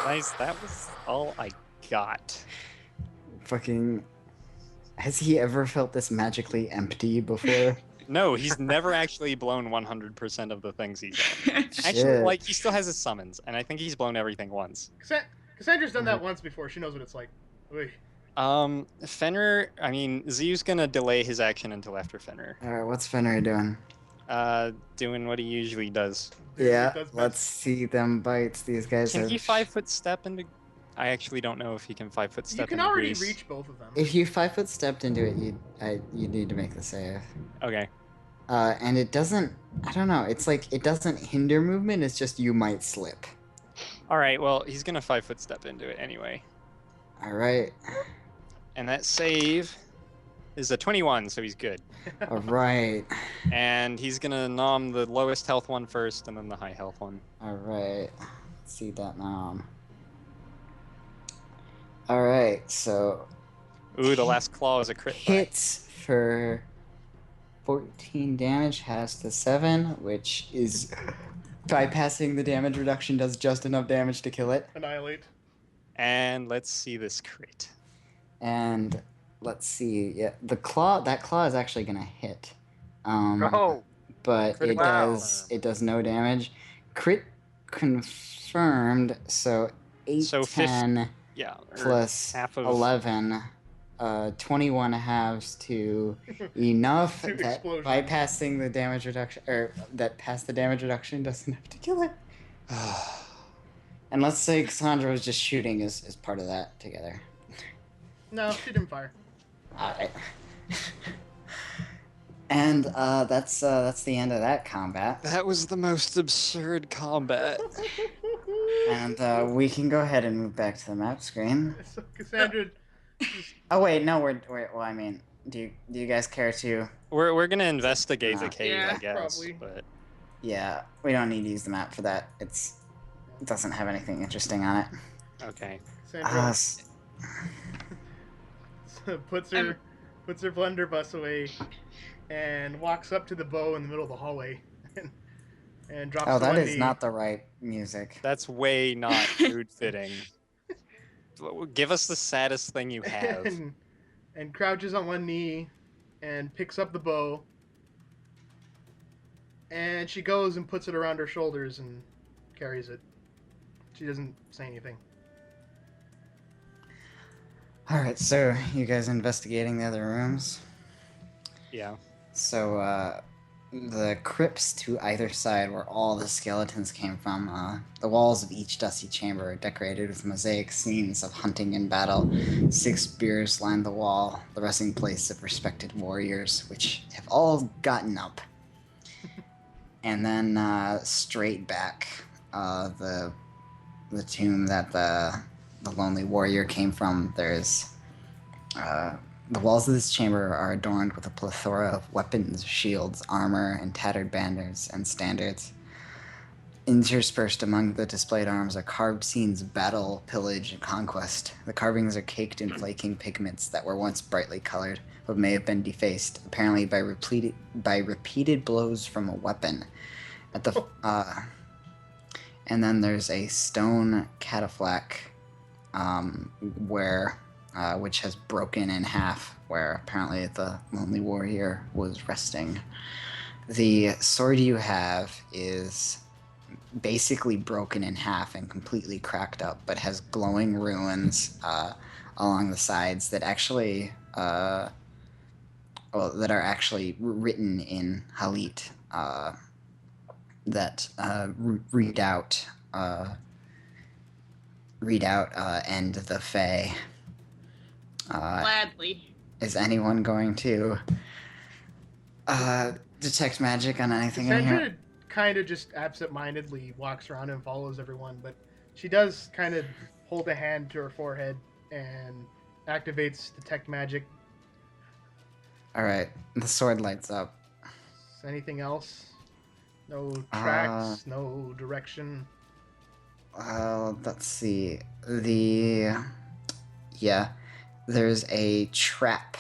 nice, that was all I got. Fucking. Has he ever felt this magically empty before? No, he's never actually blown 100% of the things he's done. Actually, Shit. like, he still has his summons, and I think he's blown everything once. Cassandra's done that once before. She knows what it's like. Oy. Fenrir, I mean, Ziyu's gonna delay his action until after Fenrir. Alright, what's Fenrir doing? Doing what he usually does. Yeah, Does best. let's see them bites. These guys Can have... he 5-foot step into... I actually don't know if he can 5-foot You step can into already Greece. reach both of them. If you 5-foot stepped into it, you need to make the save. Okay. And it doesn't... I don't know. It's like, it doesn't hinder movement. It's just you might slip. Alright, well, he's gonna 5-foot step into it anyway. Alright. And that save is a 21, so he's good. Alright. And he's gonna nom the lowest health one first, and then the high health one. Alright. Let's see that now. Alright, so... Ooh, the last claw is a crit. Hits for 14 damage, has to 7, which is... Bypassing the damage reduction does just enough damage to kill it. Annihilate. And let's see this crit. And let's see, yeah, that claw is actually gonna hit. Oh, But Crit wow. it does no damage. Crit confirmed, so 8, So 10 Yeah. or plus half of 11, 21 halves to enough To that explosion. bypassing the damage reduction, or that past the damage reduction does enough to kill it. And let's say Cassandra was just shooting as part of that together. No, she didn't fire. Alright. And that's the end of that combat. That was the most absurd combat. And we can go ahead and move back to the map screen. So Cassandra. Oh wait, no, we're well. I mean, do you guys care to? We're gonna investigate the Nah. cave, Yeah, I guess. probably. But Yeah, we don't need to use the map for that. It doesn't have anything interesting on it. okay. Cassandra S- puts her blunderbuss away and walks up to the bow in the middle of the hallway and drops oh, to that one is knee. not the right music. That's way not food fitting. Give us the saddest thing you have. and crouches on one knee and picks up the bow. And she goes and puts it around her shoulders and carries it. She doesn't say anything. All right, so you guys investigating the other rooms? Yeah. So the crypts to either side, where all the skeletons came from, the walls of each dusty chamber are decorated with mosaic scenes of hunting and battle. 6 biers line the wall, the resting place of respected warriors, which have all gotten up. And then straight back, the tomb that the lonely warrior came from, there's the walls of this chamber are adorned with a plethora of weapons, shields, armor, and tattered banners and standards. Interspersed among the displayed arms are carved scenes of battle, pillage, and conquest. The carvings are caked in flaking pigments that were once brightly colored, but may have been defaced, apparently by repeated blows from a weapon. And then there's a stone catafalque, which has broken in half, where apparently the lonely warrior was resting. The sword you have is basically broken in half and completely cracked up, but has glowing runes along the sides that actually, that are actually written in Halit, that read out end the Fae. Gladly. Is anyone going to detect magic on anything in here? Cassandra kind of just absent-mindedly walks around and follows everyone, but she does kind of hold a hand to her forehead and activates detect magic. Alright, the sword lights up. Anything else? No tracks, no direction. Let's see. There's a trap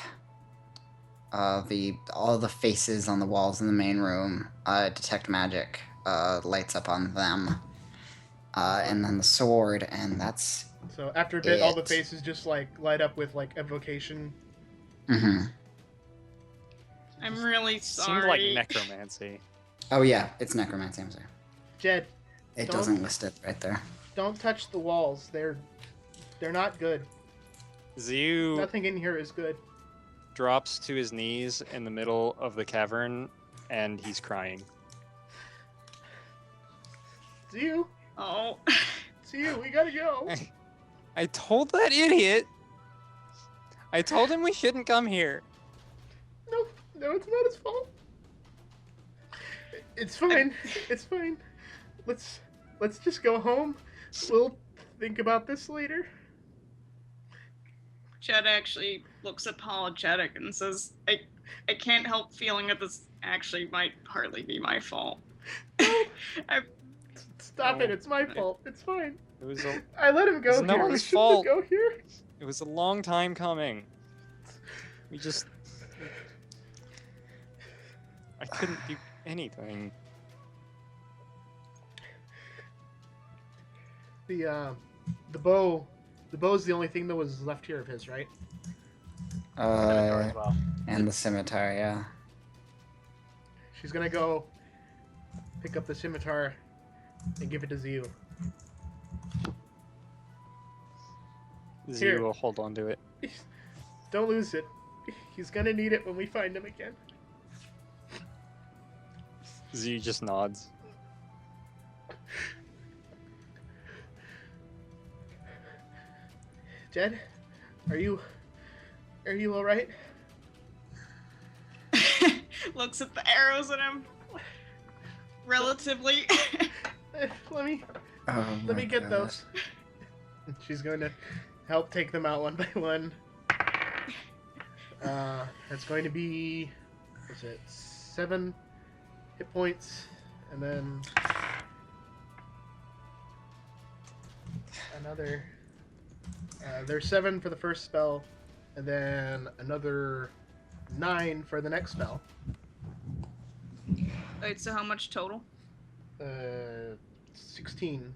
all the faces on the walls in the main room detect magic. Lights up on them, and then the sword, and that's So after a bit, all the it. faces just like light up with like evocation. Mm-hmm. I'm really Seemed like sorry. necromancy. Oh yeah, it's necromancy. I'm sorry. Jed, It Don't- doesn't list it right there. don't touch the walls. They're not good. Ziu Nothing in here is good. drops to his knees in the middle of the cavern, and he's crying. See you. Oh. See you. We gotta go. I told that idiot. I told him we shouldn't come here. No, it's not his fault. It's fine. It's fine. Let's just go home. We'll think about this later. Chet actually looks apologetic and says, I can't help feeling that this actually might partly be my fault. Stop it. It's my fault. It's fine. It was I let him go It's here. no We one's shouldn't fault. go here. a long time coming. I couldn't do anything. The bow's the only thing that was left here of his, right? Scimitar as well. And the scimitar, yeah. She's gonna go pick up the scimitar and give it to Ziu. Here. Ziu will hold on to it. Don't lose it. He's gonna need it when we find him again. Ziu just nods. Jed, are you all right? Looks at the arrows in him. Relatively. Let me Oh let me my get God. those. She's going to help take them out one by one. That's going to be, what's it, 7 hit points, and then another. There's 7 for the first spell, and then another 9 for the next spell. Wait, so how much total? 16.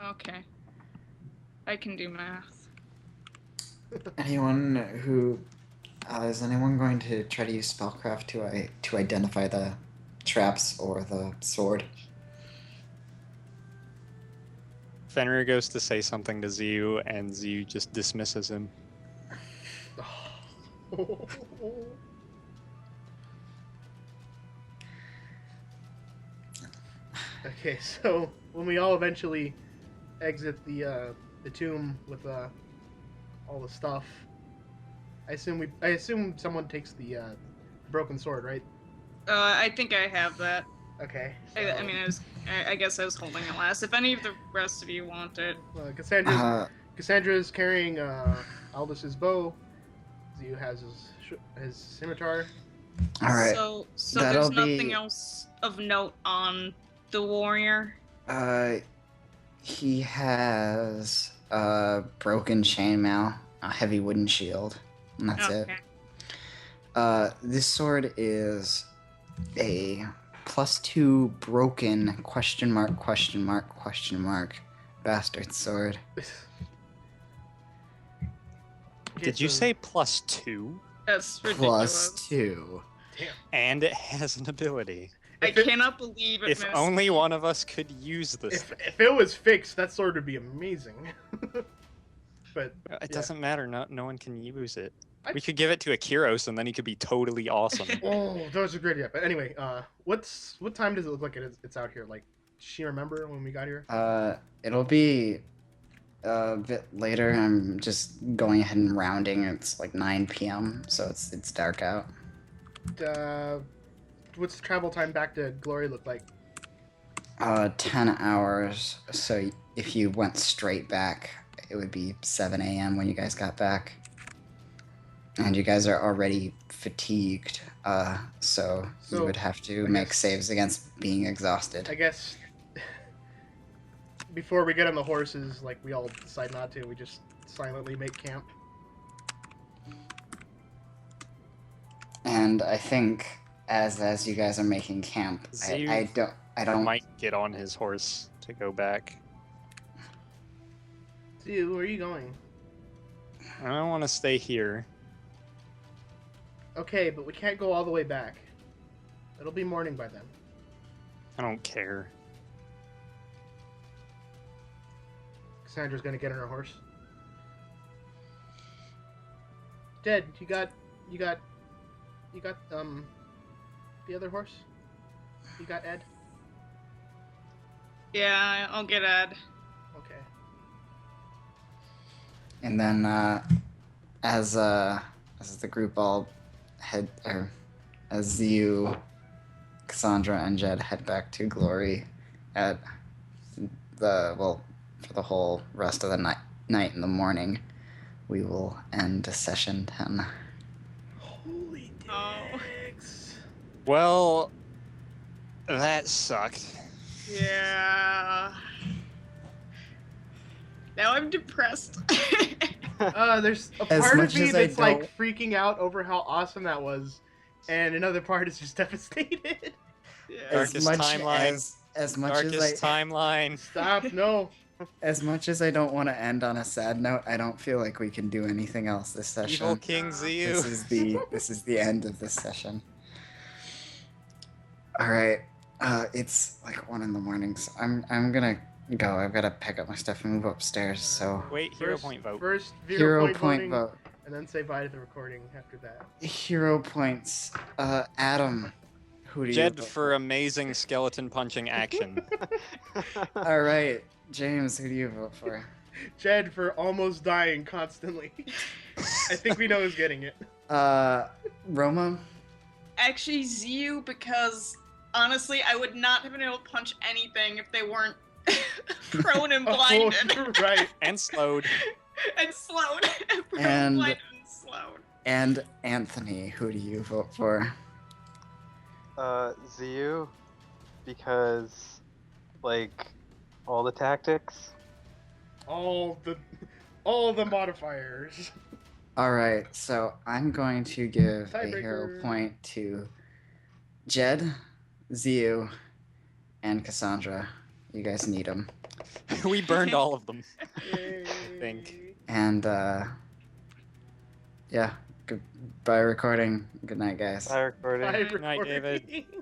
Okay. I can do math. Anyone who is anyone going to try to use spellcraft to identify the traps or the sword? Fenrir goes to say something to Ziu, and Ziu just dismisses him. Okay, so when we all eventually exit the tomb with all the stuff, I assume someone takes the broken sword, right? I think I have that. Okay. I guess I was holding it last. If any of the rest of you want it. Cassandra's carrying Aldous's bow. Ziu has his scimitar. All right. So That'll there's nothing be- else of note on the warrior. He has a broken chainmail, a heavy wooden shield, and that's it. Okay. This sword is a +2 broken ? Bastard sword. Okay, Did you so- say +2? That's ridiculous. +2. Damn. And it has an ability. I If it- cannot believe it If missed. only one of us could use this. If it was fixed, that sword would be amazing. But It doesn't matter. No one can use it. I- We could give it to a Kyros, and then he could be totally awesome. oh, that was a great idea. But anyway, what time does it look like it's out here? Like, does she remember when we got here? It'll be a bit later. I'm just going ahead and rounding. It's like 9 p.m., so it's dark out. What's the travel time back to Glory look like? 10 hours. So if you went straight back, it would be 7 a.m. when you guys got back. And you guys are already fatigued, so you So, would have to I make guess- saves against being exhausted. I guess before we get on the horses, like we all decide not to, we just silently make camp. And I think as you guys are making camp, I don't. Might get on his horse to go back. See, where are you going? I don't want to stay here. Okay, but we can't go all the way back. It'll be morning by then. I don't care. Cassandra's gonna get on her horse. Jed, you got the other horse? You got Ed? Yeah, I'll get Ed. Okay. And then as the group all head, or as you, Cassandra, and Jed head back to Glory at for the whole rest of the night in the morning, we will end session 10. Holy Oh. dicks. Well, that sucked. Yeah. Now I'm depressed. There's a As part much of me as I that's like don't- freaking out over how awesome that was, and another part is just devastated. Yeah. Darkest timeline. As much Darkest timeline. Stop, no. as much as I don't want to end on a sad note, I don't feel like we can do anything else this session. Evil King Ziyu. This is the end of this session. All right, it's like 1 a.m, so I'm gonna go. I've got to pick up my stuff and move upstairs. So Wait, hero point vote. First hero point point voting, vote. and then say bye to the recording after that. Hero points. Adam, who do you Jed vote for amazing skeleton punching action. All right, James, who do you vote for? Jed for almost dying constantly. I think we know who's getting it. Roma. Actually, Ziyu, because honestly, I would not have been able to punch anything if they weren't prone and blinded. Oh, right. And slowed. And slowed. Prone, And- blinded, and slowed. And Anthony, who do you vote for? Ziyu, because, like, all the tactics. All the modifiers. All right, so I'm going to give a hero Tiebreaker. point to Jed, Ziyu, and Cassandra. You guys need them. We burned all of them. Yay. think. And yeah, goodbye recording. Good night, guys. Bye, recording. Bye, Good night, David. recording.